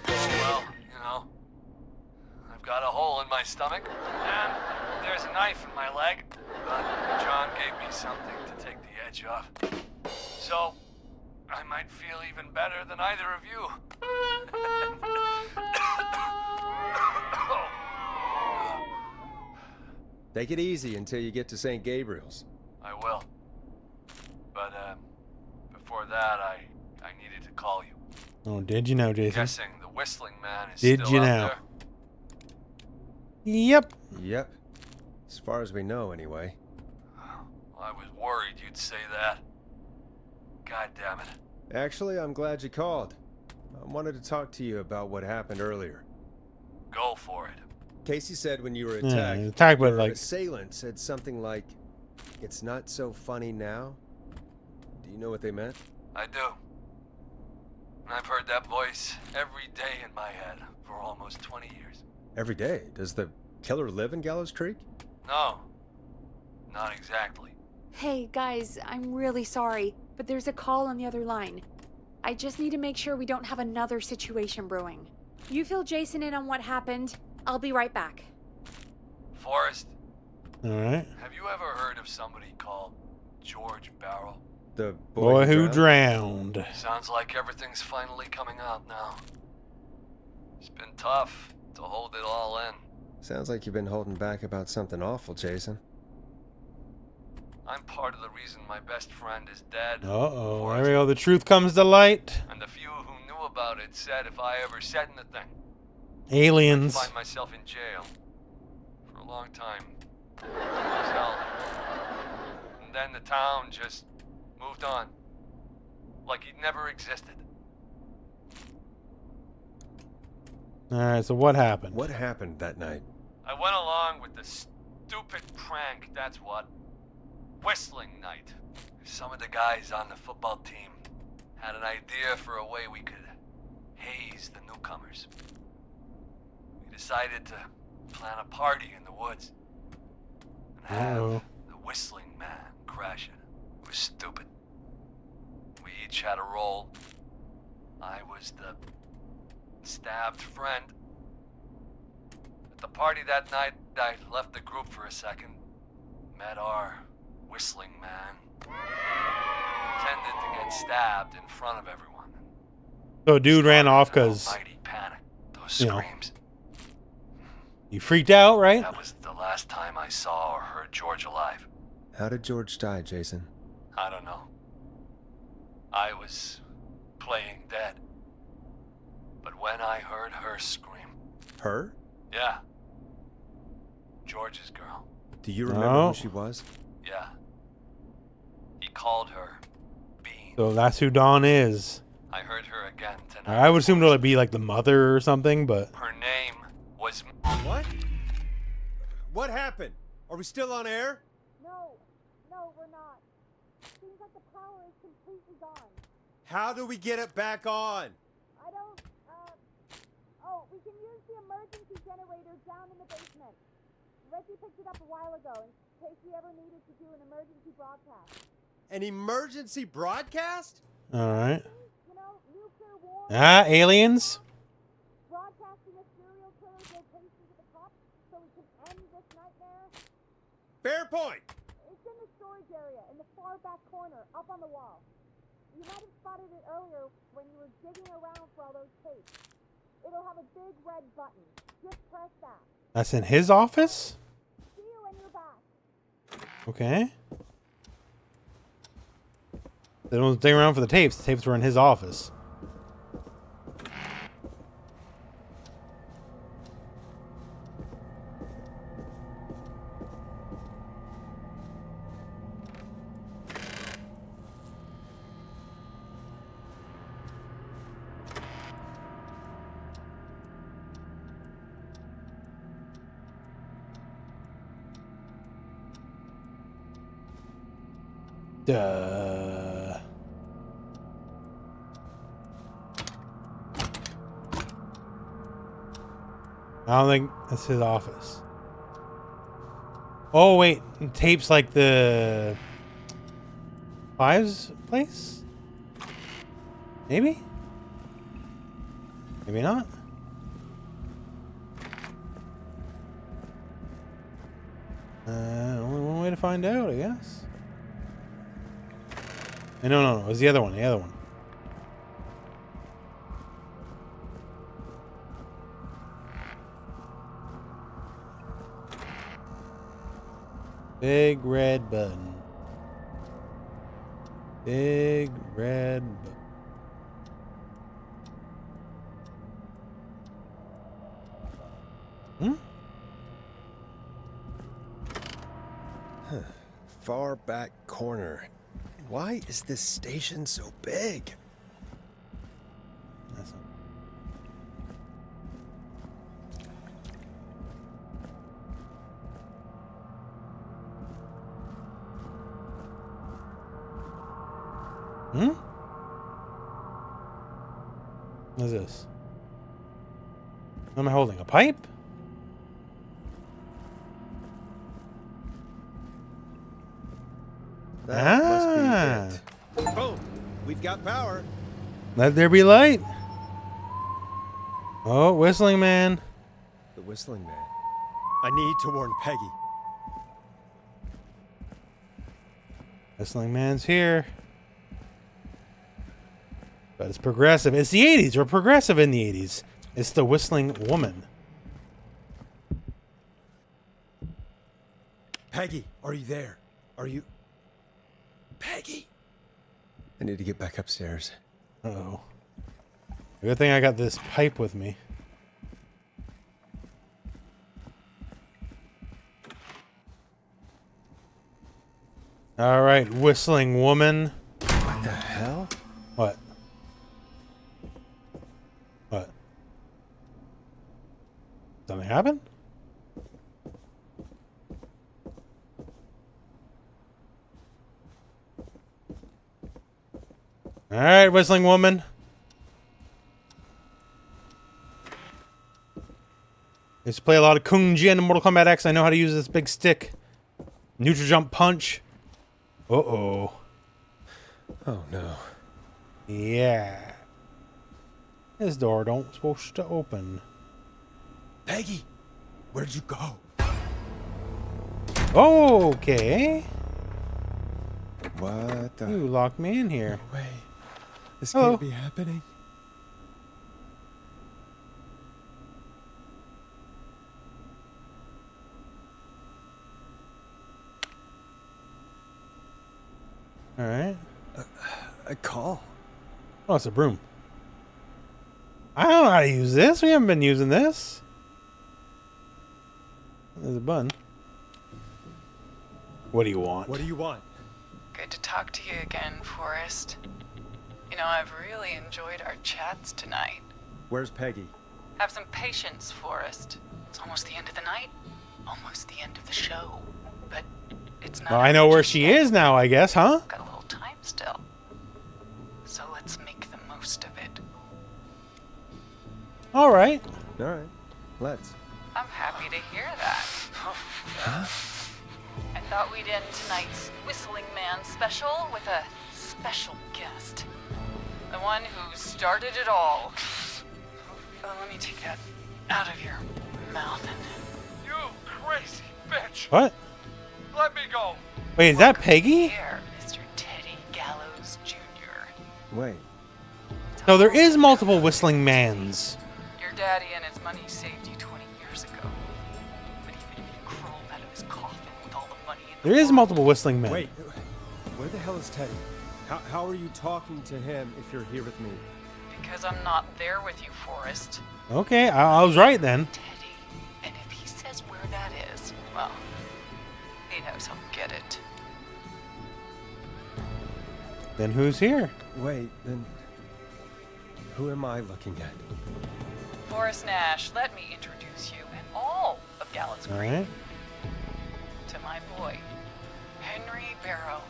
Oh, well, you know, I've got a hole in my stomach, and there's a knife in my leg, but John gave me something to take the edge off. So, I might feel even better than either of you. Take it easy until you get to St. Gabriel's. I will. But, before that, I needed to call you. Oh, did you know, Jason? Guessing the Whistling Man is Did still you out know? there. Yep. Yep. As far as we know, anyway. Well, I was worried you'd say that. God damn it. Actually, I'm glad you called. I wanted to talk to you about what happened earlier. Go for it. Casey said when you were Yeah, attacked, attacked by, your like- assailant said something like, "It's not so funny now." Do you know what they meant? I do. And I've heard that voice every day in my head for almost 20 years. Every day. Does the killer live in Gallows Creek? No, not exactly. Hey, guys, I'm really sorry, but there's a call on the other line. I just need to make sure we don't have another situation brewing. You fill Jason in on what happened. I'll be right back. Forrest, All right. have you ever heard of somebody called George Barrow? The Boy who drowned. Sounds like everything's finally coming out now. It's been tough to hold it all in. Sounds like you've been holding back about something awful, Jason. I'm part of the reason my best friend is dead. Uh-oh. There we go. The truth comes to light. And the few who knew about it said if I ever said anything, Aliens. I'd find myself in jail. For a long time. So, and then the town just moved on. Like he'd never existed. Alright, so what happened? What happened that night? I went along with the stupid prank, that's what. Whistling night. Some of the guys on the football team had an idea for a way we could haze the newcomers. We decided to plan a party in the woods and have the Whistling Man crash it. It was stupid. We each had a role. I was the stabbed friend. At the party that night, I left the group for a second. Met our Whistling Man. Pretended to get stabbed in front of everyone. So dude ran off because, Mighty panic. Those screams. You freaked out, right? That was the last time I saw or heard George alive. How did George die, Jason? I don't know. I was playing dead. But when I heard her scream... Her? Yeah. George's girl. Do you remember who she was? Yeah. He called her Bean. So that's who Dawn is. I heard her again tonight. I would assume it'll be like the mother or something, but... Her name was... What? What happened? Are we still on air? No, we're not. Seems like the power is completely gone. How do we get it back on? I don't, we can use the emergency generator down in the basement. Reggie picked it up a while ago in case we ever needed to do an emergency broadcast. An emergency broadcast? Alright. You know, nuclear war. Aliens? Broadcasting a serial killer's location to the cops so we can end this nightmare. Fair point. It's in the storage area in the far back corner, up on the wall. You might have spotted it earlier when you were digging around for all those tapes. It'll have a big red button. Just press that. That's in his office? See you when you're back. Okay. They don't stay around for the tapes. The tapes were in his office. Duh. I don't think that's his office. Oh, wait. Tapes like the Five's place? Maybe? Maybe not. Only one way to find out, I guess. No. It was the other one. The other one. Big red button. Big red button. Far back corner. Why is this station so big? What is this? What am I holding? A pipe? That must be it. Boom! We've got power. Let there be light. Oh, Whistling Man. The Whistling Man. I need to warn Peggy. Whistling Man's here. But it's progressive. It's the 80s. We're progressive in the 80s. It's the Whistling Woman. Peggy, are you there? Are you... Peggy! I need to get back upstairs. Uh-oh. Good thing I got this pipe with me. All right, whistling woman. What the hell? What? What? Something happened? All right, whistling woman. I used to play a lot of Kung Jin in Mortal Kombat X. I know how to use this big stick. Neutral jump punch. Uh-oh. Oh, no. Yeah. This door don't supposed to open. Peggy! Where'd you go? Okay. What the... You locked me in here. No way. This Hello. can't be happening. All right. A call. Oh, it's a broom. I don't know how to use this. We haven't been using this. There's a button. What do you want? What do you want? Good to talk to you again, Forrest. You know, I've really enjoyed our chats tonight. Where's Peggy? Have some patience, Forrest. It's almost the end of the night. Almost the end of the show. But it's not... Well, I know where she is now, I guess, huh? Got a little time still. So let's make the most of it. All right. All right. Let's. I'm happy to hear that. Huh? I thought we'd end tonight's Whistling Man special with a special guest. The one who started it all. Let me take that out of your mouth and... You crazy bitch! What? Let me go! Wait, is that Peggy? Here, Mr. Teddy Gallows Jr. Wait. So there is multiple whistling mans. Your daddy and his money saved you 20 years ago. But even if you crawled out of his coffin with all the money in the There is multiple whistling men. Wait. Where the hell is Teddy? How are you talking to him if you're here with me? Because I'm not there with you, Forrest. Okay, I was right then. Teddy. And if he says where that is, well, he knows he'll get it. Then who's here? Wait, then... Who am I looking at? Forrest Nash, let me introduce you and all of Gallows All Green right. to my boy, Henry Barrow.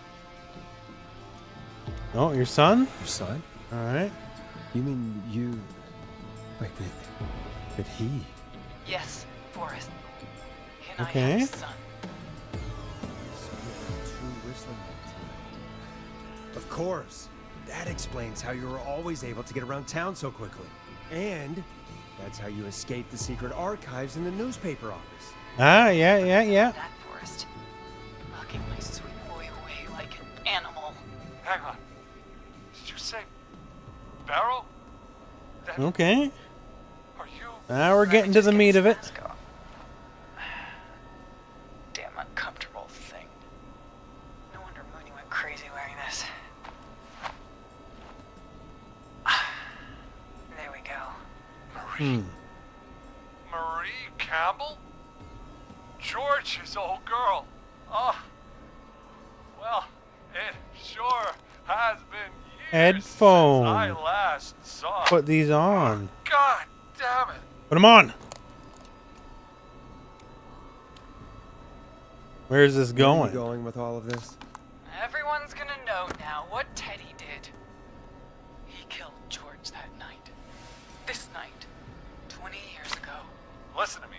Oh, your son? Your son? All right. You mean you... Wait, did he? Yes, Forrest. He and I Okay. have a son. So you're a true whistling man tonight. Of course. That explains how you were always able to get around town so quickly. And that's how you escaped the secret archives in the newspaper office. Ah, yeah. That, Forrest. Locking my sweet boy away like an animal. Hang on. Did you say Barrow? That, Okay. Are you... Now we're getting to the meat of it. Mask off. Damn uncomfortable thing. No wonder Mooney went crazy wearing this. There we go. Marie Campbell? George's old girl. Oh. Well, it sure has been years Headphone. since I last saw. Put these on. God damn it. Put them on. Where's this Where are going? you going with all of this? Everyone's gonna know now what Teddy did. He killed George that night. This night. 20 years ago. Listen to me.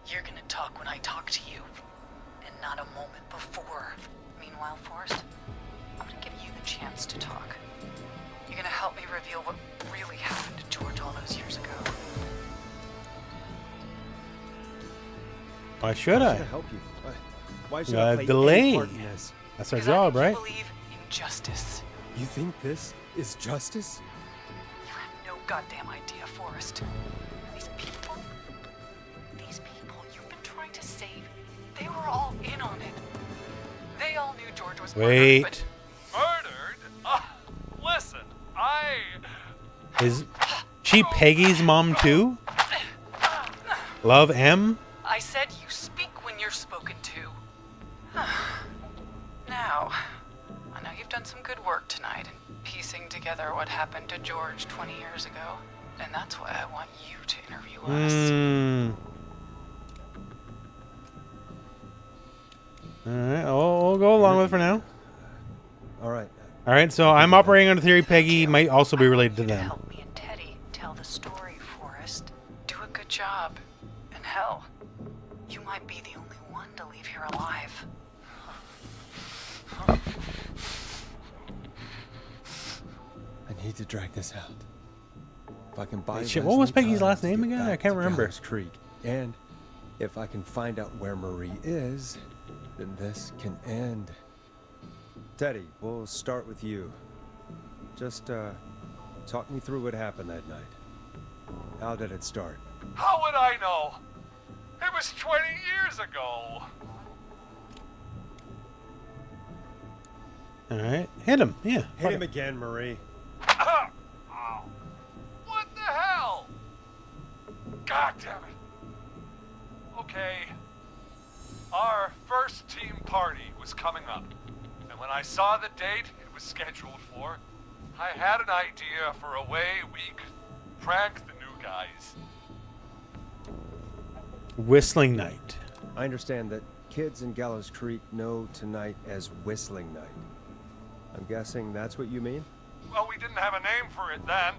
You're gonna talk when I talk to you. And not a moment before. Meanwhile, Forrest, I'm gonna give you the chance to talk. You're gonna help me reveal what really happened to George all those years ago. Why should I? Why should I help you? Why should You I gotta play delay. any part in this? That's our job, right? Believe in justice. You think this is justice? You have no goddamn idea, Forrest. These people you've been trying to save, they were all in on it. was Wait. murdered, Murdered? Listen, Is she Peggy's mom too? Love M? I said you speak when you're spoken to. Now, I know you've done some good work tonight in piecing together what happened to George 20 years ago, and that's why I want you to interview us. Alright, we'll go along with it for now. Alright. Alright, so I'm operating on the theory Peggy might also be related to them. Help me and Teddy tell the story, Forrest. Do a good job. And hell, you might be the only one to leave here alive. I need to drag this out. If I can buy Hey, shit, what was Leslie Peggy's time last to name get again? back I can't to remember. Gallows Creek, and if I can find out where Marie is, then this can end. Teddy, we'll start with you. Just talk me through what happened that night. How did it start? how would I know? It was 20 years ago. Alright, hit him, yeah. Hit him again, Marie. What the hell? God damn it. Okay. Our first team party was coming up. And when I saw the date it was scheduled for, I had an idea for a way we could prank the new guys. Whistling Night. I understand that kids in Gallows Creek know tonight as Whistling Night. I'm guessing that's what you mean? Well, we didn't have a name for it then.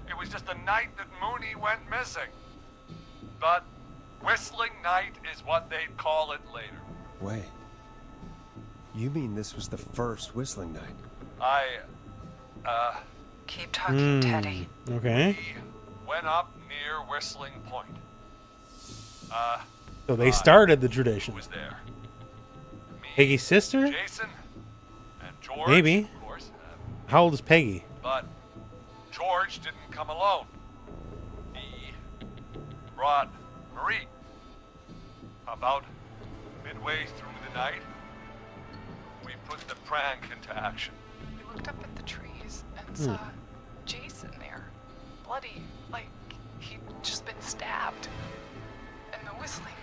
It was just the night that Mooney went missing. But Whistling Night is what they'd call it later. Wait. You mean this was the first Whistling Night? Keep talking, Teddy. Okay. We went up near Whistling Point. So they started the tradition. Was there. Peggy's sister? Jason and George, Maybe. of course. How old is Peggy? But George didn't come alone. He brought Marie. About midway through the night, we put the prank into action. We looked up at the trees and saw Jason there. Bloody, like he'd just been stabbed. And the whistling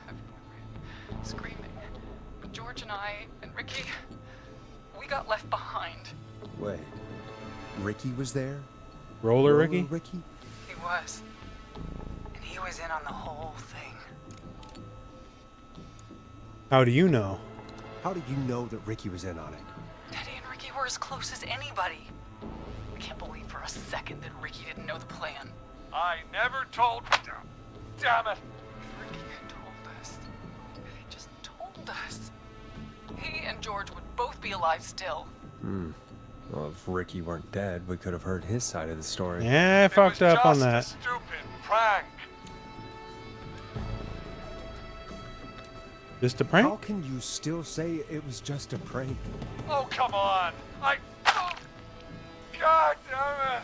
man, screaming. George and I and Ricky, we got left behind. Wait. Ricky was there? Roller Ricky? Ricky? He was. And he was in on the whole thing. How do you know? How did you know that Ricky was in on it? Teddy and Ricky were as close as anybody. I can't believe for a second that Ricky didn't know the plan. I never told. Damn it! Ricky told us. He just told us. He and George would both be alive still. Well, if Ricky weren't dead, we could have heard his side of the story. Yeah, I fucked up on that. A stupid prank. Just a prank? How can you still say it was just a prank? Oh, come on! Oh, God damn it!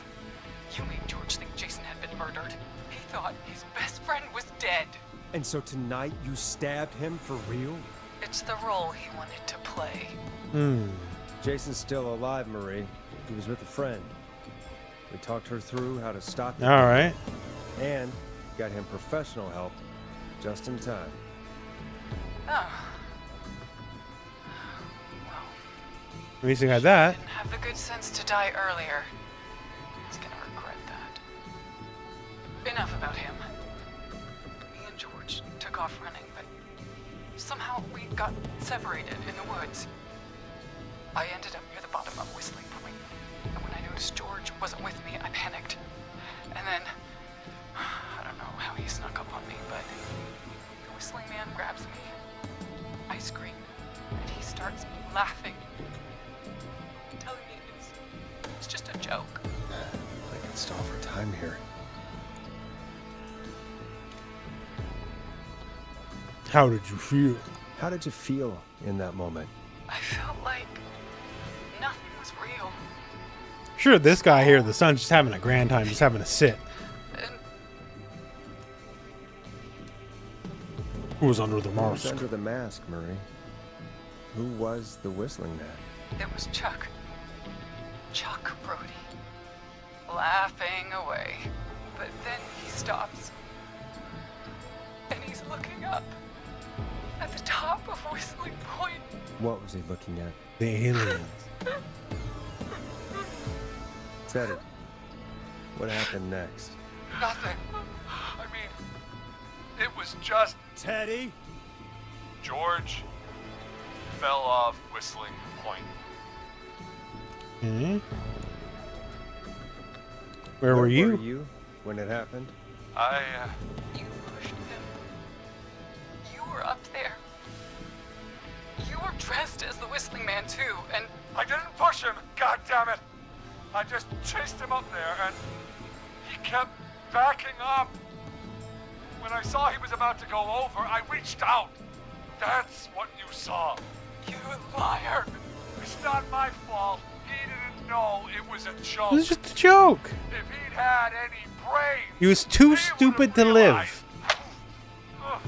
You made George think Jason had been murdered. He thought his best friend was dead. And so tonight you stabbed him for real? It's the role he wanted to play. Jason's still alive, Marie. He was with a friend. We talked her through how to stop him. All right. And got him professional help just in time. Oh. At least you got that. Didn't have the good sense to die earlier. He's gonna regret that. Enough about him. Me and George took off running, but somehow we got separated in the woods. I ended up near the bottom of Whistling Point, and when I noticed George wasn't with me, I panicked. And then, I don't know how he snuck up on me, but the Whistling Man grabs me. I scream, and he starts laughing, telling me it's just a joke. I can stall for time here. How did you feel? How did you feel in that moment? I felt like nothing was real. Sure, this guy here, the son's just having a grand time, just having a sit. Who was under the Who was mask? under the mask, Marie? Who was the whistling man? It was Chuck. Chuck Brody. Laughing away. But then he stops. And he's looking up. At the top of Whistling Point. What was he looking at? The aliens. Teddy, what happened next? Nothing. I mean, it was just... Teddy? George fell off Whistling Point. Hmm? Where were you? Where were you when it happened? You pushed him. You were up there. You were dressed as the Whistling Man, too, and... I didn't push him, God damn it! I just chased him up there, and he kept backing up. When I saw he was about to go over, I reached out. That's what you saw. You liar. It's not my fault. He didn't know it was a joke. It was just a joke. If he'd had any brains, He was too stupid to live. Ugh.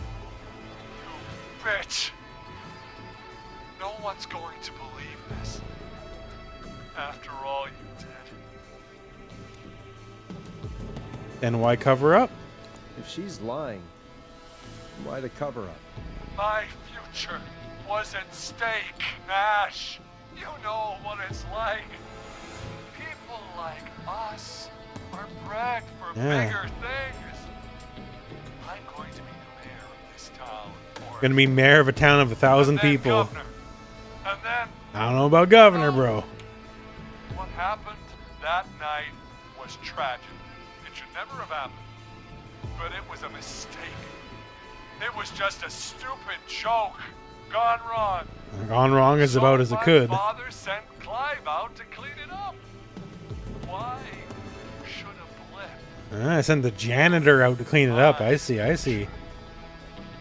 You bitch. No one's going to believe this. After all you did. Then why cover up? If she's lying, why the cover up? My future was at stake, Nash. You know what it's like. People like us are bred for bigger things. I'm going to be the mayor of this town. Gonna be mayor of a town of 1,000 people. Governor. And then I don't know about governor, bro. what happened that night was tragic. It should never have happened. But it was a mistake. It was just a stupid joke gone wrong. Gone wrong is about as it could. My father sent Clive out to clean it up. Why should a blip? I sent the janitor out to clean it up. I see, I see.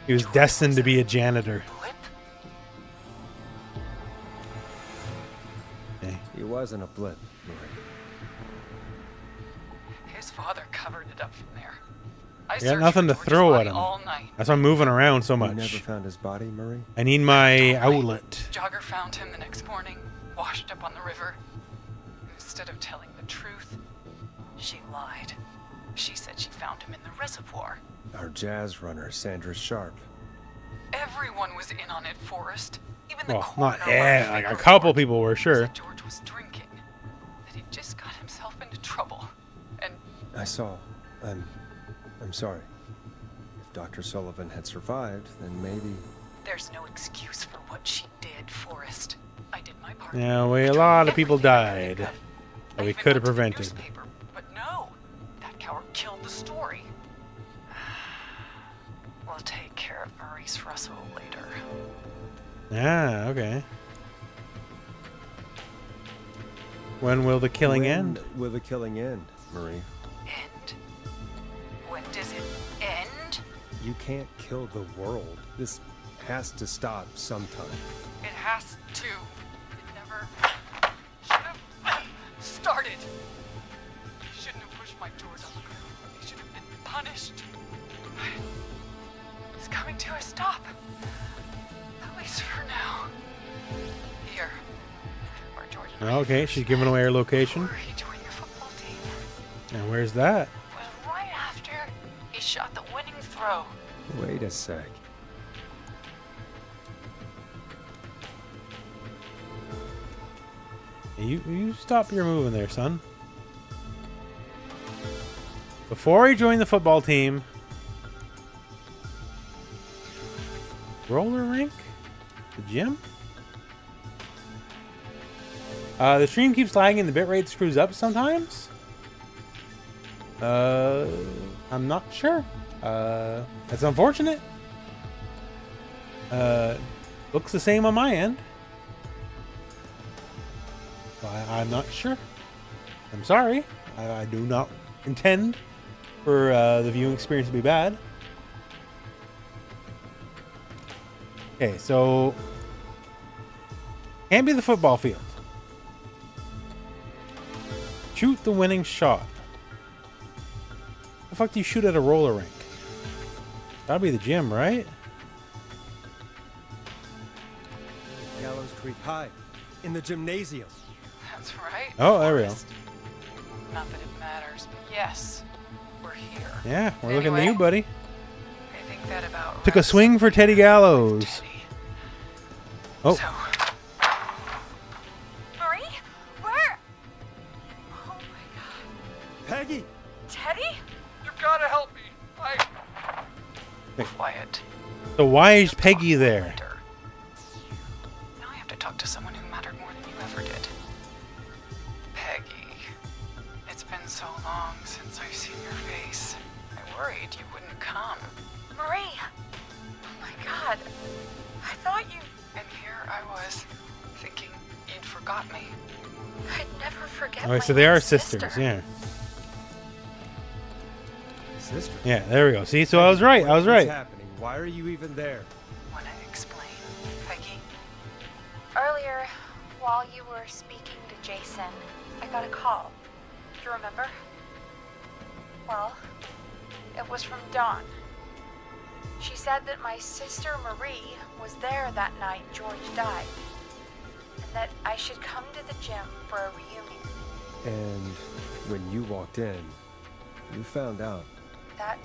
He was destined to be a janitor. He wasn't a blip, Marie. His father covered it up from there. I got nothing to throw at him. All night. That's why I'm moving around so You much. never found his body, Marie? I need my outlet. Jogger found him the next morning, washed up on the river. Instead of telling the truth, she lied. She said she found him in the reservoir. Our jazz runner, Sandra Sharp. Everyone was in on it, Forrest. Even the Well, not coroner. like a couple people were sure. Said George was drinking. That he just got himself into trouble. And I saw. I'm sorry. If Dr. Sullivan had survived, then maybe... there's no excuse for what she did, Forrest. I did my part. Yeah, a lot of people died that we could have prevented. But no, that coward killed the story. We'll take care of Maurice Russell later. Ah, okay. When will the killing end? When will the killing end, Marie? End? When does it end? You can't kill the world. This has to stop sometime. It has to. It never should have started. He shouldn't have pushed my door down the ground. He should have been punished. It's coming to a stop. At least for now. Here. Where George and I Okay, she's giving away her location. before he joined the football team And where's that? was right after he shot the winning throw. Wait a sec. You stop your moving there, son. Before he joined the football team. Roller rink? The gym? The stream keeps lagging and the bitrate screws up sometimes? I'm not sure. That's unfortunate. Looks the same on my end. I'm not sure. I'm sorry. I do not intend for the viewing experience to be bad. Okay, so can't be the football field. Shoot the winning shot. The fuck do you shoot at a roller rink? That'll be the gym, right? Gallows Creek High, in the gymnasium. That's right. Oh, there we go. Not that it matters, but yes, we're here. Yeah, we're looking at you, Anyway, buddy. I think that about Took a swing for Teddy Gallows. Oh. Marie? Where? Oh my god. Peggy! Teddy? You've got to help me. Quiet. So why is Peggy there? Now I have to talk to someone who mattered more than you ever did. Peggy. It's been so long since I've seen your face. I worried you wouldn't come. Marie! Oh my god. I thought you... And here I was, thinking you'd forgot me. I'd never forget Okay, my so they are sister. sisters, yeah. Sister? Yeah, there we go. See, so I was right. I was What's right. happening? Why are you even there? Want to explain, Peggy? Earlier, while you were speaking to Jason, I got a call. Do you remember? Well, it was from Dawn. She said that my sister Marie was there that night George died, and that I should come to the gym for a reunion. And when you walked in, you found out. That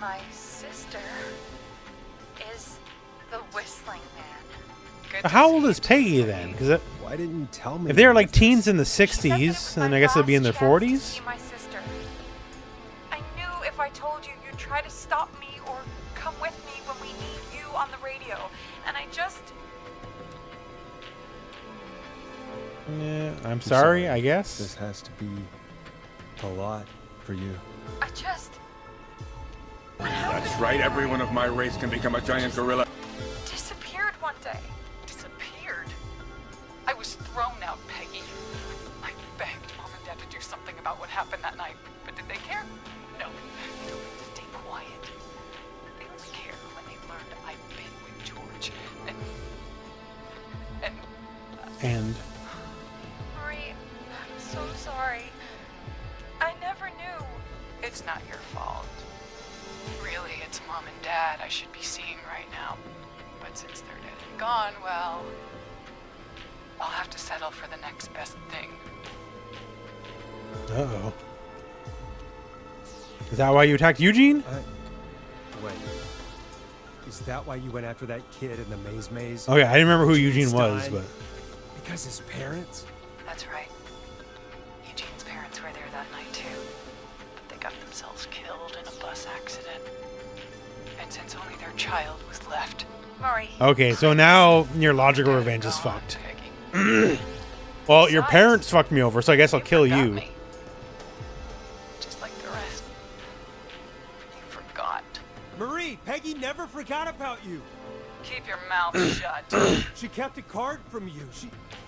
my sister is the Whistling Man. How old is Peggy then? Because why didn't you tell me? if they were like teens in the 60s, then I guess it'd be in their 40s. See my sister. I knew if I told you, you'd try to stop me or come with me when we need you on the radio. And I just... Yeah, I'm sorry, I guess. This has to be a lot for you. I just... That's right, everyone of my race can become a giant gorilla. disappeared one day. Disappeared? I was thrown out, Peggy. I begged Mom and Dad to do something about what happened that night, but did they care? No. They told me to stay quiet. They only cared when they learned I'd been with George. And Marie, I'm so sorry. I never knew. It's not your fault. Really, it's Mom and Dad I should be seeing right now. But since they're dead and gone, well, I'll have to settle for the next best thing. uh-oh. Is that why you attacked Eugene? Wait. Is that why you went after that kid in the maze? Oh yeah, I didn't remember who Eugene was, Stein? but Because his parents? That's right. Eugene's parents were there that night too. But they got themselves killed in a bus accident. And since only their child was left, Marie. okay, so now your logical revenge is fucked. Well, your parents fucked me over, so I guess I'll kill you. just like the rest, you forgot. Marie, Peggy never forgot about you. Keep your mouth shut. She kept a card from you.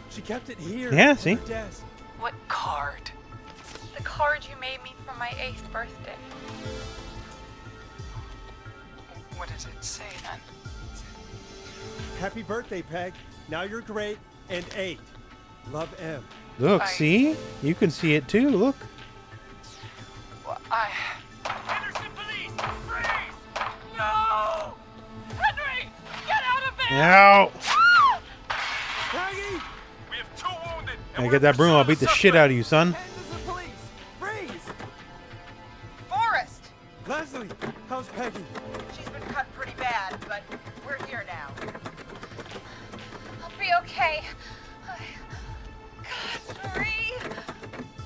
She kept it here. Yeah, on see? her desk. What card? The card you made me for my 8th birthday. What does it say then? Happy birthday, Peg. Now you're great and 8. Love, M. Look, see? You can see it too, look. Well, Henderson police! Freeze! No! Henry! Get out of there! Ow! Peggy! We have 2 wounded. Hey, get that broom, I'll beat the shit out of you, son. Freeze! Forrest! Leslie, how's Peggy? She's been cut pretty bad, but we're here now. I'll be okay. God, Marie.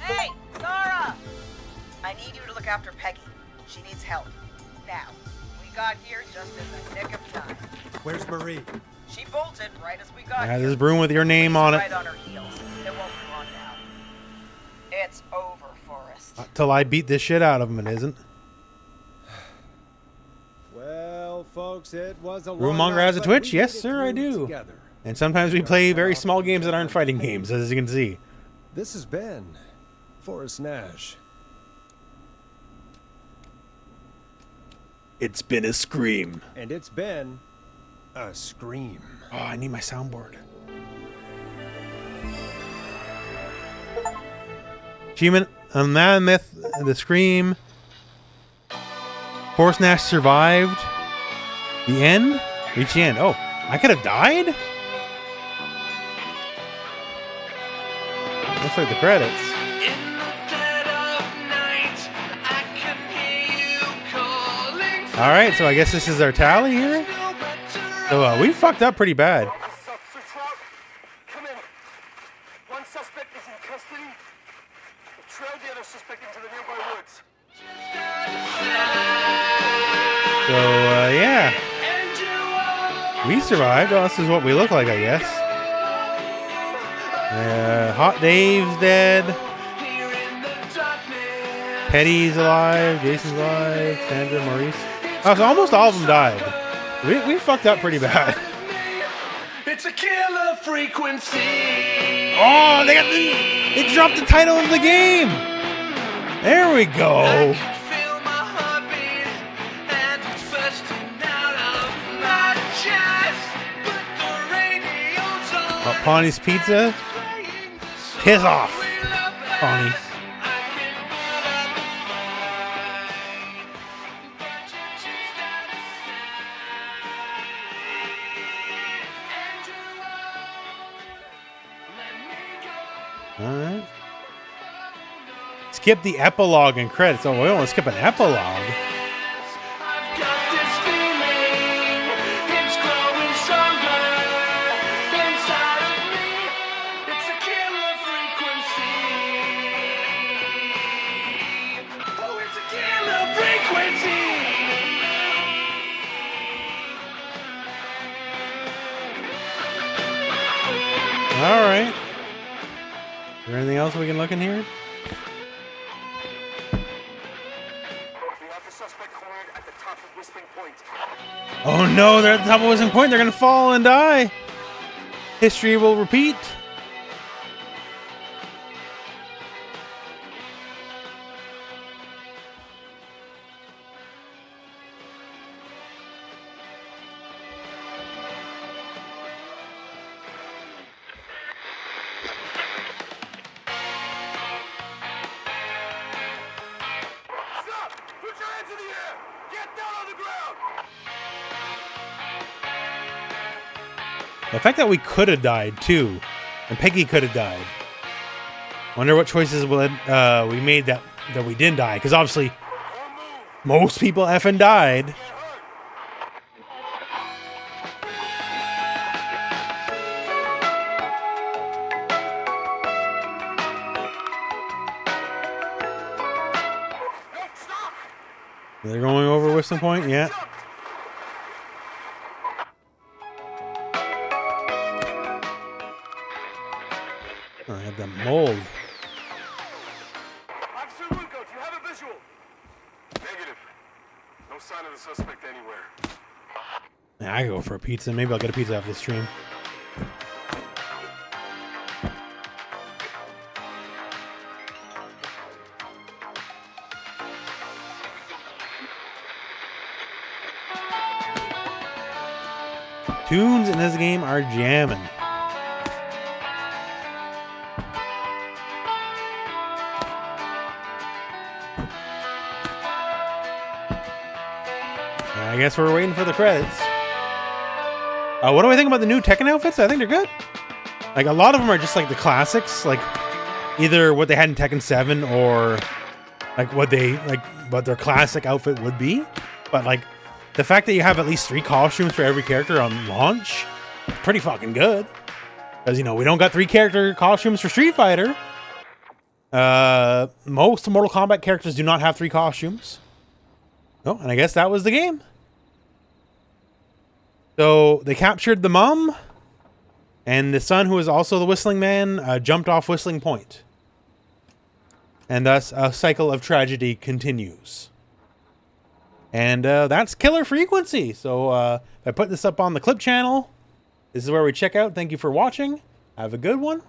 Hey, Zara! I need you to look after Peggy. She needs help. Now. We got here just in the nick of time. Where's Marie? She bolted right as we got Yeah, here. this broom with your name on it. Right on her heels. It won't be long now. It's over, Forrest. Till I beat this shit out of him, it isn't. Well, folks, it was a long Rooflemonger night, has a but Twitch? we Yes, made it sir, I through do. together. And sometimes we play very small games that aren't fighting games, as you can see. This has been Forrest Nash. It's been a scream. And it's been a scream. Oh, I need my soundboard. Achievement, a mammoth, the scream. Forrest Nash survived. The end? Reach the end. Oh, I could have died? Looks like the credits. All right, so I guess this is our tally here. So we fucked up pretty bad. Come in. One suspect is in custody. Trail the other suspect into the nearby woods. So yeah, we survived. Oh, this is what we look like, I guess. Hot Dave's dead. Petty's alive. Jason's alive. Sandra, Maurice. Oh, so almost all of them died. We fucked up pretty bad. It's a killer frequency. Oh, they dropped the title of the game. There we go. Oh, Pawnee's Pizza. Piss off, Pawnee. Alright. Skip the epilogue and credits. Oh, we don't want to skip an epilogue. Alright. Is there anything else we can look in here? We have the suspect cornered at the top of Whistling Point. Oh no, they're at the top of Whistling Point. They're gonna fall and die. History will repeat. Put your hands in the air! Get down on the ground! The fact that we could have died too, and Peggy could have died. Wonder what choices we made that we didn't die, because obviously most people effing died. They're going over Whistling Point, yeah. Oh, I have the mold. Officer Luco, do you have a visual? Negative. No sign of the suspect anywhere. Yeah, I go for a pizza. Maybe I'll get a pizza after the stream. Tunes in this game are jamming. I guess we're waiting for the credits. What do I think about the new Tekken outfits? I think they're good. Like, a lot of them are just like the classics, like either what they had in Tekken 7 or like what their classic outfit would be. But like the fact that you have at least 3 costumes for every character on launch, pretty fucking good. Because, you know, we don't got 3 character costumes for Street Fighter. Most Mortal Kombat characters do not have 3 costumes. Oh, and I guess that was the game. So they captured the mom, and the son, who is also the Whistling Man, jumped off Whistling Point. And thus a cycle of tragedy continues. And that's Killer Frequency. So if I put this up on the clip channel, this is where we check out. Thank you for watching. Have a good one.